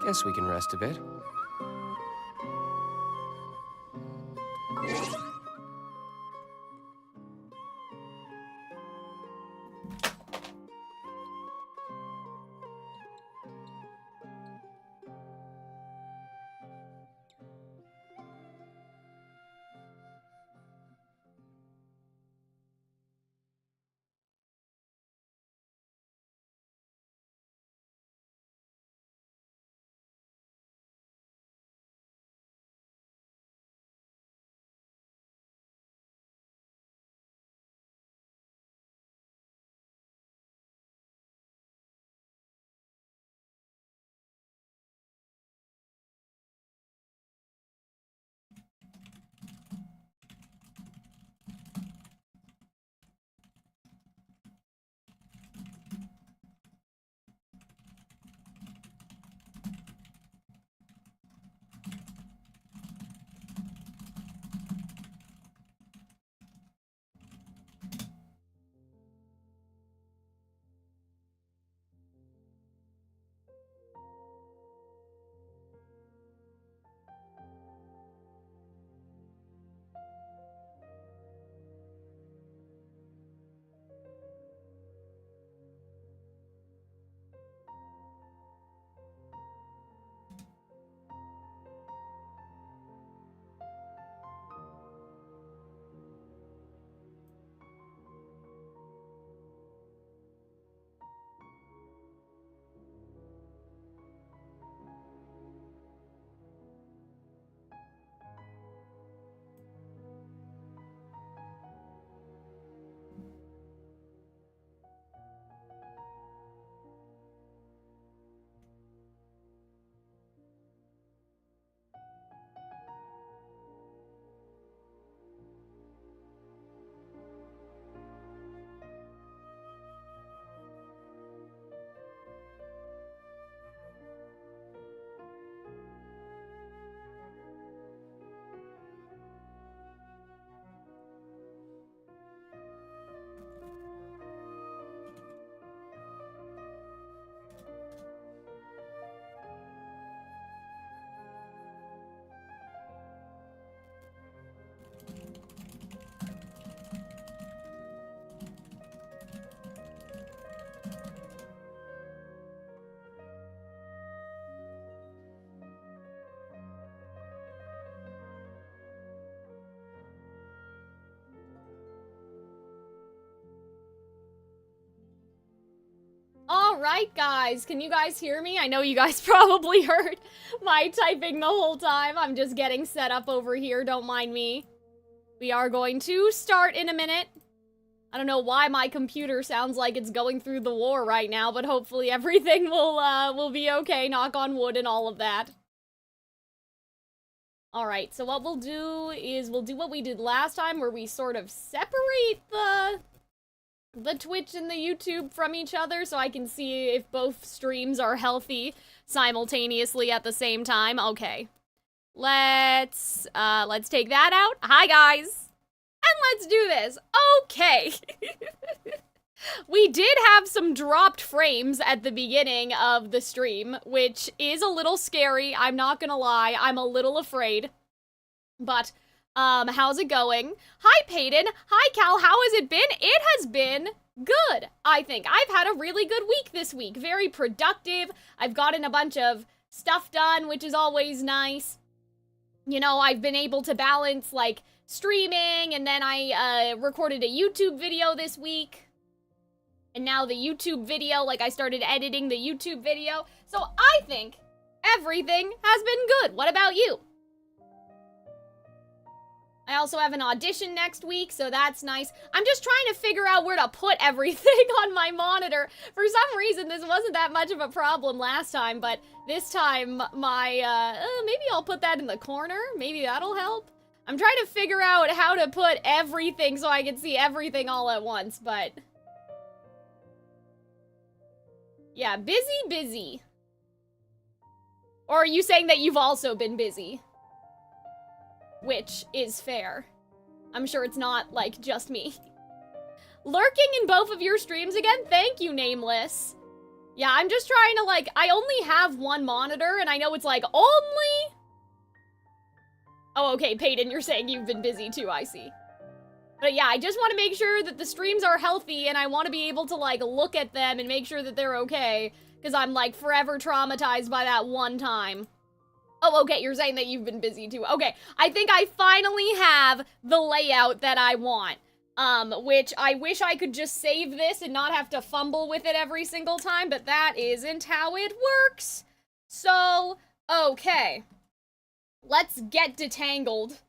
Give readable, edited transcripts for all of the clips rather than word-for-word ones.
Guess we can rest a bit. Alright guys, can you guys hear me? I know you guys probably heard my typing the whole time. I'm just getting set up over here, don't mind me. We are going to start in a minute. I don't know why my computer sounds like it's going through the war right now, but hopefully everything will be okay, knock on wood and all of that. Alright, so what we'll do is we'll do what we did last time, where we sort of separate the Twitch and the YouTube from each other, so I can see if both streams are healthy simultaneously at the same time. Okay. Let's take that out. Hi, guys! And let's do this. Okay. We did have some dropped frames at the beginning of the stream, which is a little scary. I'm not gonna lie. I'm a little afraid. But, how's it going? Hi, Peyton. Hi, Cal. How has it been? It has been good, I think. I've had a really good week this week. Very productive. I've gotten a bunch of stuff done, which is always nice. You know, I've been able to balance, like, streaming, and then I, recorded a YouTube video this week. And now the YouTube video, like, I started editing the YouTube video. So I think everything has been good. What about you? I also have an audition next week, so that's nice. I'm just trying to figure out where to put everything on my monitor. For some reason, this wasn't that much of a problem last time, but this time, my, maybe I'll put that in the corner. Maybe that'll help. I'm trying to figure out how to put everything so I can see everything all at once, but... yeah, busy. Or are you saying that you've also been busy? Which is fair. I'm sure it's not, like, just me. Lurking in both of your streams again? Thank you, Nameless. Yeah, I'm just trying to, like, I only have one monitor, and I know it's, like, only... Oh, okay, Peyton, you're saying you've been busy, too, I see. But yeah, I just want to make sure that the streams are healthy, and I want to be able to, like, look at them and make sure that they're okay, because I'm, like, forever traumatized by that one time. Oh, okay, you're saying that you've been busy, too. Okay, I think I finally have the layout that I want. Which I wish I could just save this and not have to fumble with it every single time, but that isn't how it works. So, okay. Let's get detangled.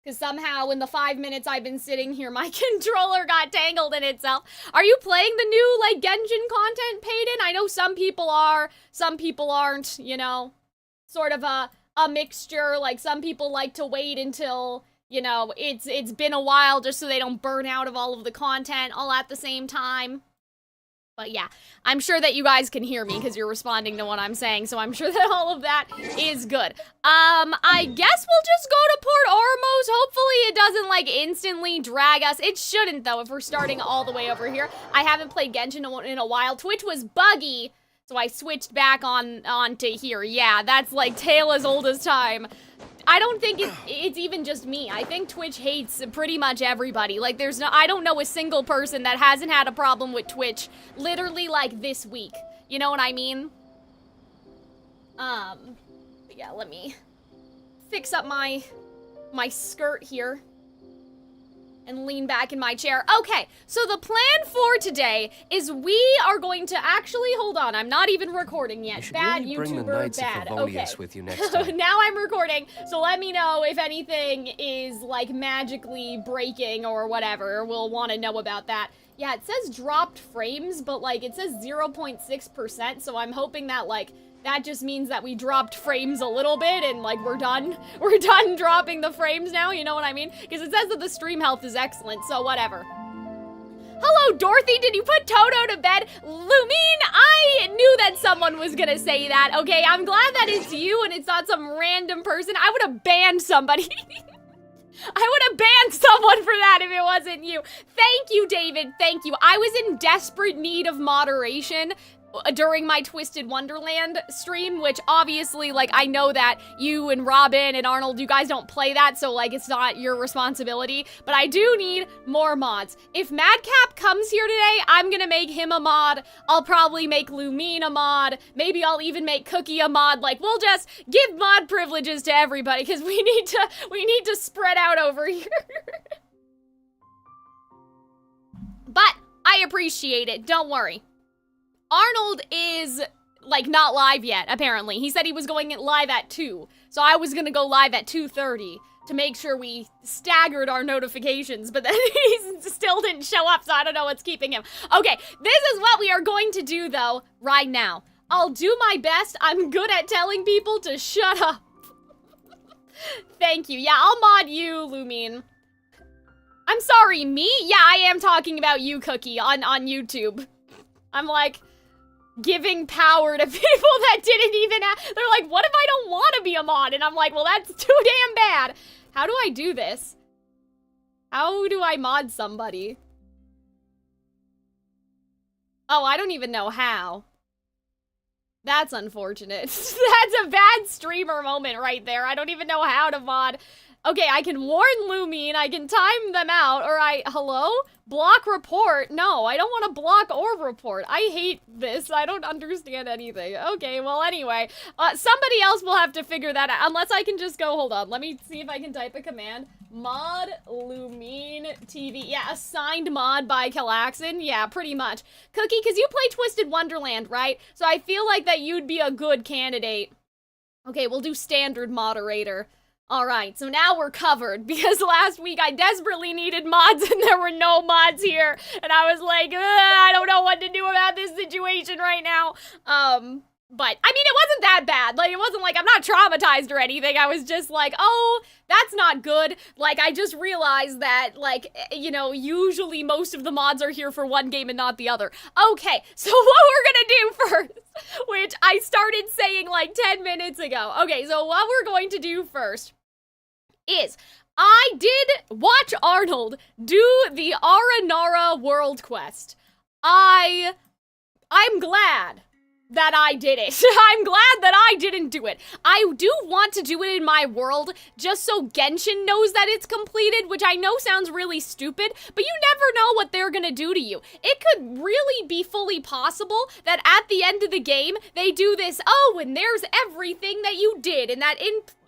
Because somehow in the 5 minutes I've been sitting here, my controller got tangled in itself. Are you playing the new, like, Genshin content, Peyton? I know some people are, some people aren't, you know. Sort of a mixture, like, some people like to wait until... You know, it's been a while just so they don't burn out of all of the content all at the same time. But yeah, I'm sure that you guys can hear me because you're responding to what I'm saying, so I'm sure that all of that is good. I guess we'll just go to Port Ormos. Hopefully it doesn't, like, instantly drag us. It shouldn't, though, if we're starting all the way over here. I haven't played Genshin in a while. Twitch was buggy, so I switched back on to here. Yeah, that's, like, tale as old as time. I don't think it's even just me. I think Twitch hates pretty much everybody. Like, I don't know a single person that hasn't had a problem with Twitch literally, like, this week. You know what I mean? But yeah, let me fix up my skirt here and lean back in my chair. Okay, so the plan for today is we are going to actually, hold on, I'm not even recording yet. You Bad really bring YouTuber, the Knights bad. Of Okay. With you next time. Now I'm recording, so let me know if anything is, like, magically breaking or whatever. We'll want to know about that. Yeah, it says dropped frames, but, like, it says 0.6%, so I'm hoping that, like, that just means that we dropped frames a little bit and, like, we're done. We're done dropping the frames now, you know what I mean? Because it says that the stream health is excellent, so whatever. Hello, Dorothy, did you put Toto to bed? Lumine, I knew that someone was gonna say that, okay? I'm glad that it's you and it's not some random person. I would have banned somebody. I would have banned someone for that if it wasn't you. Thank you, David, thank you. I was in desperate need of moderation during my Twisted Wonderland stream, which obviously, like, I know that you and Robin and Arnold, you guys don't play that, so, like, it's not your responsibility, but I do need more mods. If Madcap comes here today, I'm gonna make him a mod. I'll probably make Lumine a mod. Maybe I'll even make Cookie a mod. Like, we'll just give mod privileges to everybody, because we need to spread out over here. But I appreciate it, don't worry. Arnold is, like, not live yet, apparently. He said he was going live at 2, so I was gonna go live at 2:30 to make sure we staggered our notifications, but then he still didn't show up, so I don't know what's keeping him. Okay, this is what we are going to do, though, right now. I'll do my best. I'm good at telling people to shut up. Thank you. Yeah, I'll mod you, Lumine. I'm sorry, me? Yeah, I am talking about you, Cookie, on YouTube. I'm, like, giving power to people that didn't even they're like, what if I don't want to be a mod? And I'm like, well, that's too damn bad. How do I do this? How do I mod somebody? Oh, I don't even know how. That's unfortunate. That's a bad streamer moment right there. I don't even know how to mod. Okay, I can warn Lumine, I can time them out, or hello? Block report? No, I don't want to block or report. I hate this. I don't understand anything. Okay, well, anyway, somebody else will have to figure that out, unless I can just go, hold on, let me see if I can type a command. Mod Lumine TV. Yeah, assigned mod by Calxiyn. Yeah, pretty much. Cookie, because you play Twisted Wonderland, right? So I feel like that you'd be a good candidate. Okay, we'll do standard moderator. Alright, so now we're covered, because last week I desperately needed mods and there were no mods here, and I was like, I don't know what to do about this situation right now. But, I mean, it wasn't that bad. Like, it wasn't like I'm not traumatized or anything. I was just like, oh, that's not good. Like, I just realized that, like, you know, usually most of the mods are here for one game and not the other. Okay, so what we're gonna do first, which I started saying like 10 minutes ago. Okay, so what we're going to do first is I did watch Arnold do the Aranara world quest. I I'm glad that I did it. I'm glad that I didn't do it. I do want to do it in my world just so Genshin knows that it's completed, which I know sounds really stupid, but you never know what they're gonna do to you. It could really be fully possible that at the end of the game, they do this, oh, and there's everything that you did, and that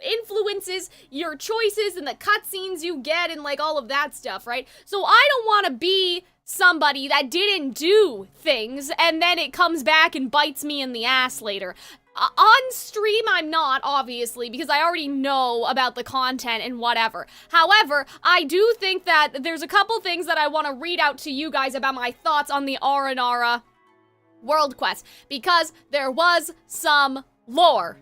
influences your choices and the cutscenes you get and like all of that stuff, right? So I don't want to be somebody that didn't do things and then it comes back and bites me in the ass later. On stream, I'm not, obviously, because I already know about the content and whatever. However, I do think that there's a couple things that I want to read out to you guys about my thoughts on the Aranara World Quest, because there was some lore,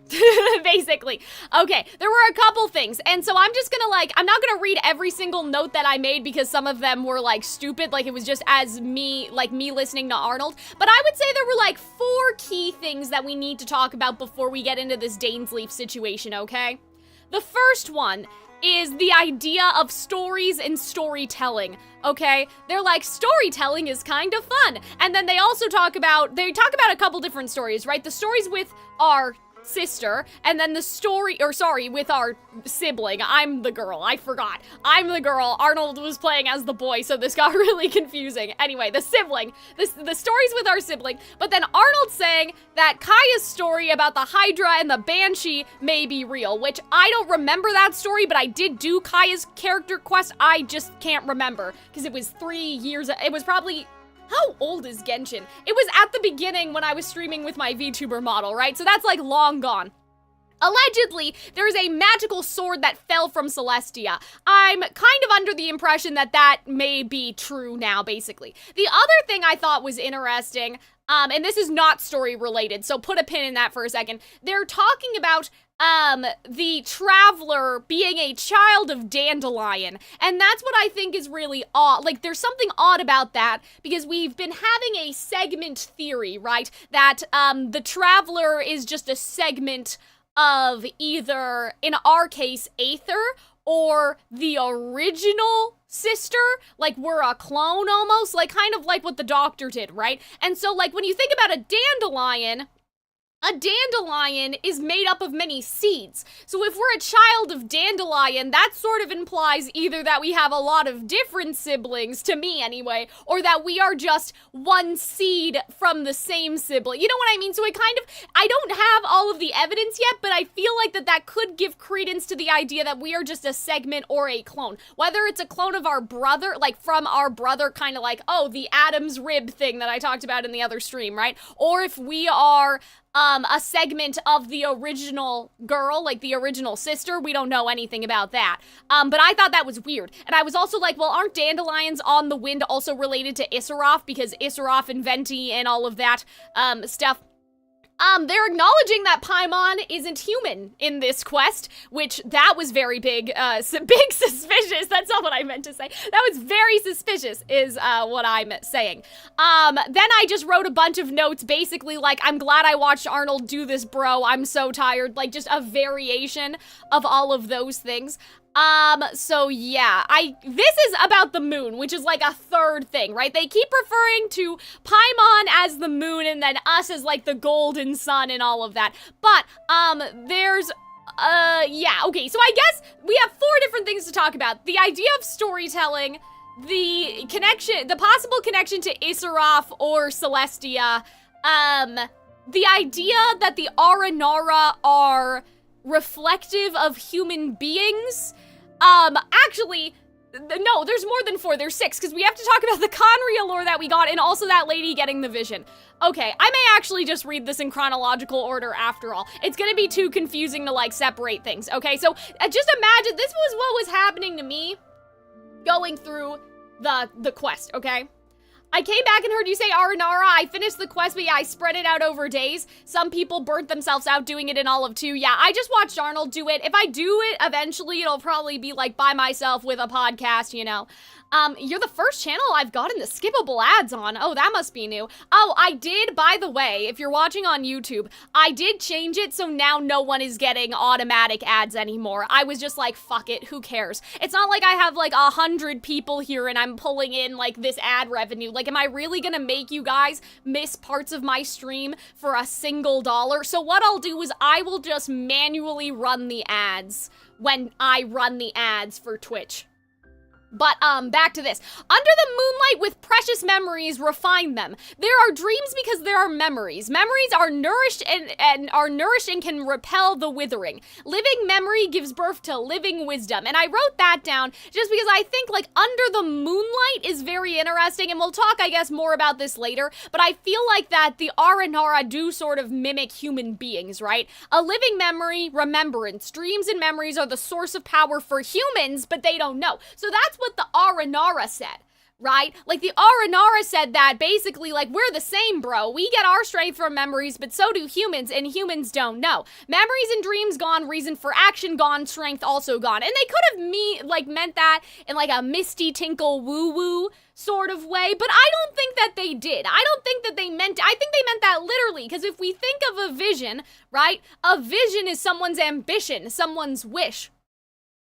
basically. Okay, there were a couple things, and so I'm just gonna I'm not gonna read every single note that I made because some of them were like stupid, like it was just as me listening to Arnold, but I would say there were like 4 key things that we need to talk about before we get into this Dainsleif situation, okay? The first one is the idea of stories and storytelling, okay? They're like, storytelling is kind of fun. And then they also talk about a couple different stories, right? The stories with our sister, and then with our sibling. I'm the girl, I forgot. I'm the girl, Arnold was playing as the boy, so this got really confusing. Anyway, the sibling, the stories with our sibling, but then Arnold saying that Kaya's story about the Hydra and the Banshee may be real, which I don't remember that story, but I did do Kaya's character quest, I just can't remember, because it was 3 years, it was probably... How old is Genshin? It was at the beginning when I was streaming with my VTuber model, right? So that's like long gone. Allegedly, there is a magical sword that fell from Celestia. I'm kind of under the impression that that may be true now, basically. The other thing I thought was interesting, and this is not story related, so put a pin in that for a second. They're talking about the Traveler being a child of Dandelion, and that's what I think is really odd. Like, there's something odd about that, because we've been having a segment theory, right? That, the Traveler is just a segment of either, in our case, Aether, or the original sister, like we're a clone almost, like kind of like what the Doctor did, right? And so, like, when you think about a dandelion is made up of many seeds. So if we're a child of Dandelion, that sort of implies either that we have a lot of different siblings, to me anyway, or that we are just one seed from the same sibling. You know what I mean? So it kind of, I don't have all of the evidence yet, but I feel like that could give credence to the idea that we are just a segment or a clone. Whether it's a clone of our brother, like from our brother, kind of like, oh, the Adam's rib thing that I talked about in the other stream, right? Or if we are a segment of the original girl, like the original sister. We don't know anything about that. But I thought that was weird. And I was also like, well, aren't dandelions on the wind also related to Issaroth? Because Issaroth and Venti and all of that stuff. They're acknowledging that Paimon isn't human in this quest, which that was very big suspicious. That's not what I meant to say. That was very suspicious is what I'm saying. Then I just wrote a bunch of notes, basically like, I'm glad I watched Arnold do this, bro. I'm so tired. Like, just a variation of all of those things. So yeah, this is about the moon, which is like a third thing, right? They keep referring to Paimon as the moon and then us as like the golden sun and all of that. But, yeah, okay, so I guess we have 4 different things to talk about. The idea of storytelling, the connection, the possible connection to Issaroth or Celestia, the idea that the Aranara are reflective of human beings. Actually, no, there's more than 4, there's 6, because we have to talk about the Khaenri'ah lore that we got, and also that lady getting the vision. Okay, I may actually just read this in chronological order after all. It's gonna be too confusing to, like, separate things, okay? So, just imagine, this was what was happening to me going through the quest, okay? I came back and heard you say Aranara. I finished the quest, but yeah, I spread it out over days. Some people burnt themselves out doing it in all of 2. Yeah, I just watched Arnold do it. If I do it, eventually it'll probably be like by myself with a podcast, you know. You're the first channel I've gotten the skippable ads on. Oh, that must be new. Oh, I did, by the way, if you're watching on YouTube, I did change it so now no one is getting automatic ads anymore. I was just like, fuck it, who cares? It's not like I have like 100 people here and I'm pulling in like this ad revenue. Like, am I really gonna make you guys miss parts of my stream for a single dollar? So what I'll do is I will just manually run the ads when I run the ads for Twitch. But, back to this. Under the moonlight with precious memories, refine them. There are dreams because there are memories. Memories are nourished and can repel the withering. Living memory gives birth to living wisdom. And I wrote that down just because I think, like, under the moonlight is very interesting, and we'll talk, I guess, more about this later, but I feel like that the Aranara do sort of mimic human beings, right? A living memory, remembrance. Dreams and memories are the source of power for humans, but they don't know. So that's what the Aranara said, right? Like, the Aranara said that basically, like, we're the same, bro. We get our strength from memories, but so do humans, and humans don't know. Memories and dreams gone, reason for action gone, strength also gone. And they could have meant that in, like, a misty tinkle woo-woo sort of way, but I don't think that they did. I don't think that they meant, I think they meant that literally, because if we think of a vision, right? A vision is someone's ambition, someone's wish.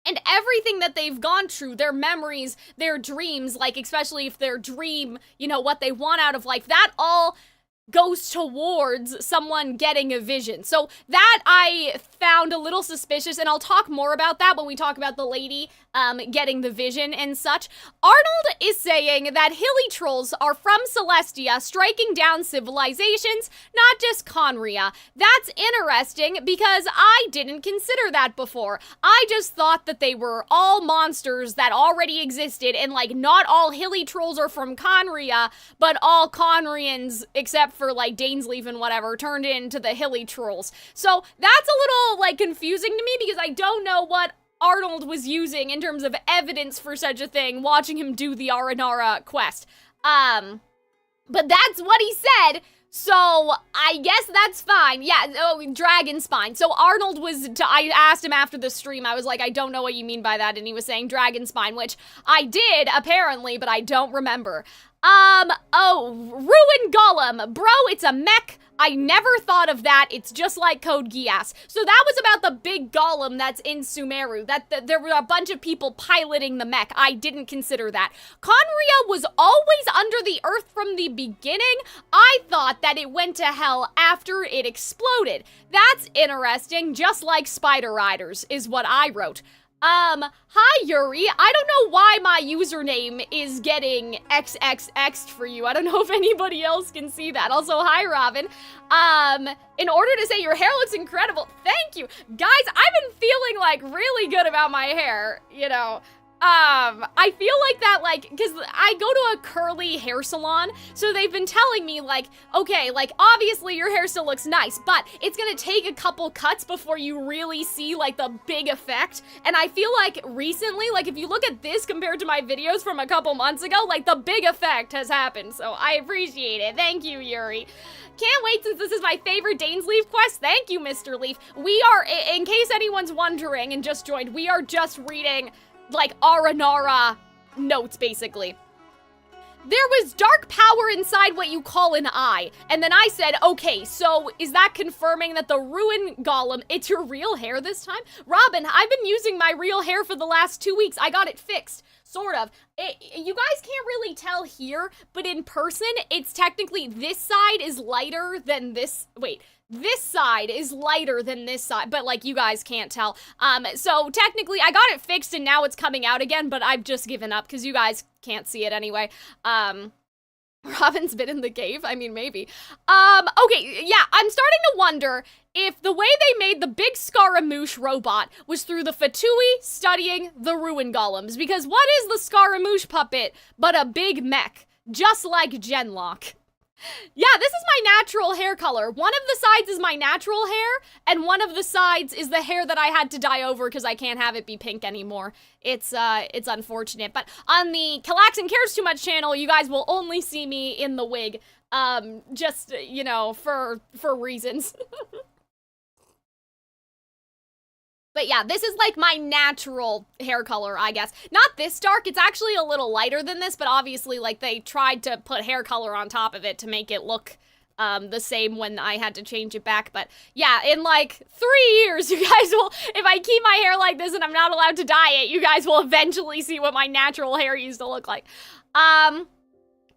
And everything that they've gone through, their memories, their dreams, like, especially if their dream, you know, what they want out of life, that all goes towards someone getting a vision. So that I found a little suspicious, and I'll talk more about that when we talk about the lady getting the vision and such. Arnold is saying that hilly trolls are from Celestia striking down civilizations, not just Khaenri'ah. That's interesting because I didn't consider that before. I just thought that they were all monsters that already existed, and like not all hilly trolls are from Khaenri'ah, but all Khaenri'ans, except for like Dainsleif and whatever, turned into the hilly trolls. So that's a little like confusing to me because I don't know what Arnold was using in terms of evidence for such a thing, watching him do the Aranara quest. But that's what he said, so I guess that's fine. Yeah, oh, dragon spine. So Arnold was, I asked him after the stream, I was like, I don't know what you mean by that, and he was saying dragon spine, which I did, apparently, but I don't remember. Oh, Ruin Golem. Bro, it's a mech. I never thought of that. It's just like Code Geass. So that was about the big golem that's in Sumeru. There were a bunch of people piloting the mech. I didn't consider that. Khaenri'ah was always under the earth from the beginning. I thought that it went to hell after it exploded. That's interesting, just like Spider Riders, is what I wrote. Hi Yuri, I don't know why my username is getting XXX'd for you. I don't know if anybody else can see that. Also, hi Robin. In order to say your hair looks incredible, thank you. Guys, I've been feeling like really good about my hair, you know. I feel like that, like, because I go to a curly hair salon, so they've been telling me, like, okay, like, obviously your hair still looks nice, but it's gonna take a couple cuts before you really see, like, the big effect, and I feel like recently, like, if you look at this compared to my videos from a couple months ago, like, the big effect has happened, so I appreciate it. Thank you, Yuri. Can't wait since this is my favorite Dainsleif quest. Thank you, Mr. Leaf. We are, in case anyone's wondering and just joined, we are just reading like Aranara notes, basically. There was dark power inside what you call an eye. And then I said, okay, so is that confirming that the Ruin Golem, it's your real hair this time? Robin, I've been using my real hair for the last 2 weeks. I got it fixed. Sort of. You guys can't really tell here, but in person, it's technically this side is lighter than this. Wait. This side is lighter than this side, but like you guys can't tell. So technically I got it fixed and now it's coming out again, but I've just given up because you guys can't see it anyway. Robin's been in the cave? I mean, maybe. Okay, yeah, I'm starting to wonder if the way they made the big Scaramouche robot was through the Fatui studying the Ruin Golems, because what is the Scaramouche puppet but a big mech, just like Genlock? Yeah, this is my natural hair color. One of the sides is my natural hair, and one of the sides is the hair that I had to dye over because I can't have it be pink anymore. It's unfortunate. But on the Calxiyn Cares Too Much channel, you guys will only see me in the wig. Just, you know, for reasons. But yeah, this is like my natural hair color, I guess. Not this dark, it's actually a little lighter than this, but obviously like they tried to put hair color on top of it to make it look the same when I had to change it back. But yeah, in like 3 years, you guys will, if I keep my hair like this and I'm not allowed to dye it, you guys will eventually see what my natural hair used to look like.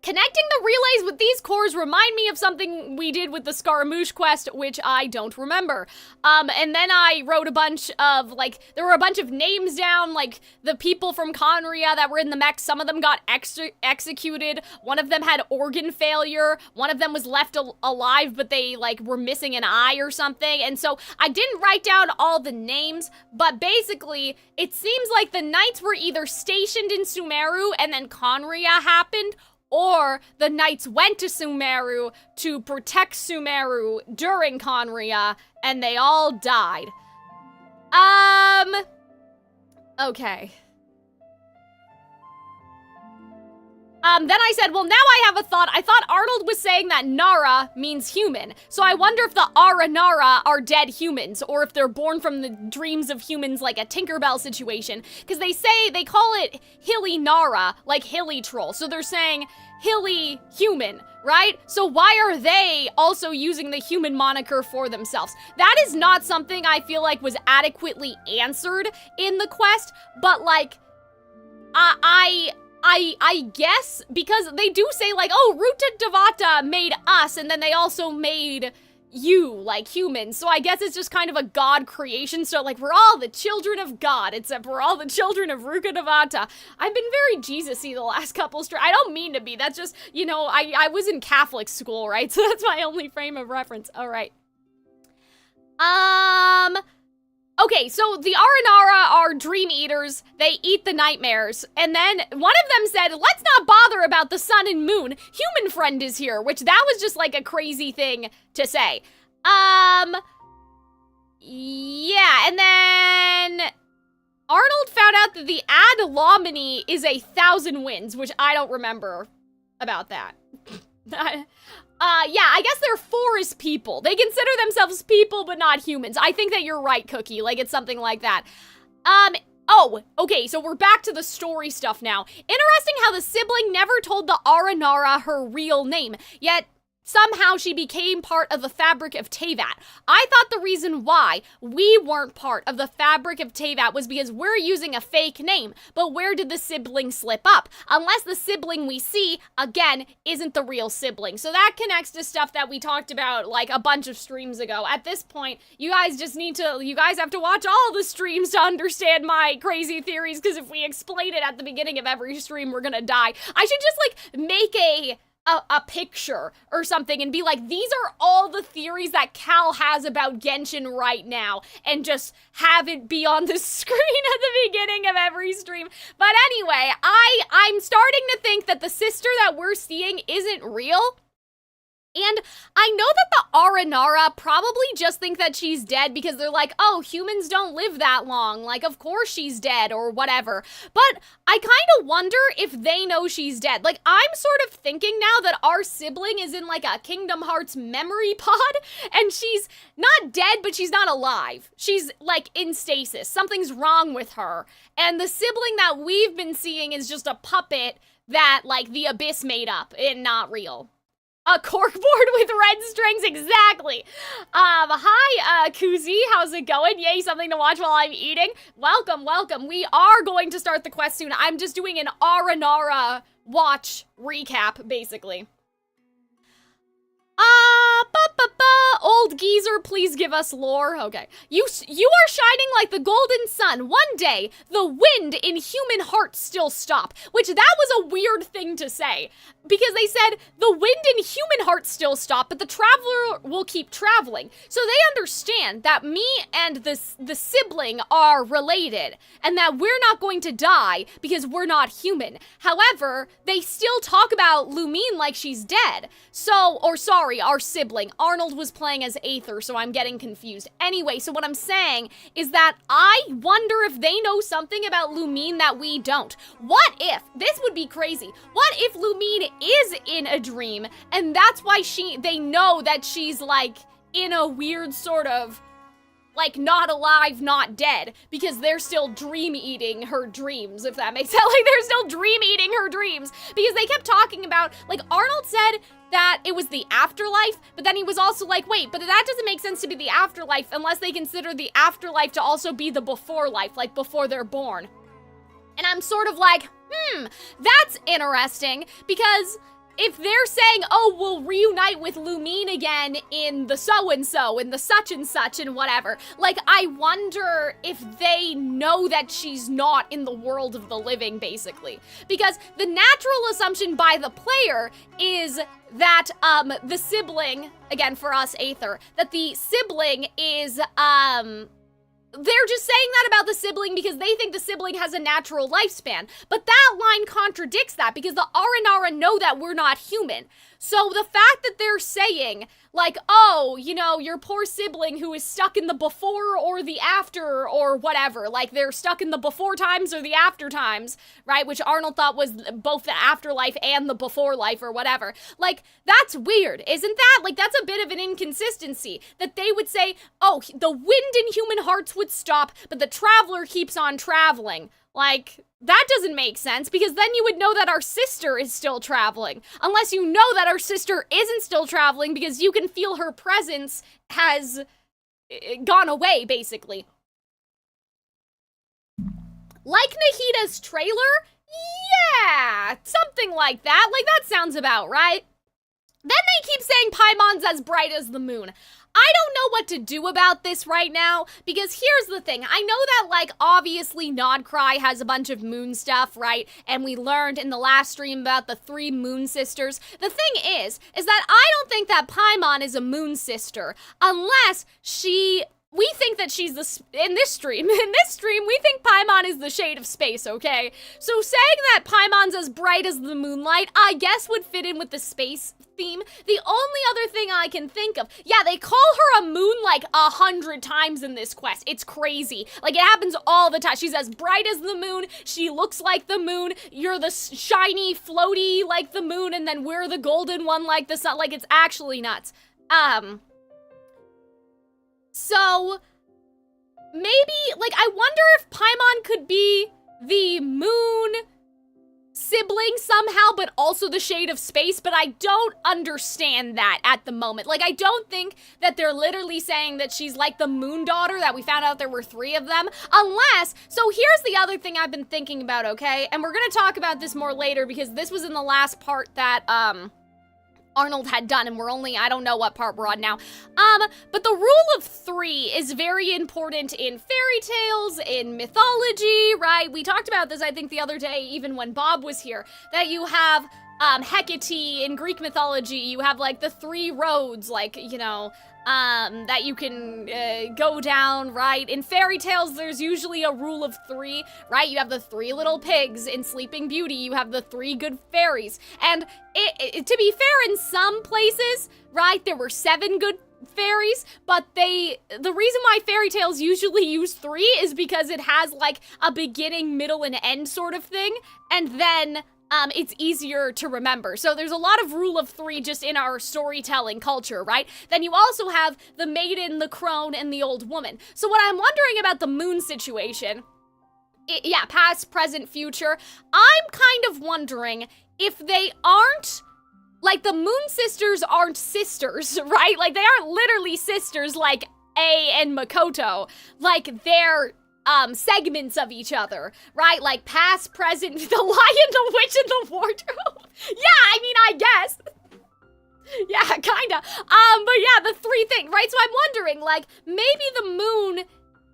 Connecting the relays with these cores remind me of something we did with the Scaramouche quest, which I don't remember. And then I wrote a bunch of, like, there were a bunch of names down, like, the people from Khaenri'ah that were in the mech. Some of them got executed. One of them had organ failure. One of them was left alive, but they, like, were missing an eye or something. And so I didn't write down all the names, but basically, it seems like the knights were either stationed in Sumeru and then Khaenri'ah happened, or the knights went to Sumeru to protect Sumeru during Khaenri'ah, and they all died. Okay. Then I said, well, now I have a thought. I thought Arnold was saying that Nara means human. So I wonder if the Aranara are dead humans, or if they're born from the dreams of humans, like a Tinkerbell situation. Because they call it Hilly Nara, like Hilly Troll. So they're saying Hilly human, right? So why are they also using the human moniker for themselves? That is not something I feel like was adequately answered in the quest, but like, I guess, because they do say like, oh, Ruta Devata made us, and then they also made you, like humans. So I guess it's just kind of a god creation. So like, we're all the children of God, except we're all the children of Ruta Devata. I've been very Jesus-y the last couple I don't mean to be. That's just, you know, I was in Catholic school, right? So that's my only frame of reference. All right. Okay, so the Aranara are dream eaters. They eat the nightmares. And then one of them said, let's not bother about the sun and moon. Human friend is here, which that was just like a crazy thing to say. Yeah, and then Arnold found out that the Ad Lomini is 1,000 winds, which I don't remember about that. Yeah, I guess they're forest people. They consider themselves people, but not humans. I think that you're right, Cookie. Like, it's something like that. Oh, okay, so we're back to the story stuff now. Interesting how the sibling never told the Aranara her real name, yet somehow she became part of the fabric of Teyvat. I thought the reason why we weren't part of the fabric of Teyvat was because we're using a fake name. But where did the sibling slip up? Unless the sibling we see, again, isn't the real sibling. So that connects to stuff that we talked about like a bunch of streams ago. At this point, you guys have to watch all the streams to understand my crazy theories, because if we explain it at the beginning of every stream, we're gonna die. I should just like make a picture or something and be like, these are all the theories that Cal has about Genshin right now, and just have it be on the screen at the beginning of every stream. But anyway, I'm starting to think that the sister that we're seeing isn't real. And I know that the Aranara probably just think that she's dead because they're like, oh, humans don't live that long. Like, of course she's dead or whatever. But I kind of wonder if they know she's dead. Like, I'm sort of thinking now that our sibling is in like a Kingdom Hearts memory pod, and she's not dead, but she's not alive. She's like in stasis. Something's wrong with her. And the sibling that we've been seeing is just a puppet that like the Abyss made up and not real. A corkboard with red strings, exactly. Hi, Kuzi, how's it going? Yay, something to watch while I'm eating. Welcome, welcome. We are going to start the quest soon. I'm just doing an Aranara watch recap, basically. Old geezer, please give us lore. Okay. You are shining like the golden sun. One day, the wind in human hearts still stop. Which, that was a weird thing to say. Because they said, the wind in human hearts still stop, but the traveler will keep traveling. So they understand that me and the sibling are related, and that we're not going to die because we're not human. However, they still talk about Lumine like she's dead. So, or sorry, our sibling. Arnold was playing as Aether, so I'm getting confused. Anyway, so what I'm saying is that I wonder if they know something about Lumine that we don't. What if, this would be crazy, what if Lumine is in a dream, and that's why they know that she's like in a weird sort of like, not alive, not dead, because they're still dream-eating her dreams, if that makes sense. Like, they're still dream-eating her dreams, because they kept talking about, like, Arnold said that it was the afterlife, but then he was also like, wait, but that doesn't make sense to be the afterlife unless they consider the afterlife to also be the before life, like, before they're born. And I'm sort of like, that's interesting, because if they're saying, oh, we'll reunite with Lumine again in the so-and-so, in the such-and-such and whatever, like, I wonder if they know that she's not in the world of the living, basically. Because the natural assumption by the player is that, the sibling, again, for us, Aether, that the sibling is, they're just saying that about the sibling because they think the sibling has a natural lifespan. But that line contradicts that because the Aranara know that we're not human. So the fact that they're saying, like, oh, you know, your poor sibling who is stuck in the before or the after or whatever, like they're stuck in the before times or the after times, right? Which Arnold thought was both the afterlife and the before life or whatever. Like, that's weird, isn't that? Like, that's a bit of an inconsistency that they would say, oh, the wind in human hearts would stop, but the traveler keeps on traveling. Like, that doesn't make sense, because then you would know that our sister is still traveling. Unless you know that our sister isn't still traveling, because you can feel her presence has gone away, basically. Like Nahita's trailer? Yeah! Something like that. Like, that sounds about right. Then they keep saying Paimon's as bright as the moon. I don't know what to do about this right now, because here's the thing. I know that, like, obviously Nodcry has a bunch of moon stuff, right? And we learned in the last stream about the 3 moon sisters. The thing is that I don't think that Paimon is a moon sister, unless we think that she's in this stream, we think Paimon is the shade of space, okay? So saying that Paimon's as bright as the moonlight, I guess would fit in with the space theme. The only other thing I can think of, yeah, they call her a moon like 100 times in this quest. It's crazy. Like, it happens all the time. She's as bright as the moon. She looks like the moon. You're the shiny, floaty like the moon, and then we're the golden one like the sun. Like, it's actually nuts. So, maybe, like, I wonder if Paimon could be the moon sibling somehow, but also the shade of space, but I don't understand that at the moment. Like, I don't think that they're literally saying that she's like the moon daughter, that we found out there were 3 of them, unless, so here's the other thing I've been thinking about, okay? And we're gonna talk about this more later, because this was in the last part that, Arnold had done, and we're only, I don't know what part we're on now. But the rule of 3 is very important in fairy tales, in mythology, right? We talked about this, I think, the other day, even when Bob was here, that you have, Hecate in Greek mythology, you have, like, the 3 roads, like, you know, that you can go down, right? In fairy tales, there's usually a rule of 3, right? You have the 3 little pigs. In Sleeping Beauty, you have the 3 good fairies. And to be fair, in some places, right, there were 7 good fairies, but the reason why fairy tales usually use 3 is because it has, like, a beginning, middle, and end sort of thing, and then it's easier to remember. So there's a lot of rule of 3 just in our storytelling culture, right? Then you also have the maiden, the crone, and the old woman. So what I'm wondering about the moon situation, yeah, past, present, future, I'm kind of wondering if they aren't, like, the moon sisters aren't sisters, right? Like, they aren't literally sisters like A and Makoto. Like, they're segments of each other, right? Like past, present, the lion, the witch, and the wardrobe. Yeah, I mean, I guess. Yeah, kinda. But yeah, the 3 things, right? So I'm wondering, like, maybe the moon,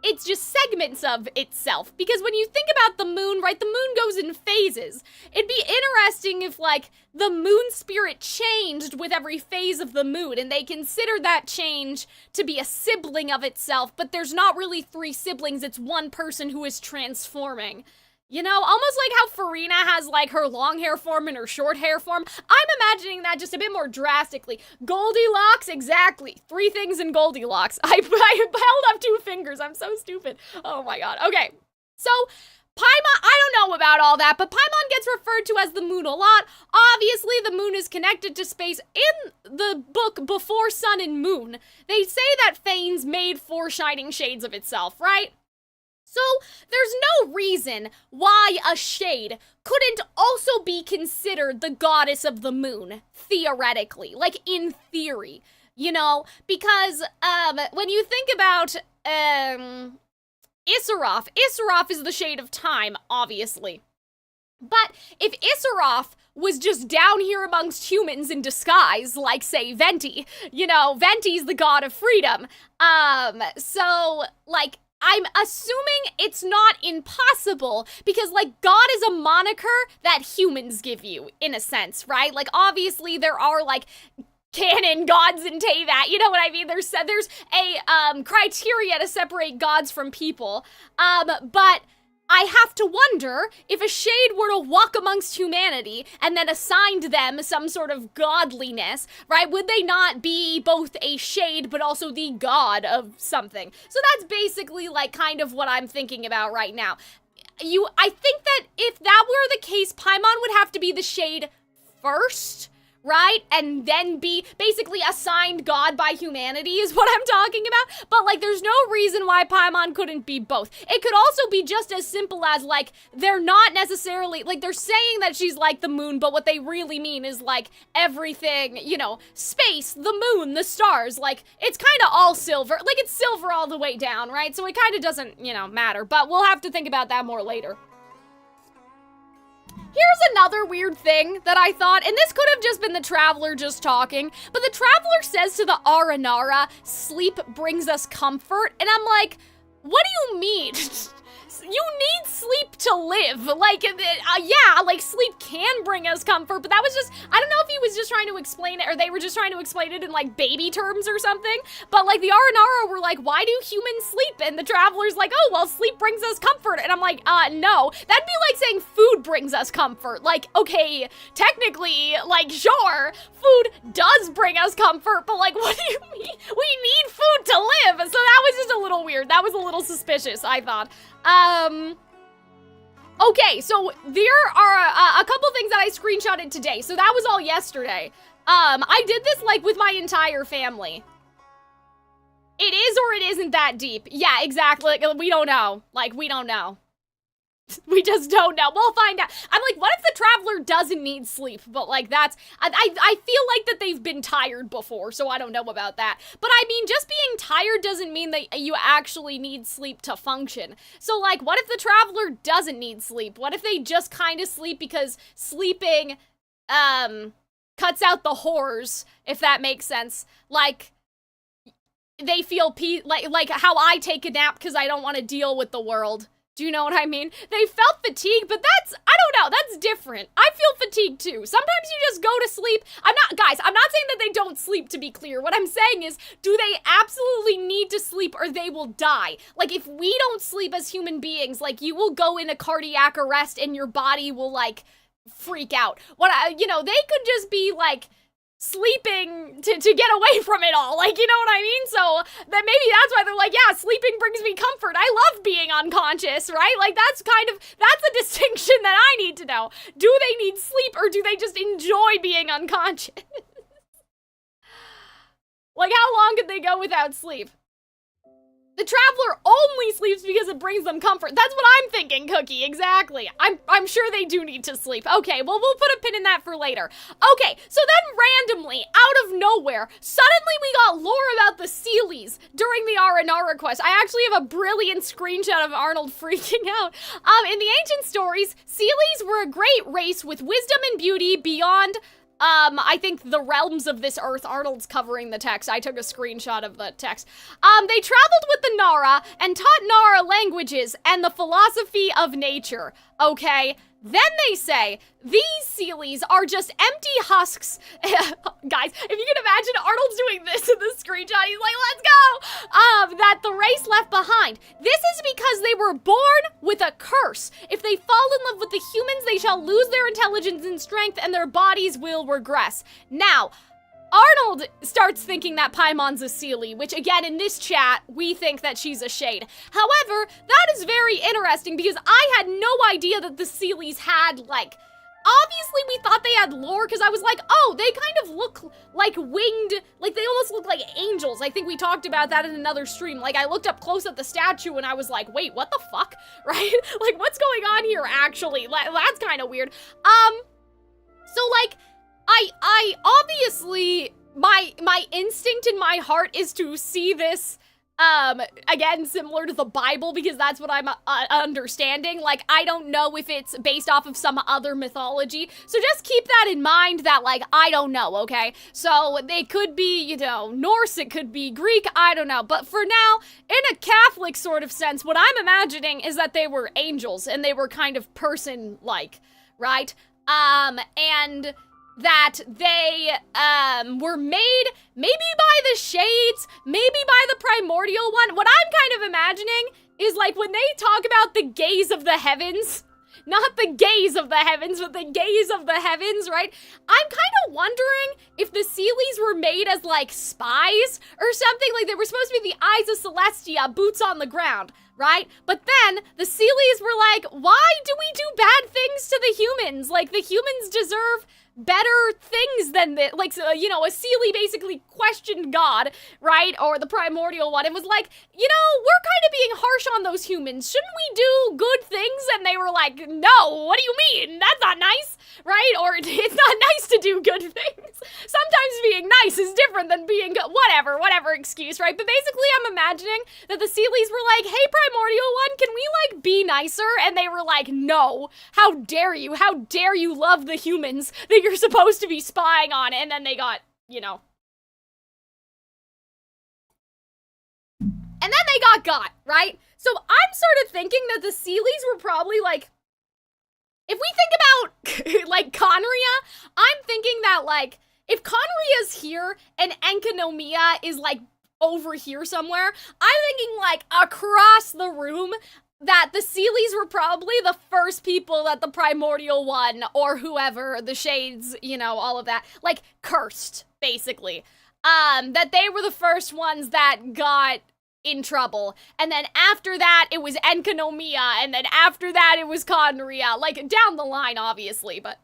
it's just segments of itself. Because when you think about the moon, right, the moon goes in phases. It'd be interesting if, like, the moon spirit changed with every phase of the moon, and they consider that change to be a sibling of itself, but there's not really 3 siblings, it's one person who is transforming. You know, almost like how Farina has, like, her long hair form and her short hair form. I'm imagining that just a bit more drastically. Goldilocks, exactly. 3 things in Goldilocks. I held up 2 fingers. I'm so stupid. Oh my god. Okay. So, Paimon, I don't know about all that, but Paimon gets referred to as the moon a lot. Obviously, the moon is connected to space. In the book Before Sun and Moon, they say that Fane's made 4 shining shades of itself, right? So, there's no reason why a shade couldn't also be considered the goddess of the moon, theoretically. Like, in theory, you know? Because, when you think about, Issaroth is the shade of time, obviously. But if Issaroth was just down here amongst humans in disguise, like, say, Venti, you know, Venti's the god of freedom. So, like, I'm assuming it's not impossible because, like, God is a moniker that humans give you, in a sense, right? Like, obviously there are, like, canon gods and Teyvat, you know what I mean? There's a criteria to separate gods from people, but I have to wonder if a shade were to walk amongst humanity and then assigned them some sort of godliness, right? Would they not be both a shade but also the god of something? So that's basically, like, kind of what I'm thinking about right now. I think that if that were the case, Paimon would have to be the shade first, right? And then be basically assigned God by humanity is what I'm talking about. But, like, there's no reason why Paimon couldn't be both. It could also be just as simple as, like, they're not necessarily, like, they're saying that she's like the moon, but what they really mean is, like, everything, you know, space, the moon, the stars, like, it's kind of all silver. Like, it's silver all the way down, right? So it kind of doesn't, you know, matter. But we'll have to think about that more later. Here's another weird thing that I thought, and this could have just been the Traveler just talking, but the Traveler says to the Aranara, sleep brings us comfort, and I'm like, what do you mean? You need sleep to live. Like, yeah, like, sleep can bring us comfort, but that was just, I don't know if he was just trying to explain it, or they were just trying to explain it in, like, baby terms or something, but, like, the Aranara were like, why do humans sleep? And the Traveler's like, oh, well, sleep brings us comfort, and I'm like, no. That'd be like saying food brings us comfort. Like, okay, technically, like, sure, food does bring us comfort, but, like, what do you mean? We need food to live, so that was just a little weird. That was a little suspicious, I thought. Okay, so there are a couple things that I screenshotted today. So that was all yesterday. I did this, like, with my entire family. It is or it isn't that deep. Yeah, exactly. Like, we don't know. Like, we don't know. We just don't know. We'll find out. I'm like, what if the Traveler doesn't need sleep? But, like, that's, I feel like that they've been tired before, so I don't know about that. But, I mean, just being tired doesn't mean that you actually need sleep to function. So, like, what if the Traveler doesn't need sleep? What if they just kind of sleep because sleeping, cuts out the horrors, if that makes sense? Like, they feel like how I take a nap because I don't want to deal with the world. Do you know what I mean? They felt fatigue, but that's, I don't know, that's different. I feel fatigue too. Sometimes you just go to sleep. I'm not saying that they don't sleep, to be clear. What I'm saying is, do they absolutely need to sleep or they will die? Like, if we don't sleep as human beings, like, you will go into cardiac arrest and your body will, like, freak out. You know, they could just be, like, sleeping to get away from it all, like, you know what I mean? So that maybe that's why they're like, yeah, sleeping brings me comfort. I love being unconscious, right? Like, that's a distinction that I need to know. Do they need sleep or do they just enjoy being unconscious? Like, how long could they go without sleep? The Traveler only sleeps because it brings them comfort. That's what I'm thinking, Cookie, exactly. I'm sure they do need to sleep. Okay, well, we'll put a pin in that for later. Okay, so then randomly, out of nowhere, suddenly we got lore about the Seelies during the Aranara quest. I actually have a brilliant screenshot of Arnold freaking out. In the ancient stories, Seelies were a great race with wisdom and beauty beyond I think the realms of this earth. Arnold's covering the text. I took a screenshot of the text. They traveled with the Nara and taught Nara languages and the philosophy of nature. Okay? Then they say, these Seelies are just empty husks. Guys, if you can imagine Arnold's doing this in the screenshot, he's like, let's go! That the race left behind. This is because they were born with a curse. If they fall in love with the humans, they shall lose their intelligence and strength, and their bodies will regress. Now, Arnold starts thinking that Paimon's a Seelie, which again, in this chat, we think that she's a Shade. However, that is very interesting because I had no idea that the Seelies had, like, obviously we thought they had lore because I was like, oh, they kind of look like winged, like they almost look like angels. I think we talked about that in another stream. Like I looked up close at the statue and I was like, wait, what the fuck, right? Like what's going on here actually? That's kind of weird. So like, I obviously, my instinct in my heart is to see this, again, similar to the Bible, because that's what I'm understanding. Like, I don't know if it's based off of some other mythology, so just keep that in mind that, like, I don't know, okay? So, they could be, you know, Norse, it could be Greek, I don't know, but for now, in a Catholic sort of sense, what I'm imagining is that they were angels, and they were kind of person-like, right? And that they, were made maybe by the Shades, maybe by the Primordial One. What I'm kind of imagining is like when they talk about the gaze of the heavens, not the gaze of the heavens, but the gaze of the heavens, right? I'm kind of wondering if the Seelies were made as like spies or something, like they were supposed to be the eyes of Celestia, boots on the ground, right? But then the Seelies were like, why do we do bad things to the humans? Like the humans deserve better things than this. Like, you know, a Seelie basically questioned God, right? Or the Primordial One, and was like, you know, we're kind of being harsh on those humans. Shouldn't we do good things? And they were like, no, what do you mean? That's not nice, right? Or it's not nice to do good things. Sometimes being nice is different than being good. Whatever excuse, right? But basically, I'm imagining that the Seelies were like, hey, Primordial One, can we, like, be nicer? And they were like, no, how dare you? How dare you love the humans that you're supposed to be spying on? And then they got, you know. And then they got, right? So I'm sort of thinking that the Seelies were probably like, if we think about, like, Khaenri'ah, I'm thinking that, like, if Khaenri'ah's here and Enkanomiya is, like, over here somewhere, I'm thinking, like, across the room, that the Seelies were probably the first people that the Primordial One, or whoever, the Shades, you know, all of that, like, cursed, basically. That they were the first ones that got in trouble, and then after that, it was Enkanomiya, and then after that, it was Khaenri'ah, like, down the line, obviously, but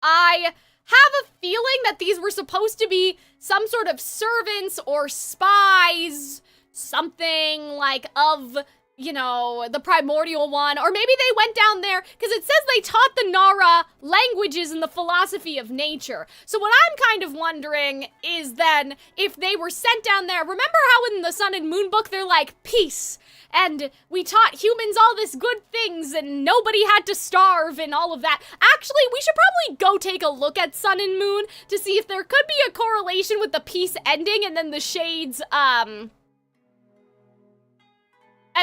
I have a feeling that these were supposed to be some sort of servants or spies, something, like, of, you know, the Primordial One, or maybe they went down there, because it says they taught the Nara languages and the philosophy of nature. So what I'm kind of wondering is then, if they were sent down there, remember how in the Sun and Moon book they're like, peace, and we taught humans all this good things, and nobody had to starve, and all of that. Actually, we should probably go take a look at Sun and Moon, to see if there could be a correlation with the peace ending, and then the Shades, and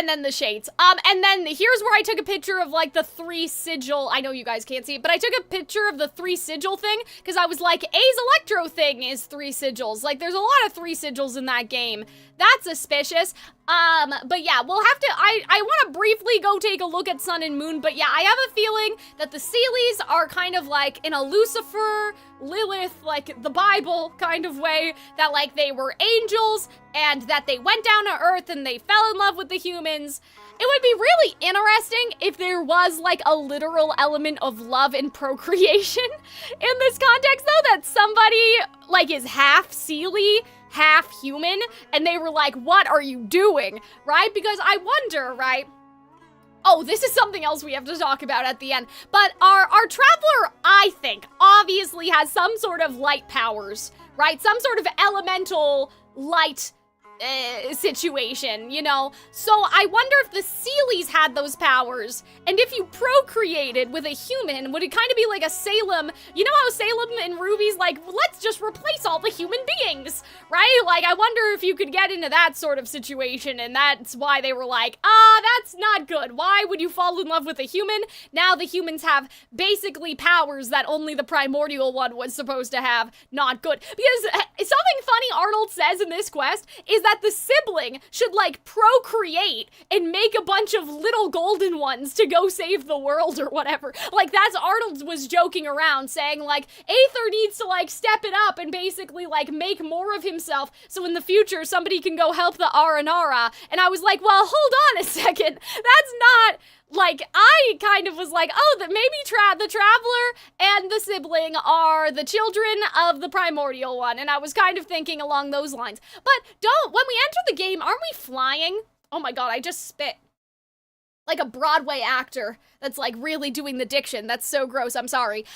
then the Shades. And then here's where I took a picture of, like, the 3 sigil. I know you guys can't see it, but I took a picture of the 3 sigil thing, because I was like, A's Electro thing is 3 sigils. Like, there's a lot of 3 sigils in that game. That's suspicious. But yeah, we'll have to, I want to briefly go take a look at Sun and Moon, but yeah, I have a feeling that the Seelies are kind of like in a Lucifer, Lilith, like the Bible kind of way, that like they were angels, and that they went down to Earth and they fell in love with the humans. It would be really interesting if there was like a literal element of love and procreation in this context, though, that somebody like is half Seelie, half human, and they were like, what are you doing, right? Because I wonder, right? Oh, this is something else we have to talk about at the end, but our traveler, I think, obviously has some sort of light powers, right? Some sort of elemental light situation, you know? So I wonder if the Seelies had those powers, and if you procreated with a human, would it kind of be like a Salem? You know how Salem and Ruby's like, let's just replace all the human beings, right? Like, I wonder if you could get into that sort of situation, and that's why they were like, that's not good. Why would you fall in love with a human? Now the humans have basically powers that only the Primordial One was supposed to have. Not good. Because something funny Arnold says in this quest is that that the sibling should, like, procreate and make a bunch of little golden ones to go save the world or whatever. Like, that's Arnold was joking around, saying, like, Aether needs to, like, step it up and basically, like, make more of himself so in the future somebody can go help the Aranara. And I was like, well, hold on a second. That's not... Like, I kind of was like, oh, that maybe the Traveler and the Sibling are the children of the primordial one, and I was kind of thinking along those lines. But when we enter the game, aren't we flying? Oh my god, I just spit. Like a Broadway actor that's, like, really doing the diction. That's so gross, I'm sorry.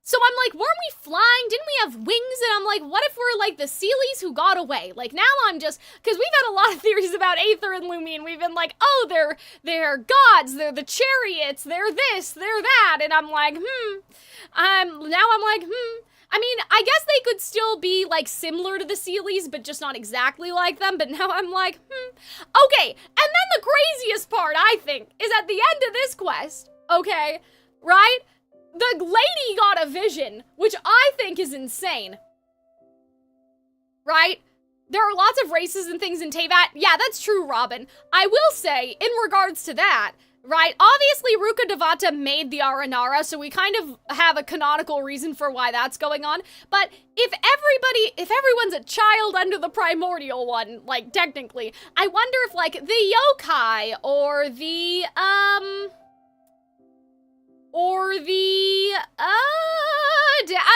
So I'm like, weren't we flying? Didn't we have wings? And I'm like, what if we're like the Sealies who got away? Like, now I'm just, because we've had a lot of theories about Aether and Lumine. We've been like, oh, they're gods, they're the chariots, they're this, they're that. And I'm like, I mean, I guess they could still be, like, similar to the Sealies, but just not exactly like them. But now I'm like, Okay, and then the craziest part, I think, is at the end of this quest, okay, right? The lady got a vision, which I think is insane. Right? There are lots of races and things in Teyvat. Yeah, that's true, Robin. I will say, in regards to that, right, obviously Ruka Devata made the Aranara, so we kind of have a canonical reason for why that's going on. But if everyone's a child under the primordial one, like, technically, I wonder if, like, the yokai or the,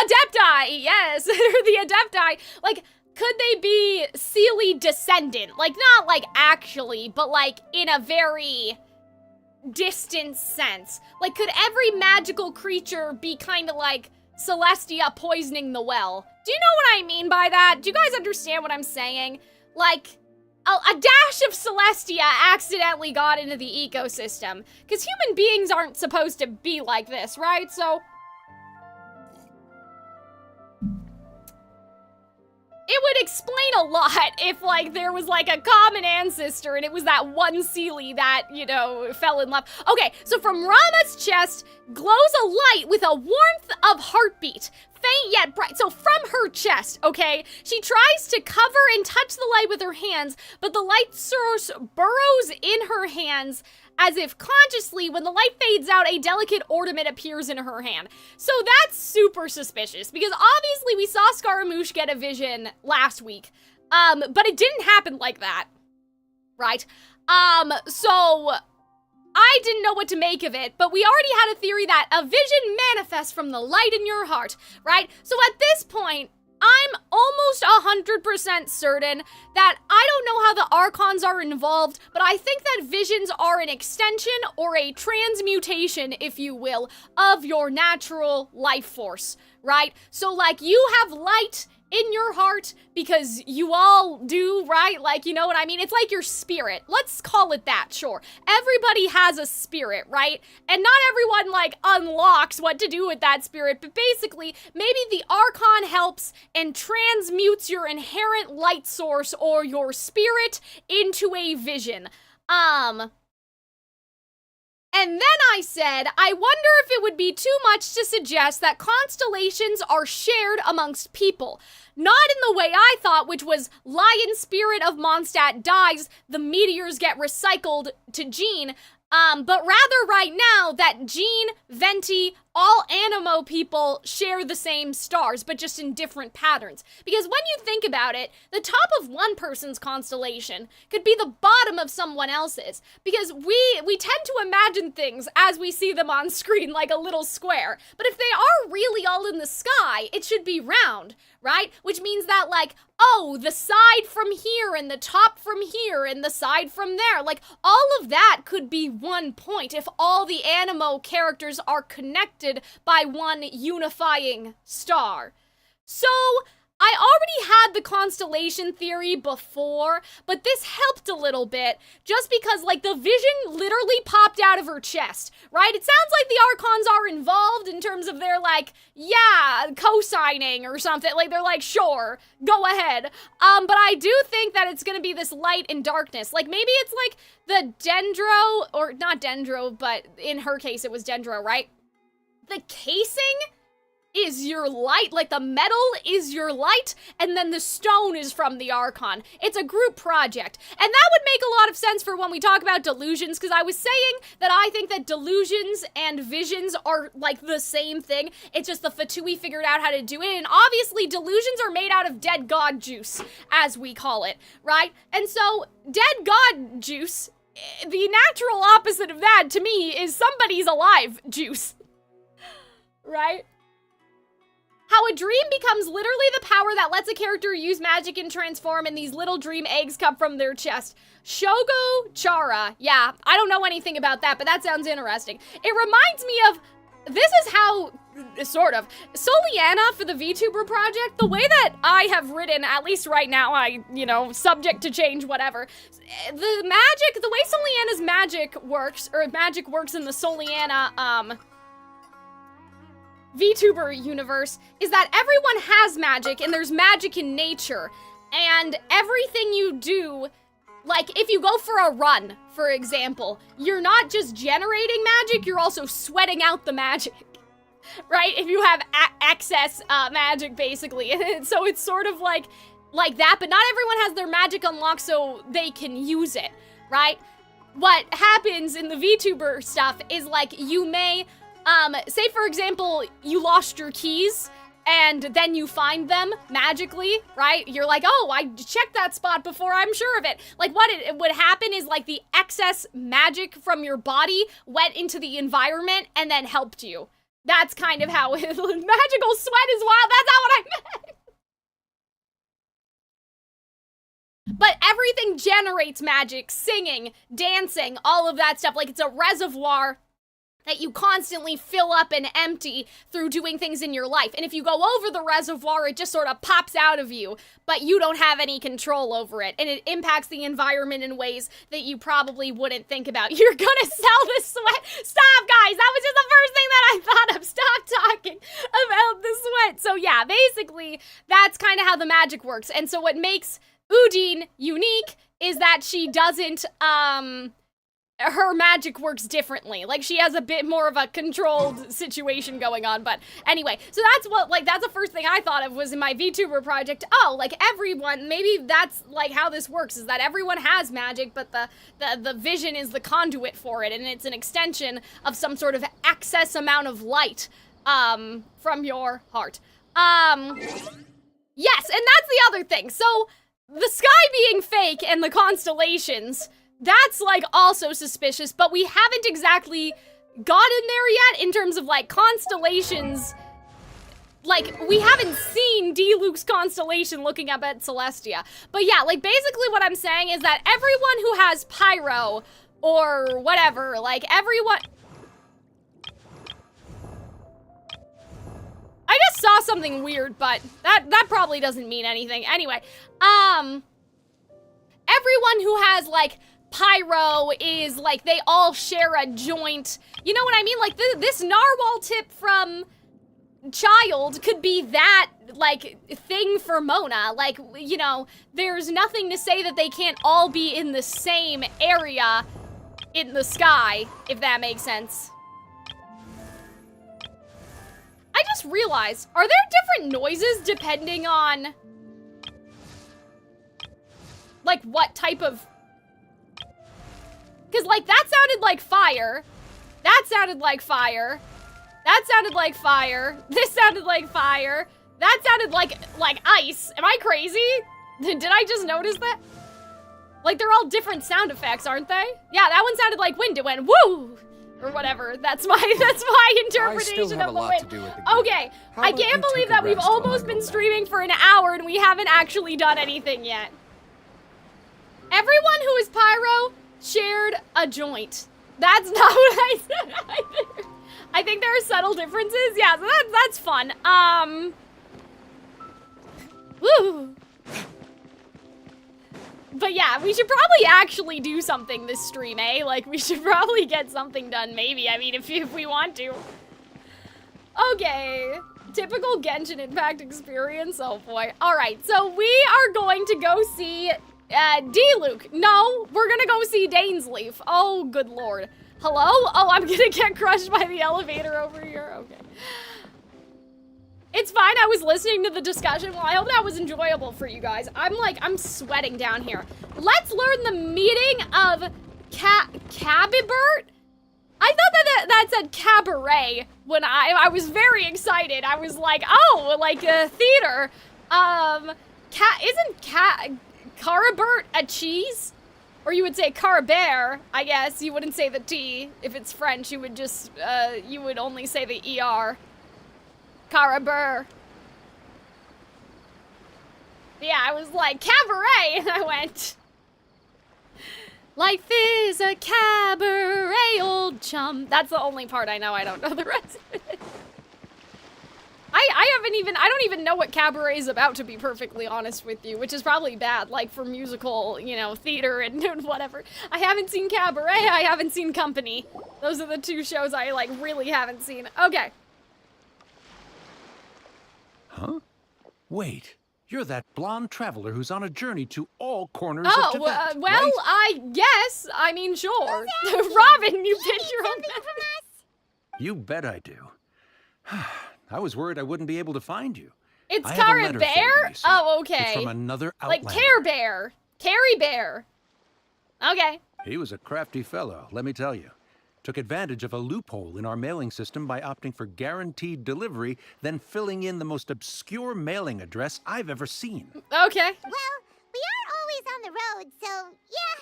Adepti, yes, the Adepti, like, could they be Seelie descendant? Like, not, like, actually, but, like, in a very distant sense. Like, could every magical creature be kind of like Celestia poisoning the well? Do you know what I mean by that? Do you guys understand what I'm saying? Like, a dash of Celestia accidentally got into the ecosystem. Because human beings aren't supposed to be like this, right? So it would explain a lot if, like, there was, like, a common ancestor and it was that one Seelie that, you know, fell in love. Okay, so from Rama's chest glows a light with a warmth of heartbeat. Faint yet bright. So from her chest, okay, she tries to cover and touch the light with her hands, but the light source burrows in her hands as if consciously. When the light fades out, a delicate ornament appears in her hand. So that's super suspicious, because obviously we saw Scaramouche get a vision last week, but it didn't happen like that, right? So I didn't know what to make of it, but we already had a theory that a vision manifests from the light in your heart, right? So at this point, I'm almost 100% certain that I don't know how the Archons are involved, but I think that visions are an extension or a transmutation, if you will, of your natural life force, right? So, like, you have light in your heart because you all do, right? Like, you know what I mean? It's like your spirit. Let's call it that, sure. Everybody has a spirit, right? And not everyone, like, unlocks what to do with that spirit, but basically, maybe the Archon helps and transmutes your inherent light source or your spirit into a vision. And then I said, I wonder if it would be too much to suggest that constellations are shared amongst people. Not in the way I thought, which was lion spirit of Mondstadt dies, the meteors get recycled to Jean, but rather right now that Jean, Venti, all Animo people share the same stars, but just in different patterns. Because when you think about it, the top of one person's constellation could be the bottom of someone else's. Because we tend to imagine things as we see them on screen like a little square. But if they are really all in the sky, it should be round, right? Which means that, like, oh, the side from here and the top from here and the side from there, like, all of that could be one point if all the Animo characters are connected by one unifying star. So, I already had the constellation theory before, but this helped a little bit, just because, like, the vision literally popped out of her chest, right? It sounds like the Archons are involved in terms of their, like, yeah, co-signing or something. Like, they're like, sure, go ahead. But I do think that it's gonna be this light and darkness. Like, maybe it's like the Dendro, or not Dendro, but in her case it was Dendro, right? The casing is your light, like the metal is your light, and then the stone is from the Archon. It's a group project. And that would make a lot of sense for when we talk about delusions, because I was saying that I think that delusions and visions are like the same thing. It's just the Fatui figured out how to do it, and obviously delusions are made out of dead god juice, as we call it, right? And so, dead god juice, the natural opposite of that, to me, is somebody's alive juice, right? How a dream becomes literally the power that lets a character use magic and transform, and these little dream eggs come from their chest. Shogo Chara. Yeah, I don't know anything about that, but that sounds interesting. It reminds me of, this is how, sort of, Soliana for the VTuber project, the way that I have written, at least right now, subject to change, whatever, the magic, the way Soliana's magic works in the Soliana, VTuber universe is that everyone has magic and there's magic in nature, and everything you do, like if you go for a run, for example, you're not just generating magic, you're also sweating out the magic, right? If you have excess magic, basically. So it's sort of like that, but not everyone has their magic unlocked so they can use it, right? What happens in the VTuber stuff is like you may say for example, you lost your keys, and then you find them magically, right? You're like, oh, I checked that spot before, I'm sure of it. Like, what it would happen is, like, the excess magic from your body went into the environment and then helped you. That's kind of how magical sweat is wild, that's not what I meant! But everything generates magic, singing, dancing, all of that stuff. Like, it's a reservoir that you constantly fill up and empty through doing things in your life. And if you go over the reservoir, it just sort of pops out of you, but you don't have any control over it. And it impacts the environment in ways that you probably wouldn't think about. You're gonna sell this sweat. Stop, guys. That was just the first thing that I thought of. Stop talking about the sweat. So yeah, basically, that's kind of how the magic works. And so what makes Udine unique is that she doesn't, her magic works differently. Like, she has a bit more of a controlled situation going on, but anyway. So that's what, like, that's the first thing I thought of was in my VTuber project. Oh, like, everyone, maybe that's, like, how this works, is that everyone has magic, but the vision is the conduit for it, and it's an extension of some sort of excess amount of light, from your heart. Yes, and that's the other thing. So, the sky being fake and the constellations, that's, like, also suspicious, but we haven't exactly gotten there yet in terms of, like, constellations. Like, we haven't seen D-Luke's constellation looking up at Celestia. But yeah, like, basically what I'm saying is that everyone who has pyro, or whatever, like, everyone... I just saw something weird, but that probably doesn't mean anything. Anyway, everyone who has, like, pyro is, like, they all share a joint. You know what I mean? Like, this narwhal tip from Child could be that, like, thing for Mona. Like, you know, there's nothing to say that they can't all be in the same area in the sky, if that makes sense. I just realized, are there different noises depending on, like, what type of... Because, like, that sounded like fire. That sounded like fire. That sounded like fire. This sounded like fire. That sounded like ice. Am I crazy? Did I just notice that? Like, they're all different sound effects, aren't they? Yeah, that one sounded like wind. It went woo! Or whatever. That's my interpretation of the wind. Okay, I can't believe that we've almost been streaming for an hour and we haven't actually done anything yet. Everyone who is pyro shared a joint. That's not what I said either. I think there are subtle differences. Yeah, so that's fun. Woo. But yeah, we should probably actually do something this stream, eh? Like, we should probably get something done, maybe. I mean, if we want to. Okay. Typical Genshin Impact experience. Oh boy. Alright, so we are going to go see D-Luke. No, we're gonna go see Dainsleif. Oh, good lord. Hello? Oh, I'm gonna get crushed by the elevator over here. Okay. It's fine, I was listening to the discussion. Well, I hope that was enjoyable for you guys. I'm sweating down here. Let's learn the meaning of Caribert? I thought that said cabaret when I was very excited. I was like, oh, like a theater. Isn't Caribert a cheese? Or you would say Caribert, I guess. You wouldn't say the T. If it's French, you would just, you would only say the ER. Caribert. Yeah, I was like, cabaret, and I went. Life is a cabaret, old chum. That's the only part I know. I don't know the rest of it. I don't even know what cabaret is about, to be perfectly honest with you, which is probably bad, like for musical, you know, theater and whatever. I haven't seen Cabaret, I haven't seen Company. Those are the two shows I, like, really haven't seen. Okay. Huh? Wait, you're that blonde traveler who's on a journey to all corners of Tibet, well, right? I guess. I mean, sure. Robin, you picked your own map. You bet I do. I was worried I wouldn't be able to find you. It's Caribert? Oh, okay. It's from another outlander. Like Caribert. Caribert. Okay. He was a crafty fellow, let me tell you. Took advantage of a loophole in our mailing system by opting for guaranteed delivery, then filling in the most obscure mailing address I've ever seen. Okay. Well, we are always on the road, so yeah,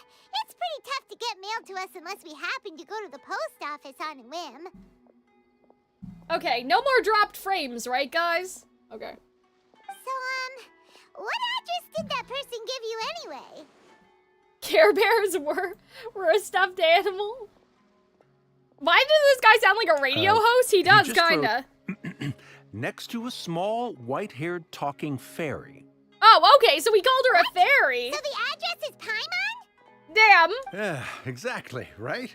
it's pretty tough to get mail to us unless we happen to go to the post office on a whim. Okay, no more dropped frames, right, guys? Okay. So, what address did that person give you anyway? Care Bears were a stuffed animal? Why does this guy sound like a radio host? He does, kinda. Next to a small, white-haired talking fairy. Oh, okay, so we called her a fairy. So the address is Paimon? Damn. Yeah, exactly, right?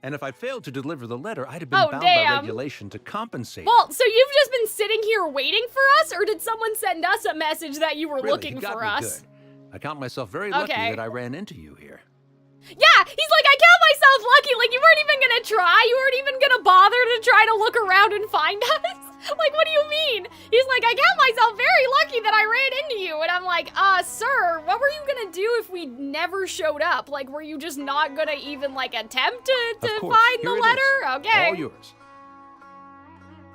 And if I failed to deliver the letter, I'd have been bound damn. by regulation to compensate. Well, so you've just been sitting here waiting for us, or did someone send us a message that you were Really, looking you got for me us? Good. I count myself very lucky Okay. that I ran into you here. Yeah, he's like, I count myself lucky. Like, you weren't even gonna try. You weren't even gonna bother to try to look around and find us. Like, what do you mean? He's like, I count myself very lucky that I ran into you. And I'm like, sir, what were you gonna do if we never showed up? Like, were you just not gonna even, like, attempt to Of course. find Here the it letter? is. Okay. All yours.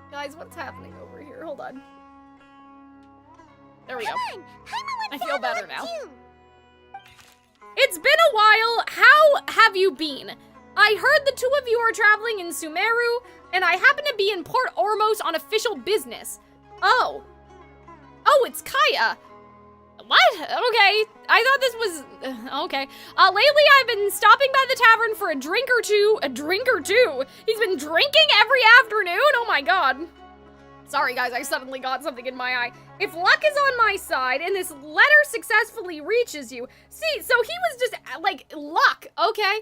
Guys, what's happening over here? Hold on. There we go. Come on, Paimon wants I feel to have better one now. too. It's been a while. How have you been? I heard the two of you are traveling in Sumeru, and I happen to be in Port Ormos on official business. Oh, it's Khaenri'ah. What? Okay, I thought this was, okay. Lately I've been stopping by the tavern for a drink or two. A drink or two? He's been drinking every afternoon? Oh my god. Sorry guys, I suddenly got something in my eye. If luck is on my side and this letter successfully reaches you, see, so he was just, like, luck, okay?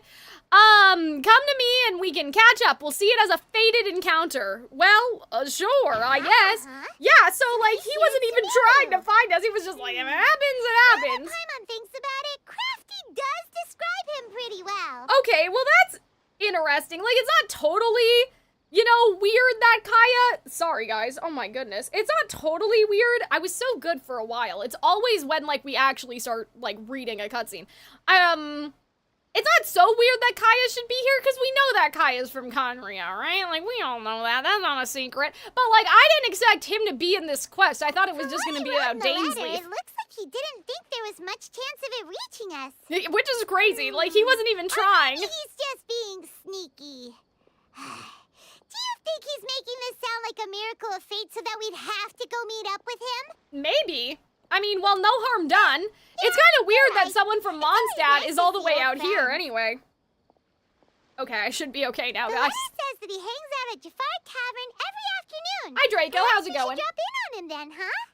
Come to me and we can catch up. We'll see it as a fated encounter. Well, sure, I guess. Yeah, so, like, he wasn't even trying to find us. He was just like, if it happens, it Now happens. that Paimon thinks about it, Crafty does describe him pretty well. Okay, well, that's interesting. Like, it's not totally, you know, weird that Khaenri'ah, sorry guys, oh my goodness. It's not totally weird. I was so good for a while. It's always when, like, we actually start, like, reading a cutscene. It's not so weird that Khaenri'ah should be here, because we know that Khaenri'ah's from Khaenri'ah, right? Like, we all know that. That's not a secret. But, like, I didn't expect him to be in this quest. I thought it was just going to be about Dainsleif. It looks like he didn't think there was much chance of it reaching us. Which is crazy. Like, he wasn't even trying. Or maybe he's just being sneaky. Do you think he's making this sound like a miracle of fate so that we'd have to go meet up with him? Maybe. I mean, well, no harm done. It's kind of weird that someone from Mondstadt is all the way out here anyway. Okay, I should be okay now, The guys. letter says that he hangs out at Jafar Tavern every afternoon. Hi, Draco. Perhaps How's it we should going? drop in on him then, huh?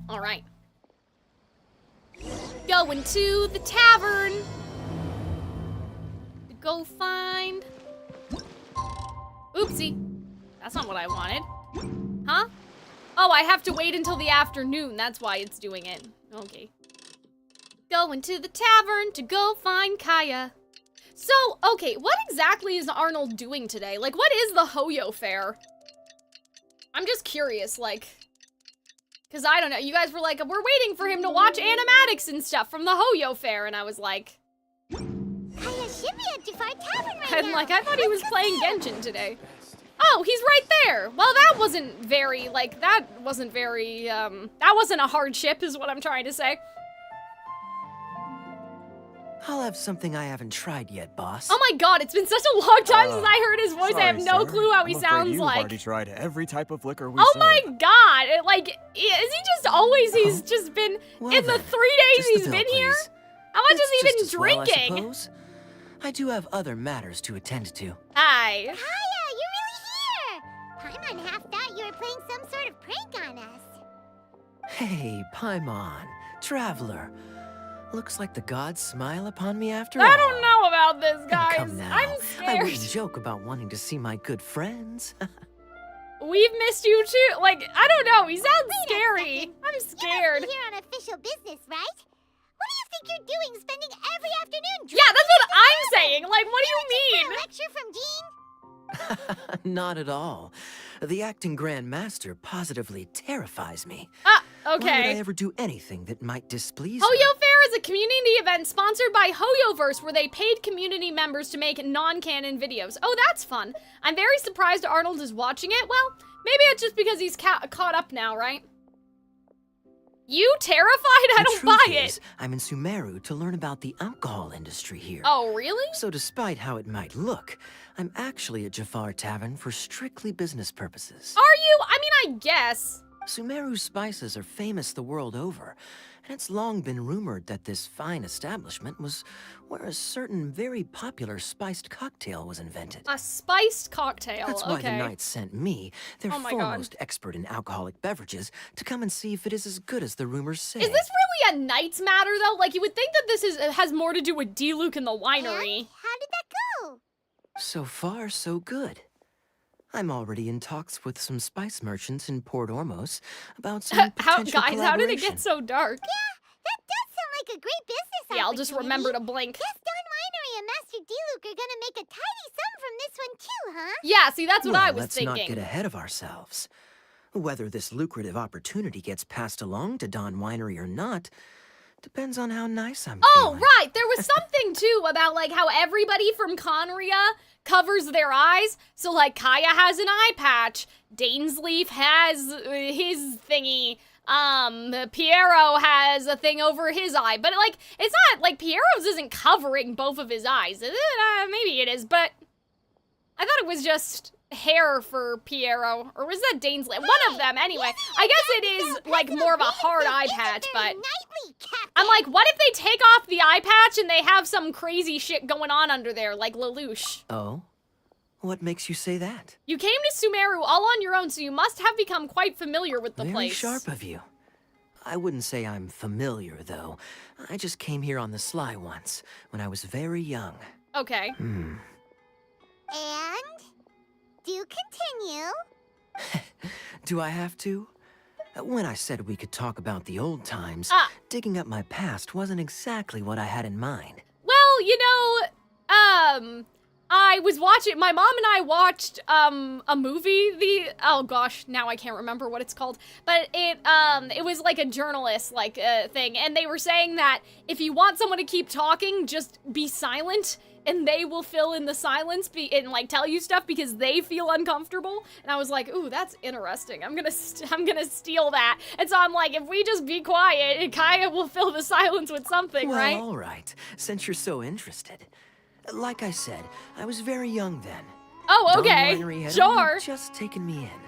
All right. Going to the tavern. To go find... Oopsie. That's not what I wanted. Huh? Oh, I have to wait until the afternoon. That's why it's doing it. Okay. Going to the tavern to go find Khaenri'ah. So, okay, what exactly is Arnold doing today? Like, what is the Hoyo Fair? I'm just curious, like, because I don't know, you guys were like, we're waiting for him to watch animatics and stuff from the Hoyo Fair, and I was like... Kaya should be at Jafar Tavern right And now. like, I thought he was playing Genshin today. Oh, he's right there! Well, that wasn't very, like, that wasn't a hardship, is what I'm trying to say. I'll have something I haven't tried yet, boss. Oh my god, it's been such a long time since I heard his voice, I have no clue how he sounds You've like. already tried every type of liquor we Oh serve. my god! Like, is he just always, he's just been, Well in the then, 3 days just the he's bill, been here? please. How much It's is he just been as well, I drinking? suppose. I do have other matters to attend to. Aye. Kaya, you're really here! Paimon half thought you were playing some sort of prank on us. Hey, Paimon, traveler. Looks like the gods smile upon me after all. I don't know about this, guys. Come now. I'm I wouldn't scared. joke about wanting to see my good friends. We've missed you too. Like, I don't know. He sounds scary. second. I'm You scared. must be here on official business, right? What do you think you're doing, spending every afternoon Yeah, that's what drinking I'm at the saying. Like, what do you tavern? mean? A lecture from Jean? Not at all. The acting Grand Master positively terrifies me. Ah, Why would I okay. ever do anything that might displease her? Hoyo Fair is a community event sponsored by Hoyoverse where they paid community members to make non-canon videos. Oh, that's fun. I'm very surprised Arnold is watching it. Well, maybe it's just because he's caught up now, right? You terrified? I The don't truth buy is, it. I'm in Sumeru to learn about the alcohol industry here. Oh, really? So despite how it might look, I'm actually at Jafar Tavern for strictly business purposes. Are you? I mean, I guess. Sumeru spices are famous the world over, and it's long been rumored that this fine establishment was where a certain very popular spiced cocktail was invented. A spiced cocktail. That's why okay. the Knights sent me, their Oh my God. foremost expert in alcoholic beverages, to come and see if it is as good as the rumors say. Is this really a Knights matter, though? Like, you would think that this has more to do with D-Luke and the winery. And how did that go? So far, so good. I'm already in talks with some spice merchants in Port Ormos about some potential Guys, how did it collaboration. get so dark? That does sound like a great business Yeah, I'll just remember to blink. Guess Don Winery and Master D-Luke are gonna make a tidy sum from this one too, huh? Yeah, see, that's what Well, I was let's thinking. not get ahead of ourselves. Whether this lucrative opportunity gets passed along to Don Winery or not depends on how nice I'm Oh, feeling. right. There was something, too, about, like, how everybody from Khaenri'ah covers their eyes. So, like, Kaya has an eye patch. Dainsleif has his thingy. Piero has a thing over his eye. But, like, it's not, like, Piero's isn't covering both of his eyes. Maybe it is, but I thought it was just hair for Piero. Or was that Dainsleif? One of them, anyway. I guess it is, like, more of a hard eye patch, but... I'm like, what if they take off the eye patch and they have some crazy shit going on under there, like Lelouch? Oh? What makes you say that? You came to Sumeru all on your own, so you must have become quite familiar with the Very place. sharp of you. I wouldn't say I'm familiar, though. I just came here on the sly once, when I was very young. Okay. And? Do continue. Do I have to? When I said we could talk about the old times, digging up my past wasn't exactly what I had in mind. Well, you know, I was watching, my mom and I watched, a movie, oh gosh, now I can't remember what it's called, but it was like a journalist, like, thing, and they were saying that if you want someone to keep talking, just be silent, and they will fill in the silence and, like, tell you stuff because they feel uncomfortable, and I was like, ooh, that's interesting, I'm gonna steal that, and so I'm like, if we just be quiet, and Kaya will fill the silence with something, Well, right? all right, since you're so interested. Like I said, I was very young then. Oh, Don okay, Winery had sure. only just taken me in.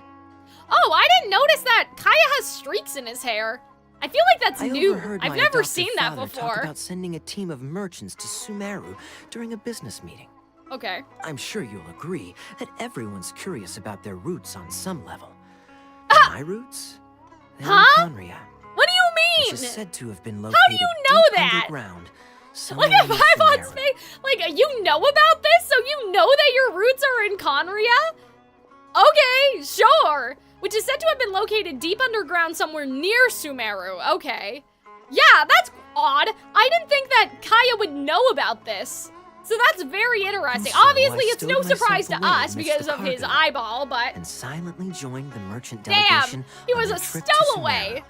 Oh, I didn't notice that. Kaya has streaks in his hair. I feel like that's I new. overheard I've my never adoptive seen that father before. talk about sending a team of merchants to Sumeru during a business meeting. Okay. I'm sure you'll agree that everyone's curious about their roots on some level. My roots? They're in Huh? Khaenri'ah, What do you which is mean? said to have been How located do you know deep that? underground. Look at Paimon face. Like, you know about this? So you know that your roots are in Khaenri'ah? Okay, sure. Which is said to have been located deep underground somewhere near Sumeru. Okay. Yeah, that's odd. I didn't think that Kaya would know about this. So that's very interesting. So Obviously, I it's stowed no myself surprise to away us amidst because the of his cargo eyeball, but and silently joined the merchant damn, delegation he on was their a trip to stowaway. Sumeru.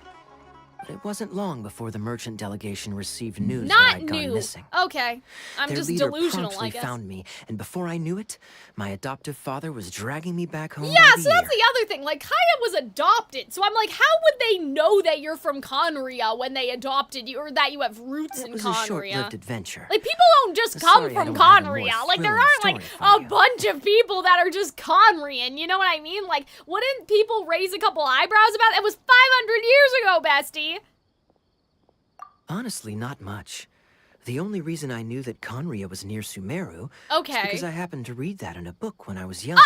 But it wasn't long before the merchant delegation received news that Not I'd gone new. missing. Okay, I'm Their just leader delusional, promptly I guess. found me, and before I knew it, my adoptive father was dragging me back home Yeah, by the so that's ear. the other thing. Like, Khaenri'ah was adopted, so I'm like, how would they know that you're from Khaenri'ah when they adopted you, or that you have roots It in was a Khaenri'ah? short-lived adventure. Like, people don't just come Sorry I from don't have a more Khaenri'ah. Like, there thrilling aren't, like, story for a you. bunch of people that are just Khaenri'an, you know what I mean? Like, wouldn't people raise a couple eyebrows about it? It was 500 years ago, bestie! Honestly, not much. The only reason I knew that Khaenri'ah was near Sumeru Okay. is because I happened to read that in a book when I was young.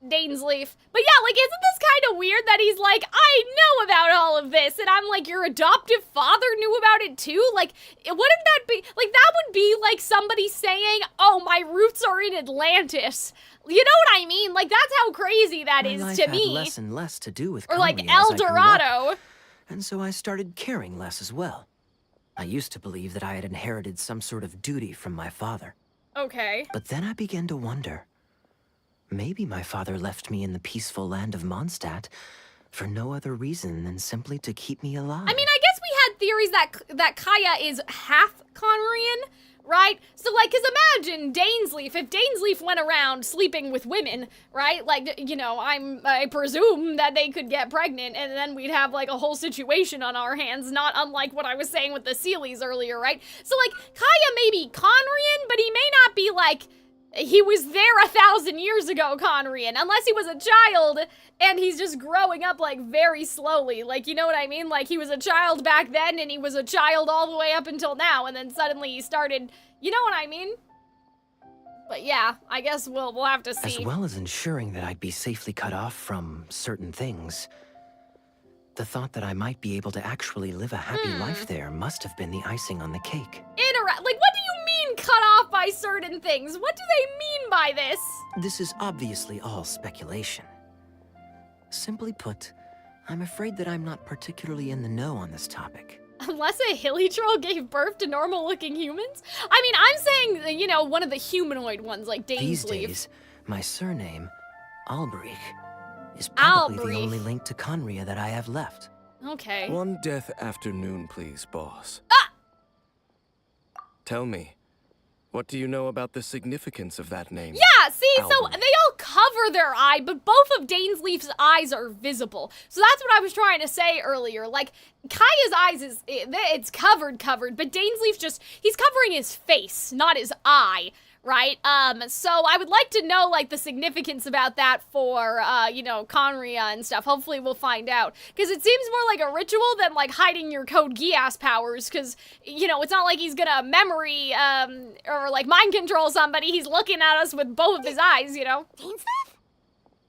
Dainsleif. But yeah, like, isn't this kind of weird that he's like, I know about all of this, and I'm like, your adoptive father knew about it too? Like, wouldn't that be, like, that would be like somebody saying, oh, my roots are in Atlantis. You know what I mean? Like, that's how crazy that My is life to had me. less and less to do with Or like Khaenri'ah as I grew up, Eldorado. and so I started caring less as well. I used to believe that I had inherited some sort of duty from my father. Okay. But then I began to wonder. Maybe my father left me in the peaceful land of Mondstadt for no other reason than simply to keep me alive. I mean, I guess we had theories that Khaenri'ah is half Khaenri'an, right? So, like, because imagine Dainsleif, if Dainsleif went around sleeping with women, right? Like, you know, I presume that they could get pregnant, and then we'd have, like, a whole situation on our hands, not unlike what I was saying with the Sealies earlier, right? So, like, Khaenri'ah may be Khaenri'an, but he may not be, like, he was there 1,000 years ago, Khaenri'an, unless he was a child and he's just growing up, like, very slowly. Like, you know what I mean? Like, he was a child back then and he was a child all the way up until now, and then suddenly he started, you know what I mean? But yeah, I guess we'll have to see. As well as ensuring that I'd be safely cut off from certain things, the thought that I might be able to actually live a happy life there must have been the icing on the cake. Like, what do you mean cut off by certain things? What do they mean by this? This is obviously all speculation. Simply put, I'm afraid that I'm not particularly in the know on this topic. Unless a hilly troll gave birth to normal-looking humans? I mean, I'm saying, you know, one of the humanoid ones, like Dainsleif. These days, my surname, Alberich, is probably the Alberich. only link to Khaenri'ah that I have left. Okay. One death afternoon, please, boss. Ah! Tell me, what do you know about the significance of that name? Yeah, see, so Alberich. they all cover their eye, but both of Dainsleif's eyes are visible. So that's what I was trying to say earlier. Like, Kaya's eyes it's covered, but Dainsleif he's covering his face, not his eye, right? So I would like to know, like, the significance about that for, you know, Khaenri'ah and stuff. Hopefully we'll find out. Because it seems more like a ritual than, like, hiding your Code Geass powers, because, you know, it's not like he's gonna memory, or, like, mind control somebody. He's looking at us with both of his eyes, you know? Dainsleif?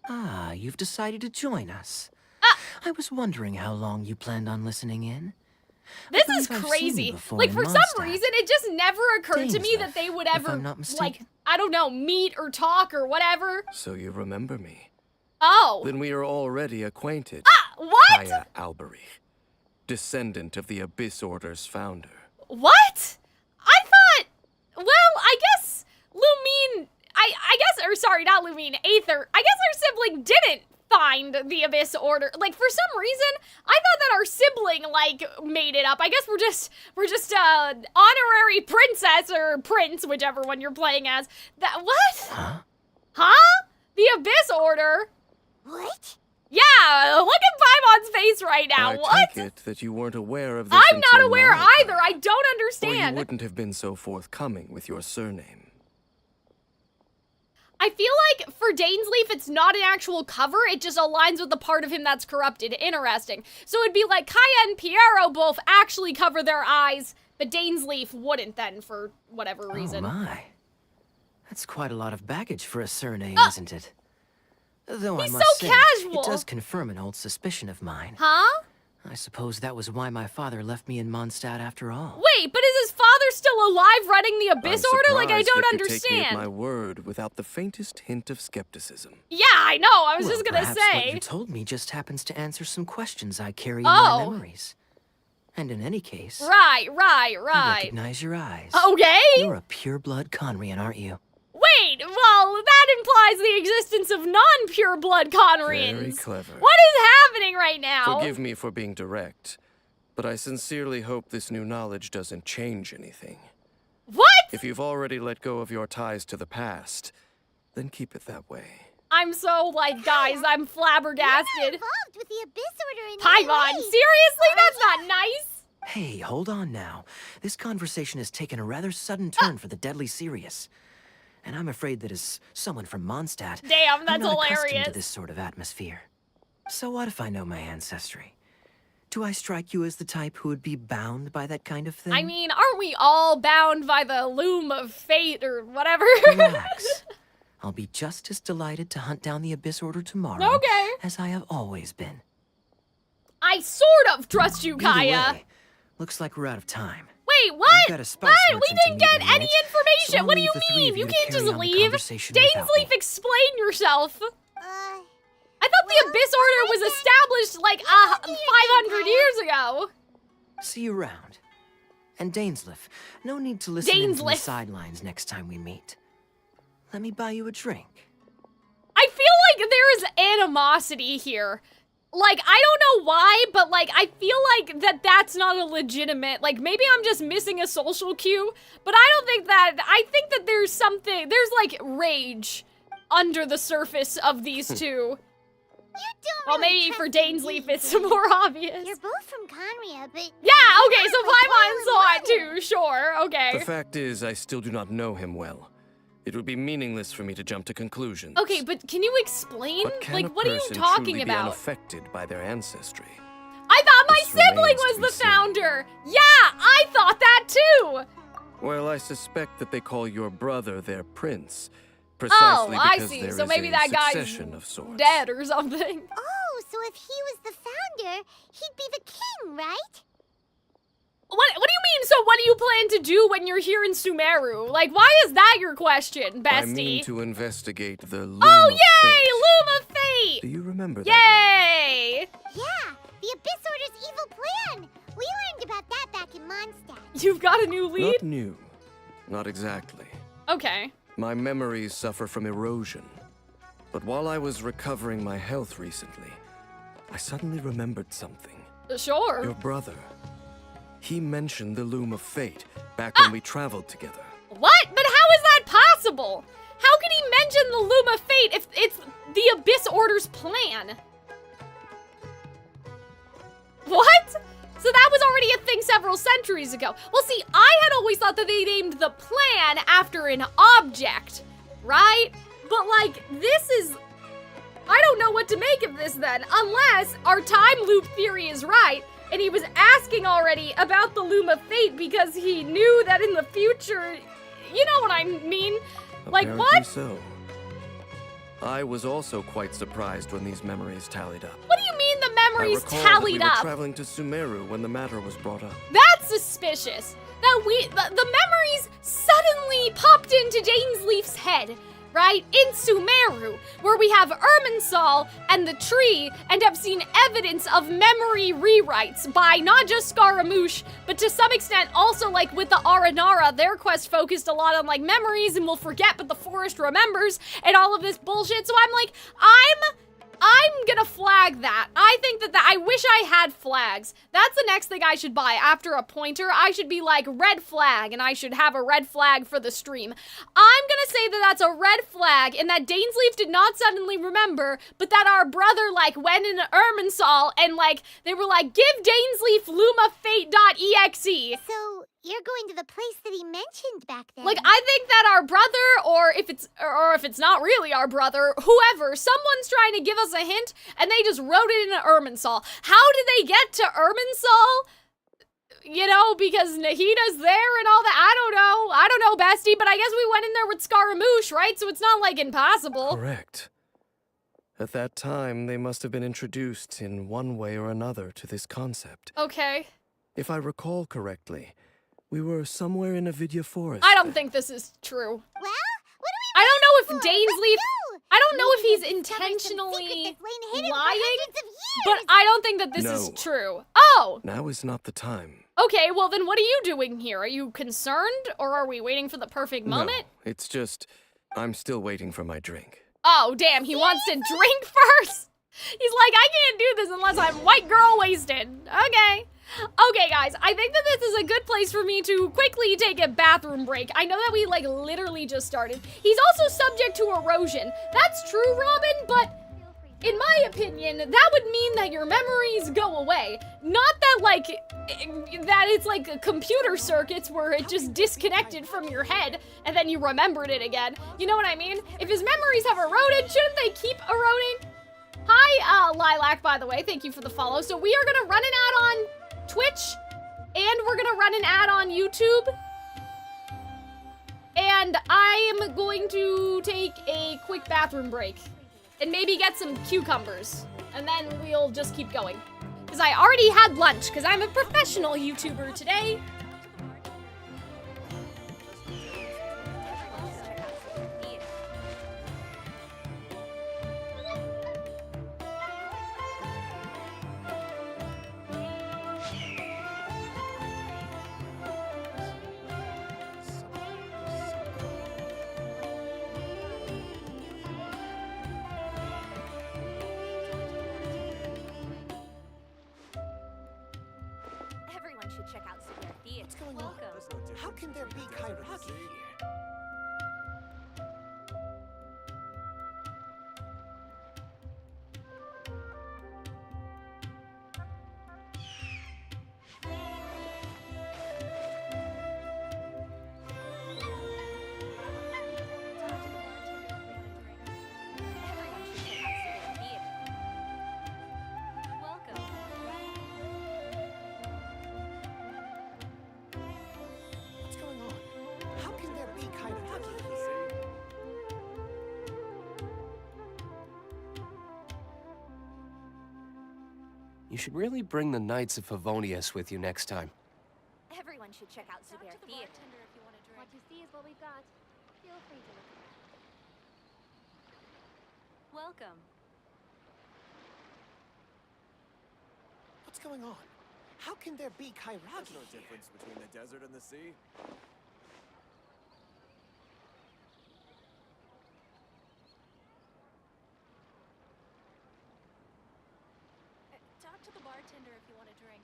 Ah, you've decided to join us. Ah. I was wondering how long you planned on listening in. This I is believe I've seen you crazy. before Like, in for some Mondstadt. reason, it just never occurred to me that Dainsleif, they would if ever, I'm not like, mistaken. I don't know, meet or talk or whatever. So you remember me. Oh. Then we are already acquainted. What? Kaya Alberich, descendant of the Abyss Order's founder. What? I thought, well, I guess Lumine, I guess, or sorry, not Lumine, Aether, I guess our sibling didn't find the Abyss Order. Like, for some reason, I thought that our sibling, like, made it up. I guess we're just, honorary princess or prince, whichever one you're playing as. That, what? Huh? Huh? The Abyss Order? What? Yeah, look at Paimon's face right now. I What? take it that you weren't aware of this I'm not until aware now, either. I don't or you understand. wouldn't have been so forthcoming with your surname. I feel like for Dainsleif, it's not an actual cover. It just aligns with the part of him that's corrupted. Interesting. So it'd be like Kaya and Piero both actually cover their eyes, but Dainsleif wouldn't then for whatever reason. Oh my. That's quite a lot of baggage for a surname, Ah! isn't it? Though I He's must so say, casual. it does confirm an old suspicion of mine. Huh? I suppose that was why my father left me in Mondstadt after all. Wait, but is his father still alive running the Abyss I'm Order? Like, I surprised don't that you take me at understand. my word without the faintest hint of skepticism. Yeah, I know. I was Well, just gonna perhaps what say. you told me just happens to answer some questions I carry in Oh. my memories. And in any case, Right. I recognize your eyes. Okay. You're a pure-blood Khaenri'ah, aren't you? Wait, well, that implies the existence of non-pure blood Khaenri'ahs. Very clever. What is happening right now? Forgive me for being direct, but I sincerely hope this new knowledge doesn't change anything. What? If you've already let go of your ties to the past, then keep it that way. I'm so, like, guys, I'm You're flabbergasted. involved with the Abyss Order in Paimon, any way. seriously? That's not nice. Hey, hold on now. This conversation has taken a rather sudden turn for the deadly serious. And I'm afraid that as someone from Mondstadt, Damn, I'm that's not accustomed hilarious. to this sort of atmosphere. So what if I know my ancestry? Do I strike you as the type who would be bound by that kind of thing? I mean, aren't we all bound by the loom of fate or whatever? Relax. I'll be just as delighted to hunt down the Abyss Order tomorrow Okay. as I have always been. I sort of trust you, Either Kaya. way, looks like we're out of time. Wait, what? I've got a spice What? We merchant to didn't meet get in a any minute, so information. I'll What do leave you the three mean? of You you to can't carry just on the leave. conversation without me. Dainsleif, explain yourself. I thought the Well, Abyss Order was alright established like do your 500 thing, years ago. See you around. And Dainsleif, no need to listen in from the Dainsleif. sidelines next time we meet. Let me buy you a drink. I feel like there is animosity here. Like, I don't know why, but like, I feel like that's not a legitimate, like, maybe I'm just missing a social cue, but I think that there's something, there's like rage under the surface of these two. You don't Well, really maybe for trust in Dainsleif me, it's do you? more obvious. You're both from Khaenri'ah, but... Yeah, okay, so Like Paimon oil saw and it water. too, sure, okay. The fact is, I still do not know him well. It would be meaningless for me to jump to conclusions. Okay, but can you explain? But can Like, a what are you person talking truly be about? unaffected by their ancestry? I thought my This sibling remains was to the be seen. founder! Yeah, I thought that too! Well, I suspect that they call your brother their prince, precisely I because see. there So is maybe a that guy's succession of sorts. Dead or something. Oh, so if he was the founder, he'd be the king, right? What do you mean? So what do you plan to do when you're here in Sumeru? Like, why is that your question, bestie? I mean to investigate the Loom Oh, of yay! Fate. Loom of Fate! Do you remember that Yay! Yeah, the Abyss Order's evil plan. We learned about that back in Mondstadt. You've got a new name? lead? Not new. Not exactly. Okay. My memories suffer from erosion. But while I was recovering my health recently, I suddenly remembered something. Sure. Your brother. He mentioned the Loom of Fate back when we traveled together. What? But how is that possible? How can he mention the Loom of Fate if it's the Abyss Order's plan? What? So that was already a thing several centuries ago. Well, see, I had always thought that they named the plan after an object, right? But, like, this is... I don't know what to make of this then, unless our time loop theory is right, and he was asking already about the Loom of Fate because he knew that in the future... You know what I mean? Like, Apparently what? so. I was also quite surprised when these memories tallied up. What do you mean the I memories recall tallied that we were up? traveling to Sumeru when the matter was brought up. That's suspicious. That the memories suddenly popped into Dainsleif's head, right? In Sumeru, where we have Irminsul and the tree and have seen evidence of memory rewrites by not just Scaramouche, but to some extent also like with the Aranara, their quest focused a lot on like memories and we'll forget but the forest remembers and all of this bullshit. So I'm like, I'm gonna flag that. I think that I wish I had flags. That's the next thing I should buy after a pointer. I should be like red flag and I should have a red flag for the stream. I'm gonna say that that's a red flag and that Dainsleif did not suddenly remember, but that our brother like went into Irminsul and like they were like, give Dainsleif lumafate.exe. So, you're going to the place that he mentioned back then. Like, I think that our brother, or if it's not really our brother, whoever, someone's trying to give us a hint, and they just wrote it into Irminsul. How did they get to Irminsul? You know, because Nahida's there and all that. I don't know, bestie, but I guess we went in there with Scaramouche, right? So it's not, like, impossible. Correct. At that time, they must have been introduced in one way or another to this concept. Okay. If I recall correctly, we were somewhere in a Vidya forest. I don't think this is true. Well, what do we I don't know if Let's Dainsleif... go! I don't know if Maybe he's we've discovered some intentionally secret that's lain hidden for lying, hundreds of years. but I don't think that this is No. true. Oh! Now is not the time. Okay, well then what are you doing here? Are you concerned, or are we waiting for the perfect moment? No, it's just, I'm still waiting for my drink. Oh, damn, he wants to drink first! He's like, I can't do this unless I'm white girl wasted. Okay. Okay, guys, I think that this is a good place for me to quickly take a bathroom break. I know that we, like, literally just started. He's also subject to erosion. That's true, Robin, but in my opinion, that would mean that your memories go away. Not that, like, that it's like computer circuits where it just disconnected from your head and then you remembered it again. You know what I mean? If his memories have eroded, shouldn't they keep eroding? Hi, Lilac, by the way. Thank you for the follow. So we are gonna run an ad on Twitch, and we're gonna run an ad on YouTube. And I am going to take a quick bathroom break and maybe get some cucumbers, and then we'll just keep going. Because I already had lunch, because I'm a professional YouTuber today. Check out Sibling Theater. What's going on? How can there be Khaenri'ah here? You should really bring the Knights of Favonius with you next time. Everyone should check out Sibling Theater. If you want to drink. What you see is what we've got. Feel free to look. Welcome. What's going on? How can there be Khaenri'ah There's no here? difference between the desert and the sea. Talk to the bartender if you want a drink.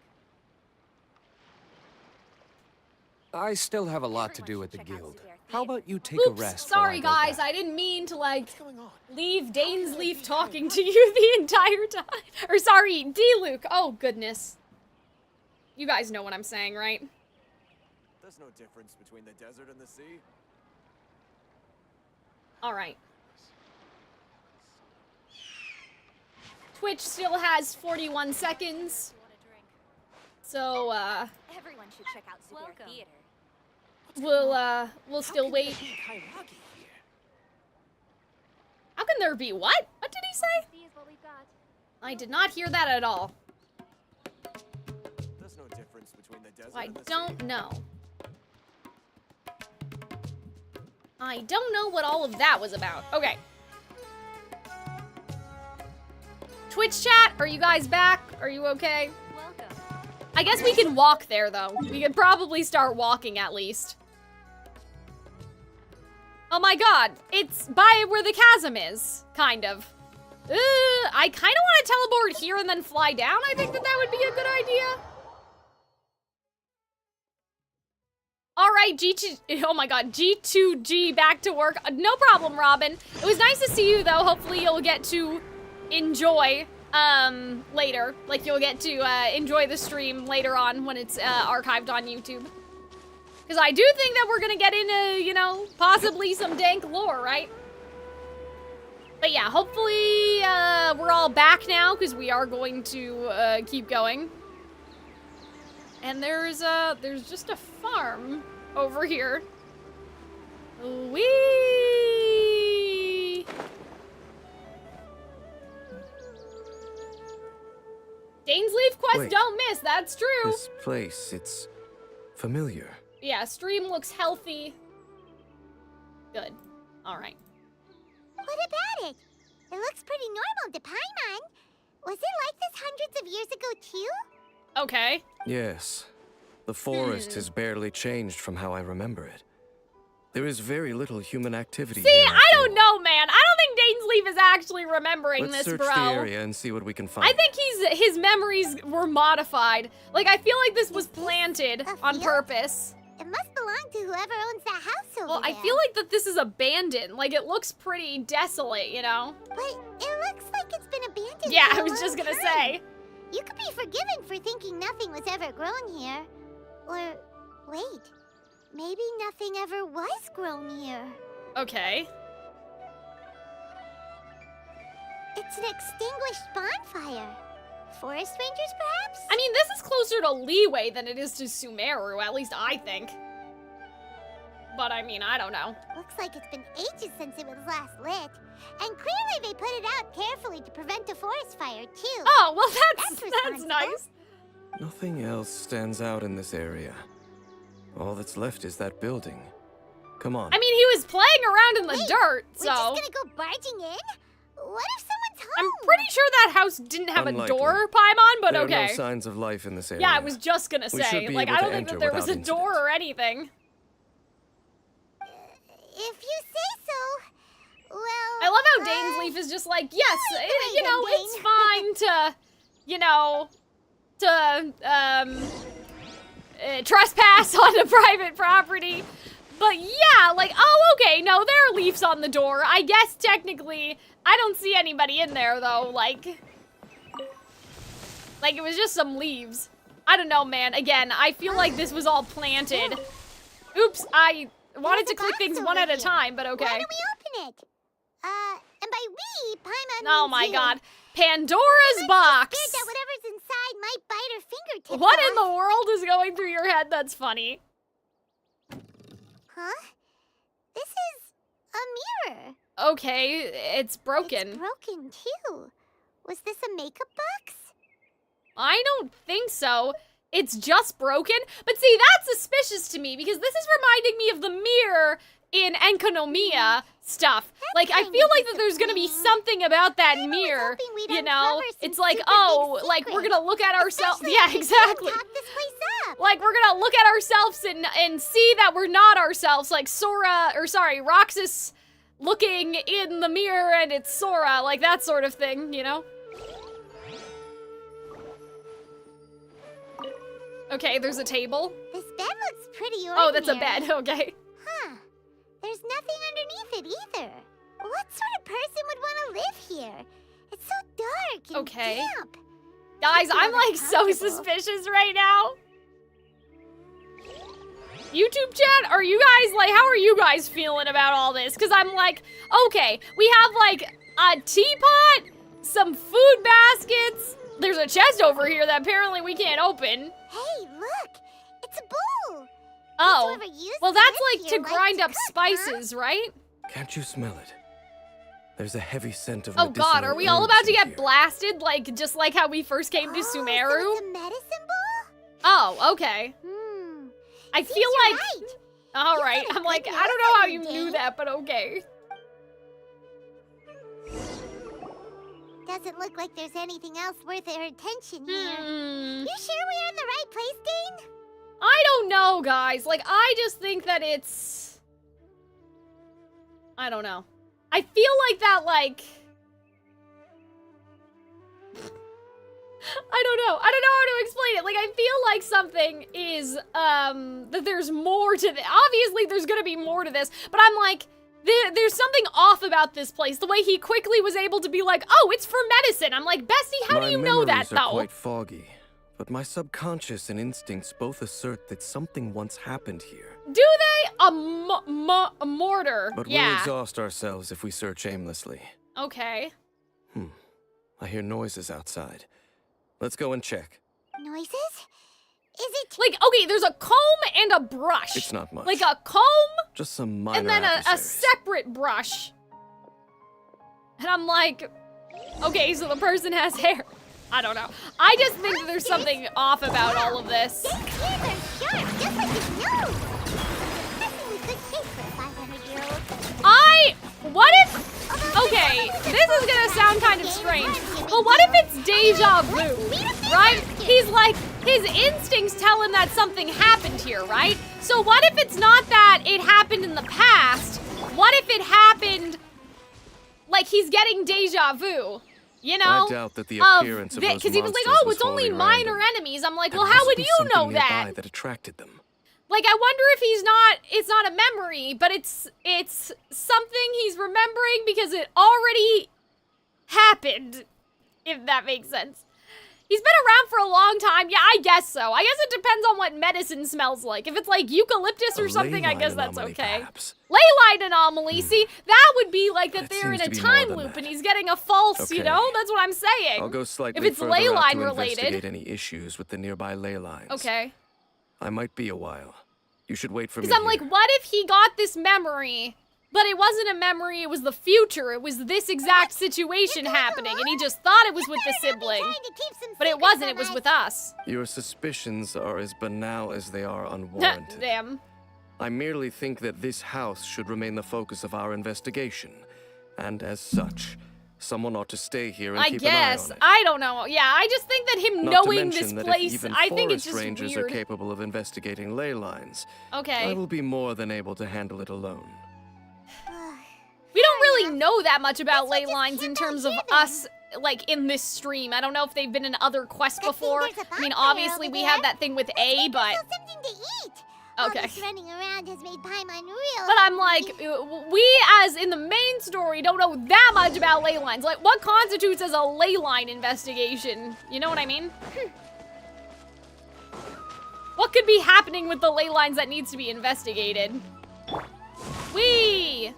I still have a lot to do at the guild. How about you take a Oops, rest? sorry while I go guys, back? I didn't mean to, like, What's going on? leave Dainsleif talking to you the entire time. Or sorry, D-Luke. Oh, goodness. You guys know what I'm saying, right? There's no difference between the desert and the sea. Alright. Twitch still has 41 seconds. So, Everyone should check out Sibling Theater. we'll still wait. How can there be Khaenri'ah here? How can there be what? What did he say? See is what we've got. I did not hear that at all. There's no difference between the desert I and the don't sea. know. I don't know what all of that was about. Okay. Twitch chat, are you guys back? Are you okay? Welcome. I guess we can walk there, though. We could probably start walking, at least. Oh my god, it's by where the chasm is, kind of. I kind of want to teleport here and then fly down. I think that that would be a good idea. All right, oh my god, G2G back to work. No problem, Robin. It was nice to see you, though. Hopefully you'll get to enjoy later. Like, you'll get to enjoy the stream later on when it's archived on YouTube. Because I do think that we're gonna get into, you know, possibly some dank lore, right? But yeah, hopefully we're all back now, because we are going to keep going. And there's just a farm over here. Whee! Dainsleif Quest, Wait. don't miss, that's true. This place, it's familiar. Yeah, stream looks healthy. Good. Alright. What about it? It looks pretty normal to Paimon. Was it like this hundreds of years ago, too? Okay. Yes. The forest has barely changed from how I remember it. There is very little human activity See, here. I don't know, man. I don't think Dainsleif is actually remembering Let's this, search bro. the area and see what we can find. I think his memories were modified. Like, I feel like this was planted on purpose. It must belong to whoever owns that house over Well, I there. feel like that this is abandoned. Like, it looks pretty desolate, you know? But it looks like it's been abandoned Yeah, for I a was long just gonna time. say. You could be forgiven for thinking nothing was ever grown here. Or, wait, maybe nothing ever was grown here. Okay. It's an extinguished bonfire. Forest rangers, perhaps? I mean, this is closer to Leeway than it is to Sumeru, at least I think. But I mean, I don't know. Looks like it's been ages since it was last lit. And clearly they put it out carefully to prevent a forest fire, too. Oh, well that's responsible. nice. Nothing else stands out in this area. All that's left is that building. Come on. I mean, he was playing around in the Wait, dirt, so... We're just gonna go barging in? What if someone's home? I'm pretty sure that house didn't have Unlikely. a door, Paimon, but there okay. are no signs of life in this area. Yeah, I was just gonna We should say, be like, able I to don't think that enter there was a without door incident. or anything. If you say so. Well, I love how Dainsleif is just like, yes, you know, it's fine to, you know, trespass onto private property. But yeah, like, oh, okay, no, there are leaves on the door. I guess technically, I don't see anybody in there, though, like it was just some leaves. I don't know, man. Again, I feel like this was all planted. Oops, I wanted to click things one at a time, but okay. Why don't we open it? And by we, Paimon Oh means my you. god. Pandora's box! Scared that whatever's inside might bite her fingertips What in off. the world is going through your head that's funny? Huh? This is a mirror. Okay, it's broken. It's broken, too. Was this a makeup box? I don't think so. It's just broken. But see, that's suspicious to me because this is reminding me of the mirror in Enkonomiya stuff. Like, I feel like that there's gonna be something about that mirror, you know? It's like, oh, like, we're gonna look at ourselves. Yeah, exactly. Talk this place up. Like, we're gonna look at ourselves and see that we're not ourselves. Like, Roxas looking in the mirror and it's Sora. Like, that sort of thing, you know? Okay, there's a table. This bed looks pretty ordinary. Oh, that's a bed, okay. Huh. There's nothing underneath it either. What sort of person would want to live here? It's so dark and Okay. damp. Guys, feel I'm like so uncomfortable. suspicious right now. YouTube chat, are you guys, like, how are you guys feeling about all this? Because I'm like, okay, we have like a teapot, some food baskets. There's a chest over here that apparently we can't open. Hey, look! It's a bowl! Oh, Whoever used well that's this like to here likes grind to up cook, spices, right? Can't you smell it? There's a heavy scent of Oh god, are we all medicinal about to herbs in get here. blasted, like, just like how we first came to So Sumeru? it's a medicine bowl? Oh, okay. I Seems feel you're like... right. Alright, You got a I'm like, good I don't nose know how on you you, knew Dane. that, but okay. Doesn't look like there's anything else worth our attention here. Hmm. You sure we're in the right place, Dane? I don't know, guys. Like, I just think that it's... I don't know. I feel like that, like... I don't know how to explain it. Like, I feel like something is, that there's more to this. Obviously, there's gonna be more to this, but I'm like, there's something off about this place. The way he quickly was able to be like, oh, it's for medicine. I'm like, Bessie, how do you know that, My memories are though? quite foggy, but my subconscious and instincts both assert that something once happened here. Do they? A mortar. But yeah. we'll exhaust ourselves if we search aimlessly. Okay. I hear noises outside. Let's go and check. Noises? Is it? Like, okay, there's a comb and a brush. It's not much. Like a comb Just some minor and then a adversaries. separate brush. And I'm like, okay, so the person has hair. I don't know. I just think that there's something off about all of this. Dane's ears are sharp, just like his nose. That's in good shape for a 500-year-old. What if... Okay, this is gonna sound kind of strange, but what if it's deja vu, right? He's like, his instincts tell him that something happened here, right? So what if it's not that it happened in the past? What if it happened, like he's getting deja vu? You know? I doubt that the appearance of those because he was like, monsters oh, it's only wholly minor random. enemies. I'm like, There well, how must would be you know something that? nearby that attracted them. Like, I wonder if it's not a memory, but it's something he's remembering because it already happened, if that makes sense. He's been around for a long time. Yeah, I guess so. I guess it depends on what medicine smells like. If it's like eucalyptus or something, I guess that's okay. Leyline anomaly. See, that would be like that they're in a time loop and he's getting a false, you know? That's what I'm saying. I'll go slightly if it's further out leyline to related. investigate any issues with the nearby ley lines. Okay. I might be a while. You should wait for me. Because I'm like, what if he got this memory, but it wasn't a memory, it was the future. It was this exact situation happening, and he just thought it was with the sibling. But it wasn't, it was with us. Your suspicions are as banal as they are unwarranted. Damn. I merely think that this house should remain the focus of our investigation. And as such, someone ought to stay here and keep an eye on it. I don't know. Yeah, I just think that him Not knowing to this mention that place, if even I think it's forest just rangers weird. are capable of investigating ley lines. Okay. I will be more than able to handle it alone. We don't really know that much about ley lines in terms of us, like, in this stream. I don't know if they've been in other quests before. I mean, obviously we have that thing with A, but... something to eat. Okay. All this running around has made Paimon real. But I'm like, we as in the main story don't know that much about ley lines. Like, what constitutes as a ley line investigation? You know what I mean? What could be happening with the ley lines that needs to be investigated? Whee!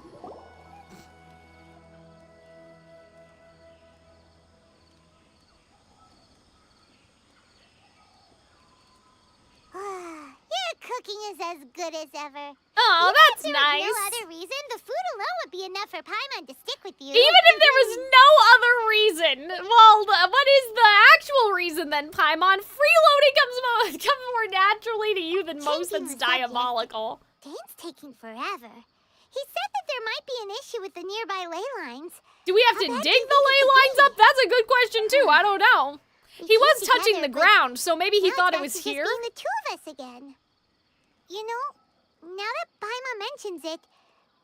Your cooking is as good as ever. Oh, that's If there nice. was no other reason, the food alone would be enough for Paimon to stick with you. Even if there was no other reason. Well, what is the actual reason then, Paimon? Freeloading comes more naturally to you than most. That's diabolical. Dane's taking forever. He said that there might be an issue with the nearby ley lines. Do we have to dig the ley lines up? That's a good question too. I don't know. He was touching the ground, so maybe he thought it was here. Being the two of us again. You know, now that Paimon mentions it,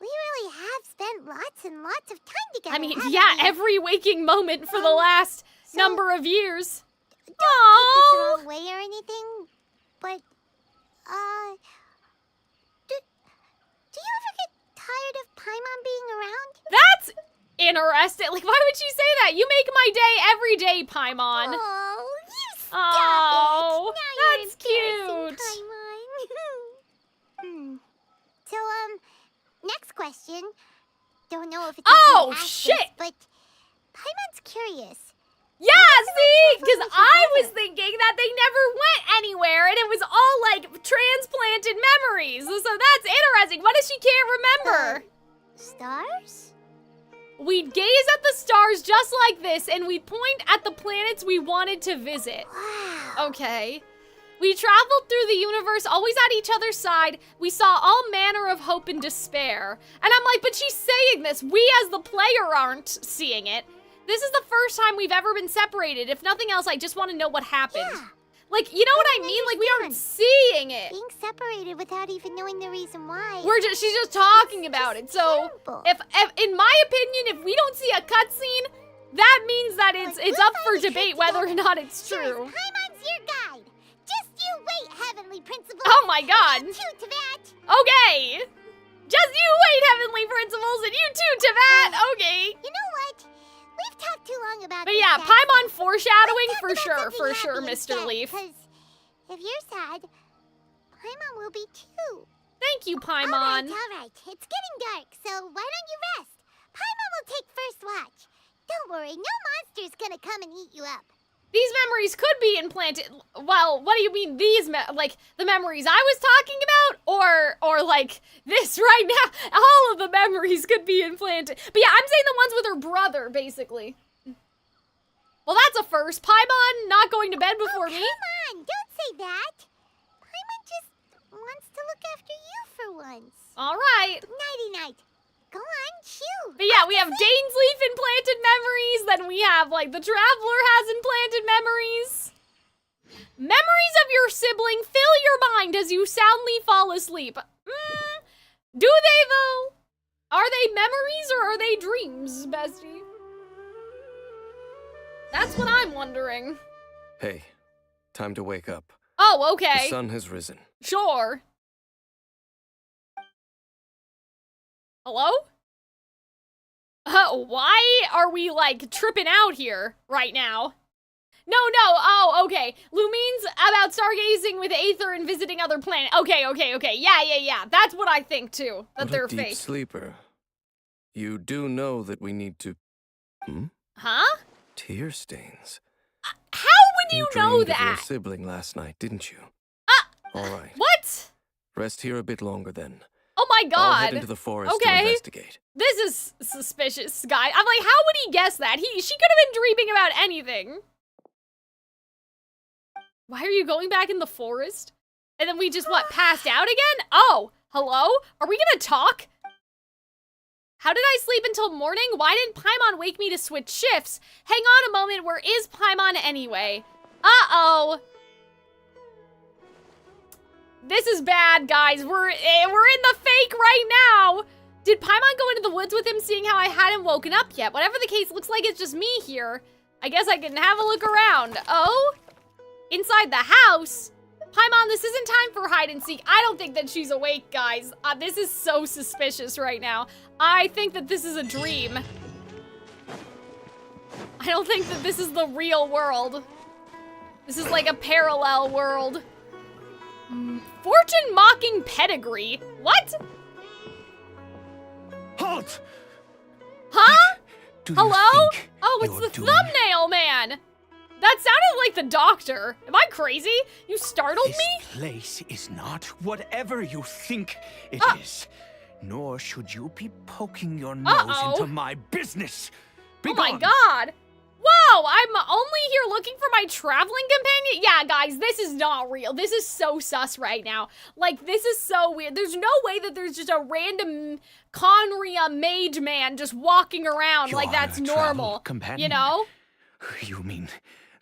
we really have spent lots and lots of time together. I mean, haven't yeah, we? every waking moment for the last number of years. Don't take this the wrong way or anything, but, do you ever get tired of Paimon being around? That's interesting. Like, why would she say that? You make my day every day, Paimon. Oh, you stop Oh, it. Now that's you're embarrassing cute. Paimon. So, next question. Don't know if it's Oh, okay to ask shit. this, but Paimon's curious. Yeah, see? Because I was thinking that they never went anywhere, and it was all, like, transplanted memories. So that's interesting. What if she can't remember? Stars? We'd gaze at the stars just like this, and we'd point at the planets we wanted to visit. Wow. Okay. We traveled through the universe, always at each other's side. We saw all manner of hope and despair. And I'm like, but she's saying this. We as the player aren't seeing it. This is the first time we've ever been separated. If nothing else, I just want to know what happened. Yeah. Like, you know what I mean? Like, we aren't seeing it. Being separated without even knowing the reason why. She's just talking about it. So, terrible. if in my opinion, if we don't see a cutscene, that means that it's we'll up find for the truth debate whether or together. not it's Sure, true. Paimon's your guide. Just you wait, Heavenly Principles. Oh my god. And you too, Tavat. Okay. Just you wait, Heavenly Principles, and you too, Tavat. Okay. You know what? We've talked too long about But this yeah, sad Paimon stuff. foreshadowing Let's for talk about sure, something Mr. happy Leaf. instead, 'cause if you're sad, Paimon will be too. Thank you, Paimon. All right. It's getting dark, so why don't you rest? Paimon will take first watch. Don't worry, no monster's gonna come and eat you up. These memories could be implanted. Well, what do you mean these like the memories I was talking about, or like this right now? All of the memories could be implanted. But yeah, I'm saying the ones with her brother, basically. Well, that's a first. Paimon not going to bed before me. Come on, don't say that. Paimon just wants to look after you for once. All right. Nighty-night. Go on, chew. But yeah, we have Dainsleif implanted memories. Then we have like the Traveler has implanted memories. Memories of your sibling fill your mind as you soundly fall asleep. Do they, though? Are they memories or are they dreams, bestie? That's what I'm wondering. Hey, time to wake up. Oh, okay. The sun has risen. Sure. Hello? Why are we, like, tripping out here right now? No, oh, okay. Lumines about stargazing with Aether and visiting other planets. Okay. Yeah. That's what I think, too. That they're deep fake. Sleeper. You do know that we need to... Huh? Tear stains. How would you know dreamed of that? your sibling last night, didn't you? All right. What? Rest here a bit longer then. Oh my god. I'll head into the forest to investigate. This is suspicious, guy. I'm like, how would he guess that? She could have been dreaming about anything. Why are you going back in the forest? And then we just, what, passed out again? Oh, hello? Are we gonna talk? How did I sleep until morning? Why didn't Paimon wake me to switch shifts? Hang on a moment, where is Paimon anyway? Uh-oh. This is bad, guys. We're in the fake right now. Did Paimon go into the woods with him, seeing how I hadn't woken up yet? Whatever the case, looks like it's just me here. I guess I can have a look around. Oh? Inside the house? Paimon, this isn't time for hide and seek. I don't think that she's awake, guys. This is so suspicious right now. I think that this is a dream. I don't think that this is the real world. This is like a parallel world. Fortune-mocking pedigree? What? Halt! Huh? Do Hello? You think Oh, it's you're the doing thumbnail man. That sounded like the doctor. Am I crazy? You startled This me? place is not whatever you think it is. Nor should you be poking your nose into my business. Be Oh my gone. god. Whoa, I'm only here looking for my traveling companion? Yeah, guys, this is not real. This is so sus right now. Like, this is so weird. There's no way that there's just a random Khaenri'ah mage man just walking around like that's normal. Companion? You know? You mean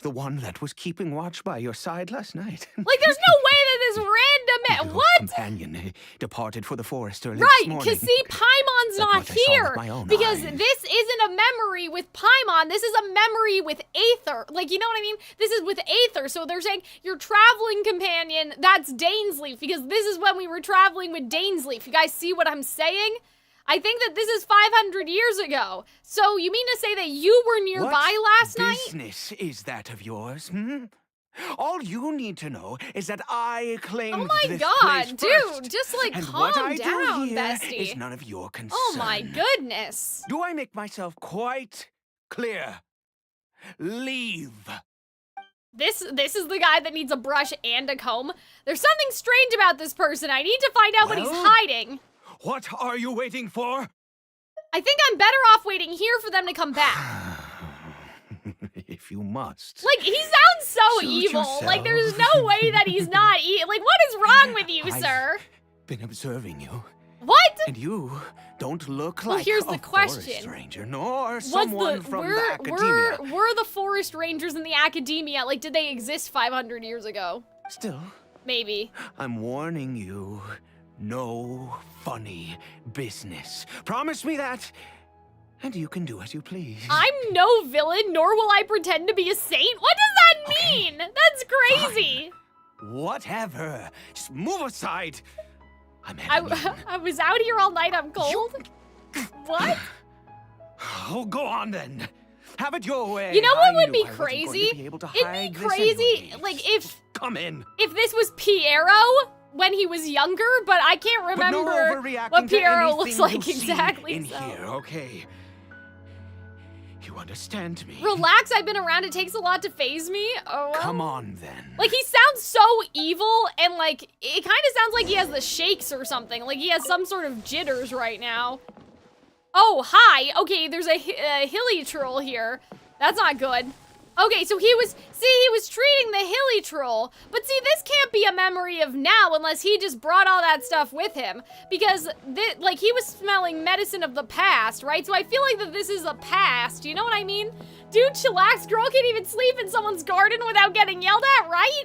the one that was keeping watch by your side last night? Like, there's no way that this random Your what? companion departed for the forest early Right, this morning. because see, Paimon's That's not what I saw here. with my own Because eyes. this isn't a memory with Paimon. This is a memory with Aether. Like, you know what I mean? This is with Aether. So they're saying your traveling companion, that's Dainsleif. Because this is when we were traveling with Dainsleif. You guys see what I'm saying? I think that this is 500 years ago. So you mean to say that you were nearby last night? What business is that of yours? All you need to know is that I claimed Oh my this god, place dude, first, just like and calm what I down, do here bestie. is none of your concern. Oh my goodness. Do I make myself quite clear? Leave. This is the guy that needs a brush and a comb. There's something strange about this person. I need to find out what he's Well? hiding. What are you waiting for? I think I'm better off waiting here for them to come back. If you must. Like, he sounds so Suit evil. Like, yourself. there's no way that he's not like, what is wrong with you, sir? Been observing you, What? and you don't look Well, like here's a the question. forest ranger, nor What's someone from the academia. Were the forest rangers in the academia, like, did they exist 500 years ago? Still, Maybe. I'm warning you. No funny business. Promise me that, and you can do as you please. I'm no villain, nor will I pretend to be a saint. What does that mean? That's crazy. Whatever. Just move aside. I'm heading in. I was out here all night. I'm cold. What? Oh, go on then. Have it your way. You know what I would knew be I wasn't going crazy? to be able to It'd hide be this crazy, anyways. like, if Come in. this was Piero when he was younger, but I can't But no remember overreacting what to Piero looks anything like you see exactly. in so. here, okay? You understand me? Relax, I've been around. It takes a lot to phase me. Oh, well. Come on then. Like, he sounds so evil, and, like, it kind of sounds like he has the shakes or something. Like, he has some sort of jitters right now. Oh, hi. Okay, there's a hilly troll here. That's not good. Okay, so he was treating the hilly troll. But see, this can't be a memory of now unless he just brought all that stuff with him. Because, like, he was smelling medicine of the past, right? So I feel like that this is a past, you know what I mean? Dude, chillax, girl can't even sleep in someone's garden without getting yelled at, right?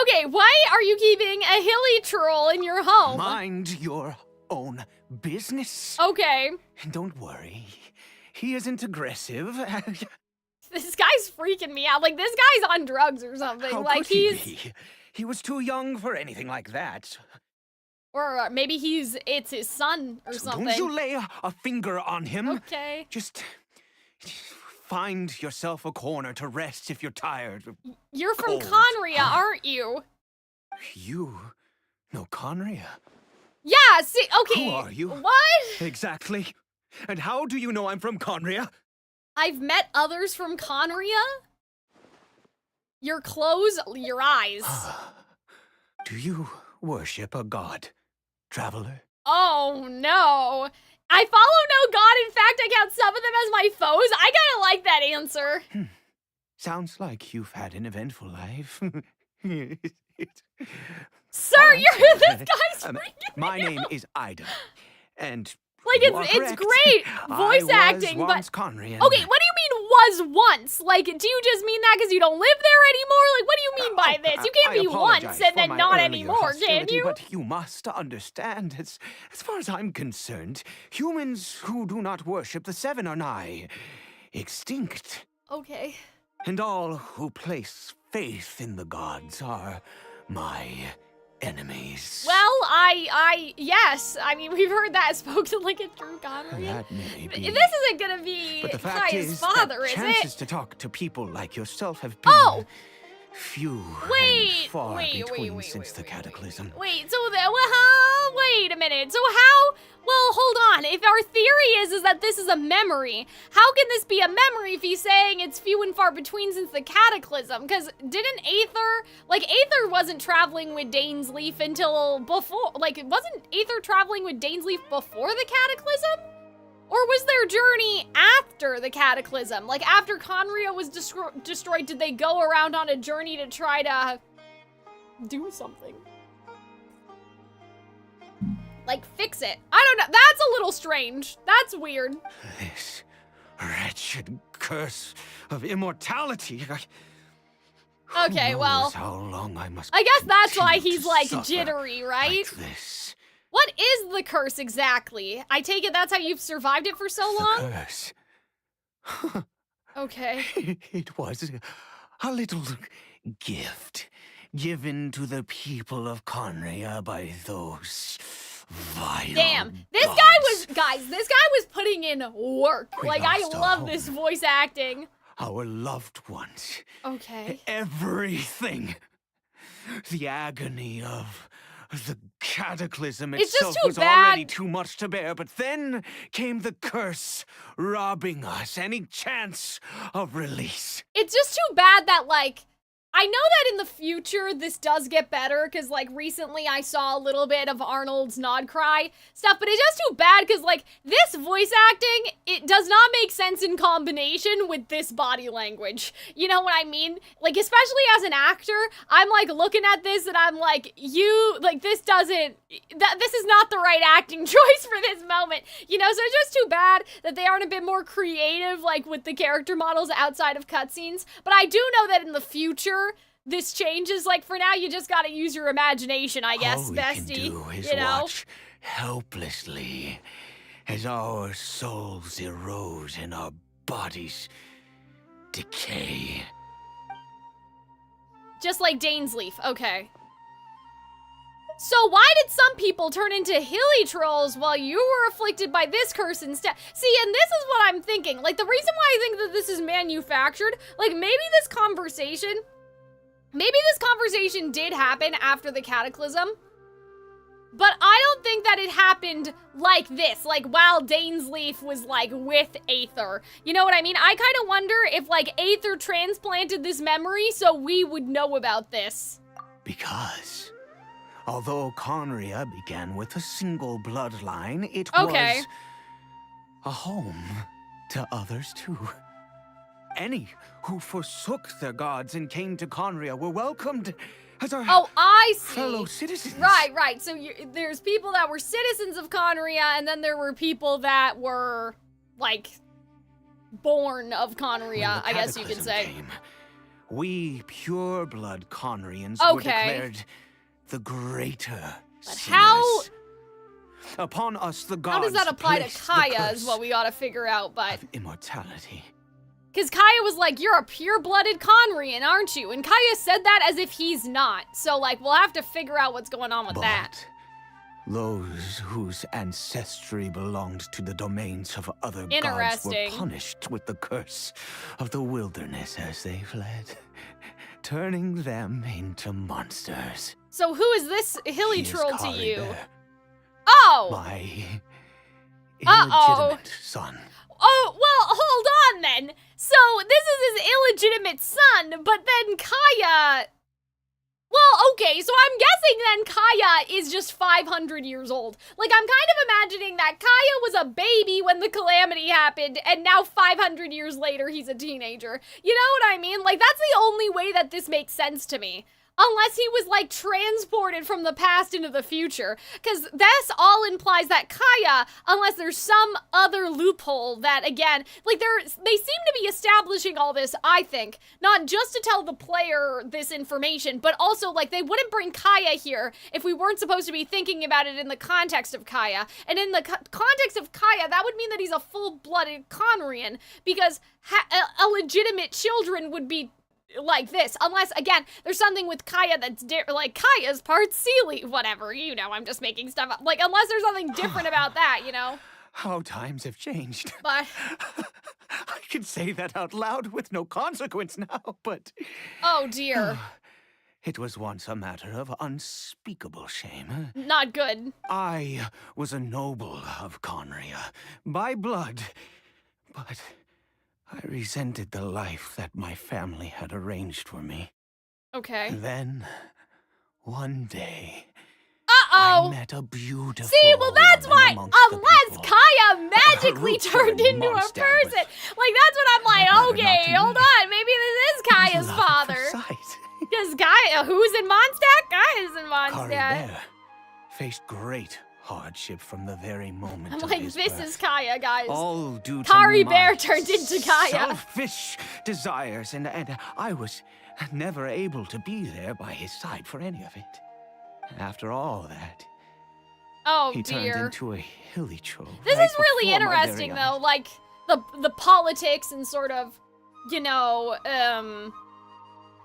Okay, why are you keeping a hilly troll in your home? Mind your own business. Okay. Don't worry. He isn't aggressive. This guy's freaking me out. Like, this guy's on drugs or something. How like, could he be? He was too young for anything like that. Or maybe it's his son or something. Don't you lay a finger on him. Okay. Just find yourself a corner to rest if you're tired. You're from Cold. Khaenri'ah, aren't you? You know Khaenri'ah? Yeah, see, okay. Who are you? What? Exactly. And how do you know I'm from Khaenri'ah? I've met others from Khaenri'ah? Your clothes, your eyes. Do you worship a god, traveler? Oh, no. I follow no god. In fact, I count some of them as my foes. I kinda like that answer. Sounds like you've had an eventful life. Sir, this guy's freaking My me name out. is Ida, and Like, you are it's correct. great voice I acting, was but... once Khaenri'ah. Okay, what do you mean was once? Like, do you just mean that because you don't live there anymore? Like, what do you mean by this? You can't I be apologize once and for then my not earlier anymore, can hostility, you? But you must understand, as far as I'm concerned, humans who do not worship the Seven are nigh extinct. Okay. And all who place faith in the gods are my enemies. Well, yes. I mean, we've heard that spoken like a true Khaenri'ah. That may be. This isn't gonna be But the fact Kaya's is father, that is chances it? to talk to people like yourself have been few and far between since the cataclysm. Wait, so wait a minute. So how? Well, hold on. If our theory is that this is a memory, how can this be a memory if he's saying it's few and far between since the cataclysm? Because didn't Aether wasn't traveling with Dainsleif until before, wasn't Aether traveling with Dainsleif before the cataclysm? Or was their journey after the cataclysm? Like, after Khaenri'ah was destroyed, did they go around on a journey to try to do something? Like, fix it. I don't know. That's a little strange. That's weird. This wretched curse of immortality. Okay, Who well, knows how long I must I guess that's why continue he's, to like, suffer jittery, right? like this. What is the curse exactly? I take it that's how you've survived it for so long? The curse. Okay. It was a little gift given to the people of Khaenri'ah by those vile Damn. This gods. guy was putting in work. We Like, I lost our love this home. voice acting. Our loved ones. Okay. Everything. The agony of the cataclysm It's just itself too was bad. already too much to bear, but then came the curse, robbing us any chance of release. It's just too bad that, like, I know that in the future this does get better, because, like, recently I saw a little bit of Arnold's nod cry stuff, but it's just too bad because, like, this voice acting, it does not make sense in combination with this body language. You know what I mean? Like, especially as an actor, I'm, like, looking at this and I'm like, this is not the right acting choice for this moment. You know, so it's just too bad that they aren't a bit more creative, like, with the character models outside of cutscenes. But I do know that in the future, this changes. Like, for now, you just gotta use your imagination, I guess, All we bestie. can do is you know? watch helplessly as our souls erode and our bodies decay. Just like Dainsleif, okay. So why did some people turn into hilly trolls while you were afflicted by this curse instead? See, and this is what I'm thinking. Like, the reason why I think that this is manufactured, like, maybe this conversation did happen after the cataclysm, but I don't think that it happened like this, like, while Dainsleif was, like, with Aether. You know what I mean? I kind of wonder if, like, Aether transplanted this memory so we would know about this. Because although Khaenri'ah began with a single bloodline, it Okay. was a home to others too. Any who forsook their gods and came to Khaenri'ah were welcomed as our Oh, I see. fellow citizens. Right. So there's people that were citizens of Khaenri'ah, and then there were people that were, like, born of When Khaenri'ah, the I guess you could cataclysm say. came, we pure-blood Khaenri'ahs were Okay. declared the greater But sinners. how- Upon us, the gods How does that apply to placed the Khaenri'ah is curse what we ought to figure out, but... of immortality. Because Khaenri'ah was like, you're a pure-blooded Khaenri'ah, aren't you? And Khaenri'ah said that as if he's not. So, like, we'll have to figure out what's going on with But that. those whose ancestry belonged to the domains of other gods were Interesting. punished with the curse of the wilderness as they fled, turning them into monsters. So who is this hilly He is troll to you? Caribert, Oh! my Uh-oh. illegitimate son. Oh, well, hold on then. So, this is his illegitimate son, but then Khaenri'ah... Well, okay, so I'm guessing then Khaenri'ah is just 500 years old. Like, I'm kind of imagining that Khaenri'ah was a baby when the calamity happened, and now 500 years later he's a teenager. You know what I mean? Like, that's the only way that this makes sense to me. Unless he was, like, transported from the past into the future. Because this all implies that Khaenri'ah, unless there's some other loophole that, again, like, they seem to be establishing all this, I think, not just to tell the player this information, but also, like, they wouldn't bring Khaenri'ah here if we weren't supposed to be thinking about it in the context of Khaenri'ah. And in the context of Khaenri'ah, that would mean that he's a full-blooded Khaenri'ah, because illegitimate children would be like this, unless, again, there's something with Khaenri'ah that's like, Khaenri'ah's part Sealy, whatever, you know, I'm just making stuff up, like, unless there's something different about that, you know? How times have changed. But... I can say that out loud with no consequence now, but... Oh, dear. It was once a matter of unspeakable shame. Not good. I was a noble of Khaenri'ah, by blood, but... I resented the life that my family had arranged for me. Okay. Then, one day, Uh-oh! I met a beautiful See, well, that's woman why, amongst the unless people. Khaenri'ah magically root turned for into a monster person. was- Like, that's what I'm like, That mattered okay, not to hold me. on, maybe this is Khaenri'ah's Love at father. first sight. Because Khaenri'ah, who's in Mondstadt? Khaenri'ah's in Mondstadt. Caribert faced great hardship from the very moment I'm of like, his this birth. is Khaenri'ah, guys. All due to Caribert my turned into Khaenri'ah. selfish desires, and I was never able to be there by his side for any of it. After all that, Oh, he dear. turned into a hilly troll. This right is really before my very interesting, eyes. though, like, the politics and sort of, you know,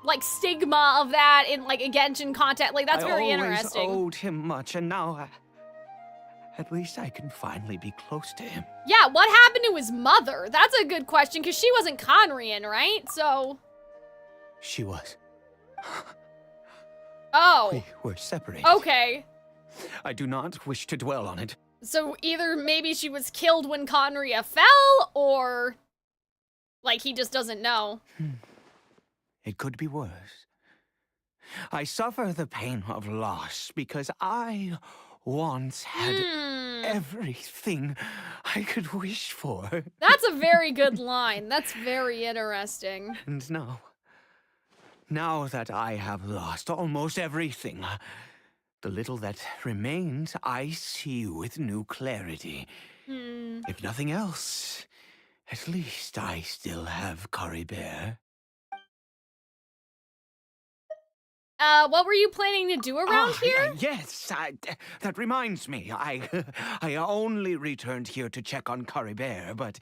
like, stigma of that in, like, a Genshin content. Like, that's very I interesting. always owed him much, and now at least I can finally be close to him. Yeah, what happened to his mother? That's a good question, because she wasn't Khaenri'ah, right? So... She was. Oh. We were separated. Okay. I do not wish to dwell on it. So either maybe she was killed when Khaenri'ah fell, or... like, he just doesn't know. It could be worse. I suffer the pain of loss because I once had everything I could wish for. That's a very good line. That's very interesting. And now that I have lost almost everything, the little that remains I see with new clarity. If nothing else, at least I still have Caribert. What were you planning to do around here? Yes, that reminds me. I only returned here to check on Caribert, but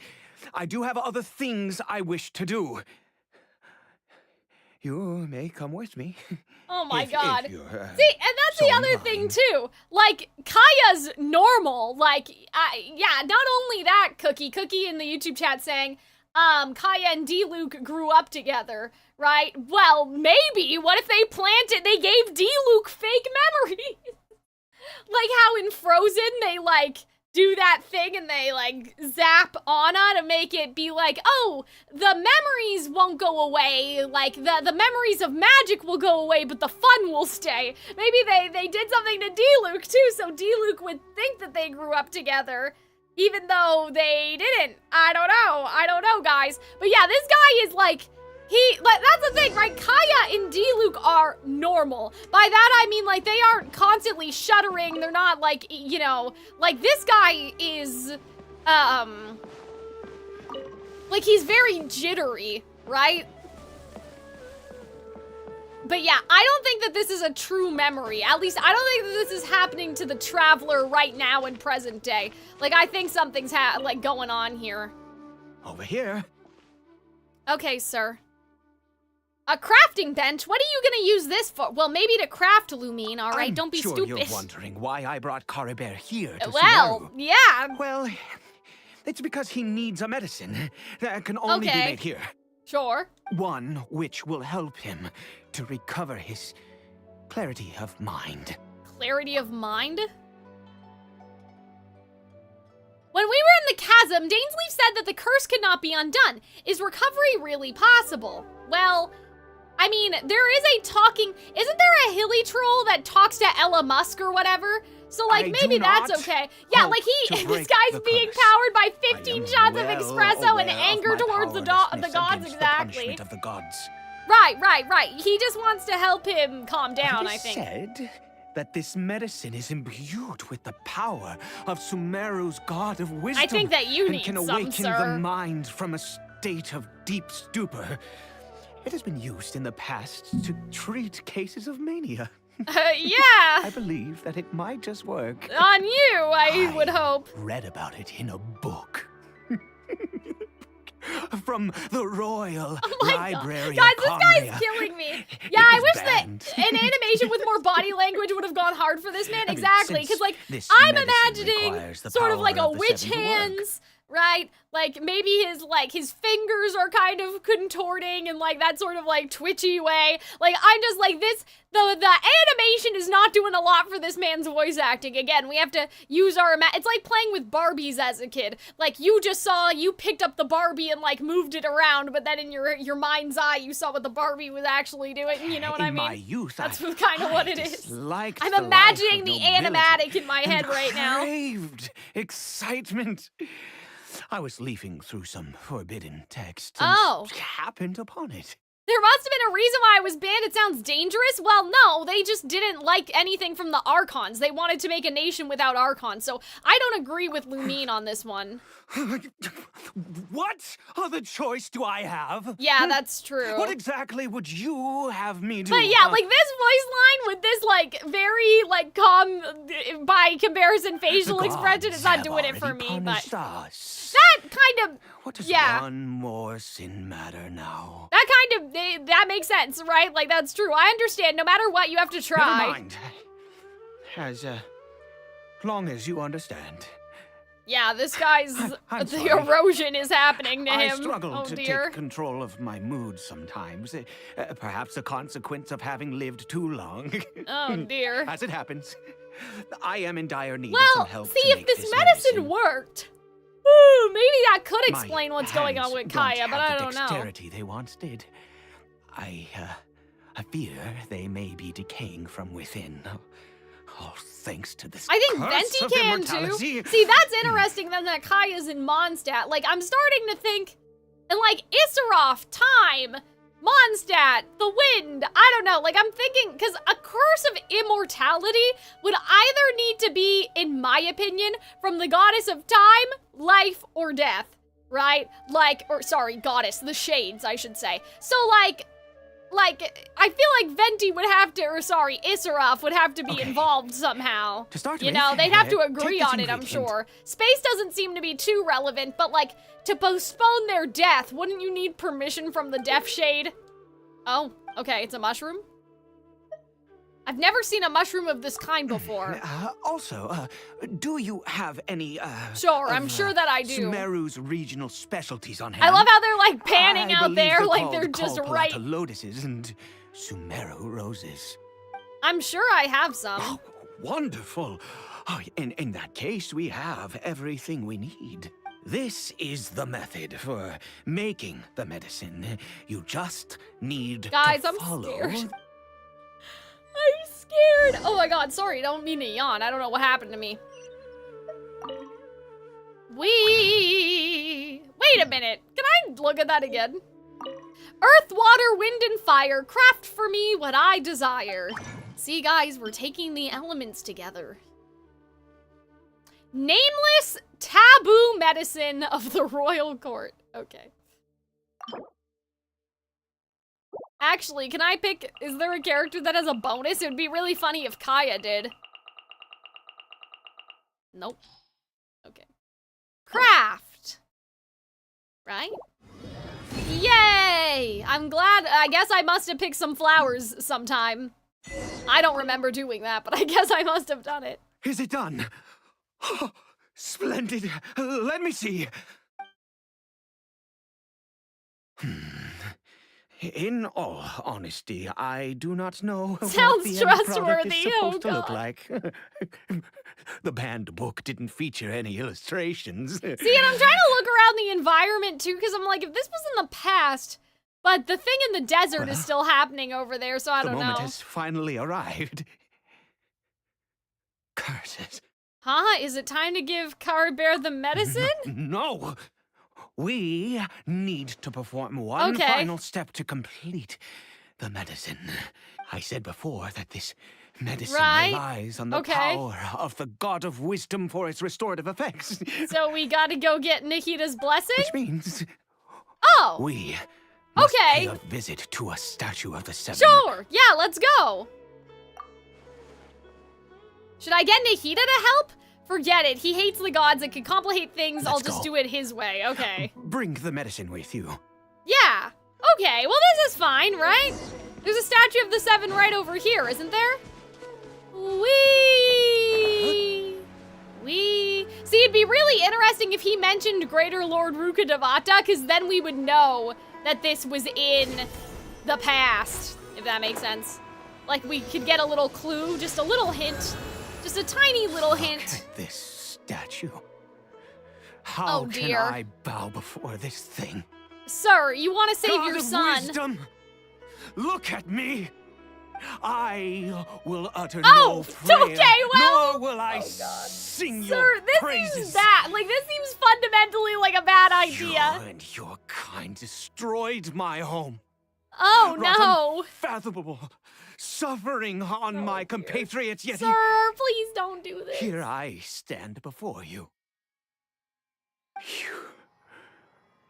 I do have other things I wish to do. You may come with me. Oh my god. If you're, See, and that's so the other thing inclined. too. Like, Kaya's normal. Like, yeah, not only that, Cookie in the YouTube chat saying, Kaya and D-Luke grew up together, right? Well, maybe. What if they gave D-Luke fake memories? Like how in Frozen, they, like, do that thing and they, like, zap Anna to make it be like, oh, the memories won't go away. Like, the memories of magic will go away, but the fun will stay. Maybe they did something to D-Luke, too, so D-Luke would think that they grew up together, even though they didn't. I don't know, guys. But yeah, this guy is, like, that's the thing, right? Kaya and D-Luke are normal. By that, I mean, like, they aren't constantly shuddering. They're not, like, you know, like, this guy is, like, he's very jittery, right? But yeah, I don't think that this is a true memory. At least, I don't think that this is happening to the Traveler right now in present day. Like, I think something's, like, going on here. Over here. Okay, sir. A crafting bench? What are you gonna use this for? Well, maybe to craft, Lumine, alright? Don't be sure stupid. You're wondering why I brought Caribert here to Well, Sumeru. yeah. Well, it's because he needs a medicine that can only be made here. Sure. One which will help him to recover his clarity of mind. Clarity of mind? When we were in the chasm, Dainsleif said that the curse could not be undone. Is recovery really possible? Well, I mean, there is a talking... Isn't there a hilly troll that talks to Ella Musk or whatever? So, like, maybe that's okay. Yeah, like, this guy's being powered by 15 shots of espresso and anger towards the gods, exactly. Of the gods. Right. He just wants to help him calm down, I think. Said that this medicine is imbued with the power of Sumeru's god of wisdom. I think that you need and can some, awaken sir. the mind from a state of deep stupor. It has been used in the past to treat cases of mania. Yeah. I believe that it might just work. On you, I would hope. Read about it in a book. From the Royal Library God. of Guys, this Khaenri'ah. guy's killing me. Yeah, I wish that an animation with more body language would have gone hard for this man. Exactly, because, like, I'm imagining sort of like a witch hands, right? Like, maybe his fingers are kind of contorting in, like, that sort of, like, twitchy way. Like, I'm just, like, the animation is not doing a lot for this man's voice acting. Again, we have to use our it's like playing with Barbies as a kid. Like, you picked up the Barbie and, like, moved it around, but then in your mind's eye, you saw what the Barbie was actually doing. You know what I mean? In my youth, that's kind of what it is. I'm imagining the animatic in my head right now. Craved excitement. I was leafing through some forbidden text and happened upon it. There must have been a reason why I was banned. It sounds dangerous. Well, no, they just didn't like anything from the Archons. They wanted to make a nation without Archons, so I don't agree with Lumine on this one. What other choice do I have? Yeah, that's true. What exactly would you have me do? But yeah, like this voice line with this like very like calm by comparison facial expression is not doing it for me, but that kind of what does one more sin matter now? That kind of that makes sense, right? Like that's true. I understand. No matter what, you have to try. Never mind. As long as you understand. Yeah, this guy's the erosion is happening to him. I struggle to take control of my mood sometimes. Perhaps a consequence of having lived too long. Oh dear. As it happens, I am in dire need of some help. See, if this medicine worked, ooh, maybe that could explain what's going on with Kaya, but I don't know. Dexterity they once did. I fear they may be decaying from within. Oh, thanks to this. I think Venti can too. See, that's interesting then that Kaya's in Mondstadt. Like, I'm starting to think, and like Issaroth, time, Mondstadt, the wind. I don't know. Like, I'm thinking, because a curse of immortality would either need to be, in my opinion, from the goddess of time, life, or death, right? Like, or sorry, goddess, the shades, I should say. So, like, I feel like Venti would have to, or sorry, Issaroth would have to be involved somehow. To start you know, they'd have to agree on it, I'm sure. Space doesn't seem to be too relevant, but like, to postpone their death, wouldn't you need permission from the Death Shade? Oh, okay, it's a mushroom? I've never seen a mushroom of this kind before. Also, do you have any, Sure, I'm sure that I do. Sumeru's regional specialties on hand? I love how they're, like, panning out there, like they're just right. Lotuses and Sumeru roses. I'm sure I have some. Oh, wonderful. Oh, in that case, we have everything we need. This is the method for making the medicine. You just need to follow. I'm scared. I'm scared. Oh my god, sorry, don't mean to yawn. I don't know what happened to me. Wait a minute. Can I look at that again? Earth, water, wind, and fire. Craft for me what I desire. See, guys, we're taking the elements together. Nameless taboo medicine of the royal court. Okay. Actually, can I pick, is there a character that has a bonus? It would be really funny if Kaya did. Nope. Okay. Craft! Right? Yay! I'm glad, I guess I must have picked some flowers sometime. I don't remember doing that, but I guess I must have done it. Is it done? Oh, splendid. Let me see. In all honesty, I do not know what Sounds the end product trustworthy, is supposed to oh look God. like. The banned book didn't feature any illustrations. See, and I'm trying to look around the environment too, because I'm like, if this was in the past, but the thing in the desert is still happening over there, so I don't The moment know. has finally arrived. Curses. Huh? Is it time to give Caribert the medicine? No! We need to perform one Okay. final step to complete the medicine. I said before that this medicine Right. relies on the Okay. power of the god of wisdom for its restorative effects. So we gotta go get Nikita's blessing? Which means Oh! we must Okay. pay a visit to a statue of the seven. Sure! Yeah, let's go! Should I get Nikita to help? Forget it. He hates the gods and can complicate things. I'll Let's just go. do it his way. Okay. Bring the medicine with you. Yeah. Okay, well this is fine, right? There's a statue of the seven right over here, isn't there? Wee. See, it'd be really interesting if he mentioned Greater Lord Rukkhadevata, because then we would know that this was in the past, if that makes sense. Like, we could get a little clue, just a little hint. Just a tiny little hint. Look at this statue. How Oh, can dear. I bow before this thing? Sir, you want to save God your of son. Wisdom, look at me. I will utter Oh, no prayer, okay, well- nor will I sing Sir, your this praises. seems bad. Like, this seems fundamentally like a bad idea. You and your kind destroyed my home. Oh, Brought no. unfathomable suffering on my compatriots, yet Sir, please don't do this. here I stand before you.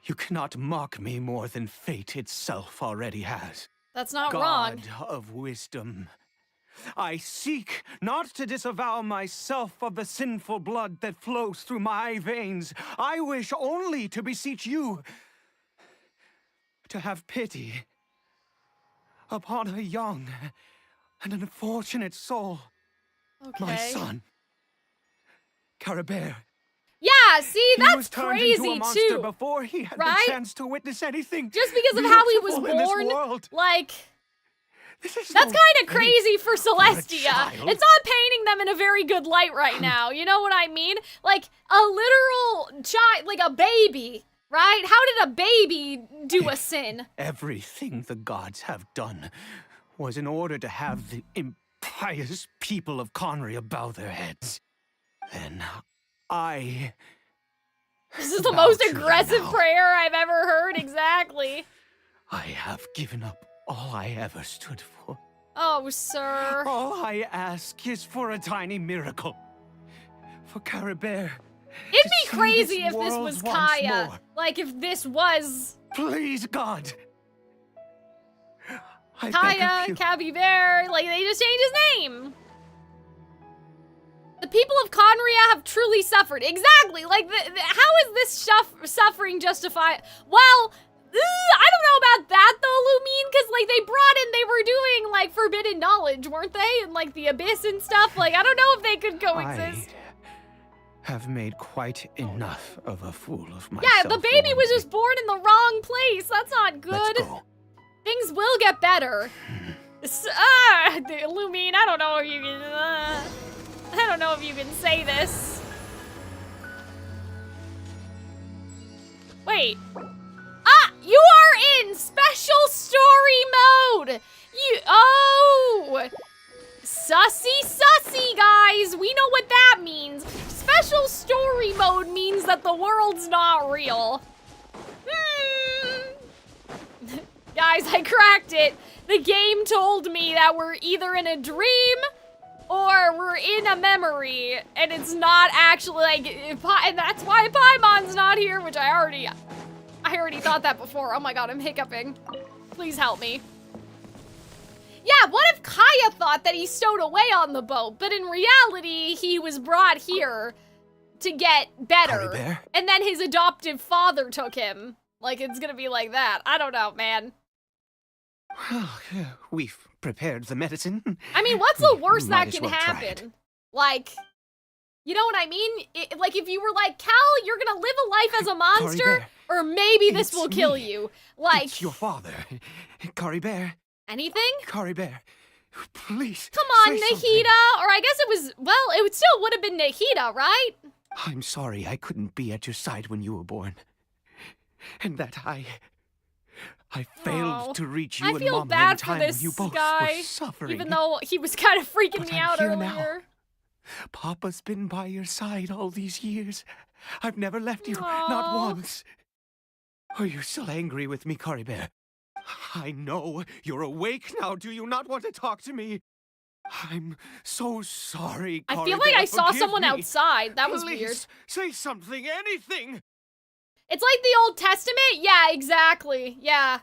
You cannot mock me more than fate itself already has. That's not God wrong. of wisdom, I seek not to disavow myself of the sinful blood that flows through my veins. I wish only to beseech you to have pity upon a young and unfortunate soul, Okay. my son, Caribert. Yeah, see, He was that's turned into a crazy monster too. before he had right? the chance to witness anything. Just because of how he was beautiful in this born, world. like, This is that's no kind of fate crazy for for a Celestia. child. It's not painting them in a very good light right now. You know what I mean? Like, a literal child, like a baby, right? How did a baby do a sin? Everything the gods have done was in order to have the impious people of Khaenri'ah bow their heads. Then I This is the bow most to them aggressive now. prayer I've ever heard, exactly. I have given up all I ever stood for. Oh, sir. All I ask is for a tiny miracle. For Caribert. It'd to be see crazy this if this world was once Kaya. more. Like, if this was Please, God. I beg Kaya, of you. Caribert, like, they just changed his name. The people of Khaenri'ah have truly suffered. Exactly. Like, how is this suffering justified? Well, I don't know about that, though, Lumine, because, like, they were doing, like, forbidden knowledge, weren't they? And, like, the abyss and stuff. Like, I don't know if they could coexist. I have made quite enough of a fool of myself. Yeah, the baby was already. just born in the wrong place. That's not good. Let's go. Things will get better. Lumine, I don't know if you can. I don't know if you can say this. Wait. You are in special story mode. Oh, sussy, guys. We know what that means. Special story mode means that the world's not real. Guys, I cracked it. The game told me that we're either in a dream or we're in a memory, and it's not actually like, and that's why Paimon's not here, which I already thought that before. Oh my god, I'm hiccuping. Please help me. Yeah, what if Kaya thought that he stowed away on the boat, but in reality, he was brought here to get better. Caribert? And then his adoptive father took him. Like, it's gonna be like that. I don't know, man. Well, we've prepared the medicine. I mean, what's the We worst might that as can well try it. happen? Like, you know what I mean? Like, if you were like, Cal, you're gonna live a life as a monster, Caribert, or maybe this it's will kill me. you. Like, It's your father. Caribert. anything? Caribert. Please. Come on, say something. Nahida. Or I guess it was, well, it still would have been Nahida, right? I'm sorry I couldn't be at your side when you were born. And that I failed Oh, to reach you I and feel Mama bad in for time this when you both guy, were suffering. even though he was kind of freaking But me I'm out here earlier. now. Papa's been by your side all these years. I've never left you, Aw. not once. Are you still angry with me, Caribert? I know you're awake now. Do you not want to talk to me? I'm so sorry, I feel Caribert. like I saw Forgive someone me. outside. That was Please, weird. say something, anything. It's like the Old Testament? Yeah, exactly. Yeah.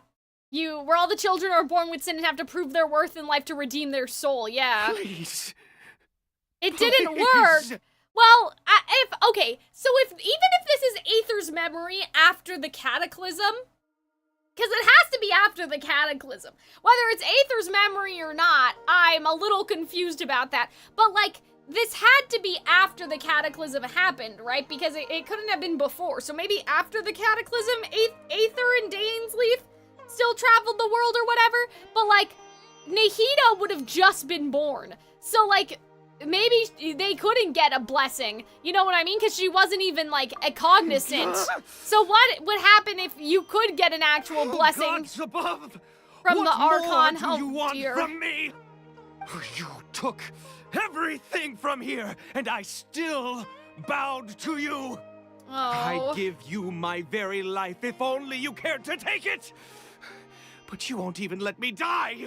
Where all the children are born with sin and have to prove their worth in life to redeem their soul. Yeah. Please. It didn't Please. work. Well, okay, so even if this is Aether's memory after the Cataclysm, because it has to be after the Cataclysm. Whether it's Aether's memory or not, I'm a little confused about that. But, like, this had to be after the Cataclysm happened, right? Because it couldn't have been before. So maybe after the Cataclysm, Aether and Dainsleif still traveled the world or whatever. But, like, Nahida would have just been born. So, like, maybe they couldn't get a blessing. You know what I mean? Because she wasn't even, like, cognizant. So what would happen if you could get an actual blessing Gods above, from what the Archon? more do you Oh, want dear. from me? You took everything from here, and I still bowed to you. Oh. I give you my very life if only you cared to take it. But you won't even let me die.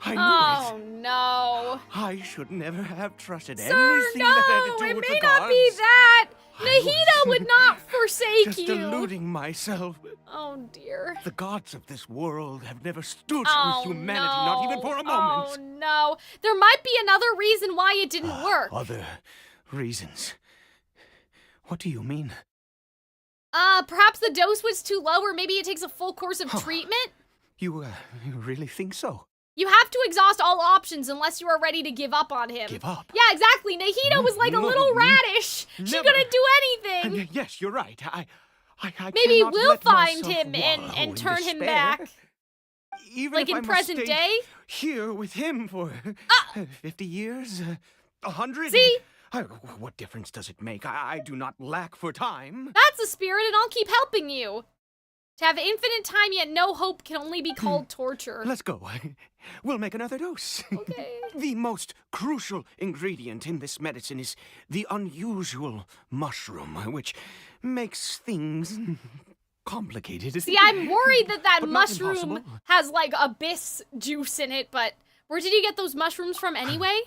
I knew Oh, it. no. I should never have trusted Sir, anything that had to no, do it with may the not be gods. that. I Nahida was would not forsake just you. deluding myself. Oh, dear. The gods of this world have never stood Oh, with humanity, no. not even for a moment. Oh, no. There might be another reason why it didn't work. Other reasons. What do you mean? Perhaps the dose was too low, or maybe it takes a full course of treatment? You really think so? You have to exhaust all options unless you are ready to give up on him. Give up? Yeah, exactly. Nahida was like a No, little radish. She never. couldn't do anything. And yes, you're right. I Maybe cannot we'll let find myself him wallow and in turn him despair. back. Even Like if in I must present stay day? here with him for 50 years, 100. See? What difference does it make? I do not lack for time. That's the spirit, and I'll keep helping you. To have infinite time yet no hope can only be called torture. Let's go. We'll make another dose. Okay. The most crucial ingredient in this medicine is the unusual mushroom, which makes things complicated. See, I'm worried that But not mushroom impossible. has like abyss juice in it, but where did you get those mushrooms from anyway?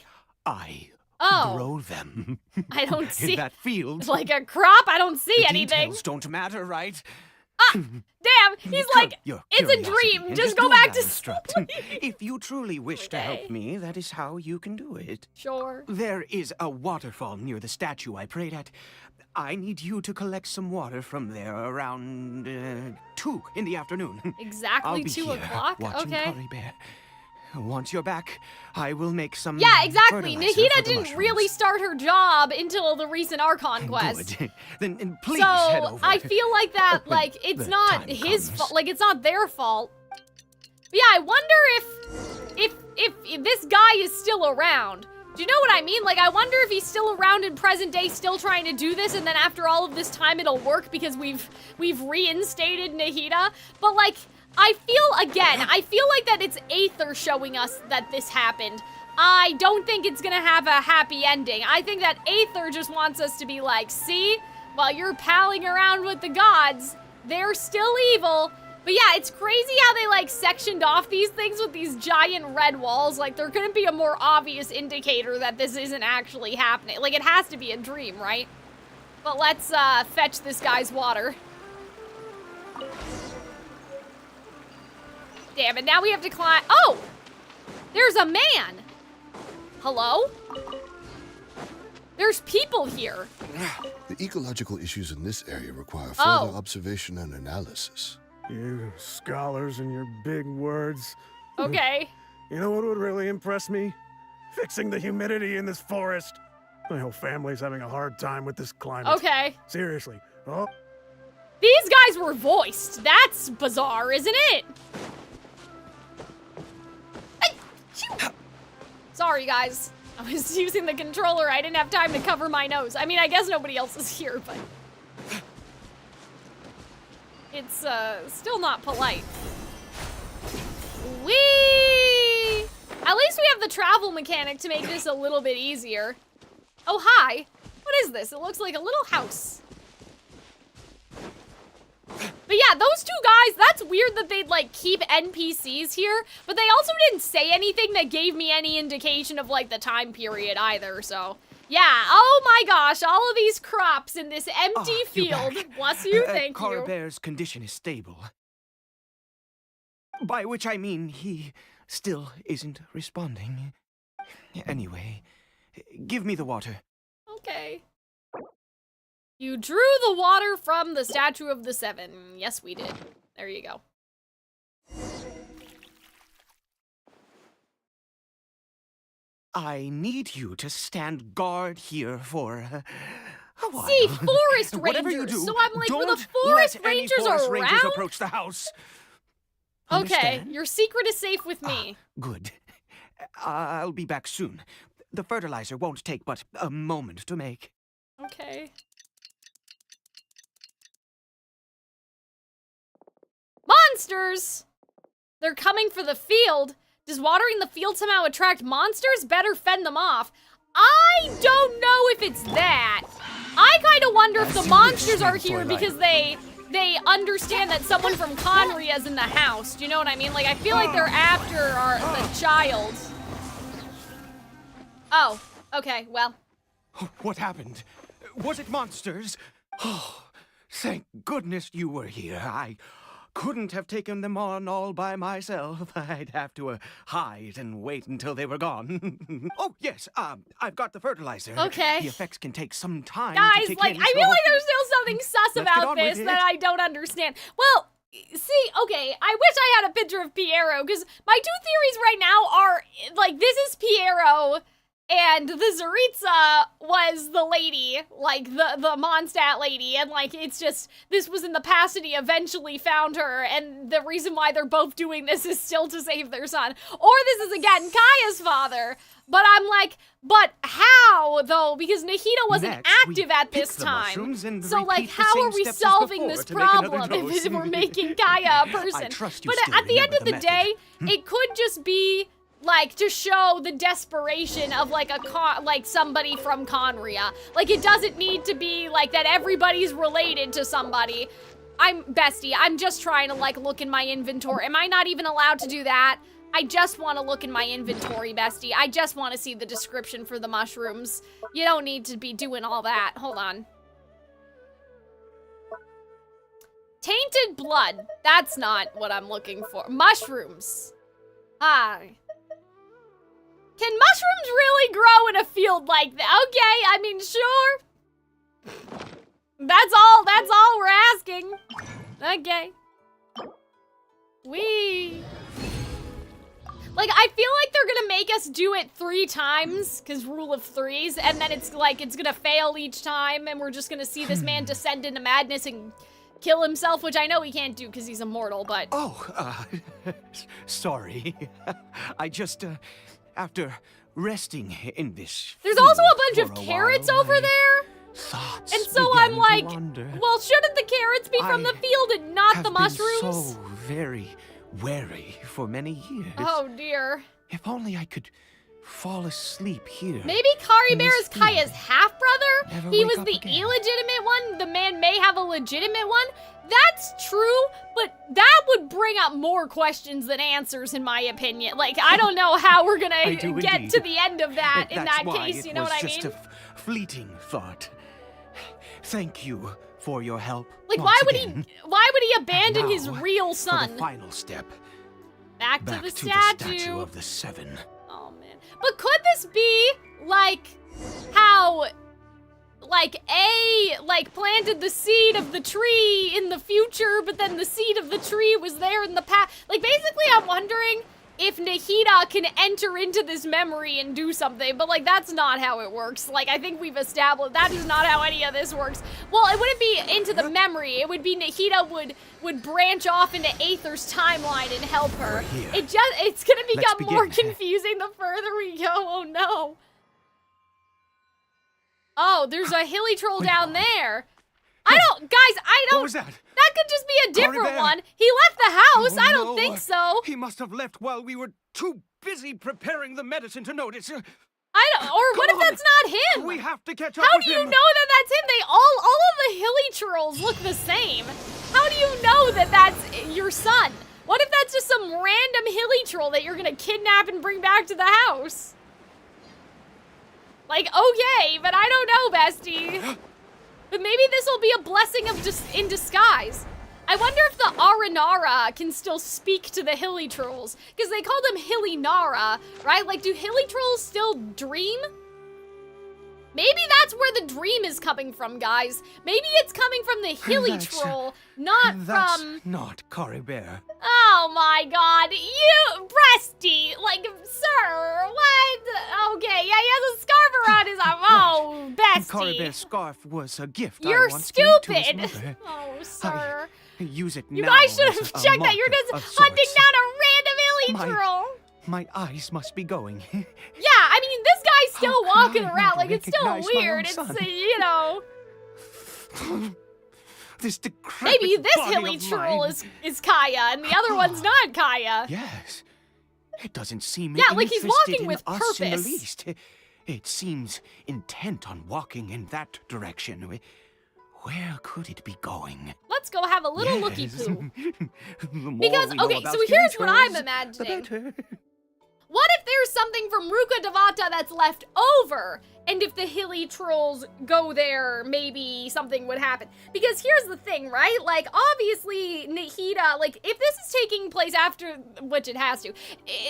I Oh. grow them. I don't see in that field. like a crop. I don't see The anything. details don't matter, right? Damn, he's like, Your it's a curiosity dream. and Just do go as back I to instruct. sleep. If you truly wish to Okay. help me, that is how you can do it. Sure. There is a waterfall near the statue I prayed at. I need you to collect some water from there around 2 in the afternoon. I'll Exactly be 2 here o'clock. watching Okay. Caribert. Once you're back, I will make some Yeah, exactly. fertilizer Nahida for the didn't really mushrooms. start her job until the recent Archon Quest. Good. Then please head So over. I feel like that, when like it's the not time his comes. fault. Like it's not their fault. But yeah, I wonder if this guy is still around. Do you know what I mean? Like I wonder if he's still around in present day, still trying to do this, and then after all of this time, it'll work because we've reinstated Nahida. But like, I feel like that it's Aether showing us that this happened. I don't think it's gonna have a happy ending. I think that Aether just wants us to be like, see, while you're palling around with the gods, they're still evil. But yeah, it's crazy how they like sectioned off these things with these giant red walls. Like there couldn't be a more obvious indicator that this isn't actually happening. Like it has to be a dream, right? But let's fetch this guy's water. Damn it, now we have to climb. Oh! There's a man! Hello? There's people here. The ecological issues in this area require further observation and analysis. You scholars and your big words. Okay. You know what would really impress me? Fixing the humidity in this forest. My whole family's having a hard time with this climate. Okay. Seriously. Oh. These guys were voiced. That's bizarre, isn't it? Sorry, guys. I was using the controller. I didn't have time to cover my nose. I mean, I guess nobody else is here, but... It's, still not polite. Whee! At least we have the travel mechanic to make this a little bit easier. Oh, hi. What is this? It looks like a little house. But yeah, those two guys, that's weird that they'd, like, keep NPCs here, but they also didn't say anything that gave me any indication of, like, the time period either, so... Yeah, oh my gosh, all of these crops in this empty field. Bless you, thank you. Caribert's condition is stable. By which I mean he still isn't responding. Anyway, give me the water. Okay. You drew the water from the Statue of the Seven. Yes, we did. There you go. I need you to stand guard here for a while. See, forest Whatever you rangers. do, So I'm like, don't well, the forest let any rangers forest are rangers around? approach the house. Okay, Understand? your secret is safe with me. Good. I'll be back soon. The fertilizer won't take but a moment to make. Okay. Monsters! They're coming for the field. Does watering the field somehow attract monsters? Better fend them off. I don't know if it's that. I kind of wonder if the monsters are here because they understand that someone from Khaenri'ah is in the house. Do you know what I mean? Like, I feel like they're after the child. Oh, okay, well. What happened? Was it monsters? Oh, thank goodness you were here. I couldn't have taken them on all by myself. I'd have to hide and wait until they were gone. Oh, yes, I've got the fertilizer. Okay. The effects can take some time Guys, to kick like, in, I feel like there's still something sus let's get about on with this it. that I don't understand. Well, see, okay, I wish I had a picture of Piero, because my two theories right now are, like, this is Piero, and the Tsaritsa was the lady, like, the Mondstadt lady, and, like, it's just, this was in the past and he eventually found her, and the reason why they're both doing this is still to save their son. Or this is, again, Kaya's father, but I'm like, but how, though? Because Nahida wasn't Next, active at this time. So, like, repeat the how same are we steps as solving before this to make another problem dose. if we're making Kaya a person? I trust you But still at the end remember of the the day, method. it could just be, like, to show the desperation of, like, somebody from Khaenri'ah. Like, it doesn't need to be, like, that everybody's related to somebody. Bestie, I'm just trying to, like, look in my inventory. Am I not even allowed to do that? I just want to look in my inventory, Bestie. I just want to see the description for the mushrooms. You don't need to be doing all that. Hold on. Tainted blood. That's not what I'm looking for. Mushrooms. Hi. Can mushrooms really grow in a field like that? Okay, I mean, sure. That's all we're asking. Okay. Wee. Like, I feel like they're gonna make us do it 3 times, because rule of 3s, and then it's like, it's gonna fail each time, and we're just gonna see this man descend into madness and kill himself, which I know he can't do because he's immortal, but... Oh, sorry. I just, after resting in this There's field also a bunch for of a carrots while, over my there, thoughts and so began I'm like, to wander. well, shouldn't the carrots be from the field and not the Have been mushrooms? so very wary for many years. Oh, dear. If only I could fall asleep here. Maybe Caribert is this field. Kaya's half-brother? Never He wake was up the again. illegitimate one? The man may have a legitimate one? That's true, but that would bring up more questions than answers, in my opinion. Like, I don't know how we're gonna I do get indeed. to the end of that in That's that why case, you it know was what I just mean? a fleeting thought. Thank you for your help. Like, once why would again. he abandon And his now, real for son? the final step. Back to Back the to the statue. statue of the seven. Oh, man. But could this be, like, how, like, A, like, planted the seed of the tree in the future, but then the seed of the tree was there in the past? Like, basically, I'm wondering if Nahida can enter into this memory and do something, but, like, that's not how it works. Like, I think we've established that is not how any of this works. Well, it wouldn't be into the memory. It would be Nahida would branch off into Aether's timeline and help her. It's gonna become more confusing the further we go. Oh, no. Oh, there's a hilly troll down there. Guys, I don't. What was that? That could just be a different Caribert. one. He left the house. Oh, I don't no. think so. He must have left while we were too busy preparing the medicine to notice. Or what if that's not him? We have to catch up How with do you him. know that that's him? All of the hilly trolls look the same. How do you know that that's your son? What if that's just some random hilly troll that you're gonna kidnap and bring back to the house? Like, okay, but I don't know, bestie. But maybe this will be a blessing of in disguise. I wonder if the Aranara can still speak to the hilly trolls, because they call them hilly Nara, right? Like, do hilly trolls still dream? Maybe that's where the dream is coming from, guys. Maybe it's coming from the hilly troll, not That's from... not Caribert. Oh my god, you breasty, like, sir, what? Okay, yeah, he has a scarf around his arm. Oh, bestie. Caribert's scarf was a gift You're I once gave to his stupid. mother. Oh, sir. I use it You now guys should as have a checked that. mark You're just of hunting sorts. down a random hilly troll. My eyes must be going. Yeah, I mean, this guy's still How walking can I around. not Like, it's still recognize my own weird. It's, son? you know. This decrepit Maybe this body hilly of troll mine. is Kaya, and the other one's not Kaya. Yes. It doesn't seem Yeah, like he's interested walking in with us in the purpose. least. It seems intent on walking in that direction. Where could it be going? Let's go have a little looky Yes. poo. The more Because, we know okay, about so here's what I'm trolls, the imagining. better. What if there's something from Ruka Devata that's left over? And if the hilly trolls go there, maybe something would happen. Because here's the thing, right? Like, obviously, Nahida, like, if this is taking place after, which it has to,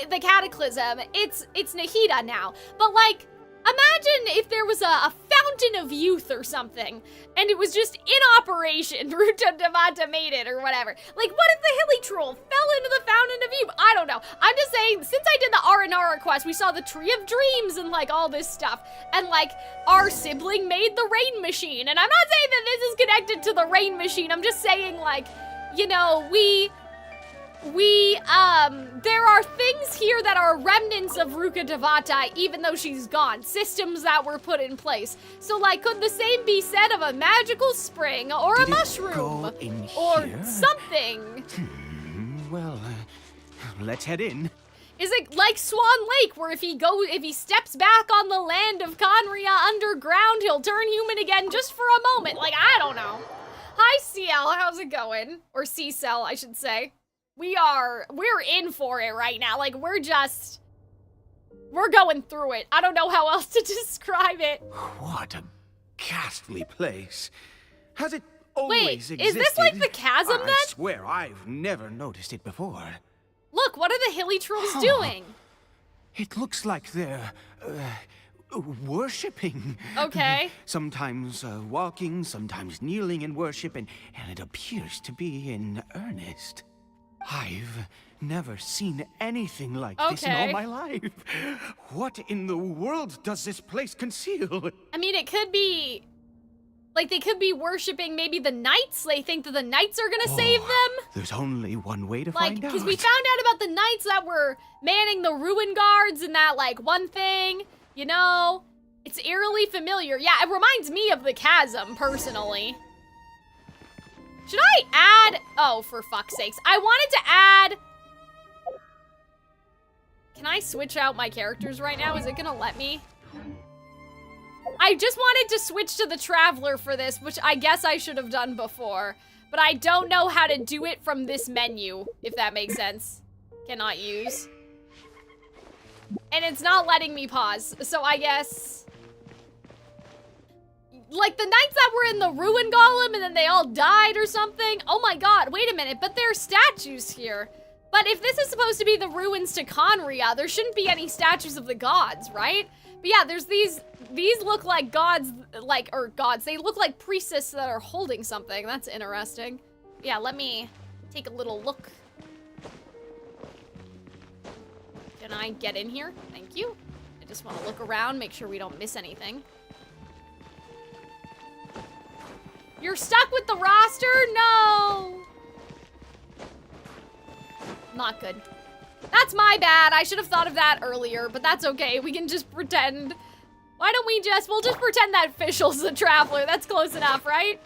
the Cataclysm, it's Nahida now. But, like, imagine if there was a fountain of youth or something, and it was just in operation. Ruka Devata made it, or whatever. Like, what if the hilly troll fell into the fountain of youth? I don't know. I'm just saying, since I did the Aranara quest, we saw the Tree of Dreams and, like, all this stuff. And, like, our sibling made the rain machine. And I'm not saying that this is connected to the rain machine. I'm just saying, like, you know, there are things here that are remnants of Ruka Devata, even though she's gone. Systems that were put in place. So, like, could the same be said of a magical spring, or Did a it mushroom, go in or here? something? Well, let's head in. Is it like Swan Lake, where if he steps back on the land of Khaenri'ah underground, he'll turn human again just for a moment? Like, I don't know. Hi, CL, how's it going? Or C-Cell, I should say. We're in for it right now. Like, we're going through it. I don't know how else to describe it. What a ghastly place. Has it always existed? Is this like the chasm then? I swear I've never noticed it before. Look, what are the hilly trolls doing? It looks like they're worshipping. Okay. Sometimes walking, sometimes kneeling in worship, and it appears to be in earnest. I've never seen anything like this in all my life. What in the world does this place conceal? I mean, it could be, like, they could be worshipping maybe the knights. They think that the knights are gonna save them. There's only one way to Like, find out. because we found out about the knights that were manning the ruin guards and that, like, one thing, you know? It's eerily familiar. Yeah, it reminds me of the chasm, personally. Should I add... Oh, for fuck's sakes. I wanted to add... Can I switch out my characters right now? Is it gonna let me? I just wanted to switch to the Traveler for this, which I guess I should have done before. But I don't know how to do it from this menu, if that makes sense. Cannot use. And it's not letting me pause, so I guess... Like the knights that were in the ruin golem and then they all died or something. Oh my god, wait a minute, but there are statues here. But if this is supposed to be the ruins to Khaenri'ah, there shouldn't be any statues of the gods, right? But yeah, there's these look like gods, they look like priestesses that are holding something. That's interesting. Yeah, let me take a little look. Can I get in here? Thank you. I just want to look around, make sure we don't miss anything. You're stuck with the roster? No! Not good. That's my bad. I should have thought of that earlier, but that's okay. We can just pretend. Why don't we'll just pretend that Fischl's the Traveler. That's close enough, right?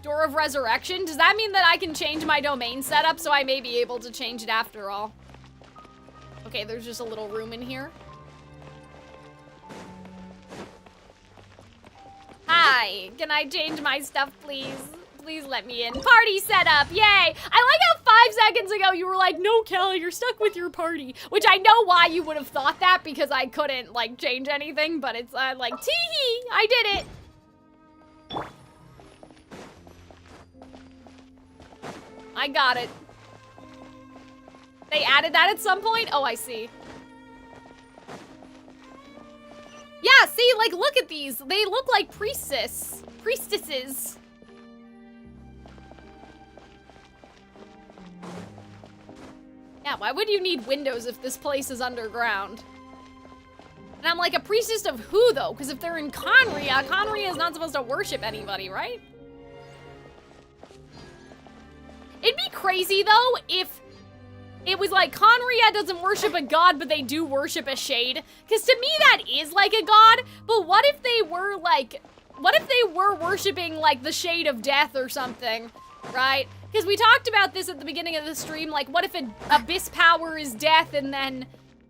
Door of Resurrection? Does that mean that I can change my domain setup so I may be able to change it after all? Okay, there's just a little room in here. Hi, can I change my stuff, please? Please let me in. Party setup, yay! I like how 5 seconds ago you were like, no, Kel, you're stuck with your party. Which I know why you would have thought that, because I couldn't, like, change anything, but it's like, tee-hee, I did it. I got it. They added that at some point? Oh, I see. Yeah, see, like, look at these. They look like priestesses. Yeah, why would you need windows if this place is underground? And I'm like, a priestess of who, though? Because if they're in Khaenri'ah, Khaenri'ah is not supposed to worship anybody, right? It'd be crazy, though, if it was like, Khaenri'ah doesn't worship a god, but they do worship a shade. Because to me, that is like a god. But what if they were, like, what if they were worshiping, like, the shade of death or something, right? Because we talked about this at the beginning of the stream, like, what if an abyss power is death and then,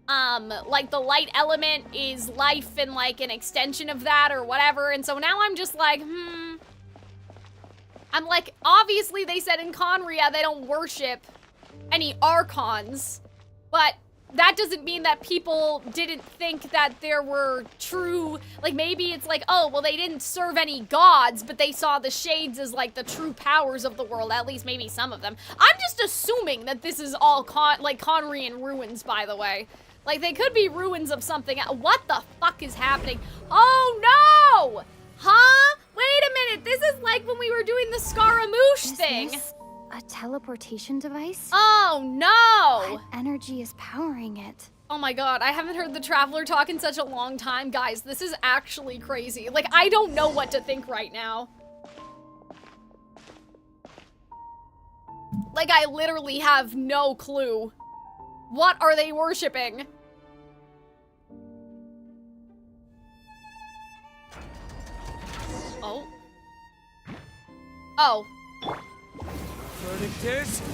like, the light element is life and, like, an extension of that or whatever. And so now I'm just like, I'm like, obviously they said in Khaenri'ah they don't worship any archons, but that doesn't mean that people didn't think that there were true, like, maybe it's like, oh, well, they didn't serve any gods, but they saw the shades as, like, the true powers of the world, at least maybe some of them. I'm just assuming that this is all, Khaenri'ah ruins, by the way. Like, they could be ruins of something. What the fuck is happening? Oh, no! Huh? Wait a minute, this is like when we were doing the Scaramouche thing. This a teleportation device? Oh, no! What energy is powering it? Oh my god, I haven't heard the Traveler talk in such a long time. Guys, this is actually crazy. Like, I don't know what to think right now. Like, I literally have no clue. What are they worshipping? Oh. Oh.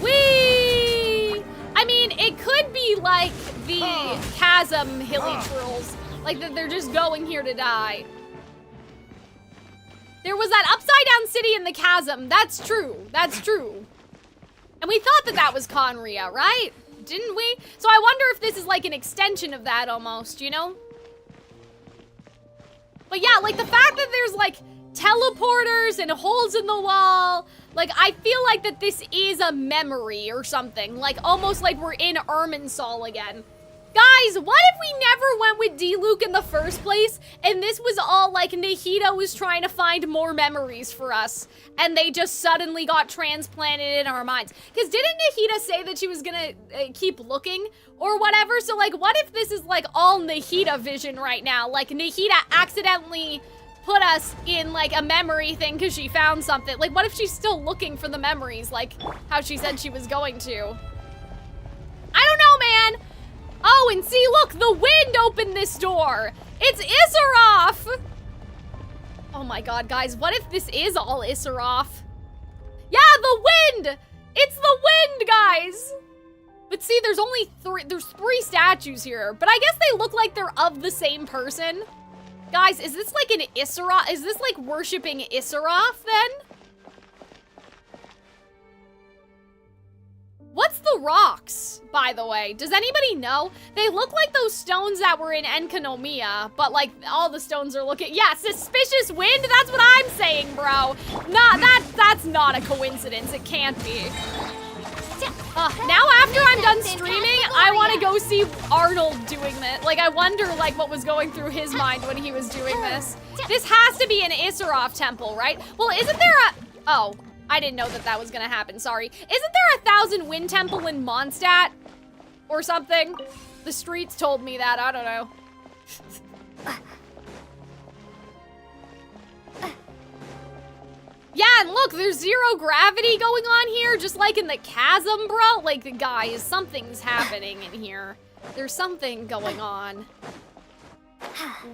Whee! I mean, it could be like the chasm hilichurls. Like that they're just going here to die. There was that upside down city in the chasm. That's true. That's true. And we thought that that was Khaenri'ah, right? Didn't we? So I wonder if this is like an extension of that almost, you know? But yeah, like the fact that there's like teleporters and holes in the wall. Like, I feel like that this is a memory or something. Like, almost like we're in Irminsul again. Guys, what if we never went with D-Luke in the first place, and this was all like Nahida was trying to find more memories for us, and they just suddenly got transplanted in our minds? Because didn't Nahida say that she was gonna keep looking or whatever? So, like, what if this is like all Nahida vision right now? Like, Nahida accidentally put us in like a memory thing because she found something. Like, what if she's still looking for the memories, like how she said she was going to? I don't know, man. Oh, and see, look, the wind opened this door. It's Issaroth. Oh my god, guys, what if this is all Issaroth? Yeah, the wind. It's the wind, guys. But see, there's only three statues here, but I guess they look like they're of the same person. Guys, is this like an Issaroth? Is this like worshipping Issaroth then? What's the rocks, by the way? Does anybody know? They look like those stones that were in Enkanomiya, but like all the stones are looking, yeah, suspicious wind? That's what I'm saying, bro. Nah, that's not a coincidence. It can't be. Now after I'm done streaming, I want to go see Arnold doing this. Like, I wonder, like, what was going through his mind when he was doing this. This has to be an Issaroth temple, right? Well, isn't there a... Oh, I didn't know that that was gonna happen, sorry. Isn't there a 1,000 Wind Temple in Mondstadt? Or something? The streets told me that, I don't know. Yeah, and look, there's 0 gravity going on here, just like in the chasm, bro. Like, guys, something's happening in here. There's something going on.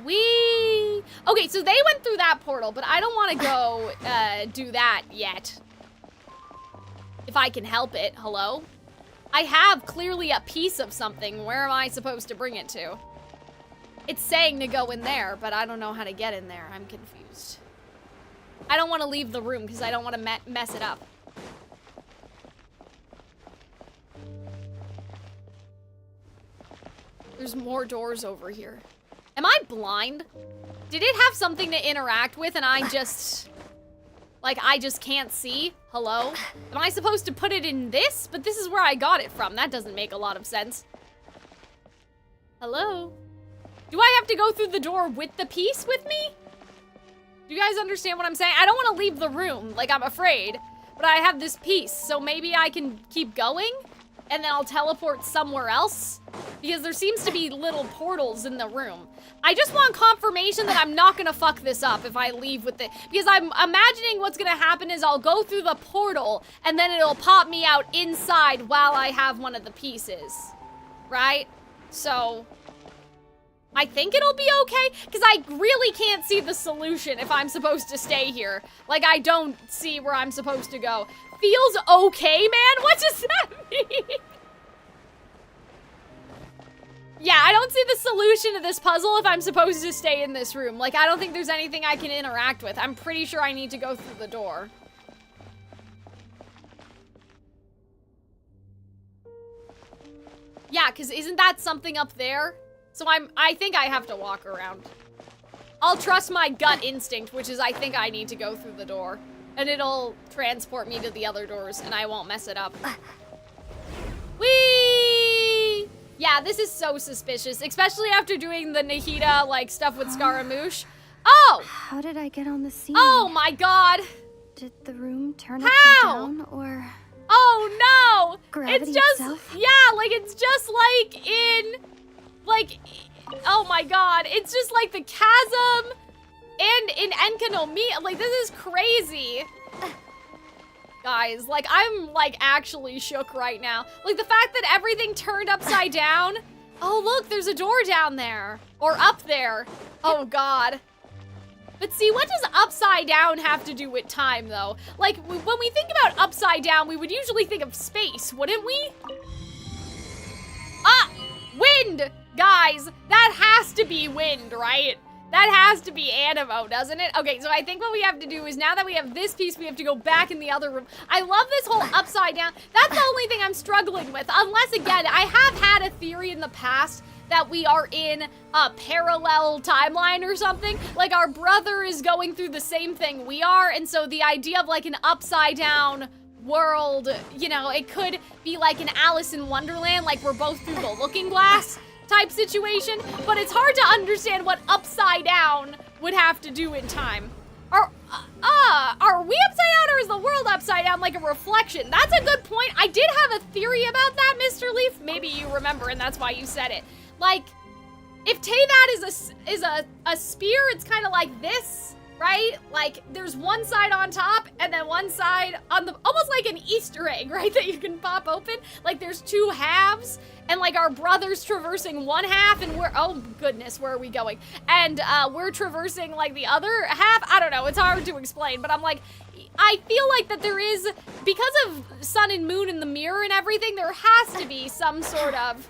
Okay, so they went through that portal, but I don't want to go do that yet. If I can help it, hello? I have clearly a piece of something. Where am I supposed to bring it to? It's saying to go in there, but I don't know how to get in there. I'm confused. I don't want to leave the room because I don't want to mess it up. There's more doors over here. Am I blind? Did it have something to interact with and I just... Like, I just can't see? Hello? Am I supposed to put it in this? But this is where I got it from. That doesn't make a lot of sense. Hello? Do I have to go through the door with the piece with me? Do you guys understand what I'm saying? I don't want to leave the room, like I'm afraid, but I have this piece, so maybe I can keep going and then I'll teleport somewhere else because there seems to be little portals in the room. I just want confirmation that I'm not gonna fuck this up if I leave with it, because I'm imagining what's gonna happen is I'll go through the portal and then it'll pop me out inside while I have one of the pieces, right? So... I think it'll be okay, because I really can't see the solution if I'm supposed to stay here. Like, I don't see where I'm supposed to go. Feels okay, man? What does that mean? Yeah, I don't see the solution to this puzzle if I'm supposed to stay in this room. Like, I don't think there's anything I can interact with. I'm pretty sure I need to go through the door. Yeah, because isn't that something up there? So I think I have to walk around. I'll trust my gut instinct, which is I think I need to go through the door. And it'll transport me to the other doors, and I won't mess it up. Whee! Yeah, this is so suspicious, especially after doing the Nahida, like, stuff with Scaramouche. Oh! How did I get on the scene? Oh my god! Did the room turn upside down, or... Oh no! Gravity it's just, itself? Yeah, like, it's just like in... Like, oh my god, it's just like the chasm and in Enkanomiya. Like, this is crazy. Guys, like, I'm, like, actually shook right now. Like, the fact that everything turned upside down. Oh, look, there's a door down there. Or up there. Oh, God. But see, what does upside down have to do with time, though? Like, when we think about upside down, we would usually think of space, wouldn't we? Ah! Wind! Guys, that has to be wind, right? That has to be Animo, doesn't it? Okay, so I think what we have to do is now that we have this piece, we have to go back in the other room. I love this whole upside down. That's the only thing I'm struggling with. Unless, again, I have had a theory in the past that we are in a parallel timeline or something. Like, our brother is going through the same thing we are, and so the idea of, like, an upside down world, you know, it could be like an Alice in Wonderland, like we're both through the looking glass type situation, but it's hard to understand what upside down would have to do in time. Are we upside down, or is the world upside down like a reflection? That's a good point. I did have a theory about that, Mr. Leaf. Maybe you remember, and that's why you said it. Like, if Teyvat is a spear, it's kind of like this, right? Like, there's one side on top, and then one side on the, almost like an Easter egg, right? That you can pop open. Like, there's two halves, and like our brother's traversing one half, and we're, oh goodness, where are we going? And we're traversing like the other half. I don't know, it's hard to explain, but I'm like, I feel like that there is, because of sun and moon and the mirror and everything, there has to be some sort of,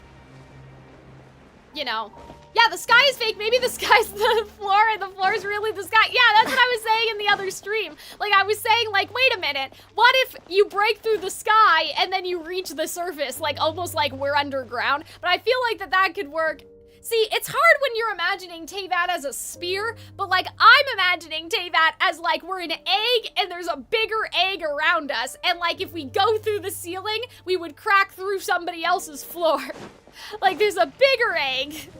you know, yeah, the sky is fake. Maybe the sky's the floor and the floor is really the sky. Yeah, that's what I was saying in the other stream. Like, I was saying, like, wait a minute. What if you break through the sky and then you reach the surface, like, almost like we're underground? But I feel like that could work. See, it's hard when you're imagining Teyvat as a spear, but like I'm imagining Teyvat as like we're an egg and there's a bigger egg around us, and like if we go through the ceiling, we would crack through somebody else's floor. Like there's a bigger egg.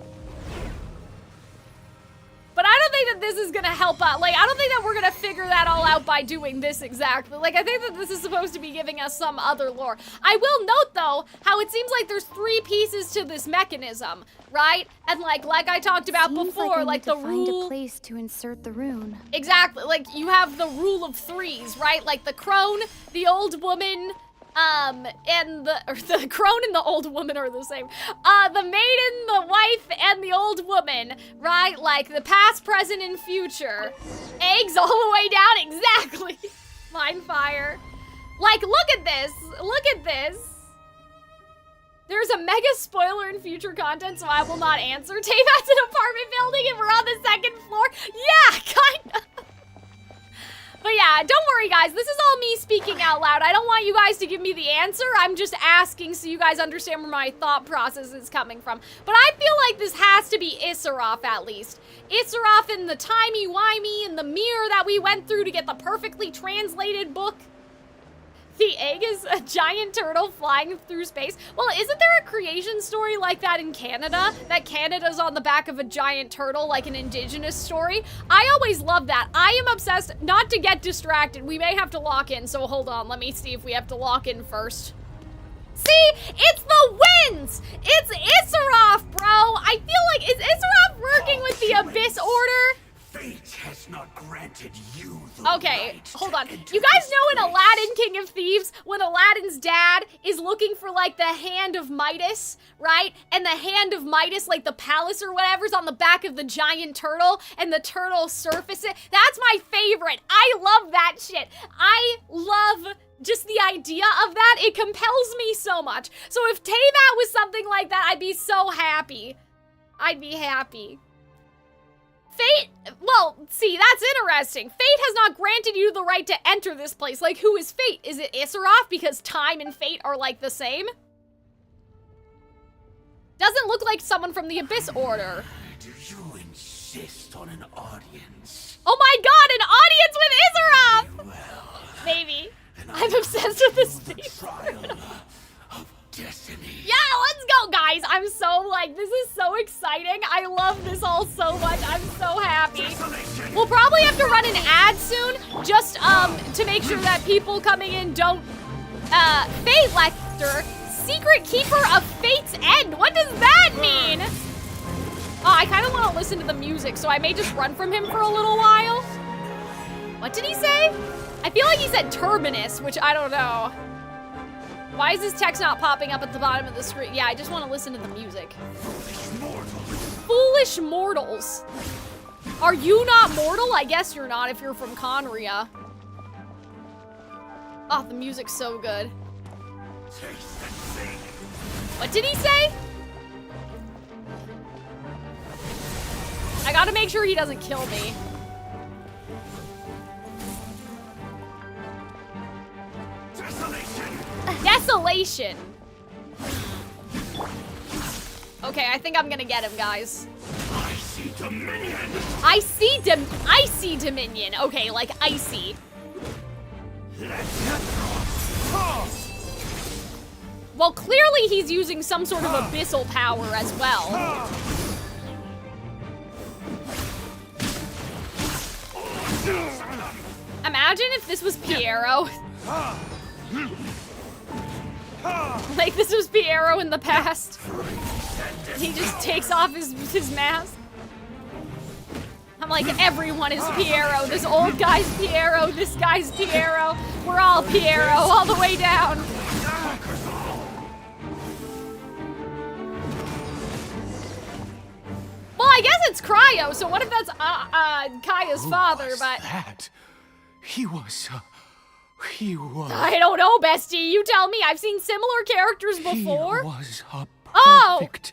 But I don't think that this is gonna help us. Like, I don't think that we're gonna figure that all out by doing this exactly. Like, I think that this is supposed to be giving us some other lore. I will note, though, how it seems like there's 3 pieces to this mechanism, right? And like I talked about before, like the rule. Find a place to insert the rune. Exactly. Like, you have the rule of 3s, right? Like the crone, the old woman, and the crone and the old woman are the same. The maiden, the wife, and the old woman, right? Like the past, present, and future. Eggs all the way down, exactly. Mind fire. Like, look at this. Look at this. There's a mega spoiler in future content, so I will not answer. Teyvat's an apartment building and we're on the 2nd floor. Yeah, kinda. But yeah, don't worry guys, this is all me speaking out loud. I don't want you guys to give me the answer. I'm just asking so you guys understand where my thought process is coming from. But I feel like this has to be Issaroth at least. Issaroth and the timey-wimey and the mirror that we went through to get the perfectly translated book. The egg is a giant turtle flying through space. Well, isn't there a creation story like that in Canada? That Canada's on the back of a giant turtle, like an indigenous story? I always love that. I am obsessed, not to get distracted. We may have to lock in, so hold on. Let me see if we have to lock in first. See? It's the winds! It's Issaroth, bro! I feel like, is Issaroth working with the Abyss Order? Fate has not granted you the Okay, hold on. You guys know in Aladdin, King of Thieves, when Aladdin's dad is looking for like the hand of Midas, right? And the hand of Midas, like the palace or whatever's on the back of the giant turtle, and the turtle surfaces. That's my favorite. I love that shit. I love just the idea of that. It compels me so much. So if Teyvat was something like that, I'd be so happy. I'd be happy. Fate, well, see, that's interesting. Fate has not granted you the right to enter this place. Like, who is Fate? Is it Issaroth because time and fate are, like, the same? Doesn't look like someone from the Abyss Order. Do you insist on an audience? Oh my god, an audience with Issaroth! Well, maybe. I'm obsessed with this theme. Destiny. Yeah, let's go, guys. I'm so, like, this is so exciting. I love this all so much. I'm so happy. We'll probably have to run an ad soon, just, to make sure that people coming in don't, Fate Lector, Secret Keeper of Fate's End. What does that mean? Oh, I kind of want to listen to the music, so I may just run from him for a little while. What did he say? I feel like he said Terminus, which I don't know. Why is this text not popping up at the bottom of the screen? Yeah, I just want to listen to the music. Foolish mortals. Are you not mortal? I guess you're not if you're from Khaenri'ah. Oh, the music's so good. What did he say? I gotta make sure he doesn't kill me. Desolation. Okay, I think I'm gonna get him, guys. I see Dominion. I see Dominion. Okay, like icy. Well, clearly he's using some sort of abyssal power as well. Imagine if this was Piero. Like this was Piero in the past. He just takes off his mask. I'm like, everyone is Piero. This old guy's Piero. This guy's Piero. We're all Piero all the way down. Well, I guess it's Cryo, so what if that's Kaya's father, but... That? He was... I don't know, bestie. You tell me. I've seen similar characters before. He was a perfect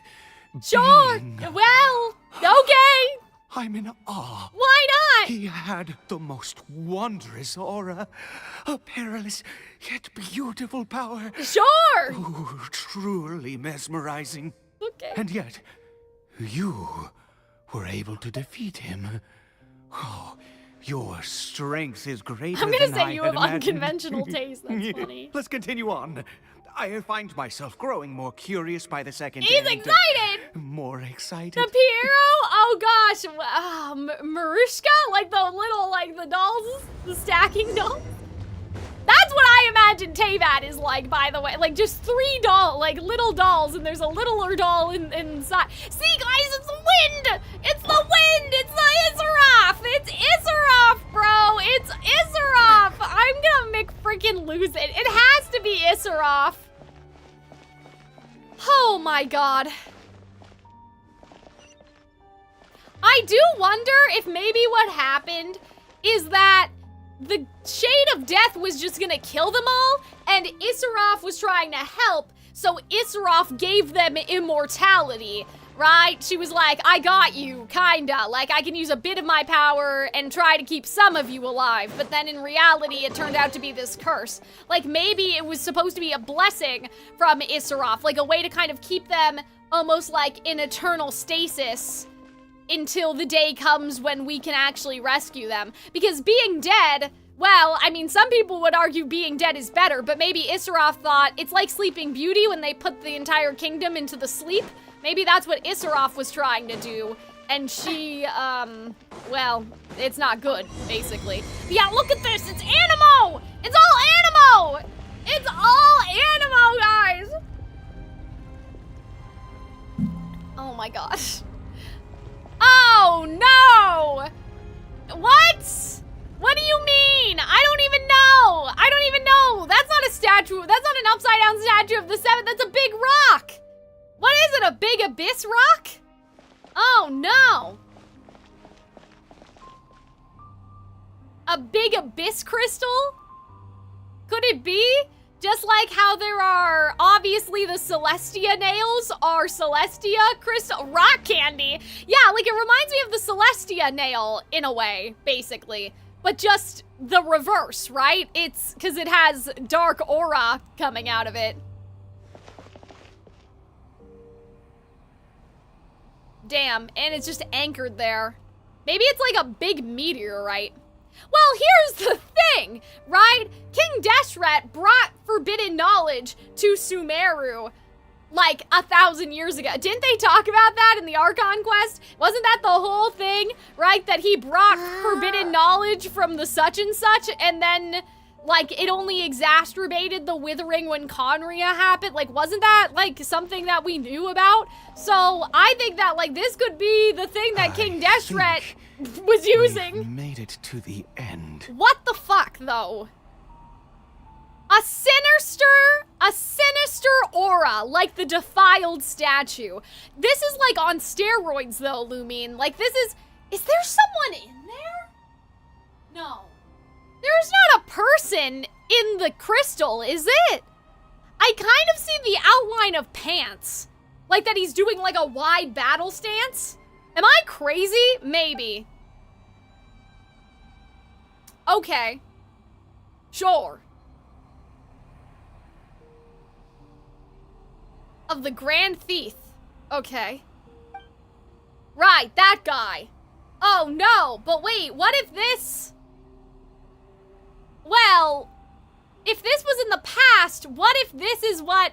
sure. being. Well, okay. I'm in awe. Why not? He had the most wondrous aura, a perilous yet beautiful power. Sure. Ooh, truly mesmerizing. Okay. And yet, You were able to defeat him. Oh, your strength is greater I'm gonna than say I you had have imagined. unconventional taste. That's funny. Let's continue on. I find myself growing more curious by the second. He's and, excited! More excited. The Piero? Oh gosh. Marushka? Like the little, like the dolls? The stacking dolls? That's what I imagine Teyvat is like, by the way. Like just 3 little dolls, and there's a littler doll inside. See, guys, it's the wind! It's the wind! It's the Issaroth! It's Issaroth, bro! It's Issaroth! I'm gonna freaking lose it. It has to be Issaroth. Oh my god. I do wonder if maybe what happened is that the Shade of Death was just gonna kill them all, and Issaroth was trying to help, so Issaroth gave them immortality, right? She was like, I got you, kinda. Like, I can use a bit of my power and try to keep some of you alive, but then in reality, it turned out to be this curse. Like, maybe it was supposed to be a blessing from Issaroth, like a way to kind of keep them almost like in eternal stasis until the day comes when we can actually rescue them. Because being dead, well, I mean, some people would argue being dead is better, but maybe Issaroth thought it's like Sleeping Beauty when they put the entire kingdom into the sleep. Maybe that's what Issaroth was trying to do. And she, well, it's not good, basically. But yeah, look at this, it's Animo! It's all Animo! It's all Animo, guys! Oh my gosh. Oh no! What? What do you mean? I don't even know. I don't even know. That's not a statue. That's not an upside down statue of the 7th. That's a big rock. What is it? A big abyss rock? Oh no. A big abyss crystal? Could it be? Just like how there are, obviously, the Celestia nails are Celestia crystal rock candy. Yeah, like it reminds me of the Celestia nail in a way, basically. But just the reverse, right? It's because it has dark aura coming out of it. Damn, and it's just anchored there. Maybe it's like a big meteorite. Well, here's the thing, right? King Deshret brought forbidden knowledge to Sumeru like 1,000 years ago. Didn't they talk about that in the Archon Quest? Wasn't that the whole thing, right? That he brought forbidden knowledge from the such and such, and then, like, it only exacerbated the withering when Khaenri'ah happened? Like, wasn't that, like, something that we knew about? So, I think that, like, this could be the thing that King Deshret was using. We've made it to the end. What the fuck, though? A sinister aura, like the defiled statue. This is like on steroids, though, Lumine. Like, is there someone in there? No. There's not a person in the crystal, is it? I kind of see the outline of pants. Like that he's doing like a wide battle stance. Am I crazy? Maybe. Okay. Sure. Of the Grand Thief. Okay. Right, that guy. Oh no, but wait, what if this... Well, if this was in the past, what if this is what...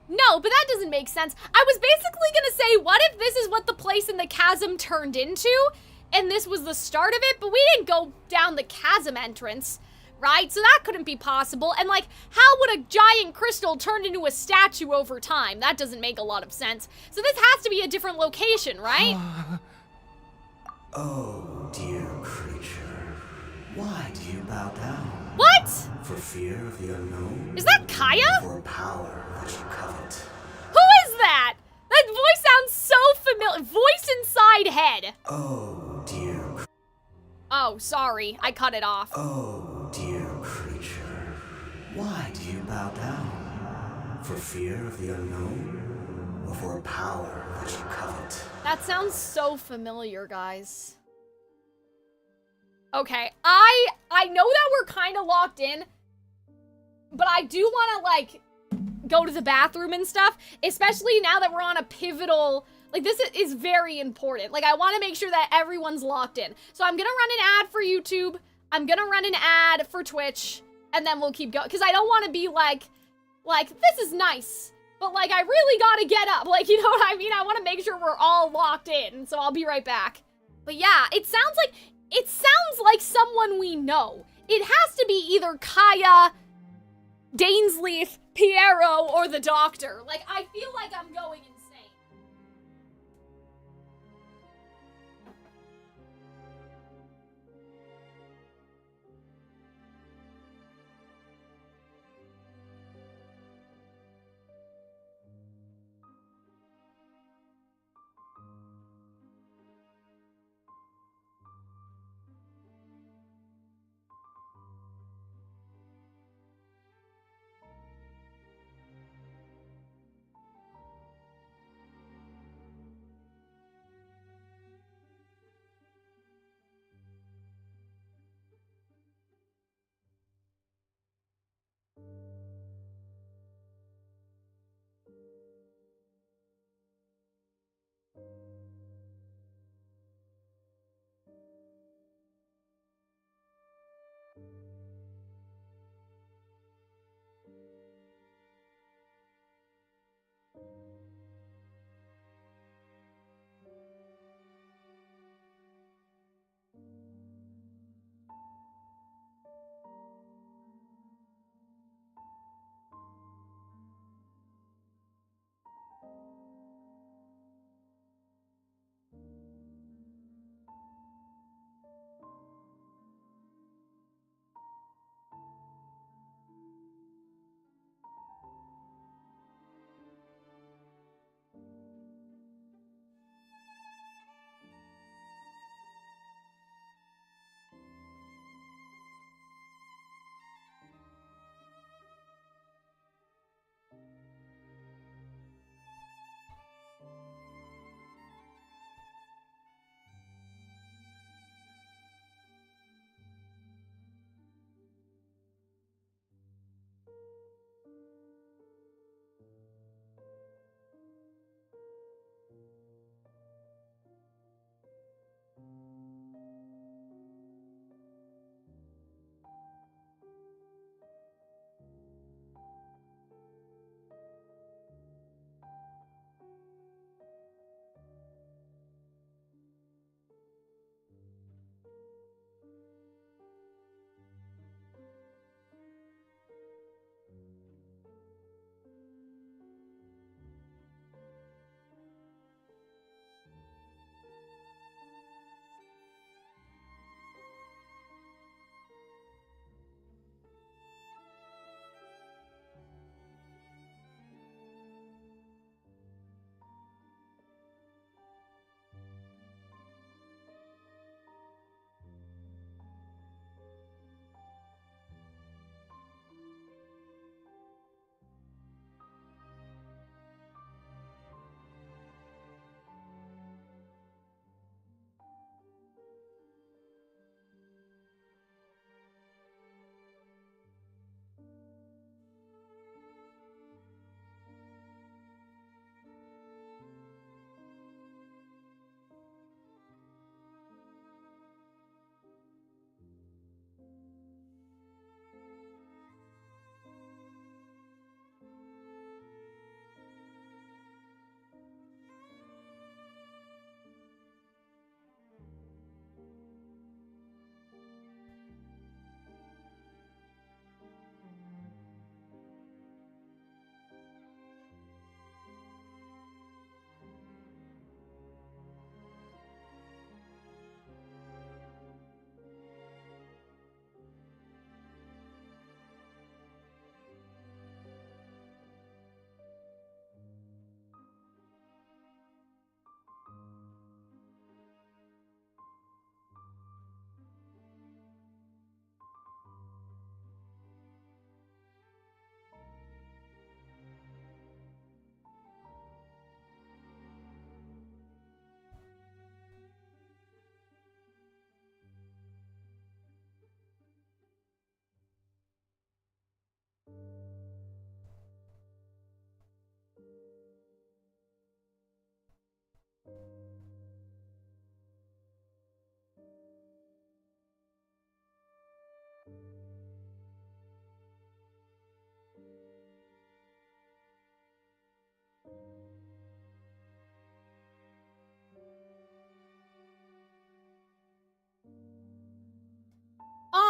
No, but that doesn't make sense. I was basically gonna say, what if this is what the place in the chasm turned into? And this was the start of it, but we didn't go down the chasm entrance, right? So that couldn't be possible. And like, how would a giant crystal turn into a statue over time? That doesn't make a lot of sense. So this has to be a different location, right? Oh, dear creature. Why do you bow down? What? For fear of the unknown? Is that Kaya? For power that you covet. Who is that? That voice sounds so familiar. Voice inside head. Oh, dear. Oh, sorry. I cut it off. Oh, dear creature. Why do you bow down? For fear of the unknown? Or for power that you covet? That sounds so familiar, guys. Okay, I know that we're kind of locked in, but I do want to, like, go to the bathroom and stuff, especially now that we're on a pivotal, like, this is very important. Like, I want to make sure that everyone's locked in. So I'm gonna run an ad for YouTube, I'm gonna run an ad for Twitch, and then we'll keep going, because I don't want to be like, this is nice, but, like, I really gotta get up, like, you know what I mean? I want to make sure we're all locked in, so I'll be right back. But yeah, it sounds like someone we know. It has to be either Kaya, Dainsleif, Piero, or the Doctor. Like, I feel like I'm going insane.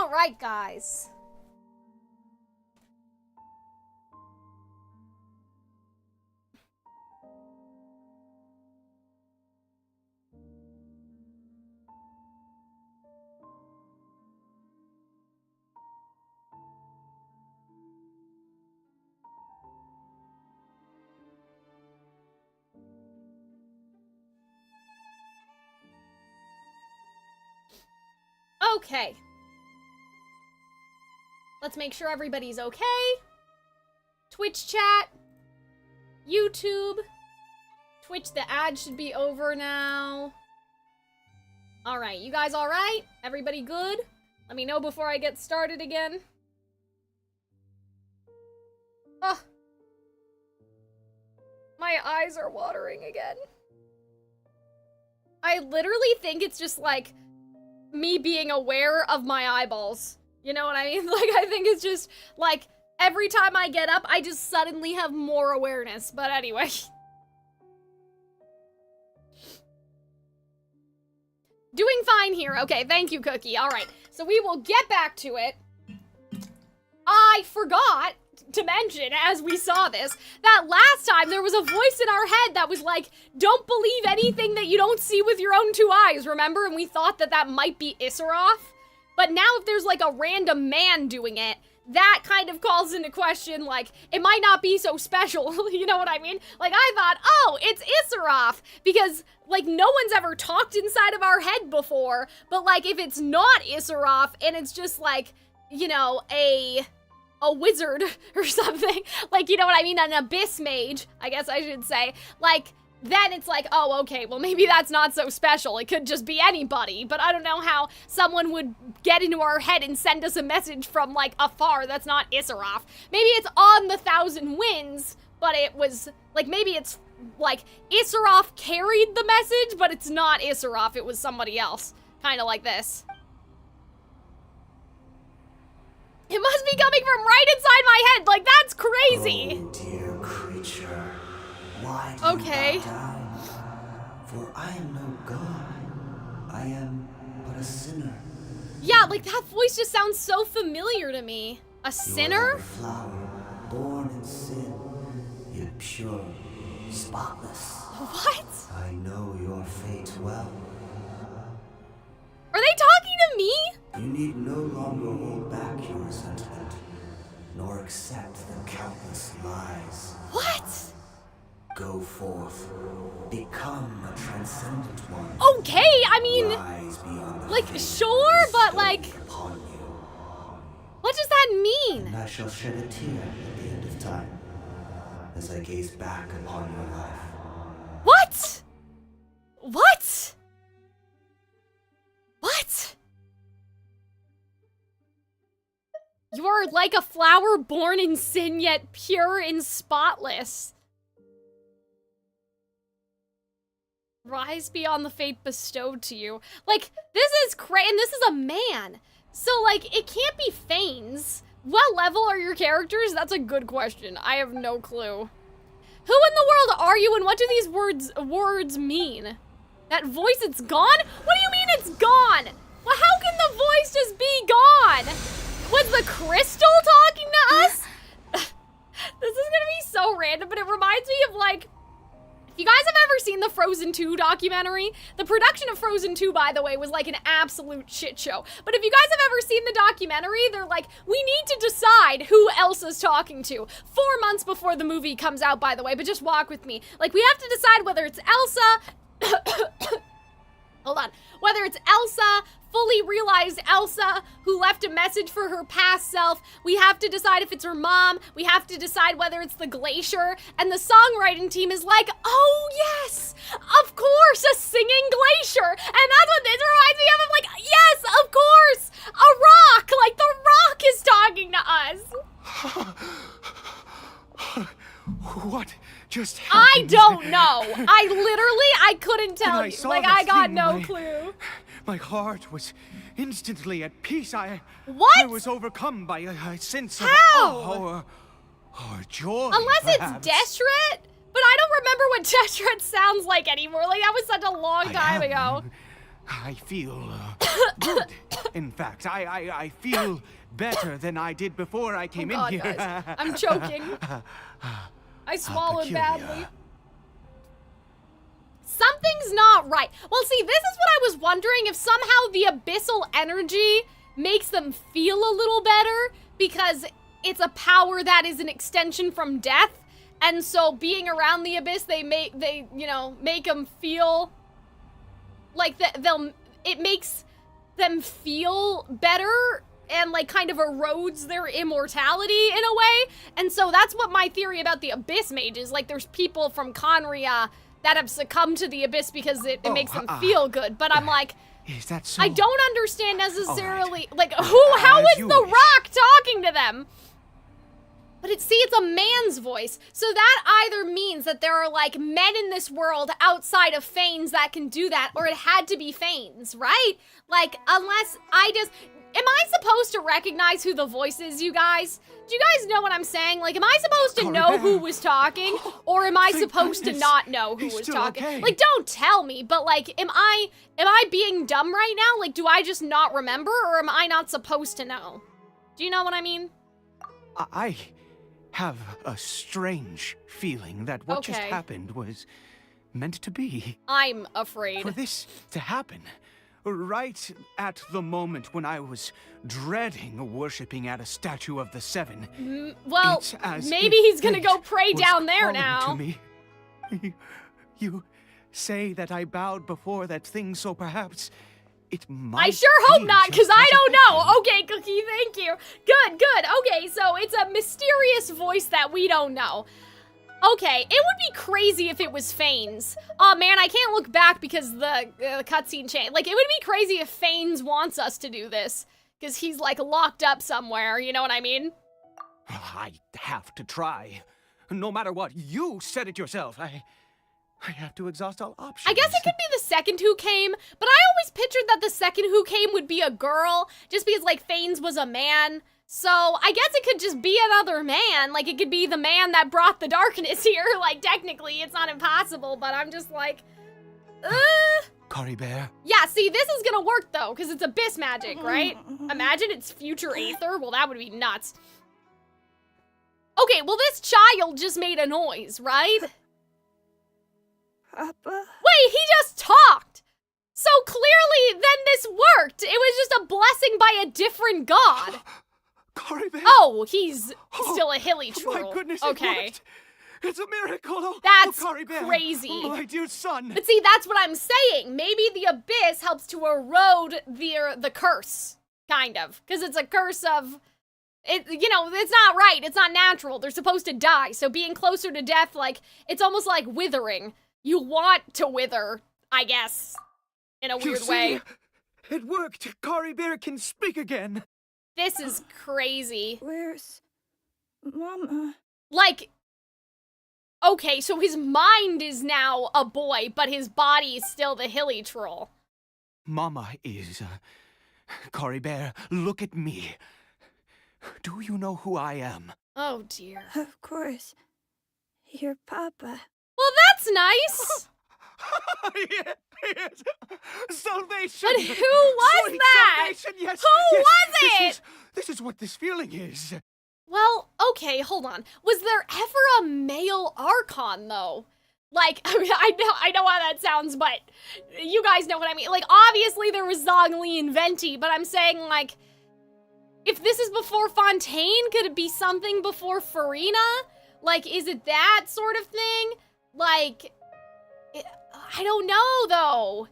All right, guys. Okay. Let's make sure everybody's okay. Twitch chat. YouTube. Twitch, the ad should be over now. Alright, you guys alright? Everybody good? Let me know before I get started again. Ugh. My eyes are watering again. I literally think it's just like me being aware of my eyeballs. You know what I mean? Like, I think it's just, like, every time I get up, I just suddenly have more awareness. But anyway. Doing fine here. Okay, thank you, Cookie. Alright, so we will get back to it. I forgot to mention, as we saw this, that last time there was a voice in our head that was like, don't believe anything that you don't see with your own two eyes, remember? And we thought that that might be Issaroth. But now if there's like a random man doing it, that kind of calls into question, like, it might not be so special, you know what I mean? Like, I thought, oh, it's Issaroth, because, like, no one's ever talked inside of our head before, but, like, if it's not Issaroth, and it's just, like, you know, a wizard or something, like, you know what I mean, an abyss mage, I guess I should say, like, then it's like, oh, okay, well, maybe that's not so special. It could just be anybody, but I don't know how someone would get into our head and send us a message from, like, afar that's not Issaroth. Maybe it's on the Thousand Winds, but it was, like, maybe it's, like, Issaroth carried the message, but it's not Issaroth, it was somebody else. Kind of like this. It must be coming from right inside my head, like, that's crazy! Oh, dear creature. Why do you bow down? For I am no god. I am but a sinner. Yeah, like that voice just sounds so familiar to me. A sinner? You are a flower, born in sin, yet pure, spotless. What? I know your fate well. Are they talking to me? You need no longer hold back your resentment, nor accept the countless lies. What? Go forth. Become a transcendent one. Okay, I mean, like, sure, but like, what does that mean? And I shall shed a tear at the end of time, as I gaze back upon your life. What? What? What? You are like a flower born in sin, yet pure and spotless. Rise beyond the fate bestowed to you. Like, this is crazy, and this is a man. So, like, it can't be Thanes. What level are your characters? That's a good question. I have no clue. Who in the world are you, and what do these words mean? That voice, it's gone? What do you mean it's gone? Well, how can the voice just be gone? Was the crystal talking to us? This is gonna be so random, but it reminds me of, like, you guys have ever seen the Frozen 2 documentary? The production of Frozen 2, by the way, was like an absolute shit show. But if you guys have ever seen the documentary, they're like, we need to decide who Elsa's talking to. 4 months before the movie comes out, by the way, but just walk with me. Like, we have to decide whether it's Elsa... Hold on. Whether it's Elsa, fully realized Elsa, who left a message for her past self. We have to decide if it's her mom. We have to decide whether it's the glacier. And the songwriting team is like, oh yes, of course, a singing glacier. And that's what this reminds me of. I'm like, yes, of course, a rock. Like, the rock is talking to us. What just happened? I don't know. I couldn't tell you. Like, I got no clue. My heart was instantly at peace. I was overcome by a sense of awe or joy. Unless perhaps. it's Destret, but I don't remember what Destret sounds like anymore. Like, that was such a long time ago. I feel good. In fact, I feel better than I did before I came in here. Guys, I'm choking. I swallowed badly. Something's not right. Well, see, this is what I was wondering, if somehow the abyssal energy makes them feel a little better because it's a power that is an extension from death. And so being around the abyss, make them feel like it makes them feel better and like kind of erodes their immortality in a way. And so that's what my theory about the abyss mage is. Like, there's people from Khaenri'ah that have succumbed to the abyss because it makes them feel good. But I'm like, is that so? I don't understand necessarily, like, how is the rock talking to them? But it's a man's voice. So that either means that there are, like, men in this world outside of Fanes that can do that, or it had to be Fanes, right? Like, unless am I supposed to recognize who the voice is, you guys? Do you guys know what I'm saying? Like, am I supposed to know who was talking, or am I supposed to not know who was talking? Okay. Like, don't tell me, but, like, am I being dumb right now? Like, do I just not remember, or am I not supposed to know? Do you know what I mean? I have a strange feeling that what just happened was meant to be. I'm afraid. For this to happen, right at the moment when I was dreading worshipping at a statue of the Seven. Well, maybe he's gonna go pray down there now. To me. You say that I bowed before that thing, so perhaps it might. I sure hope not, because I don't know. Okay, Cookie, thank you. Good. Okay, so it's a mysterious voice that we don't know. Okay, it would be crazy if it was Fanes. Oh man, I can't look back because the cutscene changed. Like, it would be crazy if Fanes wants us to do this, because he's, like, locked up somewhere, you know what I mean? I have to try. No matter what, you said it yourself. I have to exhaust all options. I guess it could be the second who came, but I always pictured that the second who came would be a girl, just because, like, Fanes was a man. So, I guess it could just be another man. Like, it could be the man that brought the darkness here. Like, technically, it's not impossible, but I'm just like, Caribert. Yeah, see, this is gonna work, though, because it's abyss magic, right? Imagine it's future Aether. Well, that would be nuts. Okay, well, this child just made a noise, right? Papa? Wait, he just talked! So clearly, then this worked! It was just a blessing by a different god! Caribert! Oh, he's still a hilly troll. My goodness, okay. It worked. It's a miracle! That's Caribert, crazy. my dear son! But see, that's what I'm saying. Maybe the abyss helps to erode the curse, kind of. Because it's a curse of... it's not right. It's not natural. They're supposed to die. So being closer to death, like, it's almost like withering. You want to wither, I guess, in a weird way. It worked. Caribert can speak again. This is crazy. Where's Mama? Like, okay, so his mind is now a boy, but his body is still the hilly troll. Mama is... Caribert, look at me. Do you know who I am? Oh, dear. Of course. Your Papa. Well, that's nice. Yes. Salvation. But who was Sweet that? Salvation. Yes. Who was it? This is what this feeling is. Well, okay, hold on. Was there ever a male Archon, though? Like, I know how that sounds, but you guys know what I mean. Like, obviously there was Zhongli and Venti, but I'm saying, like, if this is before Fontaine, could it be something before Farina? Like, is it that sort of thing? Like, I don't know, though.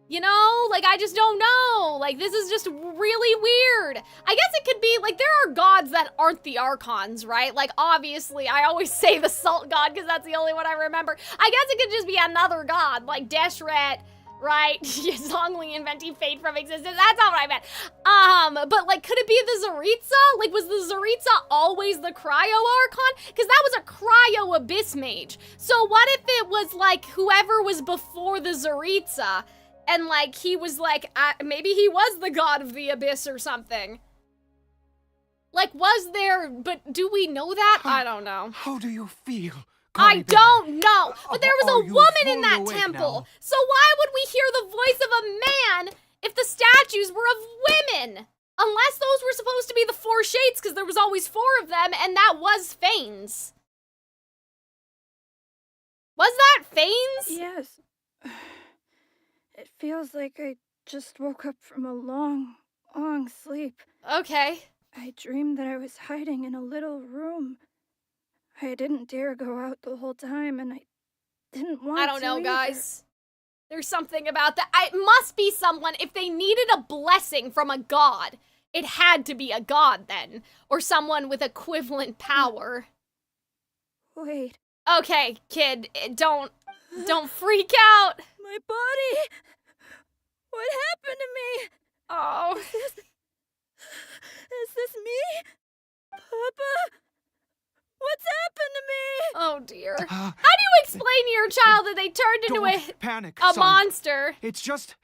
You know? Like, I just don't know. Like, this is just really weird. I guess it could be, like, there are gods that aren't the Archons, right? Like, obviously, I always say the Salt God because that's the only one I remember. I guess it could just be another god, like Deshret, right? Zhongli and Venti fade from existence. That's not what I meant. But, like, could it be the Zaritza? Like, was the Zaritza always the Cryo Archon? Because that was a Cryo Abyss Mage. So what if it was, like, whoever was before the Zaritza, and, like, he was, like, maybe he was the god of the Abyss or something. Like, was there, but do we know that? I don't know. How do you feel, I don't know, but there was a you woman in fully that awake temple. now? So why would we hear the voice of a man if the statues were of women? Unless those were supposed to be the four shades, because there was always four of them, and that was Fanes. Was that Fanes? Yes. It feels like I just woke up from a long, long sleep. Okay. I dreamed that I was hiding in a little room. I didn't dare go out the whole time, and I didn't want to. I don't know, either. guys. There's something about that. It must be someone, if they needed a blessing from a god, it had to be a god then. Or someone with equivalent power. Wait. Okay, kid, don't freak out. My body! What happened to me? Oh. Is this me? Papa? What's happened to me? Oh dear. How do you explain to your child that they turned into Don't panic, a son. monster? It's just...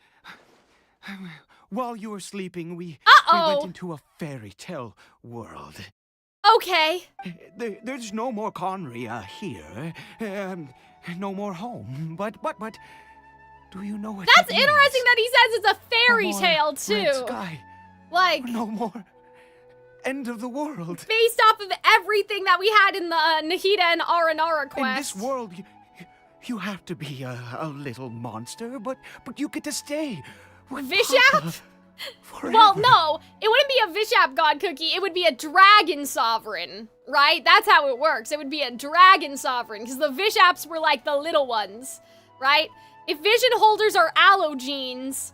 While you were sleeping, we went into a fairy tale world. Okay. There's no more Khaenri'ah here. No more home. But... Do you know what That's it means? interesting that he says it's a fairy No more tale, too. red sky. Like... No more... End of the world. Based off of everything that we had in the Nahida and Aranara quest. In this world, you have to be a little monster, but you get to stay. Vishap? Well, no, it wouldn't be a Vishap god cookie, it would be a dragon sovereign, right? That's how it works. It would be a dragon sovereign, because the Vishaps were like the little ones, right? If vision holders are allogenes,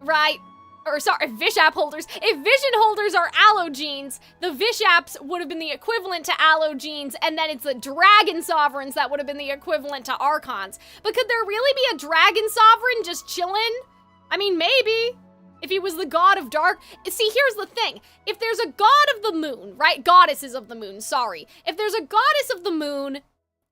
right? Or sorry, Vishap holders. If vision holders are allogenes, the Vishaps would have been the equivalent to allogenes, and then it's the dragon sovereigns that would have been the equivalent to archons. But could there really be a dragon sovereign just chillin'? I mean, maybe. If he was the god of dark. See, here's the thing. If there's a god of the moon, right? Goddesses of the moon, sorry. If there's a goddess of the moon,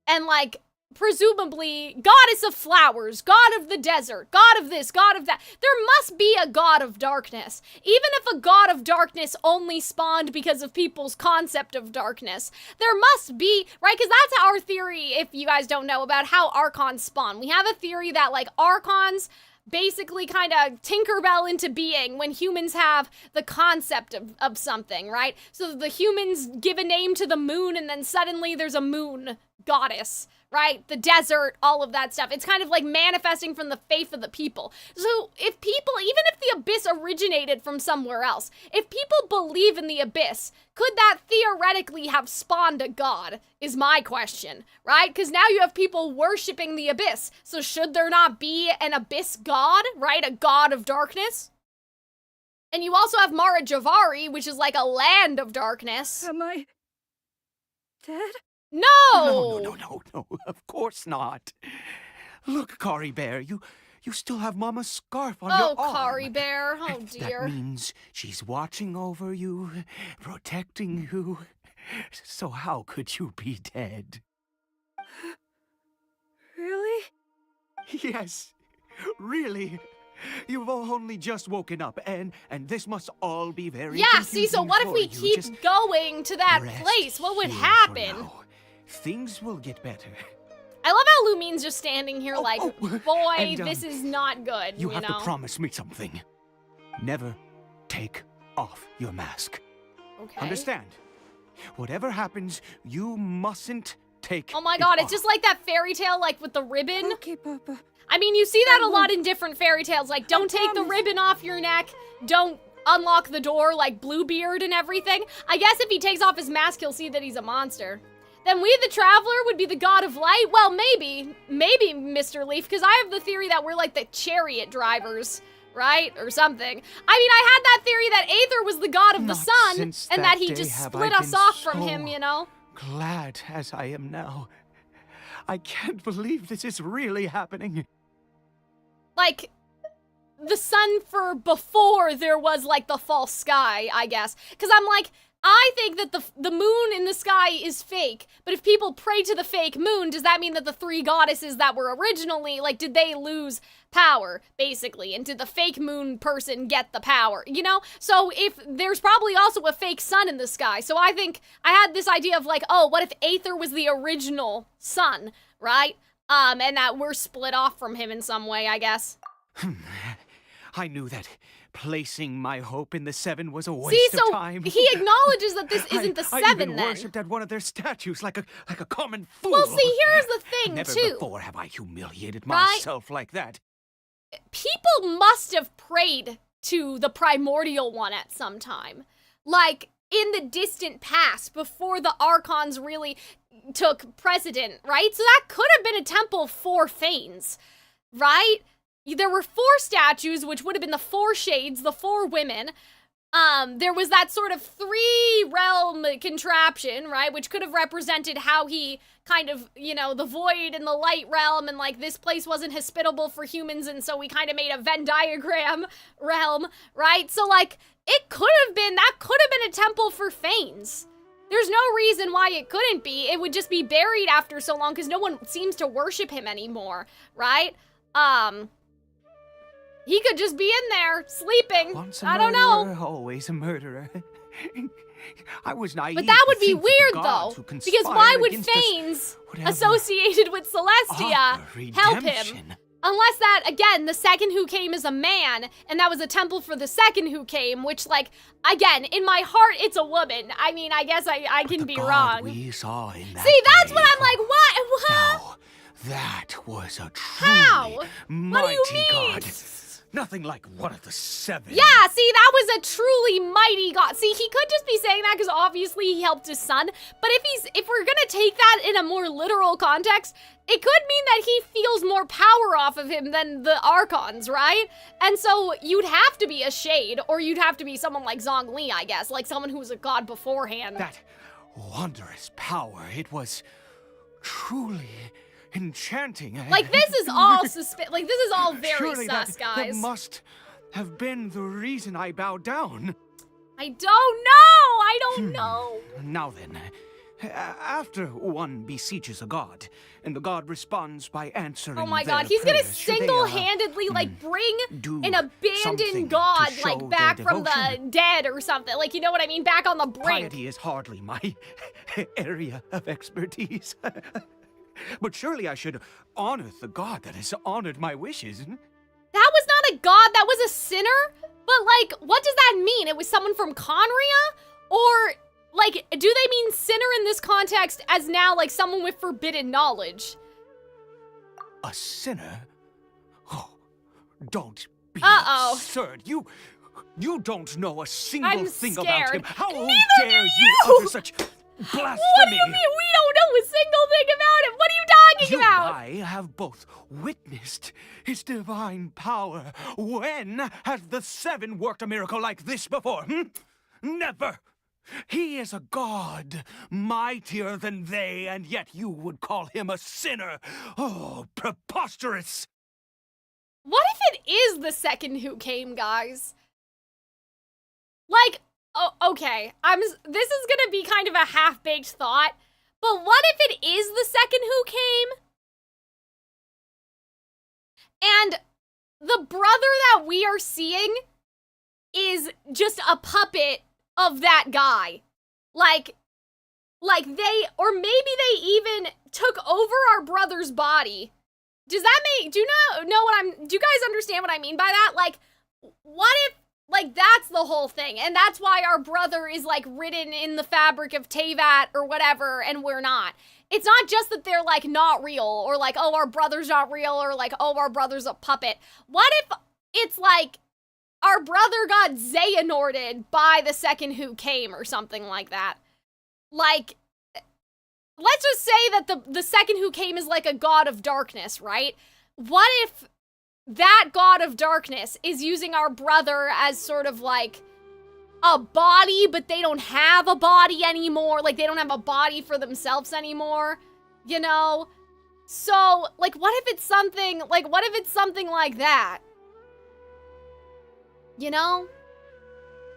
and like, presumably, goddess of flowers, god of the desert, god of this, god of that. There must be a god of darkness. Even if a god of darkness only spawned because of people's concept of darkness, there must be, right? Because that's our theory, if you guys don't know, about how archons spawn. We have a theory that, like, archons basically kind of Tinkerbell into being when humans have the concept of something, right? So the humans give a name to the moon, and then suddenly there's a moon goddess, right? The desert, all of that stuff. It's kind of like manifesting from the faith of the people. So if people, even if the abyss originated from somewhere else, if people believe in the abyss, could that theoretically have spawned a god, is my question, right? Because now you have people worshiping the abyss. So should there not be an abyss god, right? A god of darkness? And you also have Mara Javari, which is like a land of darkness. Am I dead? No! No, of course not. Look, Caribert, you still have Mama's scarf on your arm. Caribert, oh dear. That means she's watching over you, protecting you. So how could you be dead? Really? Yes, really. You've only just woken up, and this must all be very Yeah, see, so what if we keep going to that place? What would happen? Things will get better. I love how Lumine's just standing here like, boy, and, this is not good, you have know? to promise me something. Never take off your mask. Okay. Understand? Whatever happens, you mustn't take Oh my god, it it's just like that fairy tale, like, with the ribbon. Okay, Papa. I mean, you see that a lot in different fairy tales, like, don't take the ribbon off your neck, don't unlock the door, like Bluebeard and everything. I guess if he takes off his mask, he'll see that he's a monster. Then we, the Traveler, would be the god of light? Well, maybe, Mr. Leaf, because I have the theory that we're like the chariot drivers, right? Or something. I mean, I had that theory that Aether was the god of the sun, and that he just split us off from him, you know? Glad as I am now. I can't believe this is really happening. Like, the sun for before there was, like, the false sky, I guess. Because I'm like, I think that the moon in the sky is fake, but if people pray to the fake moon, does that mean that the 3 goddesses that were originally, like, did they lose power, basically? And did the fake moon person get the power, you know? So if there's probably also a fake sun in the sky. So I think I had this idea of like, oh, what if Aether was the original sun, right? And that we're split off from him in some way, I guess. I knew that placing my hope in the 7 was a waste of time. He acknowledges that this isn't the 7 I even then. worshipped at one of their statues like a common fool. Well, see, here's the thing, Never too. before have I humiliated Right? myself like that. People must have prayed to the primordial one at some time. Like, in the distant past, before the Archons really took precedent, right? So that could have been a temple for Fanes, right? There were 4 statues, which would have been the 4 shades, the 4 women. There was that sort of 3-realm contraption, right? Which could have represented how he kind of, you know, the void and the light realm, and like this place wasn't hospitable for humans, and so we kind of made a Venn diagram realm, right? So like, that could have been a temple for Fanes. There's no reason why it couldn't be. It would just be buried after so long because no one seems to worship him anymore, right? He could just be in there, sleeping. Once a I don't know. murderer, always a murderer. I was naive. But that would to be think that the weird, gods though. who Because why would conspire against us Fanes, would ever associated with Celestia, offer help him? redemption? Unless that, again, the second who came is a man, and that was a temple for the second who came, which, like, again, in my heart, it's a woman. I mean, I guess I can be wrong. We saw in that See, that's day. what I'm like, what? Now, that was a truly How? mighty What do you mean? god. Nothing like one of the 7. Yeah, see, that was a truly mighty god. See, he could just be saying that because obviously he helped his son, but if we're gonna take that in a more literal context, it could mean that he feels more power off of him than the Archons, right? And so you'd have to be a shade, or you'd have to be someone like Zhongli, I guess, like someone who was a god beforehand. That wondrous power, it was truly enchanting. Like, this is all this is all very Surely sus, guys. That must have been the reason I bowed down. I don't know. Now then, after one beseeches a god, and the god responds by answering Oh my their god, he's gonna prayers, should they, single-handedly, like, bring do an abandoned something god, to show like, their back from the devotion? dead or something. Like, you know what I mean? Back on the brink. Piety is hardly my area of expertise. But surely I should honor the god that has honored my wishes. That was not a god, that was a sinner? But, like, what does that mean? It was someone from Khaenri'ah? Or, like, do they mean sinner in this context as now, like, someone with forbidden knowledge? A sinner? Oh, don't be Uh-oh. absurd. You don't know a single I'm thing scared. about him. How Neither dare do you you! utter such blasphemy? What do you mean we don't know a single thing about him? What are you talking You about? and I have both witnessed his divine power. When has the 7 worked a miracle like this before? Never. He is a god, mightier than they, and yet you would call him a sinner. Oh, preposterous. What if it is the second who came, guys? Like, oh, okay, this is gonna be kind of a half-baked thought, but what if it is the second who came? And the brother that we are seeing is just a puppet of that guy. Like they, or maybe they even took over our brother's body. Does that make, do you guys understand what I mean by that? Like, what if, like, that's the whole thing, and that's why our brother is, like, written in the fabric of Teyvat or whatever, and we're not. It's not just that they're, like, not real, or, like, oh, our brother's not real, or, like, oh, our brother's a puppet. What if it's, like, our brother got Xehanorted by the second who came, or something like that? Like, let's just say that the second who came is, like, a god of darkness, right? What if that god of darkness is using our brother as sort of like a body, but they don't have a body anymore. Like, they don't have a body for themselves anymore, you know? So, like, what if it's something like that? You know?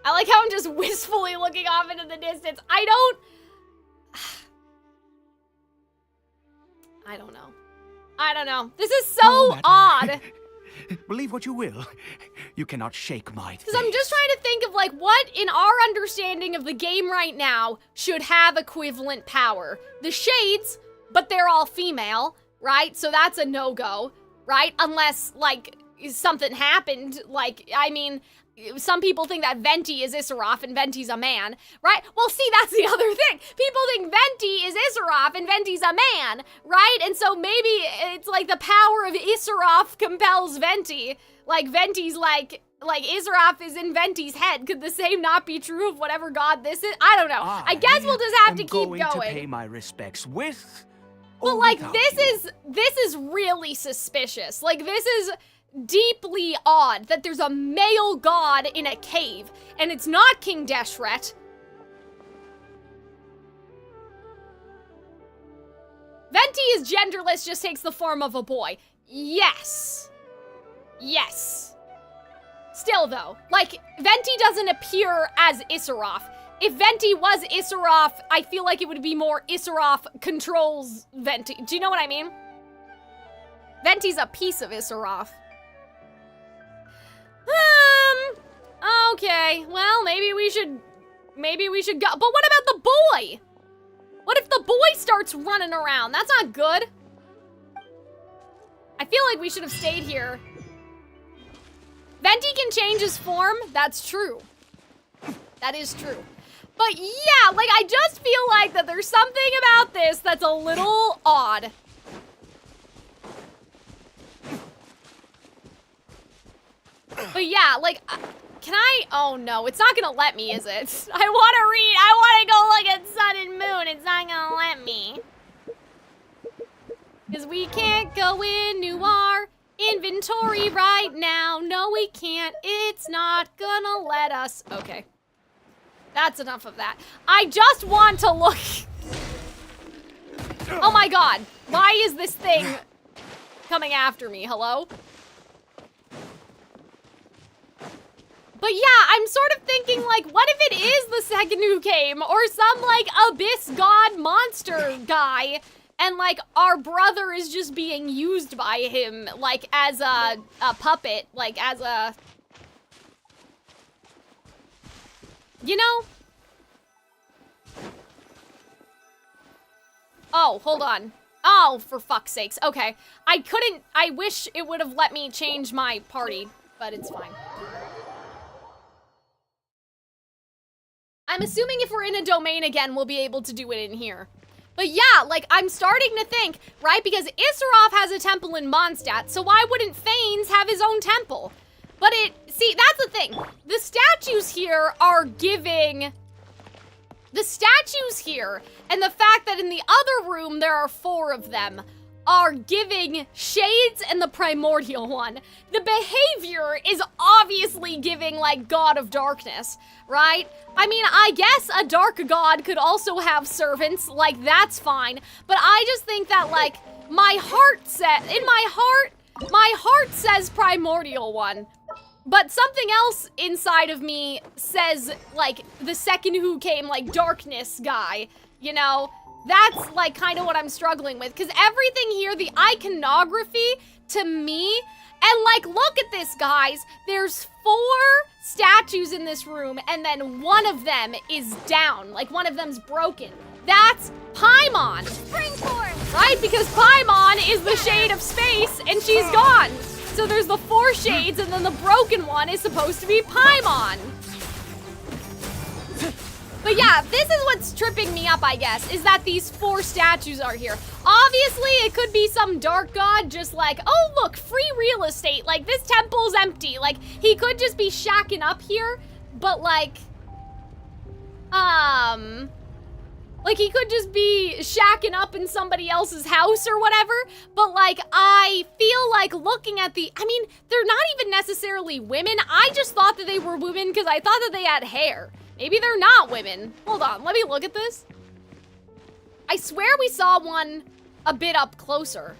I like how I'm just wistfully looking off into the distance. I don't know. I don't know. This is so odd. Believe what you will. You cannot shake my faith. Because I'm just trying to think of, like, what in our understanding of the game right now should have equivalent power. The Shades, but they're all female, right? So that's a no-go, right? Unless, like, something happened. Like, I mean, some people think that Venti is Issaroth and Venti's a man, right? Well, see, that's the other thing. People think Venti is Issaroth and Venti's a man, right? And so maybe it's like the power of Issaroth compels Venti. Like, Venti's like Issaroth is in Venti's head. Could the same not be true of whatever god this is? I don't know. I guess we'll just have to keep going. I'm going to pay my respects with But like, this is really suspicious. Like, this is deeply odd that there's a male god in a cave, and it's not King Deshret. Venti is genderless, just takes the form of a boy. Yes. Yes. Still though, like, Venti doesn't appear as Issaroth. If Venti was Issaroth, I feel like it would be more Issaroth controls Venti. Do you know what I mean? Venti's a piece of Issaroth. Okay, well, maybe we should go. But what about the boy? What if the boy starts running around? That's not good. I feel like we should have stayed here. Venti can change his form. That's true. That is true. But yeah, like, I just feel like that there's something about this that's a little odd. But yeah, like, can I? Oh no, it's not gonna let me, is it? I wanna go look at Sun and Moon. It's not gonna let me. Because we can't go into our inventory right now. No, we can't. It's not gonna let us. Okay. That's enough of that. I just want to look. Oh my god. Why is this thing coming after me? Hello? But yeah, I'm sort of thinking, like, what if it is the second who came? Or some, like, abyss god monster guy, and, like, our brother is just being used by him, like, as a puppet, like, as a... You know? Oh, hold on. Oh, for fuck's sakes. Okay. I wish it would have let me change my party, but it's fine. I'm assuming if we're in a domain again, we'll be able to do it in here. But yeah, like, I'm starting to think, right? Because Issaroth has a temple in Mondstadt, so why wouldn't Thanes have his own temple? But see, that's the thing. The statues here are giving... The statues here, and the fact that in the other room there are 4 of them, are giving Shades and the Primordial one. The behavior is obviously giving, like, God of Darkness, right? I mean, I guess a dark god could also have servants, like, that's fine. But I just think that, like, my heart says Primordial one. But something else inside of me says, like, the second who came, like, darkness guy, you know? That's, like, kind of what I'm struggling with. Because everything here, the iconography, to me, and, like, look at this, guys. There's 4 statues in this room, and then one of them is down. Like, one of them's broken. That's Paimon. Springform! Right? Because Paimon is the shade of space, and she's gone. So there's the 4 shades, and then the broken one is supposed to be Paimon. But yeah, this is what's tripping me up, I guess, is that these 4 statues are here. Obviously, it could be some dark god just like, oh, look, free real estate. Like, this temple's empty. Like, he could just be shacking up here, but like, he could just be shacking up in somebody else's house or whatever. But like, I feel like looking at I mean, they're not even necessarily women. I just thought that they were women because I thought that they had hair. Maybe they're not women. Hold on, let me look at this. I swear we saw one a bit up closer.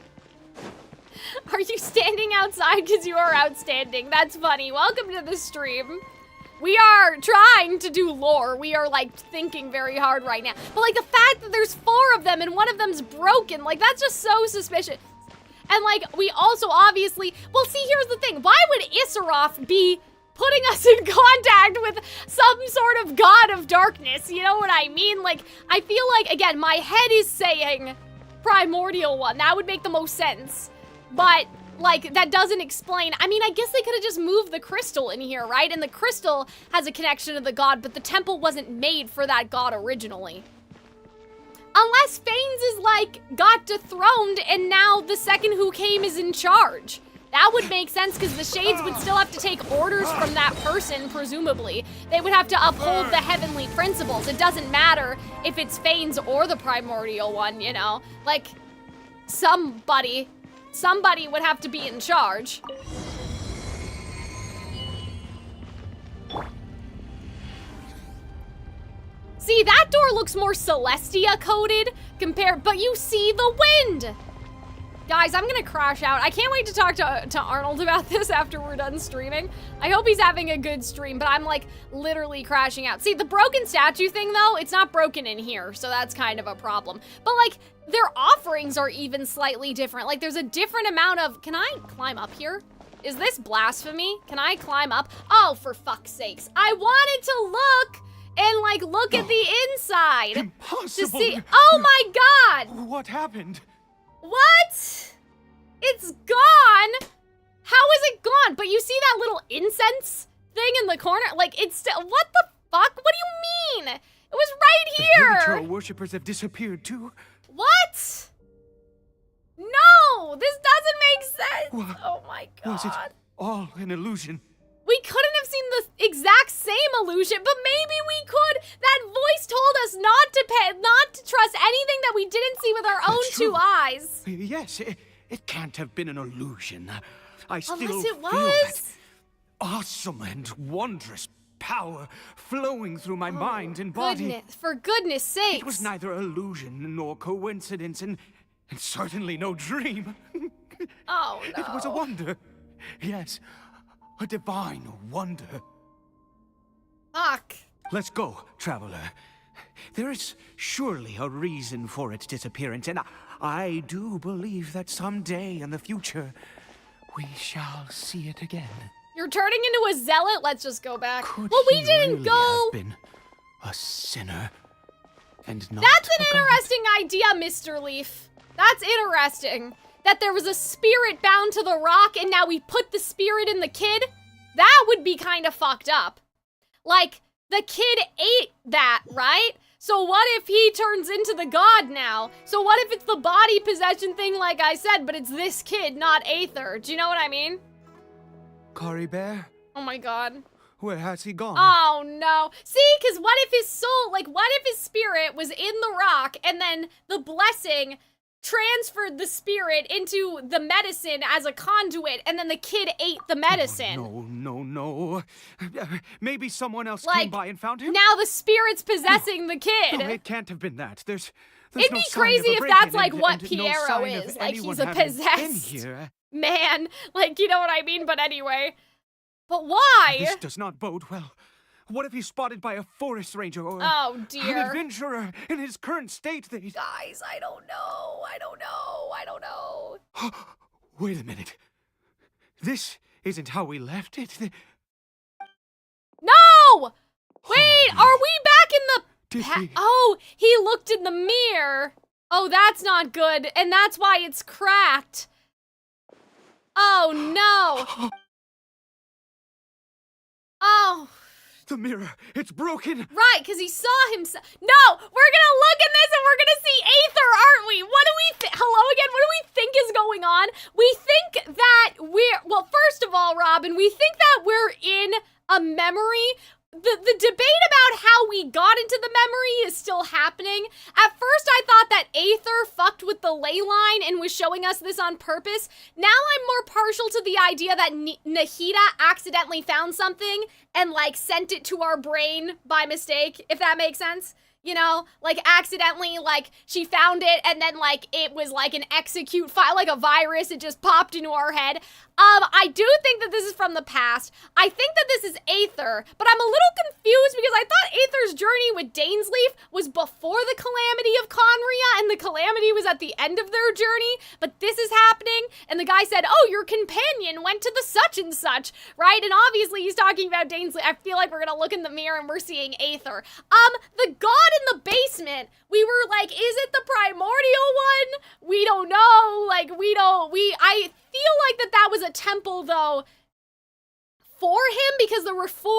Are you standing outside because you are outstanding? That's funny. Welcome to the stream. We are trying to do lore. We are, like, thinking very hard right now. But, like, the fact that there's 4 of them and one of them's broken, like, that's just so suspicious. And, like, we also obviously... Well, see, here's the thing. Why would Issaroth be putting us in contact with some sort of god of darkness? You know what I mean? Like, I feel like, again, my head is saying primordial one. That would make the most sense. But... like, that doesn't explain. I mean, I guess they could have just moved the crystal in here, right? And the crystal has a connection to the god, but the temple wasn't made for that god originally. Unless Fanes is, like, got dethroned and now the second who came is in charge. That would make sense because the Shades would still have to take orders from that person, presumably. They would have to uphold the heavenly principles. It doesn't matter if it's Fanes or the primordial one, you know? Like, somebody would have to be in charge. See, that door looks more Celestia coded but you see the wind. Guys, I'm gonna crash out. I can't wait to talk to Arnold about this after we're done streaming. I hope he's having a good stream, but I'm like literally crashing out. See, the broken statue thing though, it's not broken in here, so that's kind of a problem. But like, their offerings are even slightly different. Like there's a different amount of, can I climb up here? Is this blasphemy? Can I climb up? Oh, for fuck's sakes. I wanted to look and like look at the inside. Impossible. To see, oh my God. What happened? What? It's gone? How is it gone? But you see that little incense thing in the corner? Like, it's still, what the fuck? What do you mean? It was right here. The ritual worshippers have disappeared too. What? No, this doesn't make sense. What? Oh my God. Was it all an illusion? We couldn't have seen the exact same illusion, but maybe we could. That voice told us not to trust anything that we didn't see with our own two eyes. Yes, it can't have been an illusion. I still Unless it was. feel that awesome and wondrous power flowing through my mind and body. For goodness sakes. It was neither illusion nor coincidence, and certainly no dream. Oh no. It was a wonder. Yes. A divine wonder. Fuck. Let's go, traveler. There is surely a reason for its disappearance, and I do believe that someday in the future, we shall see it again. You're turning into a zealot? Let's just go back. Could well, we he didn't really go. have been a sinner and not That's an a god? interesting idea, Mr. Leaf. That's interesting. That there was a spirit bound to the rock and now we put the spirit in the kid? That would be kind of fucked up. Like, the kid ate that, right? So what if he turns into the god now? So what if it's the body possession thing like I said, but it's this kid, not Aether? Do you know what I mean? Caribert? Oh my God. Where has he gone? Oh no. See, because what if his soul, like what if his spirit was in the rock and then the blessing transferred the spirit into the medicine as a conduit, and then the kid ate the medicine. Oh, no. Maybe someone else like, came by and found him? Now the spirit's possessing the kid. No, it can't have been that. There's It'd no be sign crazy of a if that's break-in like and, what and Piero no is. of Like he's a anyone having been possessed here. man. Like, you know what I mean? But anyway. But why? This does not bode well. What if he's spotted by a forest ranger or oh, dear. an adventurer in his current state? Guys, I don't know. Wait a minute. This isn't how we left it. No! Wait, are we back in the... Did he? Oh, he looked in the mirror. Oh, that's not good. And that's why it's cracked. Oh, no. Oh. The mirror, it's broken. Right, because he saw himself. No, we're gonna look at this and we're gonna see Aether, aren't we? What do we think? Hello again, what do we think is going on? We think that well, first of all, Robin, we think that we're in a memory. The debate about how we got into the memory is still happening. At first, I thought that Aether fucked with the ley line and was showing us this on purpose. Now I'm more partial to the idea that Nahida accidentally found something and, like, sent it to our brain by mistake, if that makes sense. You know, like accidentally, like she found it and then like it was like an execute file, like a virus, it just popped into our head. I do think that this is from the past. I think that this is Aether, but I'm a little confused because I thought Aether's journey with Dainsleif was before the calamity of Khaenri'ah and the calamity was at the end of their journey, but this is happening and the guy said, oh, your companion went to the such and such, right? And obviously he's talking about Dainsleif. I feel like we're gonna look in the mirror and we're seeing Aether. The god in the basement, we were like, is it the primordial one? We don't know, like, I feel like that was a temple, though, for him, because there were 4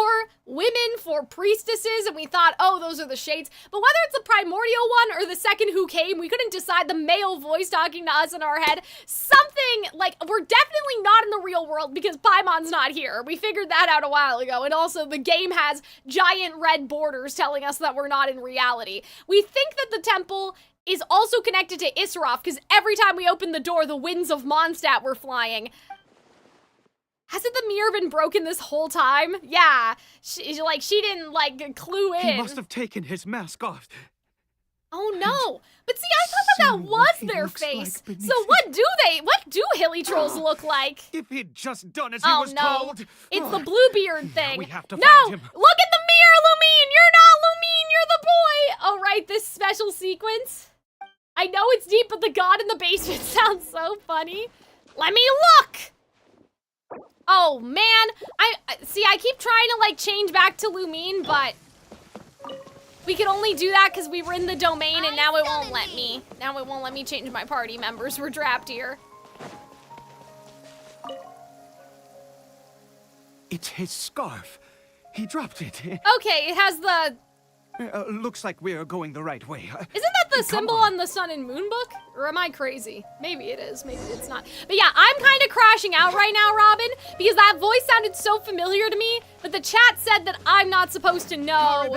women, 4 priestesses, and we thought, oh, those are the shades. But whether it's the primordial one or the second who came, we couldn't decide. The male voice talking to us in our head. Something, like, we're definitely not in the real world because Paimon's not here. We figured that out a while ago. And also, the game has giant red borders telling us that we're not in reality. We think that the temple is also connected to Issaroth, because every time we opened the door, the winds of Mondstadt were flying. Hasn't the mirror been broken this whole time? Yeah, she didn't, like, clue in. He must have taken his mask off. Oh no, but see, I thought that was their face. Like so what do hilly trolls look like? If he'd just done as he was told. It's the Bluebeard thing. We have to no, find him. Look at the mirror, Lumine, you're not Lumine, you're the boy. Oh right, this special sequence. I know it's deep, but the god in the basement sounds so funny. Let me look. Oh man, I keep trying to like change back to Lumine, but we could only do that because we were in the domain and now it won't let me. Now it won't let me change my party members. We're trapped here. It's his scarf. He dropped it. Okay, it has the... looks like we're going the right way. Isn't that the symbol on the Sun and Moon book? Or am I crazy? Maybe it is, maybe it's not. But yeah, I'm kind of crashing out right now, Robin, because that voice sounded so familiar to me, but the chat said that I'm not supposed to know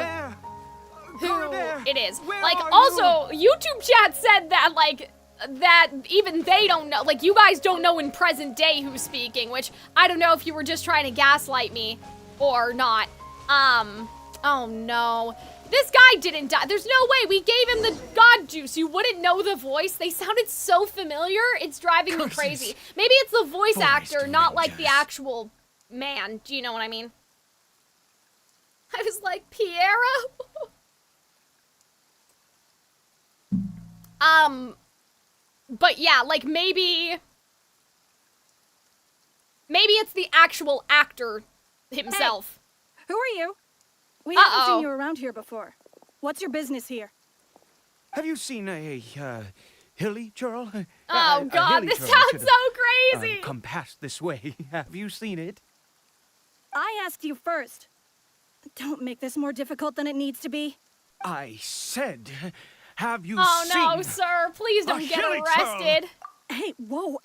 who it is. Like, also, YouTube chat said that, like, that even they don't know, like, you guys don't know in present day who's speaking, which I don't know if you were just trying to gaslight me or not. Oh no. This guy didn't die. There's no way. We gave him the god juice. You wouldn't know the voice. They sounded so familiar. It's driving me crazy. Maybe it's the voice actor, not like the actual man. Do you know what I mean? I was like, Piera? But yeah, like maybe it's the actual actor himself. Hey, who are you? We haven't seen you around here before. What's your business here? Have you seen a hilly churl? Oh god, this sounds so crazy! Come past this way. Have you seen it? I asked you first. Don't make this more difficult than it needs to be. I said, have you seen... Oh no, sir, please don't get arrested. Hey, whoa.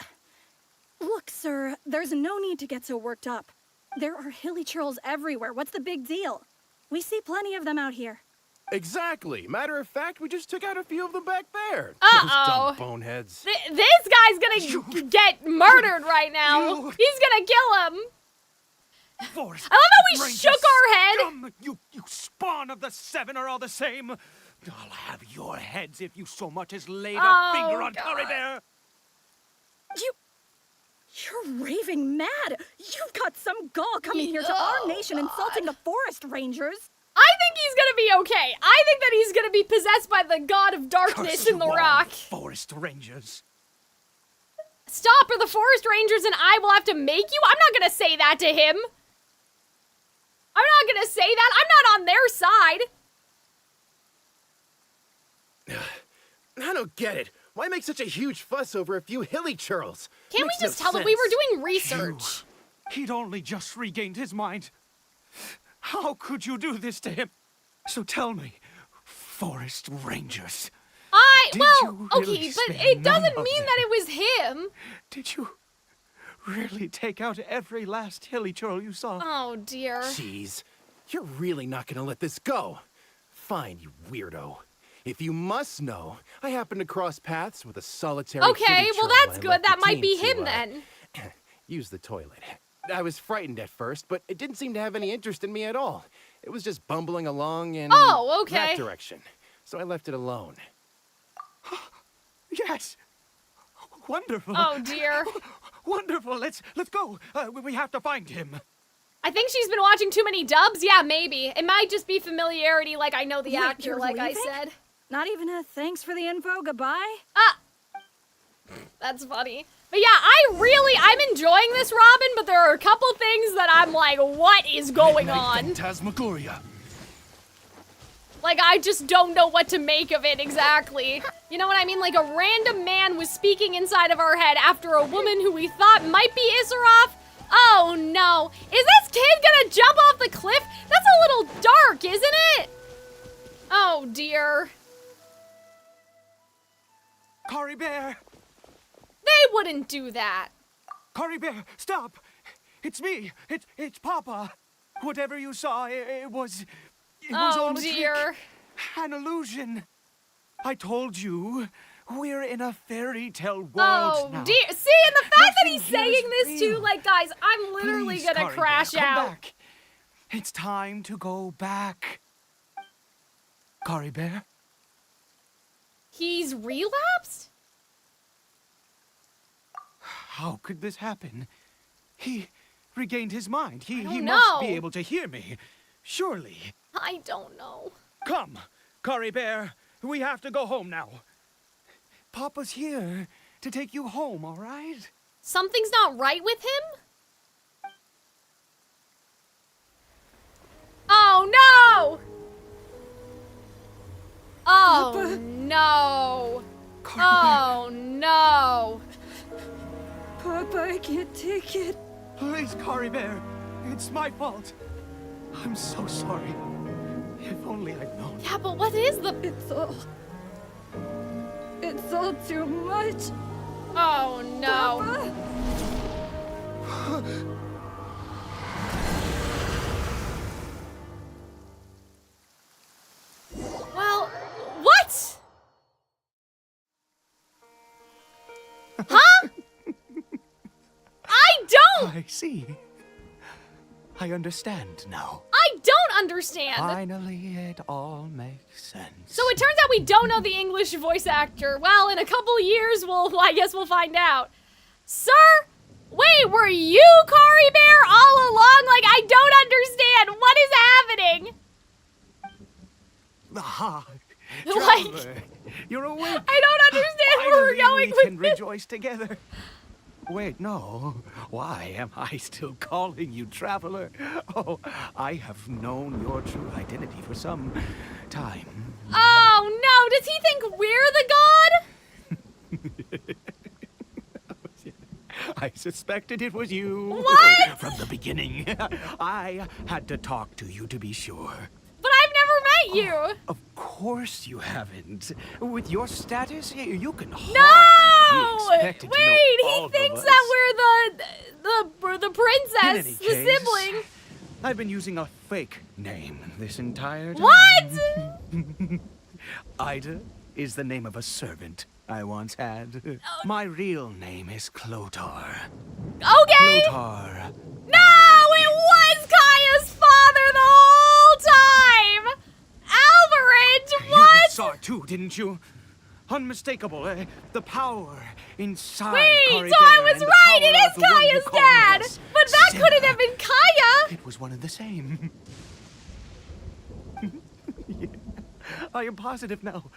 Look, sir, there's no need to get so worked up. There are hilly churls everywhere. What's the big deal? We see plenty of them out here. Exactly. Matter of fact, we just took out a few of them back there. Uh-oh. Those dumb boneheads. This guy's gonna get murdered right now. He's gonna kill him. Forest I love how we shook our head. Scum. You spawn of the 7 are all the same. I'll have your heads if you so much as laid a finger on Caribert. You're raving mad! You've got some gall coming here to our nation insulting the forest rangers! I think he's gonna be okay. I think that he's gonna be possessed by the god of darkness in the rock. Forest rangers. Stop, or the forest rangers and I will have to make you? I'm not gonna say that to him. I'm not gonna say that. I'm not on their side. I don't get it. Why make such a huge fuss over a few hilly churls? Can't we just tell them we were doing research? He'd only just regained his mind. How could you do this to him? So tell me, forest rangers. Okay, but it doesn't mean that it was him. Did you really take out every last hilly churl you saw? Oh dear. Jeez, you're really not gonna let this go. Fine, you weirdo. If you must know, I happen to cross paths with a solitary Okay, well that's good. That might be him then. Use the toilet. I was frightened at first, but it didn't seem to have any interest in me at all. It was just bumbling along in that direction. so I left it alone. Yes! Wonderful! Oh, dear. Wonderful! Let's go! We have to find him. I think she's been watching too many dubs. Yeah, maybe. It might just be familiarity, like I know the Wait, actor, you're like I leaving? said. Not even a thanks for the info, goodbye? That's funny. But yeah, I'm enjoying this, Robin, but there are a couple things that I'm like, what is going on? Phantasmagoria. Like, I just don't know what to make of it exactly. You know what I mean? Like, a random man was speaking inside of our head after a woman who we thought might be Issaroth. Oh no. Is this kid gonna jump off the cliff? That's a little dark, isn't it? Oh dear. Caribert! They wouldn't do that. Caribert, stop! It's me! It's Papa! Whatever you saw, it was all a dear. trick, an illusion. I told you, we're in a fairy tale world now. Oh dear. See, and the fact that Nothing he's here saying is this too, real. like, guys, I'm literally Please, gonna Caribert, crash come out. back. It's time to go back. Caribert? He's relapsed? How could this happen? He regained his mind. He don't must be know. able to hear me. Surely. I don't know. Come, Caribert. We have to go home now. Papa's here to take you home, all right? Something's not right with him? Oh no! Oh Papa. no! Caribert. Oh no! Papa, I can't take it. Please, Caribert. It's my fault. I'm so sorry. If only I'd known. Yeah, but what is the... It's all too much. Oh no. Papa? Well, what? Huh? I don't... I see. I understand now. I don't understand. Finally, it all makes sense. So it turns out we don't know the English voice actor. Well, in a couple years, I guess we'll find out. Sir? Wait, were you Caribert all along? Like, I don't understand. What is happening? Ah, Like- Traveler, you're awake. I don't understand where we're Finally, going we with can this. rejoice together. Wait, no. Why am I still calling you Traveler? Oh, I have known your true identity for some time. Oh, no. Does he think we're the god? I suspected it was you. What? From the beginning. I had to talk to you to be sure. But I've never met you. Of course you haven't. With your status, you can hardly be No! expected to know Wait, all he of thinks us. that we're the In princess, any the case, sibling. I've been using a fake name this entire time. What? Ida is the name of a servant I once had. My real name is Clotar. Okay. Clotar. No, it was Kaya's father the whole time. Alvarin, You what? saw it too, didn't you? Unmistakable, the power inside Wait, Caribert so I was and the right. power It of is the one you Kaya's call dad. us. But that Sarah. couldn't have been Kaya. It was one and the same. Yeah, I am positive now.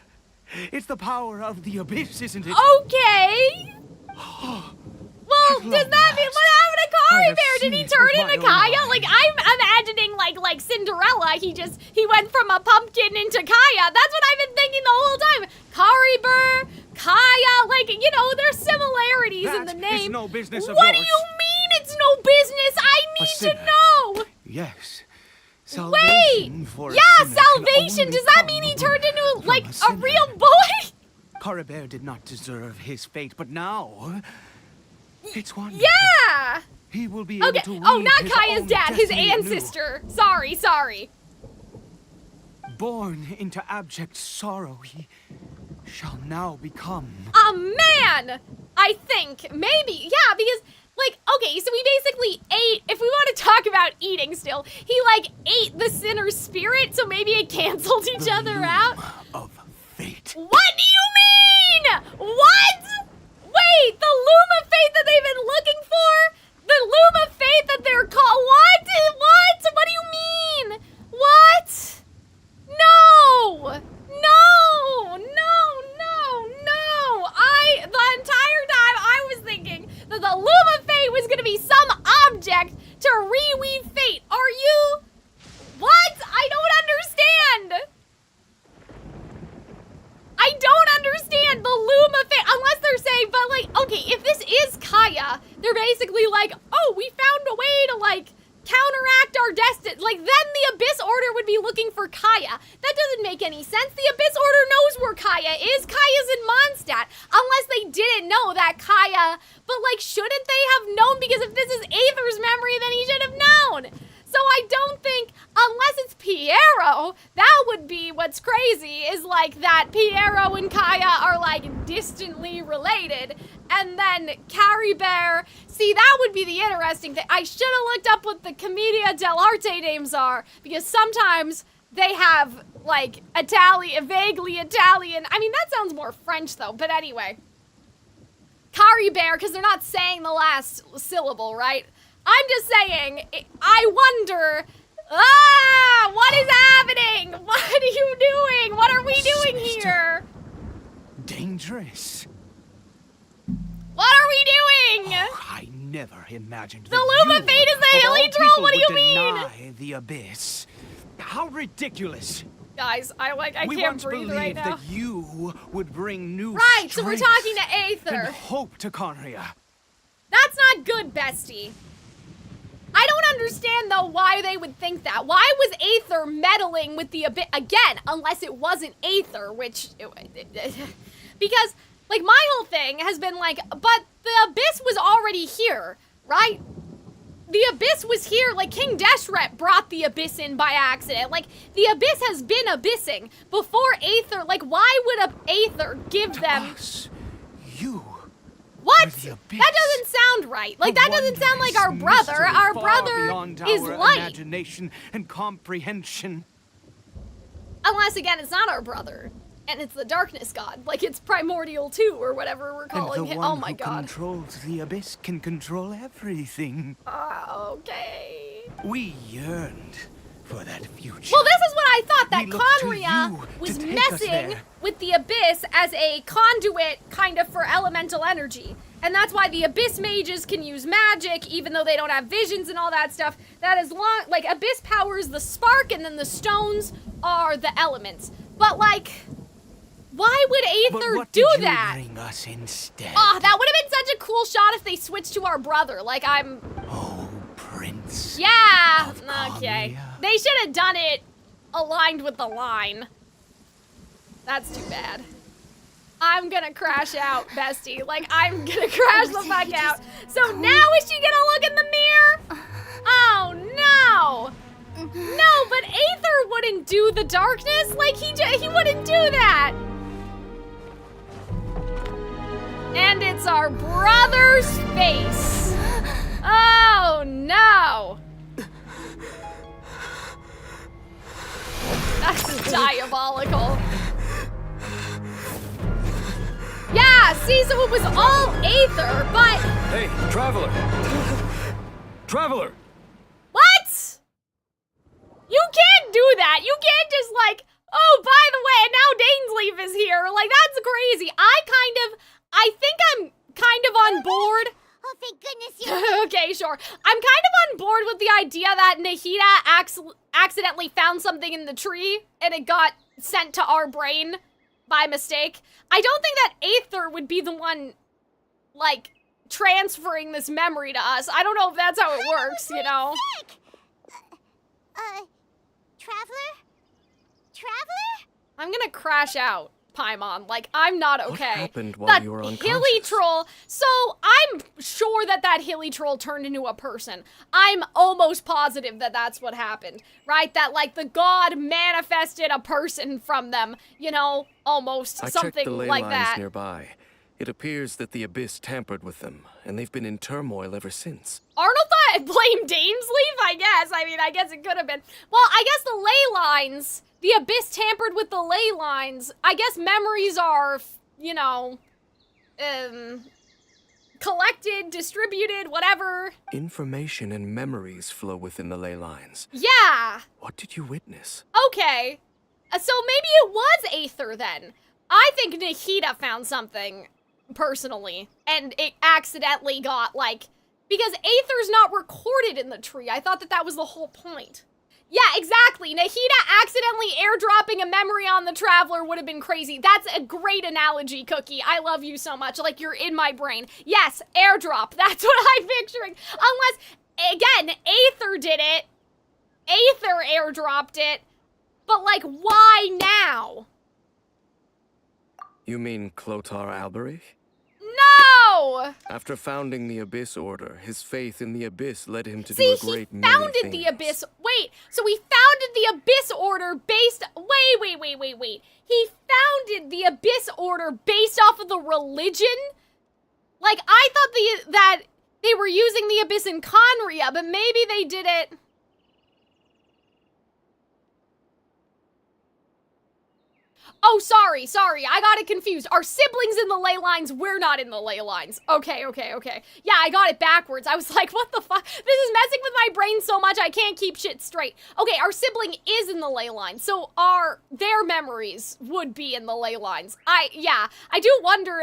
It's the power of the abyss, isn't it? Okay. Well, does that mean what happened to Caribert? Did he turn into Kaya? Like, I'm imagining like Cinderella. He went from a pumpkin into Kaya. That's what I've been thinking the whole time. Caribert, Kaya, like, you know, there's similarities in the That is name. no business of What do yours. you mean it's no business? I A need to sinner. know. Yes. Wait. Salvation for a Yeah, sinner can salvation. only Does that come mean he turned into from like a sinner. real boy? Caribert did not deserve his fate, but now it's wonderful. Yeah. He will be able Okay. to Oh, weave not his Kaya's own dad, his destiny anew. ancestor. Sorry. Born into abject sorrow, he shall now become. A man, I think. Maybe. Yeah, because, like, okay, so we basically ate, if we want to talk about eating still, he, like, ate the sinner's spirit, so maybe it canceled each other out. Of fate. What do you mean? What? Wait, the loom of fate that they've been looking for? The loom of fate that they're called? What? What? What do you mean? What? No! No! No! No! No! The entire time I was thinking that the loom of fate was gonna be some object to reweave fate. Are you? What? I don't understand. I don't understand the loom of fate, unless they're saying, but like, okay, if this is Khaenri'ah, they're basically like, oh, we found a way to like counteract our destiny. Like, then the Abyss Order would be looking for Khaenri'ah. That doesn't make any sense. The Abyss Order knows where Khaenri'ah is. Khaenri'ah's in Mondstadt. Unless they didn't know that Khaenri'ah, but like, shouldn't they have known? Because if this is Aether's memory, then he should have known. So I don't think, unless it's Piero, that would be what's crazy, is like that Piero and Khaenri'ah are like distantly related. And then Caribert, see, that would be the interesting thing. I should have looked up what the Commedia dell'arte names are, because sometimes they have like Italian, vaguely Italian. I mean, that sounds more French though, but anyway. Caribert, because they're not saying the last syllable, right? I'm just saying, I wonder, what is happening? What are you doing? What are we doing here? Dangerous. What are we doing? Oh, I never imagined the loom of fate is the hilly troll. What do you mean? Deny the abyss. How ridiculous. Guys, I can't breathe right now. That you would bring new right, so we're talking to Aether. And hope to Khaenri'ah. That's not good, bestie. I don't understand, though, why they would think that. Why was Aether meddling with the Abyss? Again, unless it wasn't Aether, which... because, like, my whole thing has been like, but the Abyss was already here, right? The Abyss was here, like, King Deshret brought the Abyss in by accident. Like, the Abyss has been abyssing before Aether. Like, why would Aether give them... You... What? That doesn't sound right. Like, that doesn't sound like our brother. Our brother is light. Imagination and comprehension. Unless, again, it's not our brother. And it's the darkness god. Like, it's primordial 2 or whatever we're calling him. Oh my god. And the one who controls the abyss can control everything. Okay. We yearned for that future. Well, this is what I thought, that Khaenri'ah was messing with the Abyss as a conduit kind of for elemental energy. And that's why the Abyss mages can use magic, even though they don't have visions and all that stuff. That is long, like, Abyss powers the spark, and then the stones are the elements. But, like, why would Aether do that? Bring us instead? Oh, that would have been such a cool shot if they switched to our brother. Like, I'm... Oh, Prince. Yeah, okay. They should have done it aligned with the line. That's too bad. I'm gonna crash out, bestie. Like, I'm gonna crash the fuck out. So now is she gonna look in the mirror? Oh, no. No, but Aether wouldn't do the darkness. Like, he wouldn't do that. And it's our brother's face. Oh, no. That's diabolical. Yeah, see, so it was all Aether, but... Hey, Traveler! Traveler! What? You can't do that. You can't just like, oh, by the way, now Dainsleif is here. Like, that's crazy. I think I'm kind of on board. Oh, thank goodness you're okay, sure. I'm kind of on board with the idea that Nahida accidentally found something in the tree and it got sent to our brain by mistake. I don't think that Aether would be the one, like, transferring this memory to us. I don't know if that's how it works, you know? Sick. Traveler? Traveler? I'm gonna crash out, Paimon. Like, I'm not okay. What happened while you were unconscious? Hilly troll. So, I'm sure that hilly troll turned into a person. I'm almost positive that that's what happened, right? That, like, the god manifested a person from them, you know? Almost. I something checked the ley like lines that. nearby. It appears that the Abyss tampered with them, and they've been in turmoil ever since. Arnold thought I'd blame Dainsleif, I guess. I mean, I guess it could have been. Well, I guess the ley lines, the Abyss tampered with the ley lines. I guess memories are, you know, collected, distributed, whatever. Information and memories flow within the ley lines. Yeah. What did you witness? Okay. So maybe it was Aether then. I think Nahida found something, personally, and it accidentally got, like, because Aether's not recorded in the tree. I thought that was the whole point. Yeah, exactly. Nahida accidentally airdropping a memory on the Traveler would have been crazy. That's a great analogy, Cookie. I love you so much. Like, you're in my brain. Yes, airdrop. That's what I'm picturing. Unless, again, Aether did it. Aether airdropped it. But, like, why now? You mean Clotar Alberich? No! After founding the Abyss Order, his faith in the Abyss led him to do See, a great many he founded things. the Abyss. Wait, so he founded the Abyss Order based. Wait. He founded the Abyss Order based off of the religion? Like, I thought that they were using the Abyss in Khaenri'ah, but maybe they did it. Oh, sorry, I got it confused. Our siblings in the ley lines, we're not in the ley lines. Okay. Yeah, I got it backwards. I was like, what the fuck? This is messing with my brain so much I can't keep shit straight. Okay, our sibling is in the ley lines, so their memories would be in the ley lines. I do wonder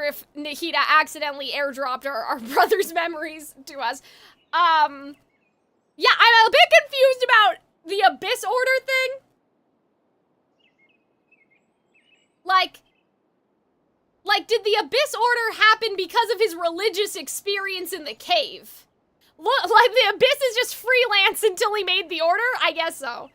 if Nahida accidentally airdropped our brother's memories to us. Yeah, I'm a bit confused about the Abyss Order thing? Like, did the Abyss Order happen because of his religious experience in the cave? Look, like, the Abyss is just freelance until he made the Order? I guess so.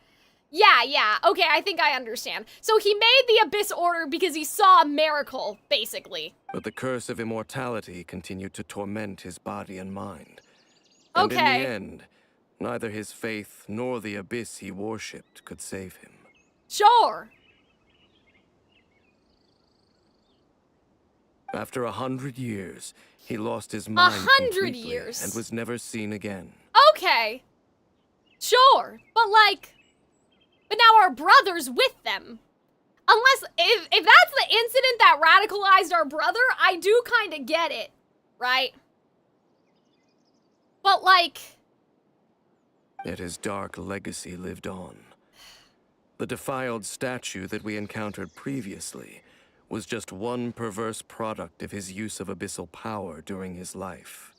Yeah, okay, I think I understand. So he made the Abyss Order because he saw a miracle, basically. But the curse of immortality continued to torment his body and mind. And Okay. in the end, neither his faith nor the Abyss he worshipped could save him. Sure. After 100 years, he lost his mind 100 completely years. and was never seen again. Okay. Sure. But now our brother's with them. Unless, if that's the incident that radicalized our brother, I do kind of get it, right? But Yet his dark legacy lived on. The defiled statue that we encountered previously was just one perverse product of his use of abyssal power during his life.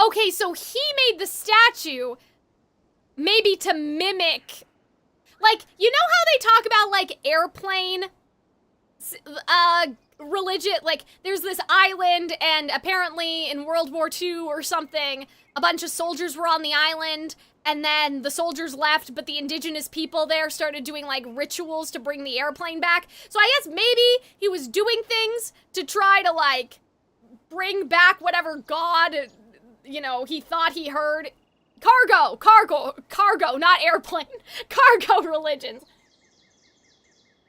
Okay, so he made the statue maybe to mimic, like, you know how they talk about, like, airplane, religion, like, there's this island, and apparently in World War II or something, a bunch of soldiers were on the island, and then the soldiers left, but the indigenous people there started doing, like, rituals to bring the airplane back. So I guess maybe he was doing things to try to, like, bring back whatever god, you know, he thought he heard. Cargo, not airplane. Cargo religions.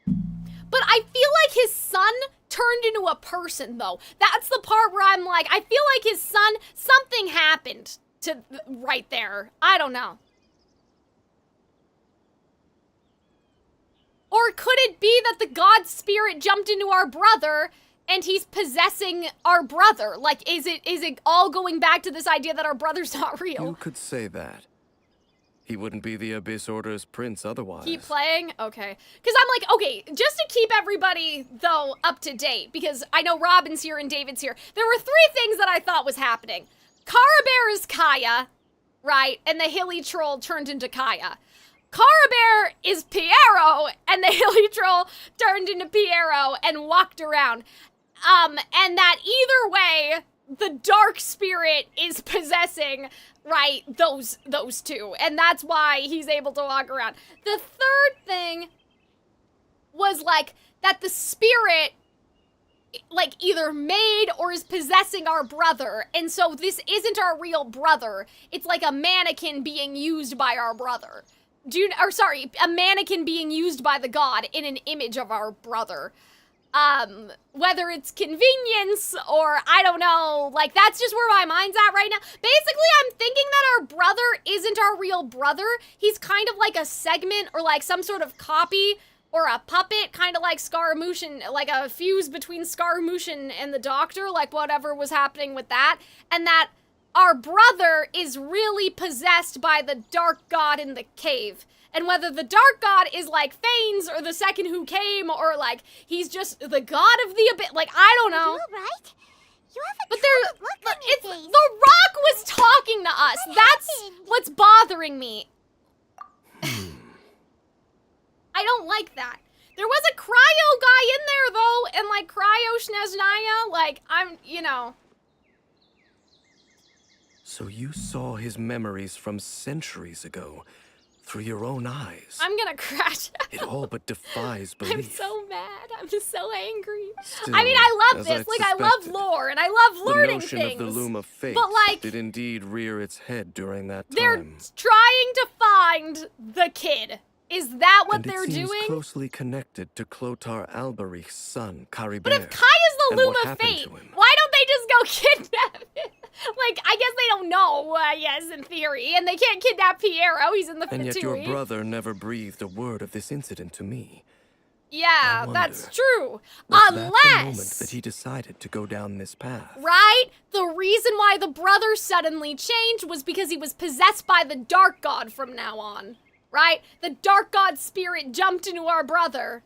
But I feel like his son turned into a person, though. That's the part where I'm like, I feel like his son, something happened to right there. I don't know. Or could it be that the god spirit jumped into our brother and he's possessing our brother? Like, is it all going back to this idea that our brother's not real? You could say that. He wouldn't be the Abyss Order's prince otherwise. Keep playing? Okay. Because I'm like, okay, just to keep everybody, though, up to date, because I know Robin's here and David's here, there were 3 things that I thought was happening. Caribert is Kaya, right? And the hilly troll turned into Kaya. Caribert is Piero, and the hilly troll turned into Piero and walked around. And that either way, the dark spirit is possessing, right, those 2. And that's why he's able to walk around. The third thing was, like, that the spirit, like, either made or is possessing our brother. And so this isn't our real brother. It's like a mannequin being used by our brother. A mannequin being used by the god in an image of our brother. whether it's convenience or I don't know, like that's just where my mind's at right now. Basically, I'm thinking that our brother isn't our real brother. He's kind of like a segment or like some sort of copy or a puppet, kind of like Scaramouche, like a fuse between Scaramouche and the Doctor, like whatever was happening with that, and that our brother is really possessed by the Dark God in the cave. And whether the Dark God is like Thanes or the second who came, or like he's just the god of the abyss, like I don't know. You right? You have a but troubled look on your face. The Rock was talking to us. That's happened? what's bothering me. I don't like that. There was a cryo guy in there though, and like cryo Shneznaya, like you know. So you saw his memories from centuries ago through your own eyes. I'm gonna crash. It all but defies belief. I'm so mad. I'm just so angry. Still, I mean, I love as this. I'd Like, I love suspected, lore and I love learning the notion things. of the loom of fate but like, did indeed rear its head during that they're time. trying to find the kid. Is that what And they're it seems doing? closely connected to Clotar Alberich's son, Caribert. But if Kaya's the and loom what of happened fate, to him. why don't they just go kidnap him? Like, I guess they don't know, yes, in theory. And they can't kidnap Piero, he's in the And yet Fatui. your brother never breathed a word of this incident to me. Yeah, I that's wonder, true. Was that the Unless, moment that he decided to go down this path? right? The reason why the brother suddenly changed was because he was possessed by the Dark God from now on. Right? The Dark God spirit jumped into our brother.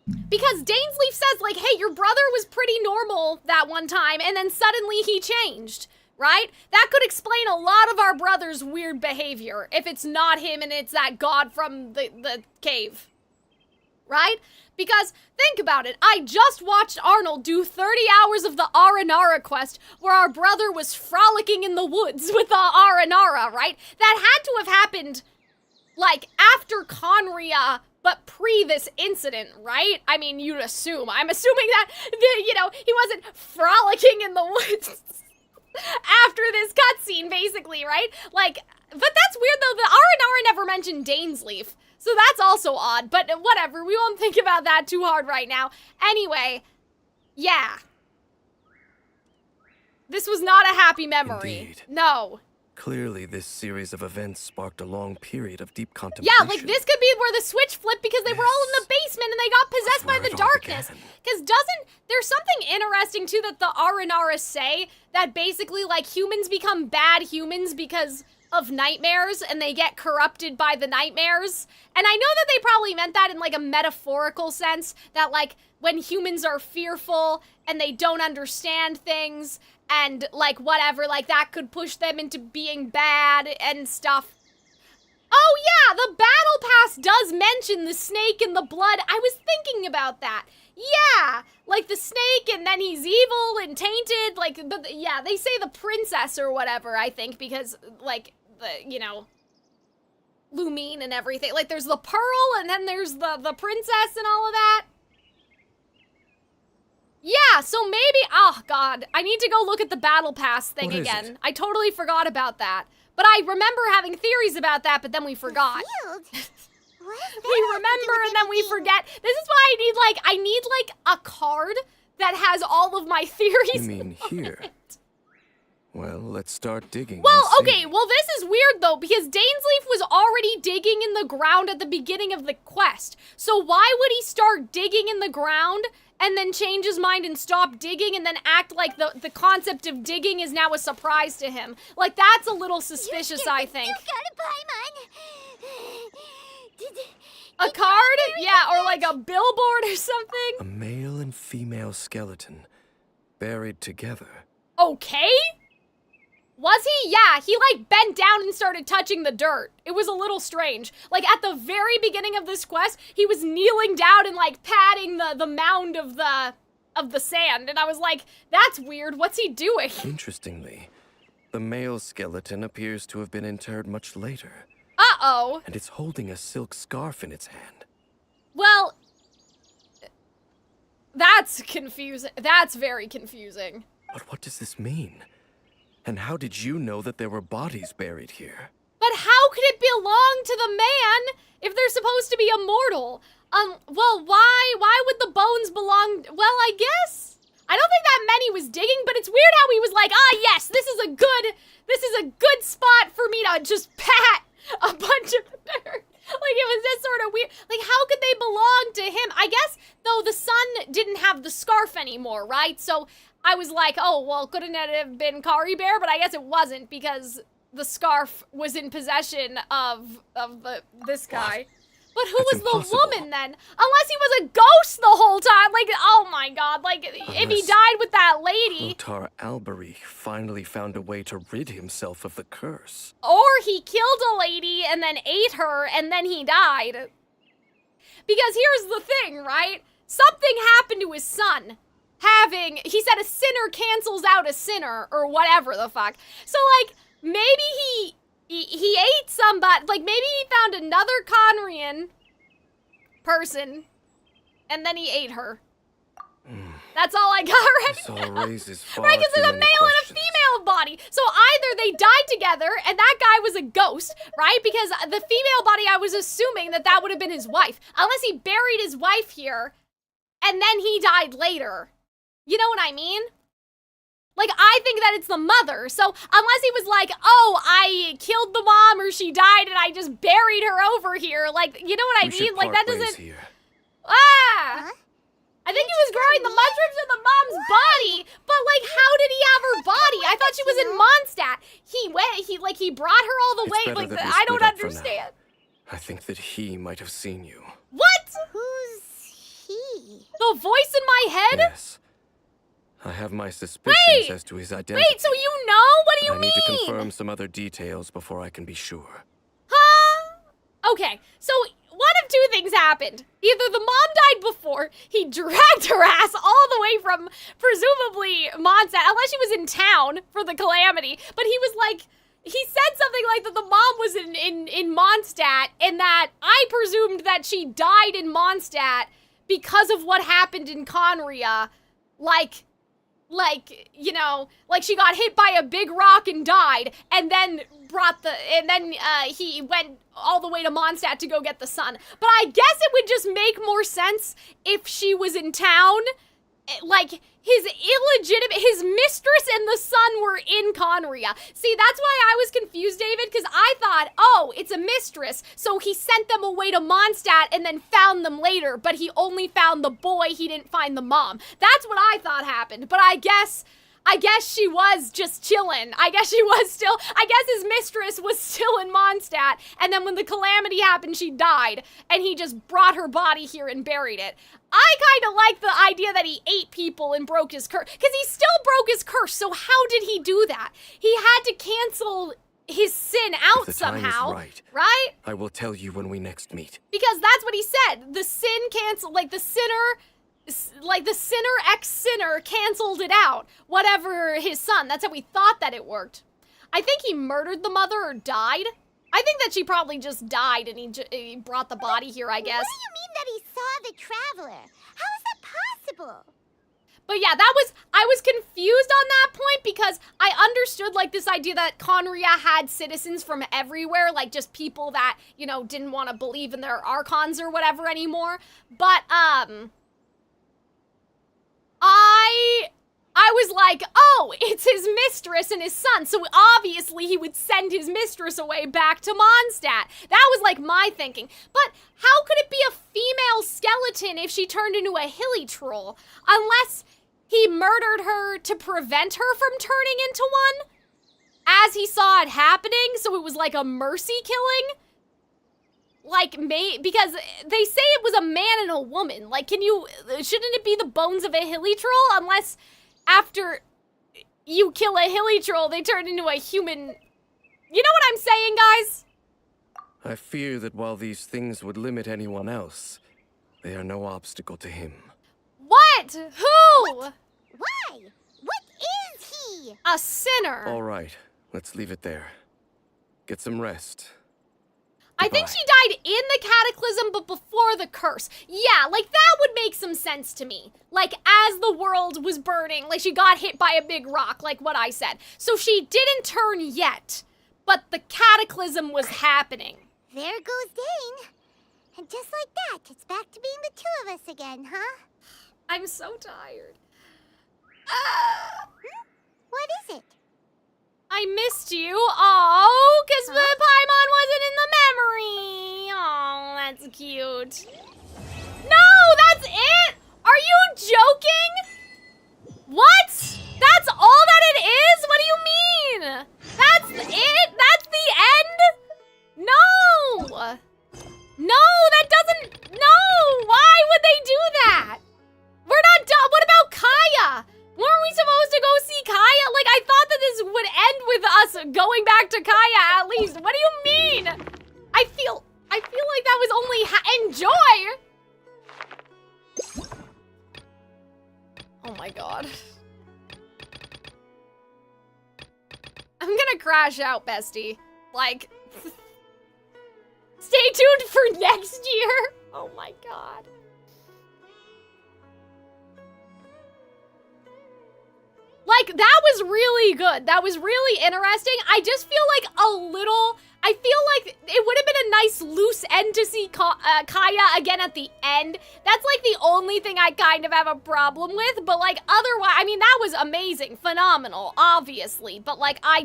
Because Dainsleif says, like, hey, your brother was pretty normal that one time, and then suddenly he changed, right? That could explain a lot of our brother's weird behavior, if it's not him and it's that god from the cave. Right? Because, think about it, I just watched Arnold do 30 hours of the Aranara quest where our brother was frolicking in the woods with the Aranara, right? That had to have happened, like, after Khaenri'ah, but pre this incident, right? I mean, you'd assume. I'm assuming that, you know, he wasn't frolicking in the woods after this cutscene, basically, right? Like, but that's weird, though. The Aranara never mentioned Dainsleif. So that's also odd, but whatever. We won't think about that too hard right now. Anyway, yeah. This was not a happy memory. Indeed. No. Clearly, this series of events sparked a long period of deep contemplation. Yeah, like this could be where the switch flipped because they were all in the basement and they got possessed by the darkness. Because there's something interesting too that the Aranara say that basically like humans become bad humans because of nightmares and they get corrupted by the nightmares. And I know that they probably meant that in like a metaphorical sense, that like when humans are fearful and they don't understand things and like whatever, like that could push them into being bad and stuff. Oh yeah, the battle pass does mention the snake and the blood. I was thinking about that. Yeah, like the snake and then he's evil and tainted, like, but yeah, they say the princess or whatever, I think, because like, the, you know, Lumine and everything. Like there's the pearl and then there's the princess and all of that. Yeah, so maybe, oh god, I need to go look at the battle pass thing again. I totally forgot about that. But I remember having theories about that, but then we forgot. We remember and then we forget. This is why I need like a card that has all of my theories. You mean here? Well, let's start digging. Well, okay, well this is weird though, because Dainsleif was already digging in the ground at the beginning of the quest. So why would he start digging in the ground and then change his mind and stop digging and then act like the concept of digging is now a surprise to him? Like, that's a little suspicious, I think. A card? Yeah, or like a billboard or something? A male and female skeleton buried together. Okay? Was he? Yeah, he like bent down and started touching the dirt. It was a little strange. Like at the very beginning of this quest, he was kneeling down and like patting the mound of the sand, and I was like, that's weird. What's he doing? Interestingly, the male skeleton appears to have been interred much later. Uh-oh. And it's holding a silk scarf in its hand. Well, that's confusing. That's very confusing. But what does this mean? And how did you know that there were bodies buried here? But how how could it belong to the man if they're supposed to be immortal? Well, why would the bones belong? Well, I guess I don't think that meant he was digging, but it's weird how he was like, yes, this is a good spot for me to just pat a bunch of dirt. Like, it was just sort of weird. Like, how could they belong to him? I guess, though, the son didn't have the scarf anymore, right? So I was like, oh, well, couldn't it have been Caribert? But I guess it wasn't, because the scarf was in possession of this guy. But who was the woman then? Unless he was a ghost the whole time. Like, oh my god. Like, if he died with that lady. Lothar Alberi finally found a way to rid himself of the curse. Or he killed a lady and then ate her and then he died. Because here's the thing, right? Something happened to his son. He said a sinner cancels out a sinner or whatever the fuck. So, like, maybe he ate somebody, like maybe he found another Khaenri'ah person, and then he ate her. That's all I got, right? This all raises far right, because too it's a many male questions. and a female body. So either they died together, and that guy was a ghost, right? Because the female body, I was assuming that would have been his wife. Unless he buried his wife here, and then he died later. You know what I mean? Like, I think that it's the mother. So, unless he was like, oh, I killed the mom or she died and I just buried her over here. Like, you know what I mean? Like, that doesn't... Here. Ah! I think he was growing the mushrooms in the mom's body, but, like, how did he have her body? I thought she was in Mondstadt. He brought her all the way. Like, I don't understand. I think that he might have seen you. What? Who's he? The voice in my head? Yes. I have my suspicions as to his identity. Wait, so you know? What do you mean? I need to confirm some other details before I can be sure. Huh? Okay, so one of two things happened. Either the mom died before, he dragged her ass all the way from, presumably, Mondstadt, unless she was in town for the calamity, but he was like, he said something like that the mom was in Mondstadt, and that I presumed that she died in Mondstadt because of what happened in Khaenri'ah, like, you know, like she got hit by a big rock and died, and then he went all the way to Mondstadt to go get the son. But I guess it would just make more sense if she was in town, like, his mistress and the son were in Khaenri'ah. See, that's why I was confused, David, because I thought, oh, it's a mistress, so he sent them away to Mondstadt and then found them later, but he only found the boy, he didn't find the mom. That's what I thought happened, but I guess she was just chilling. I guess his mistress was still in Mondstadt, and then when the calamity happened, she died, and he just brought her body here and buried it. I kind of like the idea that he ate people and broke his curse, because he still broke his curse, so how did he do that? He had to cancel his sin out somehow, right? I will tell you when we next meet. Because that's what he said. The sin canceled, the sinner ex-sinner canceled it out. Whatever his son. That's how we thought that it worked. I think he murdered the mother or died. I think that she probably just died and he brought the body here, I guess. What do you mean that he saw the traveler? How is that possible? But yeah, I was confused on that point because I understood, like, this idea that Khaenri'ah had citizens from everywhere, like, just people that, you know, didn't want to believe in their archons or whatever anymore. But, I was like, oh, it's his mistress and his son, so obviously he would send his mistress away back to Mondstadt. That was, like, my thinking. But how could it be a female skeleton if she turned into a hilly troll? Unless he murdered her to prevent her from turning into one? As he saw it happening, so it was like a mercy killing? Like, because they say it was a man and a woman. Like, shouldn't it be the bones of a hilly troll? Unless after you kill a hilly troll, they turn into a human. You know what I'm saying, guys? I fear that while these things would limit anyone else, they are no obstacle to him. What? Who? What? Why? What is he? A sinner. All right, let's leave it there. Get some rest. I think she died in the cataclysm, but before the curse. Yeah, like, that would make some sense to me. Like, as the world was burning, like, she got hit by a big rock, like what I said. So she didn't turn yet, but the cataclysm was happening. There goes Dane. And just like that, it's back to being the two of us again, huh? I'm so tired. What is it? I missed you. Oh, because the Paimon wasn't in the memory. Oh, that's cute. No, that's it? Are you joking? What? That's all that it is? What do you mean? That's it? That's the end? No. No, that doesn't, no. Why would they do that? We're not done. What about Khaenri'ah? Weren't we supposed to go see Khaenri'ah? Like, I thought that this would end with us going back to Khaenri'ah at least. What do you mean? I feel like that was only enjoy. Oh my god. I'm gonna crash out, bestie. Like, stay tuned for next year. Oh my god. Like, that was really good. That was really interesting. I just feel like I feel like it would have been a nice loose end to see Khaenri'ah again at the end. That's like the only thing I kind of have a problem with. But like, otherwise, I mean, that was amazing. Phenomenal, obviously. But like, that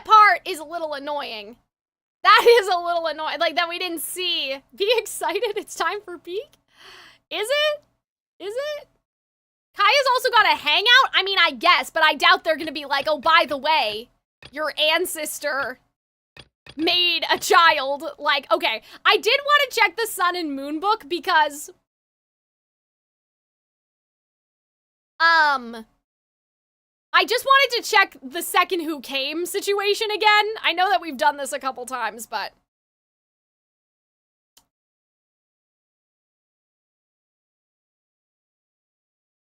part is a little annoying. That is a little annoying. Like, that we didn't see. Be excited, it's time for peak? Is it? Is it? Kaya's also got a hangout? I mean, I guess, but I doubt they're gonna be like, oh, by the way, your ancestor made a child. Like, okay, I did want to check the Sun and Moon book because, I just wanted to check the second who came situation again. I know that we've done this a couple times, but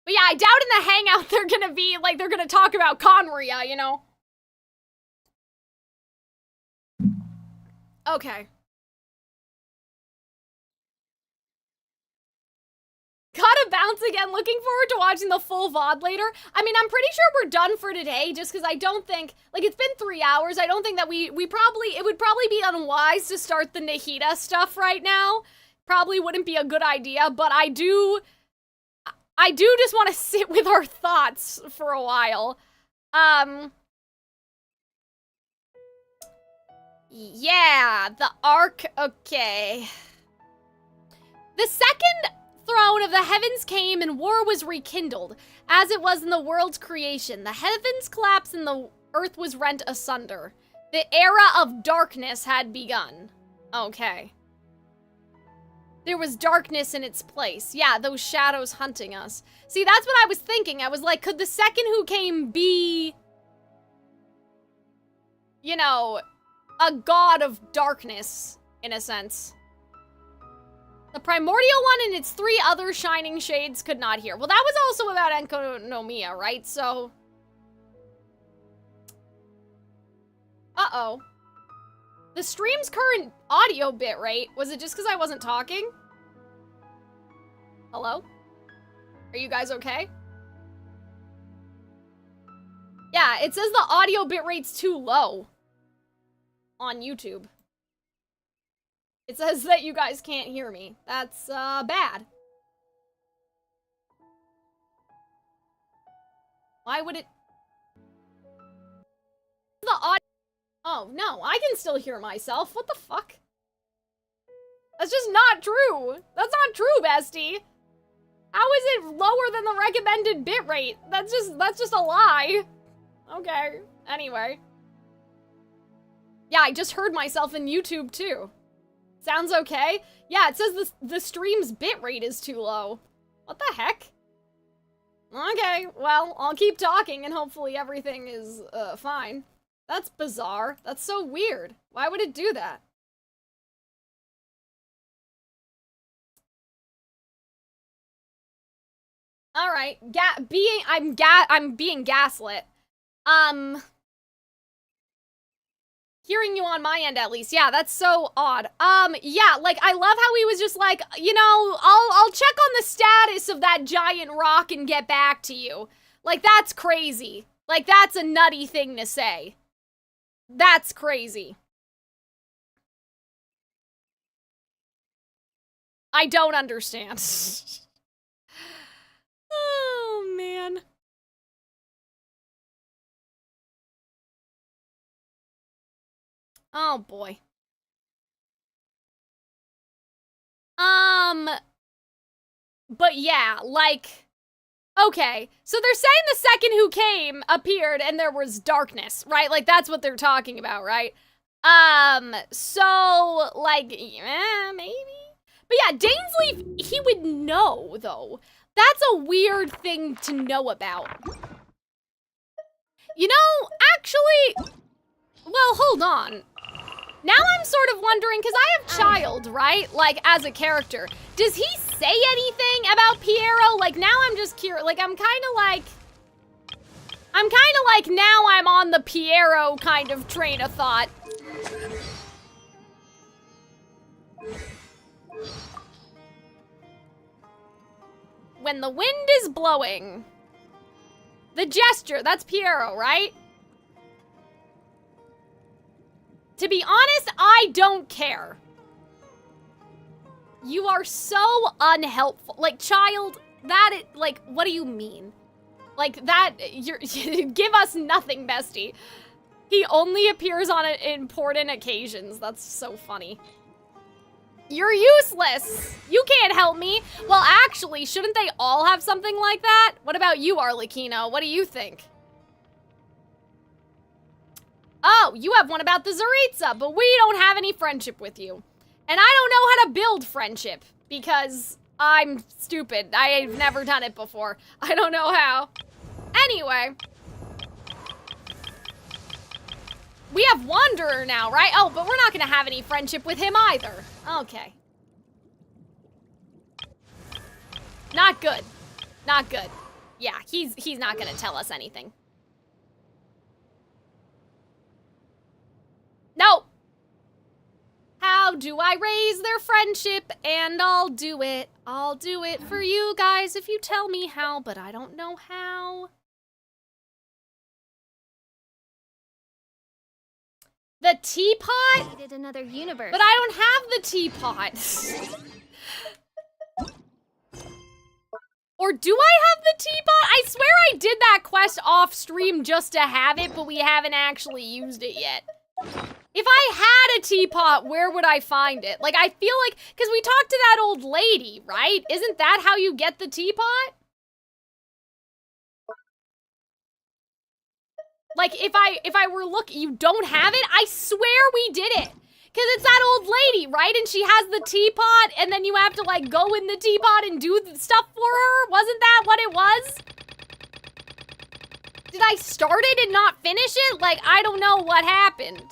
yeah, I doubt in the hangout they're gonna be, like, they're gonna talk about Khaenri'ah, you know? Okay. Gotta bounce again. Looking forward to watching the full VOD later. I mean, I'm pretty sure we're done for today, just because I don't think, like, it's been 3 hours. I don't think that it would probably be unwise to start the Nahida stuff right now. Probably wouldn't be a good idea, but I do just want to sit with our thoughts for a while. Yeah, the Ark, okay. The second throne of the heavens came and war was rekindled, as it was in the world's creation. The heavens collapsed and the earth was rent asunder. The era of darkness had begun. Okay. There was darkness in its place. Yeah, those shadows hunting us. See, that's what I was thinking. I was like, could the second who came be, you know, a god of darkness, in a sense? The primordial one and its 3 other shining shades could not hear. Well, that was also about Enkonomiya, right? So, uh-oh. The stream's current audio bitrate, was it just because I wasn't talking? Hello? Are you guys okay? Yeah, it says the audio bitrate's too low on YouTube. It says that you guys can't hear me. That's, bad. Why would it... The audio... Oh, no, I can still hear myself. What the fuck? That's just not true. That's not true, bestie. How is it lower than the recommended bitrate? That's just a lie. Okay, anyway. Yeah, I just heard myself in YouTube, too. Sounds okay? Yeah, it says the stream's bitrate is too low. What the heck? Okay, well, I'll keep talking and hopefully everything is, fine. That's bizarre. That's so weird. Why would it do that? Alright, I'm being gaslit. Hearing you on my end, at least. Yeah, that's so odd. Yeah, like, I love how he was just like, you know, I'll check on the status of that giant rock and get back to you. Like, that's crazy. Like, that's a nutty thing to say. That's crazy. I don't understand. Oh, man. Oh, boy. But yeah, like, okay. So they're saying the second who came appeared and there was darkness, right? Like, that's what they're talking about, right? So, like, yeah, maybe? But yeah, Dainsleif, he would know, though. That's a weird thing to know about. You know, actually, well, hold on. Now I'm sort of wondering, because I have Child, right? Like, as a character. Does he say anything about Piero? Like, now I'm just curious. Like, I'm kind of like, now I'm on the Piero kind of train of thought. When the wind is blowing. The gesture, that's Piero, right? To be honest, I don't care. You are so unhelpful. Like, Child, like, what do you mean? Like, that, give us nothing, bestie. He only appears on important occasions. That's so funny. You're useless. You can't help me. Well, actually, shouldn't they all have something like that? What about you, Arlecchino? What do you think? Oh, you have one about the Tsaritsa, but we don't have any friendship with you. And I don't know how to build friendship, because I'm stupid. I've never done it before. I don't know how. Anyway. We have Wanderer now, right? Oh, but we're not gonna have any friendship with him either. Okay. Not good. Not good. Yeah, he's not gonna tell us anything. No! How do I raise their friendship? And I'll do it. I'll do it for you guys if you tell me how, but I don't know how. The teapot? Needed another universe. But I don't have the teapot. Or do I have the teapot? I swear I did that quest off stream just to have it, but we haven't actually used it yet. If I had a teapot, where would I find it? Like, I feel like, because we talked to that old lady, right? Isn't that how you get the teapot? Like, if I were you don't have it? I swear we did it. Because it's that old lady, right? And she has the teapot, and then you have to, like, go in the teapot and do stuff for her? Wasn't that what it was? Did I start it and not finish it? Like, I don't know what happened.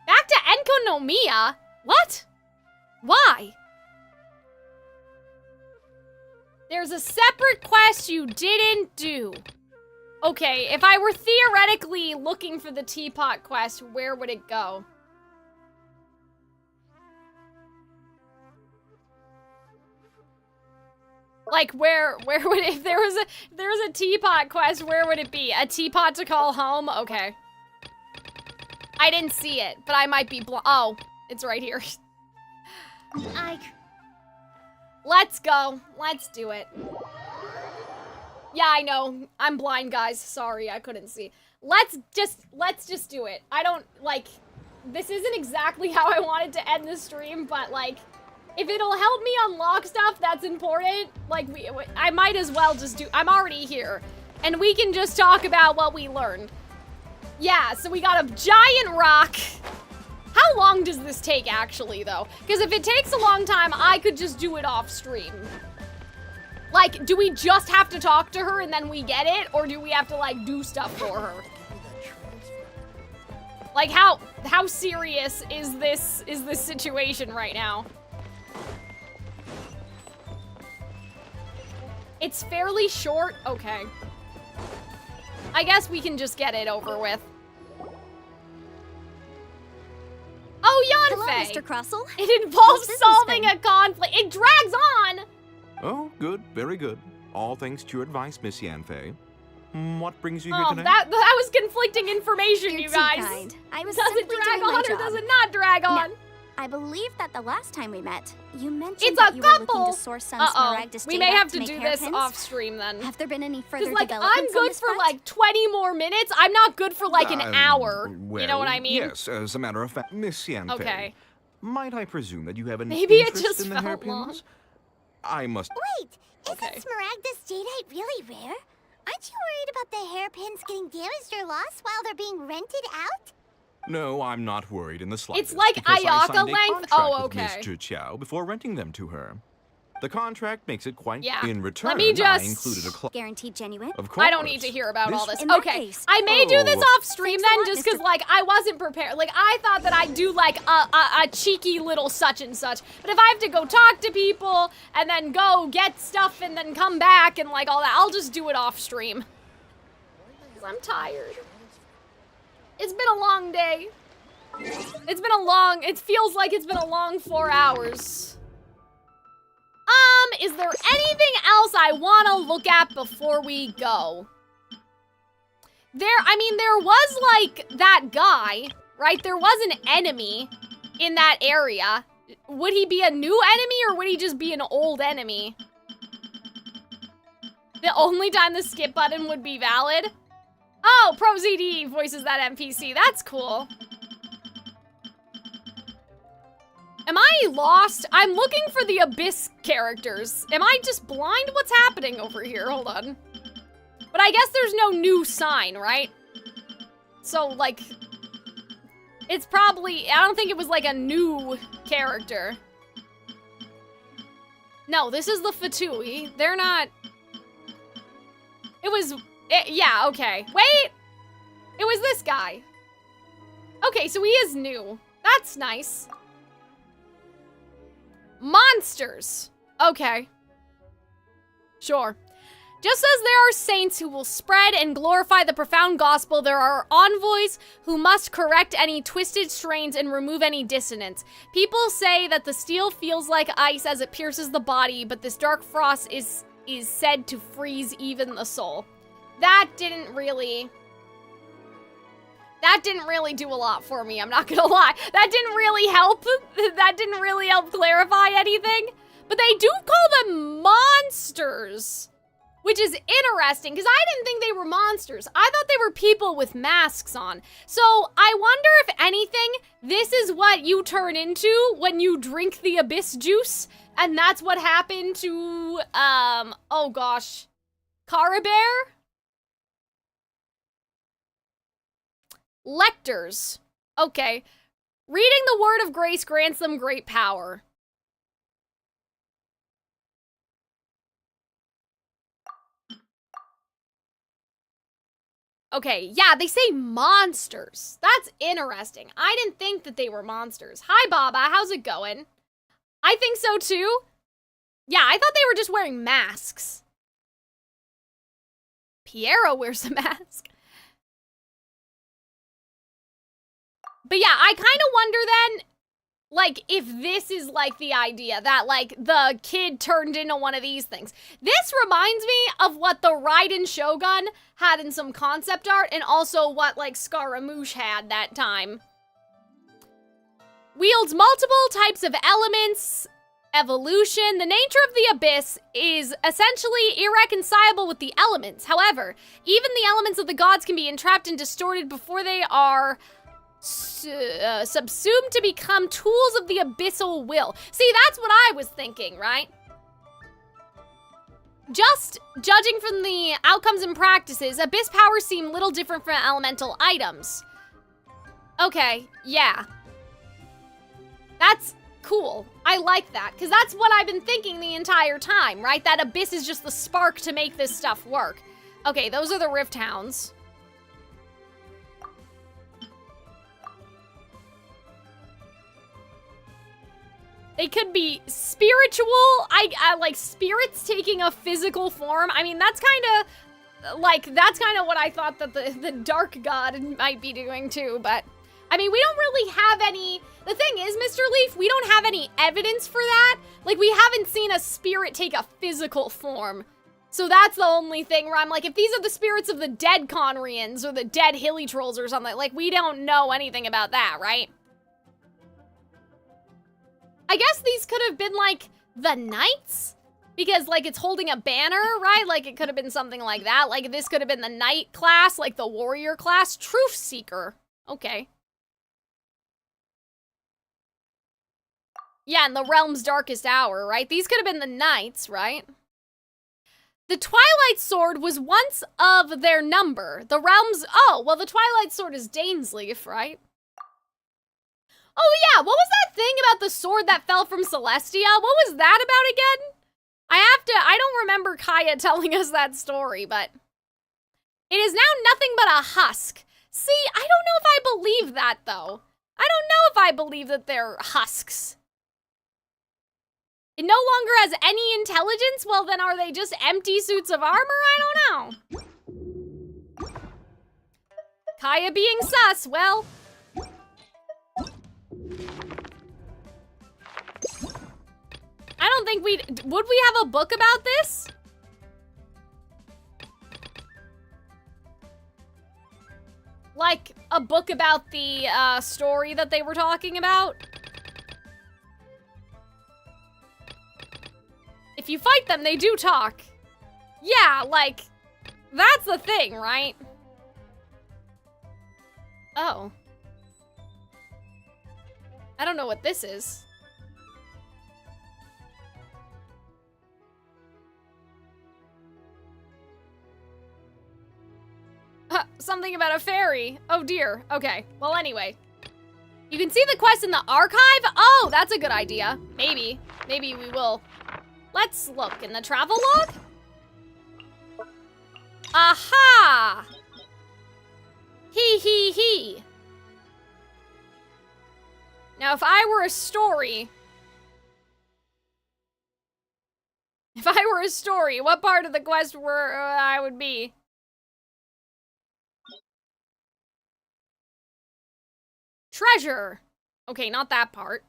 Back to Enkonomiya? What? Why? There's a separate quest you didn't do. Okay, if I were theoretically looking for the teapot quest, where would it go? Like, where would it, if there was a teapot quest, where would it be? A teapot to call home? Okay. I didn't see it, but I might be oh, it's right here. Let's go. Let's do it. Yeah, I know. I'm blind, guys. Sorry, I couldn't see. Let's just do it. I don't, like, this isn't exactly how I wanted to end the stream, but, like, if it'll help me unlock stuff that's important, like, I might as well just do, I'm already here. And we can just talk about what we learned. Yeah, so we got a giant rock. How long does this take, actually, though? Because if it takes a long time, I could just do it off stream. Like, do we just have to talk to her and then we get it? Or do we have to, like, do stuff for her? Like, how serious is this situation right now? It's fairly short? Okay. I guess we can just get it over with. Oh, Jan Faye. Mr. Crossel. It involves Business solving thing. a conflict. It drags on. Oh, good, very good. All thanks to your advice, Miss Yanfei. What brings you here Oh, today? that was conflicting information, You're you too guys. kind. I was Does it simply drag doing my on or job. does it not drag on? I believe that the last time we met, you mentioned It's that a you were looking couple. to source some Uh-oh. smaragdus We data may have to make do this hairpins. off stream then. Have there been any further Because, like, developments I'm on good this for, front? like, 20 more minutes. I'm not good for, like, an hour. Well, You know what I mean? Yes, as a matter of fact, Miss Yanfei. Okay. Might I presume that you have an Maybe it interest just in the felt hairpins? long. I must. Wait, isn't smaragdus jadeite really rare? Aren't you worried about the hairpins getting damaged or lost while they're being rented out? No, I'm not worried in the slightest. It's like because I Ayaka signed a length? contract Oh, with Miss okay. Zhu Qiao before renting them to her. The contract makes it quite. Yeah. In return, Let me just- I included a clause. Guaranteed genuine? Of course. I don't need to hear about all this. In that Okay, case- I may do this Oh. off stream Thanks a then, lot, just because, Mr. like, I wasn't prepared. Like, I thought that I'd do, like, a cheeky little such and such. But if I have to go talk to people, and then go get stuff, and then come back, and, like, all that, I'll just do it off stream. Because I'm tired. It's been a long day. It feels like it's been a long 4 hours. Is there anything else I want to look at before we go? There was, like, that guy, right? There was an enemy in that area. Would he be a new enemy, or would he just be an old enemy? The only time the skip button would be valid? Oh, ProZD voices that NPC. That's cool. Am I lost? I'm looking for the Abyss characters. Am I just blind? What's happening over here? Hold on. But I guess there's no new sign, right? So, like, it's probably, I don't think it was like a new character. No, this is the Fatui. They're not, yeah, okay. Wait! It was this guy. Okay, so he is new. That's nice. Monsters. Okay. Sure. Just as there are saints who will spread and glorify the profound gospel, there are envoys who must correct any twisted strains and remove any dissonance. People say that the steel feels like ice as it pierces the body, but this dark frost is said to freeze even the soul. That didn't really do a lot for me, I'm not gonna lie. That didn't really help. That didn't really help clarify anything. But they do call them monsters, which is interesting, because I didn't think they were monsters. I thought they were people with masks on. So I wonder if anything, this is what you turn into when you drink the Abyss juice, and that's what happened to, oh gosh, Caribert? Lectors. Okay. Reading the word of grace grants them great power. Okay, yeah, they say monsters. That's interesting. I didn't think that they were monsters. Hi, Baba, how's it going? I think so too. Yeah, I thought they were just wearing masks. Piero wears a mask. But yeah, I kind of wonder then, like, if this is, like, the idea that, like, the kid turned into one of these things. This reminds me of what the Raiden Shogun had in some concept art, and also what, like, Scaramouche had that time. Wields multiple types of elements, evolution. The nature of the Abyss is essentially irreconcilable with the elements. However, even the elements of the gods can be entrapped and distorted before they are subsumed to become tools of the abyssal will. See, that's what I was thinking, right? Just judging from the outcomes and practices, abyss powers seem little different from elemental items. Okay, yeah. That's cool. I like that, because that's what I've been thinking the entire time, right? That abyss is just the spark to make this stuff work. Okay, those are the Rift Hounds. They could be spiritual, I like spirits taking a physical form. I mean, that's kind of what I thought that the dark god might be doing too, but I mean, we don't really have any... The thing is, Mr. Leaf, we don't have any evidence for that. Like, we haven't seen a spirit take a physical form. So that's the only thing where I'm like, if these are the spirits of the dead Khaenri'ahs or the dead hilly trolls or something, like, we don't know anything about that, right? I guess these could have been, like, the knights? Because, like, it's holding a banner, right? Like, it could have been something like that. Like, this could have been the knight class, like the warrior class. Truth Seeker. Okay. Yeah, in the realm's darkest hour, right? These could have been the knights, right? The Twilight Sword was once of their number. The realm's... Oh, well, the Twilight Sword is Dainsleif, right? Oh, yeah, what was that thing about the sword that fell from Celestia? What was that about again? I don't remember Kaya telling us that story, but... It is now nothing but a husk. See, I don't know if I believe that, though. I don't know if I believe that they're husks. It no longer has any intelligence? Well, then are they just empty suits of armor? I don't know. Kaya being sus, well... I don't think would we have a book about this? Like, a book about the, story that they were talking about? If you fight them, they do talk. Yeah, like, that's the thing, right? Oh. I don't know what this is. Something about a fairy. Oh dear. Okay. Well, anyway. You can see the quest in the archive? Oh, that's a good idea. Maybe. Maybe we will. Let's look in the travel log. Aha! He. Now, if I were a story... what part of the quest I would be? Treasure. Okay, not that part.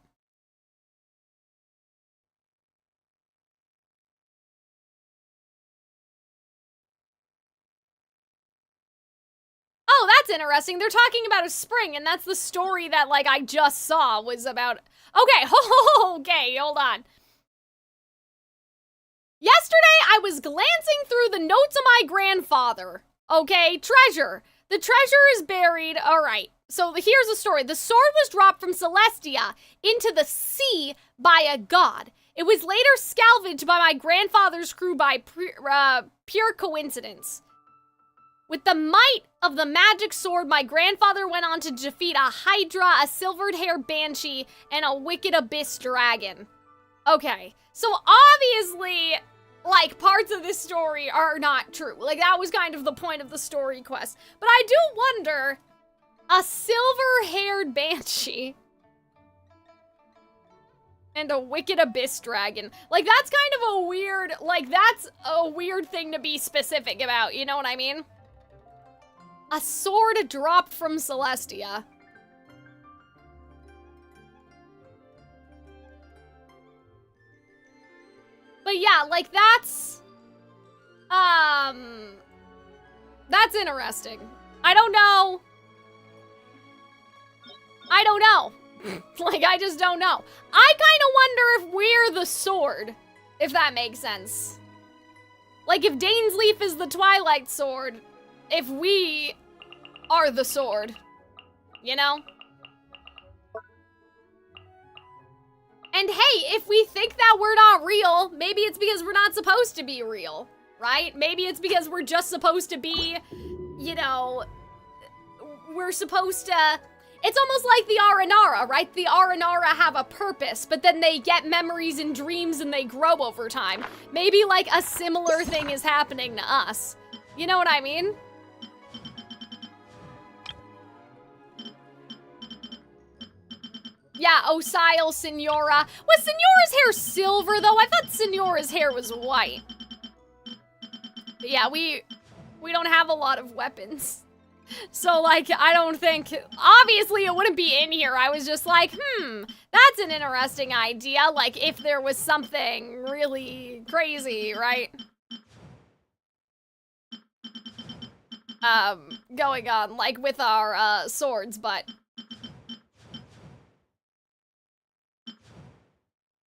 Oh, that's interesting. They're talking about a spring, and that's the story that, like, I just saw was about... Okay, okay, hold on. Yesterday, I was glancing through the notes of my grandfather. Okay, treasure. The treasure is buried. All right. So here's the story. The sword was dropped from Celestia into the sea by a god. It was later salvaged by my grandfather's crew by pure coincidence. With the might of the magic sword, my grandfather went on to defeat a hydra, a silvered-haired banshee, and a wicked abyss dragon. Okay, so obviously, like, parts of this story are not true. Like, that was kind of the point of the story quest. But I do wonder... A silver-haired banshee. And a wicked abyss dragon. Like, that's kind of a weird, like, that's a weird thing to be specific about, you know what I mean? A sword dropped from Celestia. But yeah, like, that's interesting. I don't know. Like, I just don't know. I kind of wonder if we're the sword, if that makes sense. Like, if Dainsleif is the Twilight Sword, if we are the sword, you know? And hey, if we think that we're not real, maybe it's because we're not supposed to be real, right? Maybe it's because we're just supposed to be, you know, we're supposed to... It's almost like the Aranara, right? The Aranara have a purpose, but then they get memories and dreams and they grow over time. Maybe, like, a similar thing is happening to us. You know what I mean? Yeah, Osile, Signora. Was Signora's hair silver, though? I thought Signora's hair was white. But yeah, we don't have a lot of weapons. So, like, I don't think... Obviously, it wouldn't be in here. I was just like, that's an interesting idea. Like, if there was something really crazy, right? Going on, like, with our, swords, but...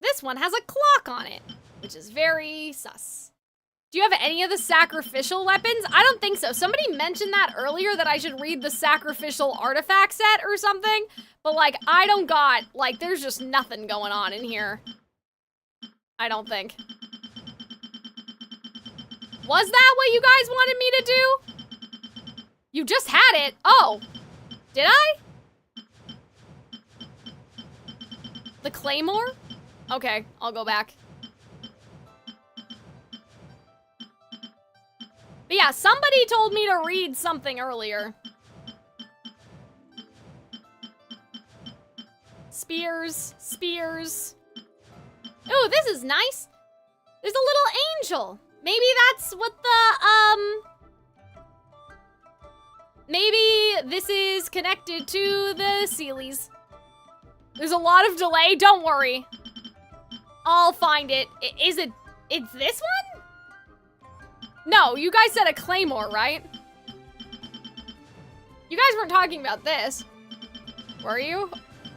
This one has a clock on it, which is very sus. Do you have any of the sacrificial weapons? I don't think so. Somebody mentioned that earlier, that I should read the sacrificial artifact set or something. But, like, I don't got, like, there's just nothing going on in here. I don't think. Was that what you guys wanted me to do? You just had it. Oh, did I? The claymore? Okay, I'll go back. But yeah, somebody told me to read something earlier. Spears, spears. Oh, this is nice. There's a little angel. Maybe that's what the, maybe this is connected to the Sealies. There's a lot of delay, don't worry. I'll find it. Is it, it's this one? No, you guys said a claymore, right? You guys weren't talking about this. Were you?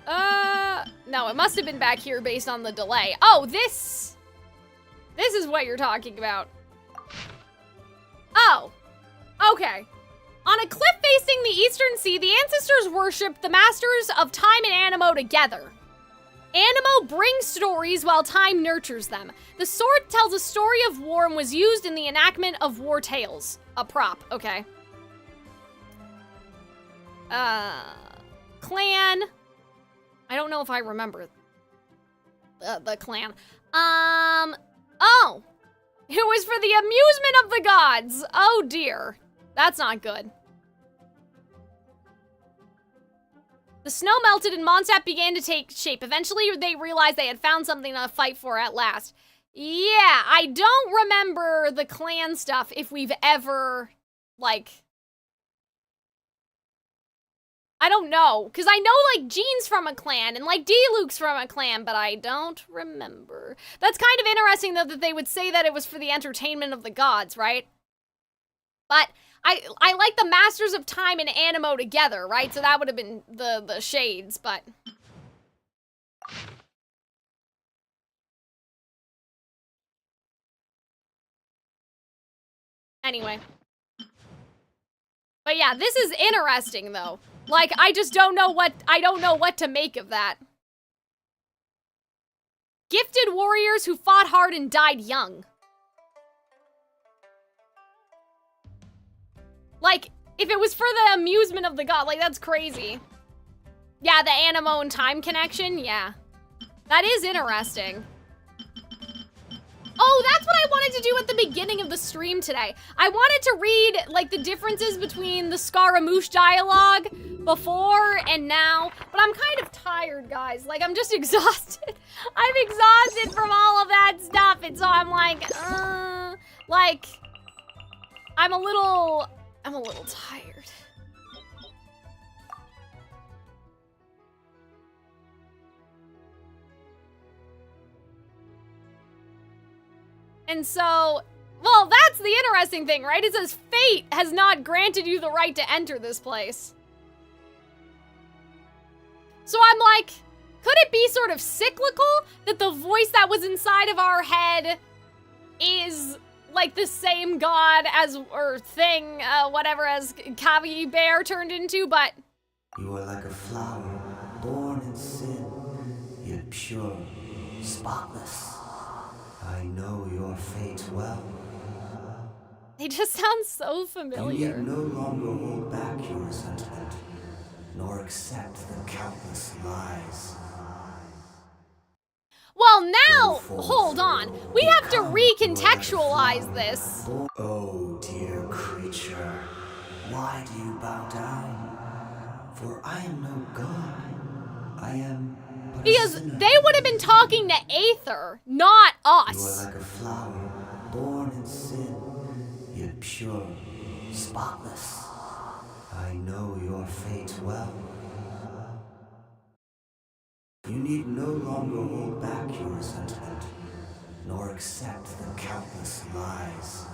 No, it must have been back here based on the delay. Oh, this is what you're talking about. Oh, okay. On a cliff facing the eastern sea, the ancestors worshipped the masters of time and Animo together. Animo brings stories while time nurtures them. The sword tells a story of war and was used in the enactment of war tales. A prop, okay. Clan. I don't know if I remember the clan. Oh. It was for the amusement of the gods. Oh dear. That's not good. The snow melted and Mondstadt began to take shape. Eventually, they realized they had found something to fight for at last. Yeah, I don't remember the clan stuff if we've ever, like... I don't know, because I know, like, Jean's from a clan, and, like, D-Luke's from a clan, but I don't remember. That's kind of interesting, though, that they would say that it was for the entertainment of the gods, right? But... I like the Masters of Time and Animo together, right? So that would have been the shades, but... Anyway. But yeah, this is interesting, though. Like, I just don't know what to make of that. Gifted warriors who fought hard and died young. Like, if it was for the amusement of the god, like, that's crazy. Yeah, the Animo and time connection, yeah. That is interesting. Oh, that's what I wanted to do at the beginning of the stream today. I wanted to read, like, the differences between the Scaramouche dialogue before and now, but I'm kind of tired, guys. Like, I'm just exhausted. I'm exhausted from all of that stuff, and so I'm like, I'm a little tired. And so, well, that's the interesting thing, right? It says fate has not granted you the right to enter this place. So I'm like, could it be sort of cyclical that the voice that was inside of our head is like the same god as, or thing, whatever, as Caribert turned into, but... You are like a flower, born in sin, yet pure, spotless. I know your fate well. They just sound so familiar. You need no longer hold back your resentment, nor accept the countless lies. Well, now, hold on. We have to recontextualize this. Oh, dear creature, why do you bow down? For I am no god. I am but because they would have been talking to Aether, not us. You are like a flower, born in sin, yet pure, spotless. I know your fate well. You need no longer hold back your resentment, nor accept the countless lies.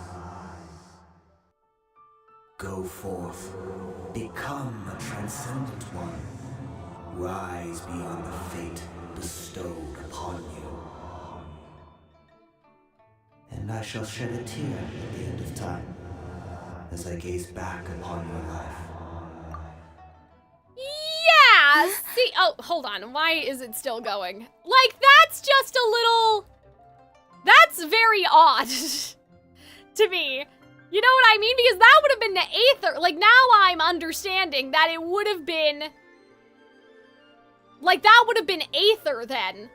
Go forth, become a transcendent one. Rise beyond the fate bestowed upon you. And I shall shed a tear at the end of time, as I gaze back upon your life. Yeah! See, oh, hold on. Why is it still going? Like, that's just a little... That's very odd to me. You know what I mean? Because that would have been the Aether. Like, now I'm understanding that it would have been... Like, that would have been Aether then,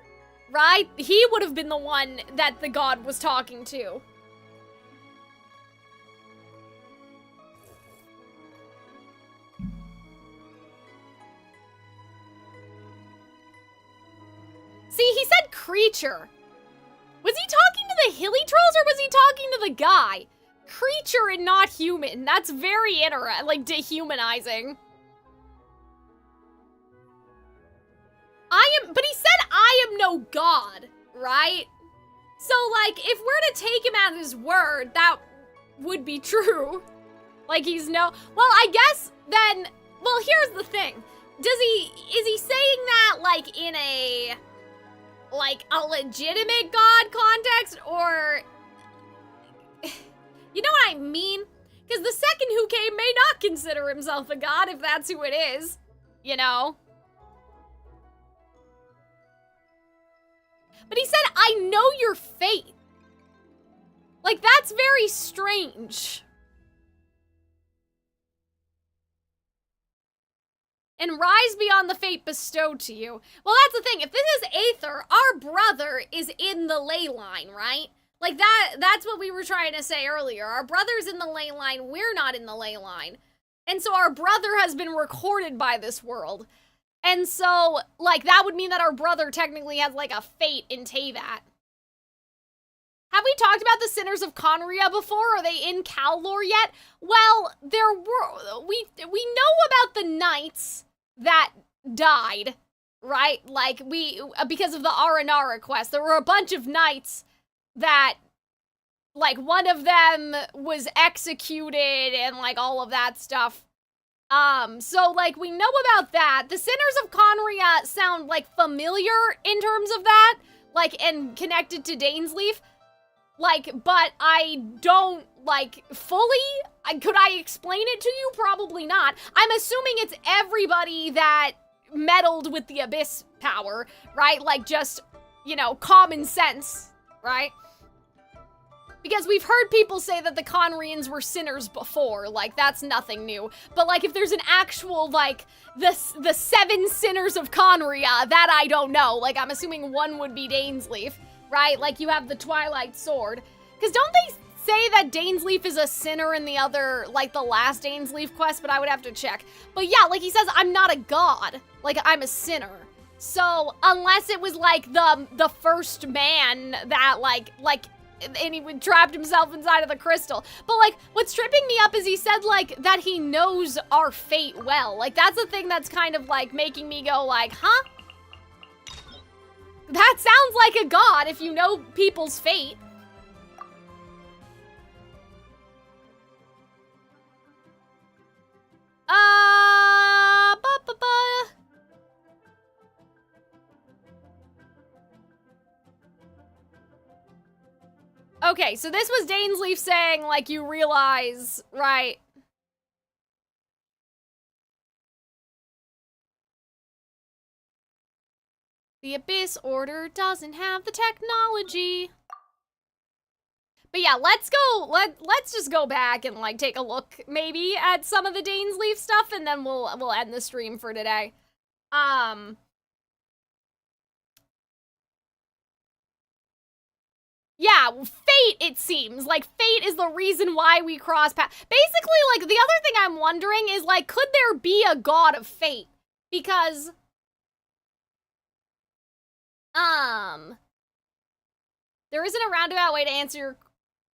right? He would have been the one that the god was talking to. See, he said creature. Was he talking to the hilly trolls or was he talking to the guy? Creature and not human. That's very like, dehumanizing. But he said I am no god, right? So, like, if we're to take him at his word, that would be true. Like, he's no... Well, I guess then... Well, here's the thing. Is he saying that, like, in a... like, a legitimate god context, or... You know what I mean? Because the second who came may not consider himself a god, if that's who it is. You know? But he said, I know your fate. Like, that's very strange. And rise beyond the fate bestowed to you. Well, that's the thing. If this is Aether, our brother is in the ley line, right? Like, that's what we were trying to say earlier. Our brother's in the ley line, we're not in the ley line. And so our brother has been recorded by this world. And so, like, that would mean that our brother technically has, like, a fate in Teyvat. Have we talked about the Sinners of Khaenri'ah before? Are they in Cal lore yet? Well, we know about the knights that died, right? Like, because of the Aranara quest, there were a bunch of knights that, like, one of them was executed and, like, all of that stuff. So, like, we know about that. The Sinners of Khaenri'ah sound, like, familiar in terms of that, like, and connected to Dainsleif. Like, but I don't, like, fully, could I explain it to you? Probably not. I'm assuming it's everybody that meddled with the Abyss power, right? Like, just, you know, common sense, right? Because we've heard people say that the Khaenri'ahs were sinners before, like, that's nothing new. But, like, if there's an actual, like, the 7 sinners of Khaenri'ah, that I don't know. Like, I'm assuming one would be Dainsleif, right? Like, you have the Twilight Sword. Because don't they say that Dainsleif is a sinner in the other, like, the last Dainsleif quest? But I would have to check. But yeah, like, he says, I'm not a god. Like, I'm a sinner. So, unless it was, like, the first man that, like, and he trapped himself inside of the crystal. But, like, what's tripping me up is he said, like, that he knows our fate well. Like, that's the thing that's kind of, like, making me go, like, huh? That sounds like a god if you know people's fate. Okay, so this was Dainsleif saying, like, you realize, right? The Abyss Order doesn't have the technology. But yeah, let's just go back and, like, take a look, maybe, at some of the Dainsleif stuff, and then we'll end the stream for today. Yeah, fate, it seems. Like, fate is the reason why we cross paths. Basically, like, the other thing I'm wondering is, like, could there be a god of fate? Because, there isn't a roundabout way to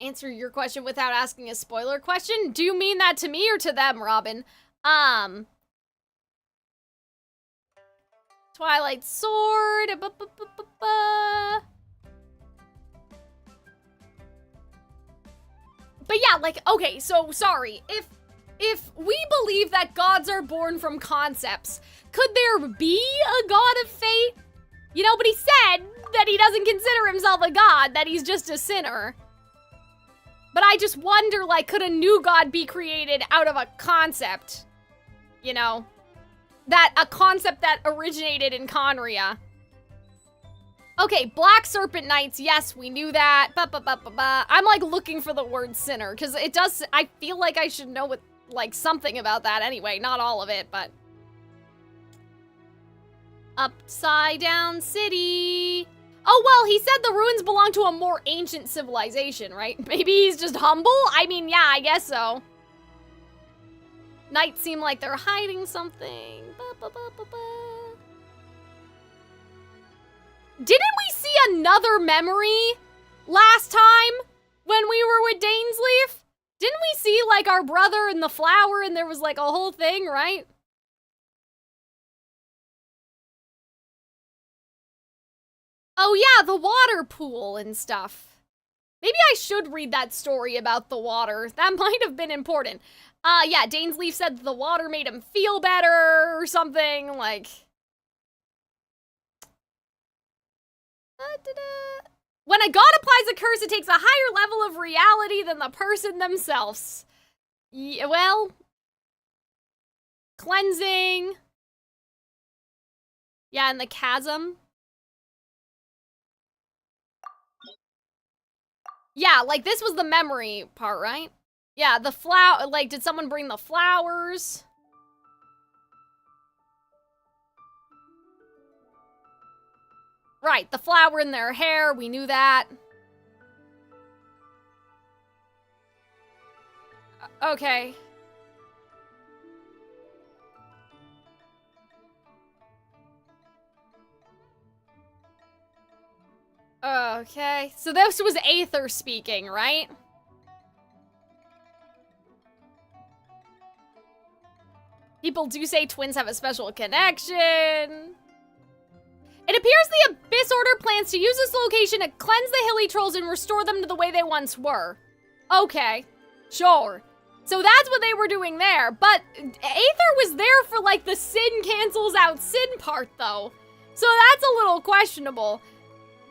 answer your question without asking a spoiler question. Do you mean that to me or to them, Robin? Twilight Sword. But yeah, like, okay, so sorry. If we believe that gods are born from concepts, could there be a god of fate? You know, but he said that he doesn't consider himself a god, that he's just a sinner. But I just wonder, like, could a new god be created out of a concept? You know? That a concept that originated in Khaenri'ah. Okay, Black Serpent Knights, yes, we knew that. I'm like looking for the word sinner, because it does, I feel like I should know what, like, something about that anyway. Not all of it, but. Upside Down City. Oh, well, he said the ruins belong to a more ancient civilization, right? Maybe he's just humble? I mean, yeah, I guess so. Knights seem like they're hiding something. Didn't we see another memory last time when we were with Dainsleif? Didn't we see, like, our brother and the flower and there was, like, a whole thing, right? Oh yeah, the water pool and stuff. Maybe I should read that story about the water. That might have been important. Yeah, Dainsleif said the water made him feel better or something, like... When a god applies a curse, it takes a higher level of reality than the person themselves. Yeah, well... Cleansing. Yeah, and the chasm. Yeah, like, this was the memory part, right? Yeah, the flower, like, did someone bring the flowers? Right, the flower in their hair, we knew that. Okay. Okay, so this was Aether speaking, right? People do say twins have a special connection. It appears the Abyss Order plans to use this location to cleanse the hilly trolls and restore them to the way they once were. Okay, sure. So that's what they were doing there, but Aether was there for, like, the sin cancels out sin part, though. So that's a little questionable.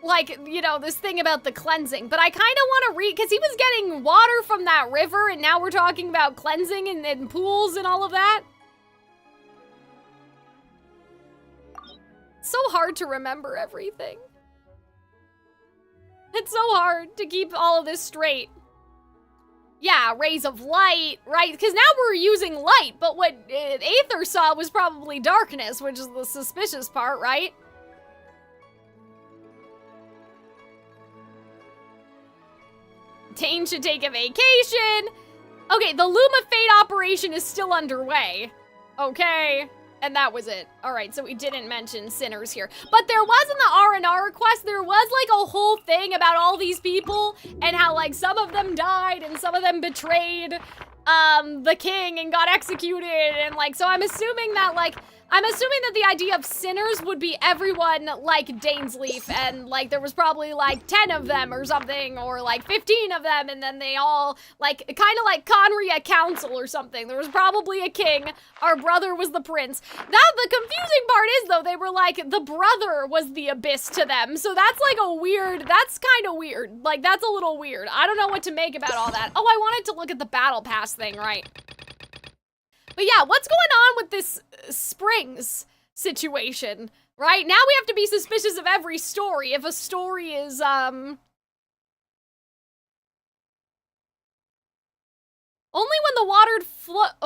Like, you know, this thing about the cleansing. But I kind of want to read, because he was getting water from that river, and now we're talking about cleansing and pools and all of that. It's so hard to remember everything. It's so hard to keep all of this straight. Yeah, rays of light, right? Because now we're using light, but what Aether saw was probably darkness, which is the suspicious part, right? Dane should take a vacation. Okay, the Loom of Fate operation is still underway. Okay, and that was it. All right, so we didn't mention sinners here. But there was in the Aranara quest, there was like a whole thing about all these people and how like some of them died and some of them betrayed the king and got executed. And like, so I'm assuming that the idea of sinners would be everyone like Dainsleif, and like there was probably like 10 of them or something, or like 15 of them, and then they all like kind of like Khaenri'ah council or something. There was probably a king, our brother was the prince. Now the confusing part is though, they were like the brother was the abyss to them, so that's like a weird, that's kind of weird. Like that's a little weird. I don't know what to make about all that. Oh, I wanted to look at the battle pass thing, right? But yeah, what's going on with this Springs situation, right? Now we have to be suspicious of every story. If a story is, Only when the water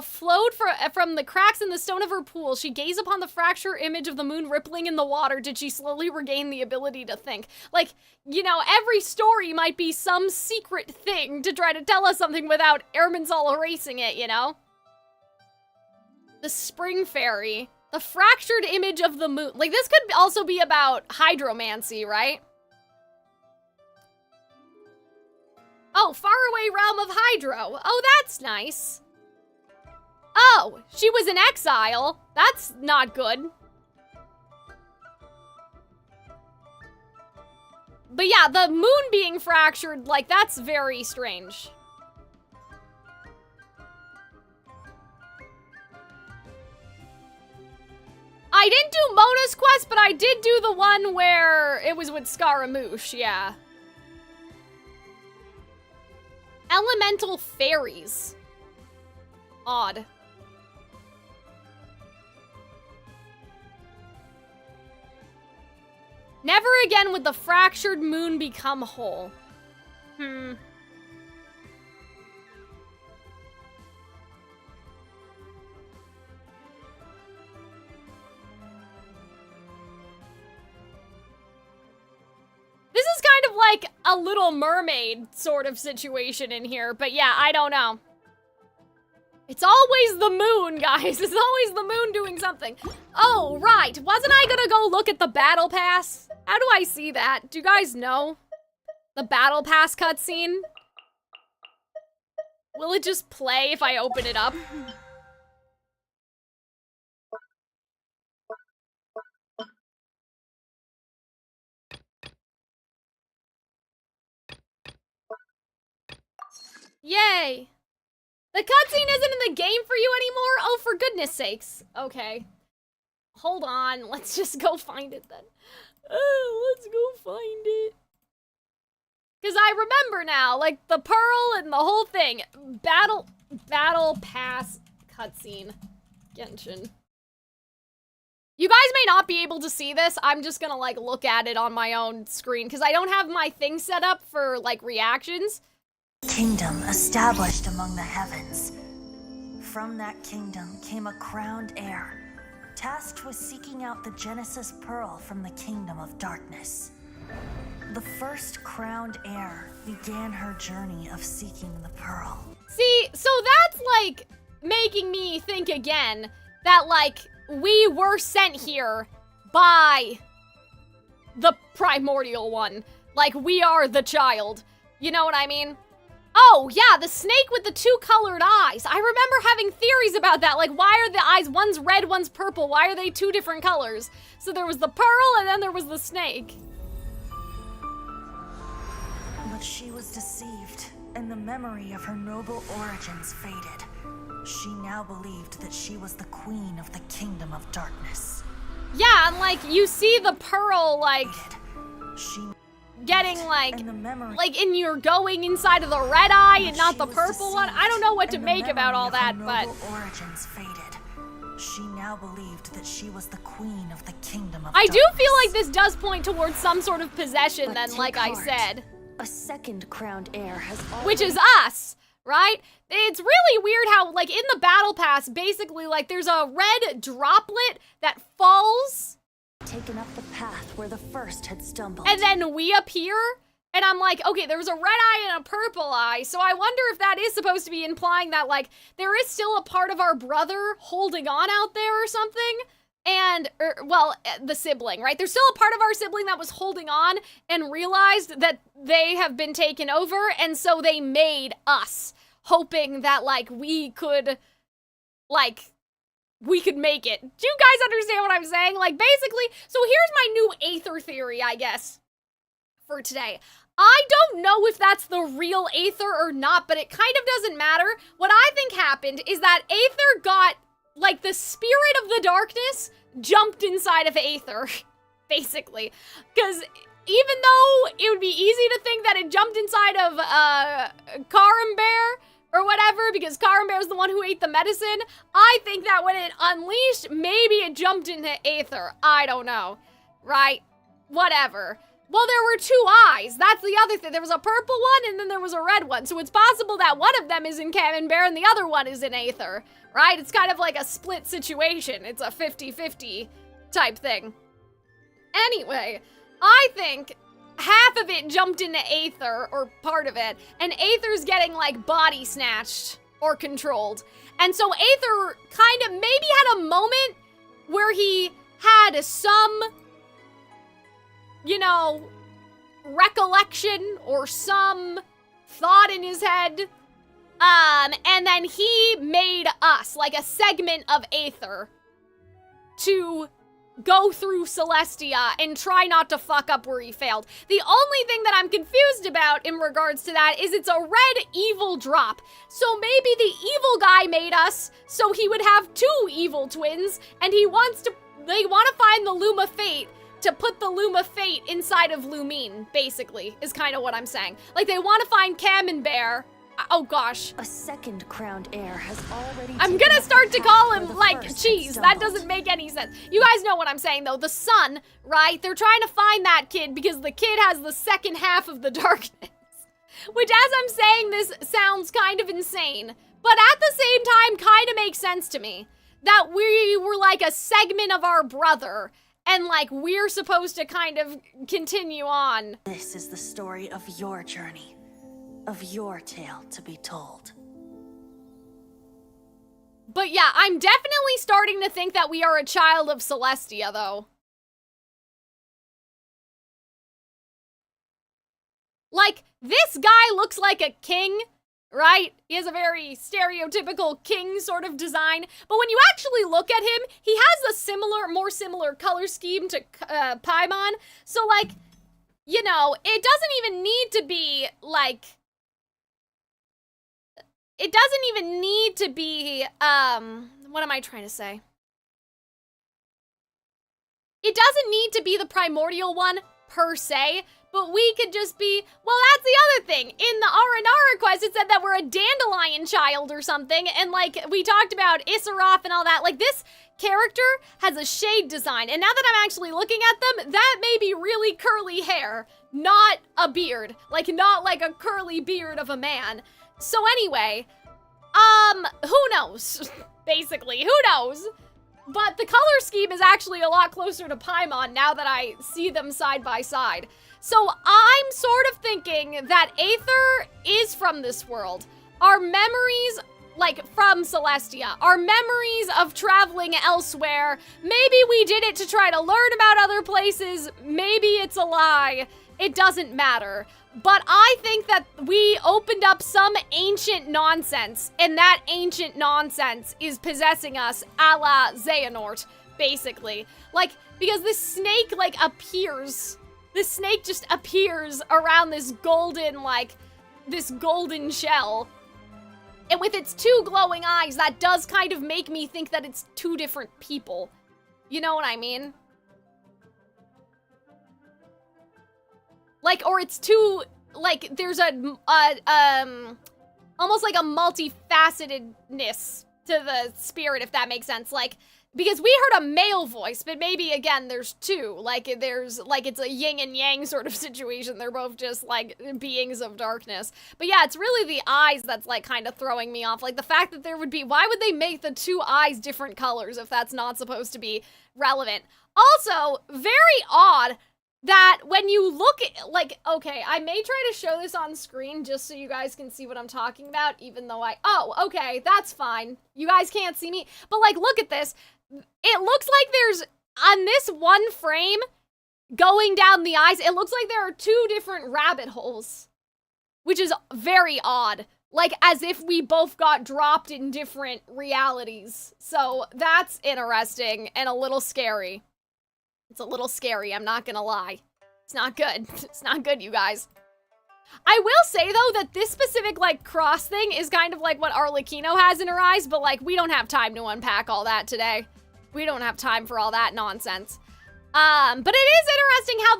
flowed from the cracks in the stone of her pool, she gazed upon the fractured image of the moon rippling in the water, did she slowly regain the ability to think. Like, you know, every story might be some secret thing to try to tell us something without Erminsul erasing it, you know? The Spring Fairy. The fractured image of the moon. Like, this could also be about hydromancy, right? Oh, faraway realm of Hydro. Oh, that's nice. Oh, she was in exile. That's not good. But yeah, the moon being fractured, like, that's very strange. I didn't do Mona's quest, but I did do the one where it was with Scaramouche, yeah. Elemental fairies. Odd. Never again would the fractured moon become whole. This is kind of like a Little Mermaid sort of situation in here, but yeah, I don't know. It's always the moon, guys. It's always the moon doing something. Oh, right. Wasn't I gonna go look at the battle pass? How do I see that? Do you guys know? The battle pass cutscene? Will it just play if I open it up? Yay! The cutscene isn't in the game for you anymore? Oh, for goodness sakes. Okay. Hold on, let's just go find it then. Let's go find it. Because I remember now, like, the pearl and the whole thing. Battle pass cutscene. Genshin. You guys may not be able to see this. I'm just gonna, like, look at it on my own screen. Because I don't have my thing set up for, like, reactions. Kingdom established among the heavens. From that kingdom came a crowned heir, tasked with seeking out the Genesis Pearl from the Kingdom of Darkness. The first crowned heir began her journey of seeking the Pearl. See, so that's like making me think again that like we were sent here by the primordial one. Like we are the child. You know what I mean? Oh, yeah, the snake with the two colored eyes. I remember having theories about that. Like, why are the eyes, one's red, one's purple? Why are they two different colors? So there was the pearl and then there was the snake. But she was deceived, and the memory of her noble origins faded. She now believed that she was the queen of the Kingdom of Darkness. Yeah, and like, you see the pearl, like... She getting like and you're going inside of the red eye and not the purple one. I don't know what to make about all that, but origins faded. She now believed that she was the queen of the Kingdom of I Darkness. do feel like this does point towards some sort of possession then, like I said. A second crowned heir has already... Which is us, right? It's really weird how, like, in the battle pass, basically, like, there's a red droplet that falls... taken up the path where the first had stumbled. And then we appear, and I'm like, okay, there was a red eye and a purple eye, so I wonder if that is supposed to be implying that, like, there is still a part of our brother holding on out there or something, and, well, the sibling, right? There's still a part of our sibling that was holding on and realized that they have been taken over, and so they made us, hoping that, like, we could, like... we could make it. Do you guys understand what I'm saying? Like, basically, so here's my new Aether theory, I guess, for today. I don't know if that's the real Aether or not, but it kind of doesn't matter. What I think happened is that Aether got, like, the spirit of the darkness jumped inside of Aether, basically. Because even though it would be easy to think that it jumped inside of, Caribert, or whatever, because Caribert is the one who ate the medicine, I think that when it unleashed, maybe it jumped into Aether. I don't know. Right? Whatever. Well, there were two eyes. That's the other thing. There was a purple one, and then there was a red one. So it's possible that one of them is in Caribert, and the other one is in Aether. Right? It's kind of like a split situation. It's a 50-50 type thing. Anyway, I think... half of it jumped into Aether, or part of it, and Aether's getting, like, body snatched or controlled. And so Aether kind of maybe had a moment where he had some, you know, recollection or some thought in his head And then he made us, like a segment of Aether, to go through Celestia and try not to fuck up where he failed. The only thing that I'm confused about in regards to that is it's a red evil drop. So maybe the evil guy made us so he would have 2 evil twins, and they want to find the Luma Fate to put the Luma Fate inside of Lumine, basically, is kind of what I'm saying. Like, they want to find Camembert. Oh gosh. A second crowned heir has already I'm gonna start to call him, like, cheese. That doesn't make any sense. You guys know what I'm saying, though. The sun, right? They're trying to find that kid because the kid has the second half of the darkness. Which, as I'm saying this, sounds kind of insane. But at the same time, kind of makes sense to me. That we were, like, a segment of our brother. And, like, we're supposed to kind of continue on. This is the story of your journey. Of your tale to be told. But yeah, I'm definitely starting to think that we are a child of Celestia, though. Like, this guy looks like a king, right? He has a very stereotypical king sort of design. But when you actually look at him, he has a more similar color scheme to Paimon. So, like, you know, it doesn't even need to be, like... It doesn't even need to be, what am I trying to say? It doesn't need to be the primordial one, per se, but we could just be, well, that's the other thing. In the Aranara quest, it said that we're a dandelion child or something, and, like, we talked about Issaroth and all that. Like, this character has a shade design, and now that I'm actually looking at them, that may be really curly hair, not a beard. Like, not like a curly beard of a man. So anyway, who knows? Basically, who knows? But the color scheme is actually a lot closer to Paimon now that I see them side by side. So I'm sort of thinking that Aether is from this world. Our memories, like, from Celestia, our memories of traveling elsewhere, maybe we did it to try to learn about other places, maybe it's a lie, it doesn't matter. But I think that we opened up some ancient nonsense, and that ancient nonsense is possessing us a la Xehanort, basically. Like, because this snake, like, appears. This snake just appears around this golden, like, this golden shell. And with its 2 glowing eyes, that does kind of make me think that it's 2 different people. You know what I mean? Like, or it's 2, like, there's almost like a multifacetedness to the spirit, if that makes sense. Like, because we heard a male voice, but maybe, again, there's 2. Like, there's, like, it's a yin and yang sort of situation. They're both just, like, beings of darkness. But yeah, it's really the eyes that's, like, kind of throwing me off. Like, the fact that there would be, why would they make the 2 eyes different colors if that's not supposed to be relevant? Also, very odd that when you look at, like, okay, I may try to show this on screen just so you guys can see what I'm talking about, even though oh, okay, that's fine. You guys can't see me, but, like, look at this. It looks like there's, on this one frame, going down the eyes, it looks like there are 2 different rabbit holes, which is very odd. Like, as if we both got dropped in different realities. So, that's interesting and a little scary. It's a little scary, I'm not gonna lie. It's not good. It's not good, you guys. I will say, though, that this specific, like, cross thing is kind of like what Arlecchino has in her eyes, but, like, we don't have time to unpack all that today. We don't have time for all that nonsense. But it is interesting how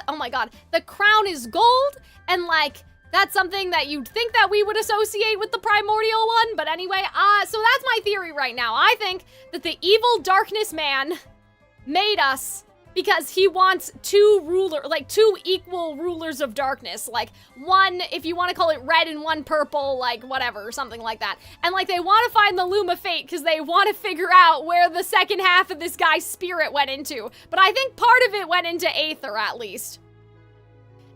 oh my god, the crown is gold, and, like, that's something that you'd think that we would associate with the primordial one, but anyway, so that's my theory right now. I think that the evil darkness man made us because he wants 2 equal rulers of darkness. Like, one, if you want to call it red and one purple, like, whatever, something like that. And, like, they want to find the Luma Fate because they want to figure out where the second half of this guy's spirit went into. But I think part of it went into Aether, at least.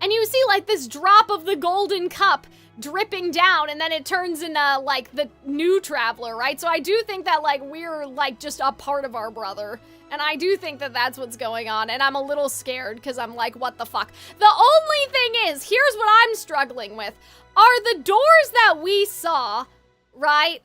And you see, like, this drop of the golden cup dripping down, and then it turns into, like, the new traveler, right? So I do think that, like, we're, like, just a part of our brother. And I do think that that's what's going on, and I'm a little scared, because I'm like, what the fuck? The only thing is, here's what I'm struggling with. Are the doors that we saw, right,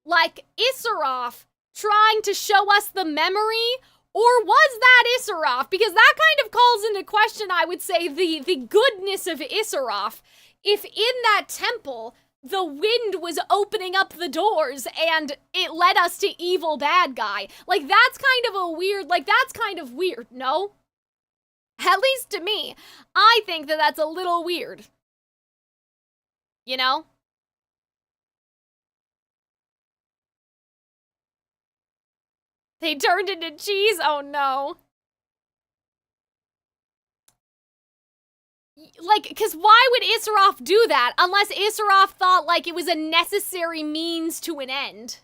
like Issaroth trying to show us the memory, or was that Issaroth? Because that kind of calls into question, I would say, the goodness of Issaroth. If in that temple, the wind was opening up the doors and it led us to evil bad guy. Like, that's kind of a weird, like, that's kind of weird, no? At least to me, I think that that's a little weird. You know? They turned into cheese? Oh no. Like, because why would Issaroth do that unless Issaroth thought, like, it was a necessary means to an end?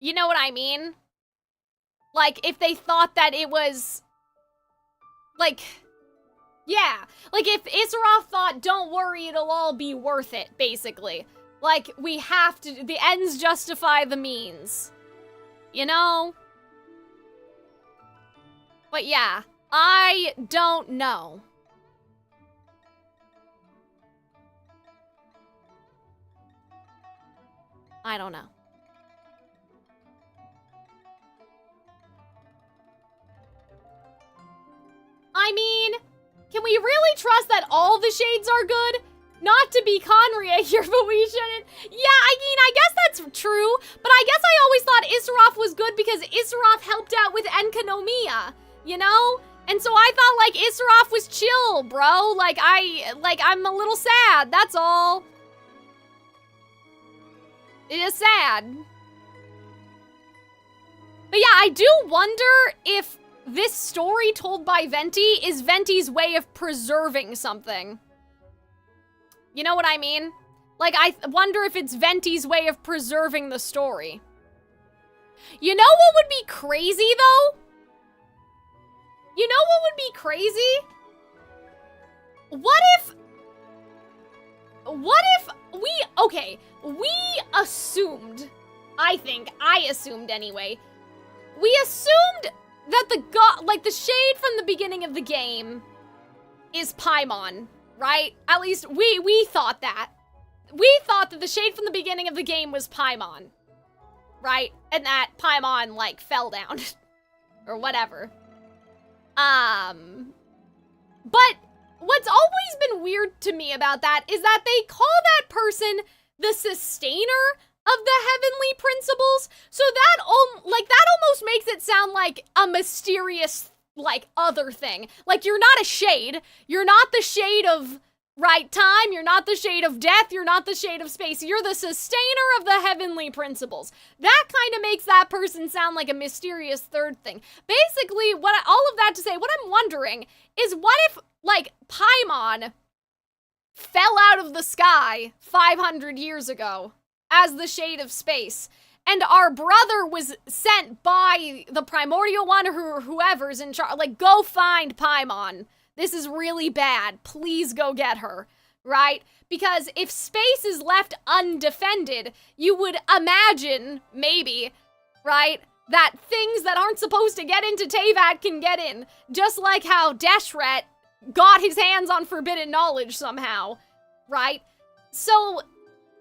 You know what I mean? Like, if they thought that it was, like, yeah. Like, if Issaroth thought, don't worry, it'll all be worth it, basically. Like, we have to, the ends justify the means. You know? But yeah, I don't know. I don't know. I mean, can we really trust that all the shades are good? Not to be Khaenri'ah here, but we shouldn't. Yeah, I mean, I guess that's true, but I guess I always thought Issaroth was good because Issaroth helped out with Enkanomiya, you know? And so I thought, like, Issaroth was chill, bro. Like, I'm a little sad, that's all. It is sad. But yeah, I do wonder if this story told by Venti is Venti's way of preserving something. You know what I mean? Like, I wonder if it's Venti's way of preserving the story. You know what would be crazy, though? You know what would be crazy? What if we assumed, I assumed anyway, we assumed that the shade from the beginning of the game is Paimon, right? At least we thought that. We thought that the shade from the beginning of the game was Paimon, right? And that Paimon, like, fell down. Or whatever. But what's always been weird to me about that is that they call that person the sustainer of the heavenly principles. So that almost makes it sound like a mysterious, like, other thing. Like, you're not a shade. You're not the shade of right time. You're not the shade of death. You're not the shade of space. You're the sustainer of the heavenly principles. That kind of makes that person sound like a mysterious third thing. Basically, all of that to say, what I'm wondering is what if, like, Paimon fell out of the sky 500 years ago as the shade of space, and our brother was sent by the primordial one or whoever's in charge, like, go find Paimon. This is really bad. Please go get her, right? Because if space is left undefended, you would imagine, maybe, right, that things that aren't supposed to get into Teyvat can get in. Just like how Deshret got his hands on forbidden knowledge somehow, right? So,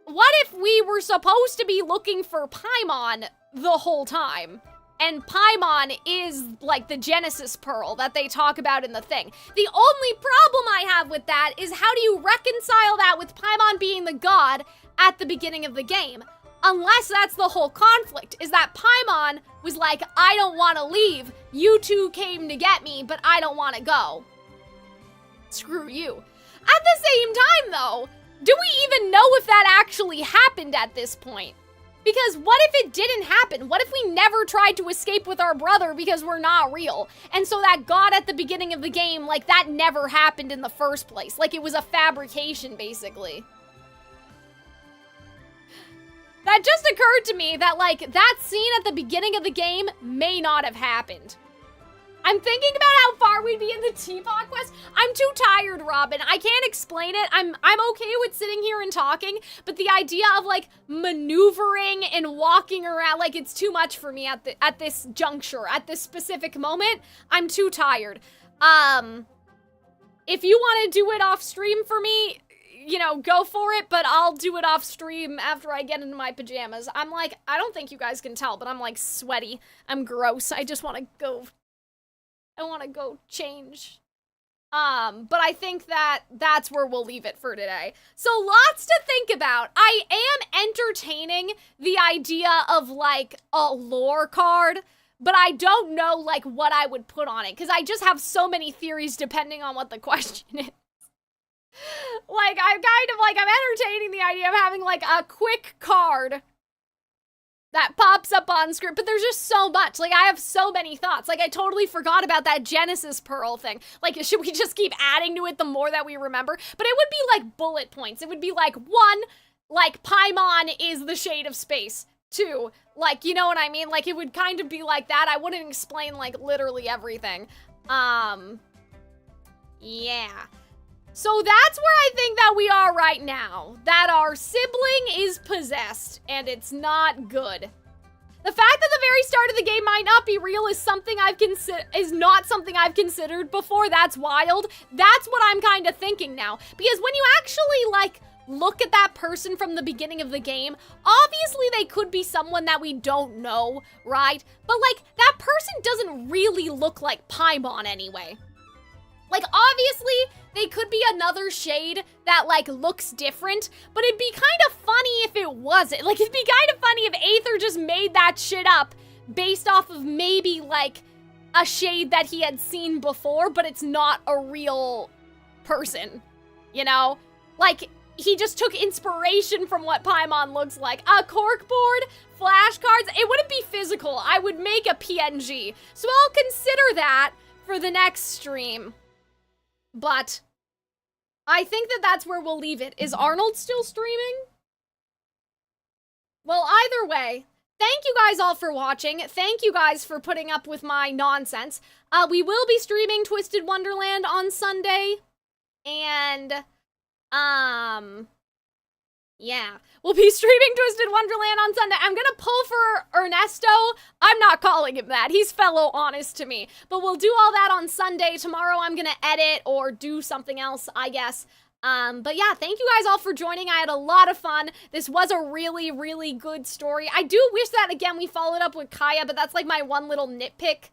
what if we were supposed to be looking for Paimon the whole time? And Paimon is, like, the Genesis Pearl that they talk about in the thing. The only problem I have with that is how do you reconcile that with Paimon being the god at the beginning of the game? Unless that's the whole conflict, is that Paimon was like, I don't want to leave. You two came to get me, but I don't want to go. Screw you. At the same time, though, do we even know if that actually happened at this point? Because what if it didn't happen? What if we never tried to escape with our brother because we're not real? And so that god at the beginning of the game, like, that never happened in the first place. Like, it was a fabrication, basically. That just occurred to me that, like, that scene at the beginning of the game may not have happened. I I'm thinking about how far we'd be in the teapot quest. I'm too tired, Robin. I can't explain it. I'm okay with sitting here and talking, but the idea of like maneuvering and walking around, like it's too much for me at this juncture, at this specific moment. I'm too tired. If you want to do it off stream for me, you know, go for it, but I'll do it off stream after I get into my pajamas. I'm like, I don't think you guys can tell, but I'm like sweaty. I'm gross. I just want to go. I want to go change. But I think that's where we'll leave it for today. So lots to think about. I am entertaining the idea of like a lore card, but I don't know like what I would put on it because I just have so many theories depending on what the question is. Like, I'm entertaining the idea of having, like, a quick card that pops up on screen, but there's just so much. Like, I have so many thoughts. Like, I totally forgot about that Genesis Pearl thing. Like, should we just keep adding to it the more that we remember? But it would be, like, bullet points. It would be, like, 1, like, Paimon is the shade of space. 2, like, you know what I mean? Like, it would kind of be like that. I wouldn't explain, like, literally everything. Yeah. So that's where I think that we are right now. That our sibling is possessed, and it's not good. The fact that the very start of the game might not be real is something is not something I've considered before. That's wild. That's what I'm kind of thinking now. Because when you actually, like, look at that person from the beginning of the game, obviously they could be someone that we don't know, right? But, like, that person doesn't really look like Paimon anyway. Like, obviously, they could be another shade that, like, looks different, but it'd be kind of funny if it wasn't. Like, it'd be kind of funny if Aether just made that shit up based off of maybe, like, a shade that he had seen before, but it's not a real person, you know? Like, he just took inspiration from what Paimon looks like. A corkboard, flashcards, it wouldn't be physical. I would make a PNG. So I'll consider that for the next stream. But I think that that's where we'll leave it. Is Arnold still streaming? Well, either way, thank you guys all for watching. Thank you guys for putting up with my nonsense. We will be streaming Twisted Wonderland on Sunday. And, yeah. We'll be streaming Twisted Wonderland on Sunday. I'm gonna pull for Ernesto. I'm not calling him that. He's fellow honest to me. But we'll do all that on Sunday. Tomorrow I'm gonna edit or do something else, I guess. But yeah, thank you guys all for joining. I had a lot of fun. This was a really, really good story. I do wish that, again, we followed up with Khaenri'ah, but that's like my one little nitpick,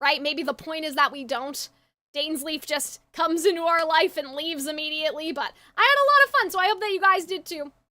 right? Maybe the point is that we don't. Dainsleif just comes into our life and leaves immediately, but I had a lot of fun, so I hope that you guys did too.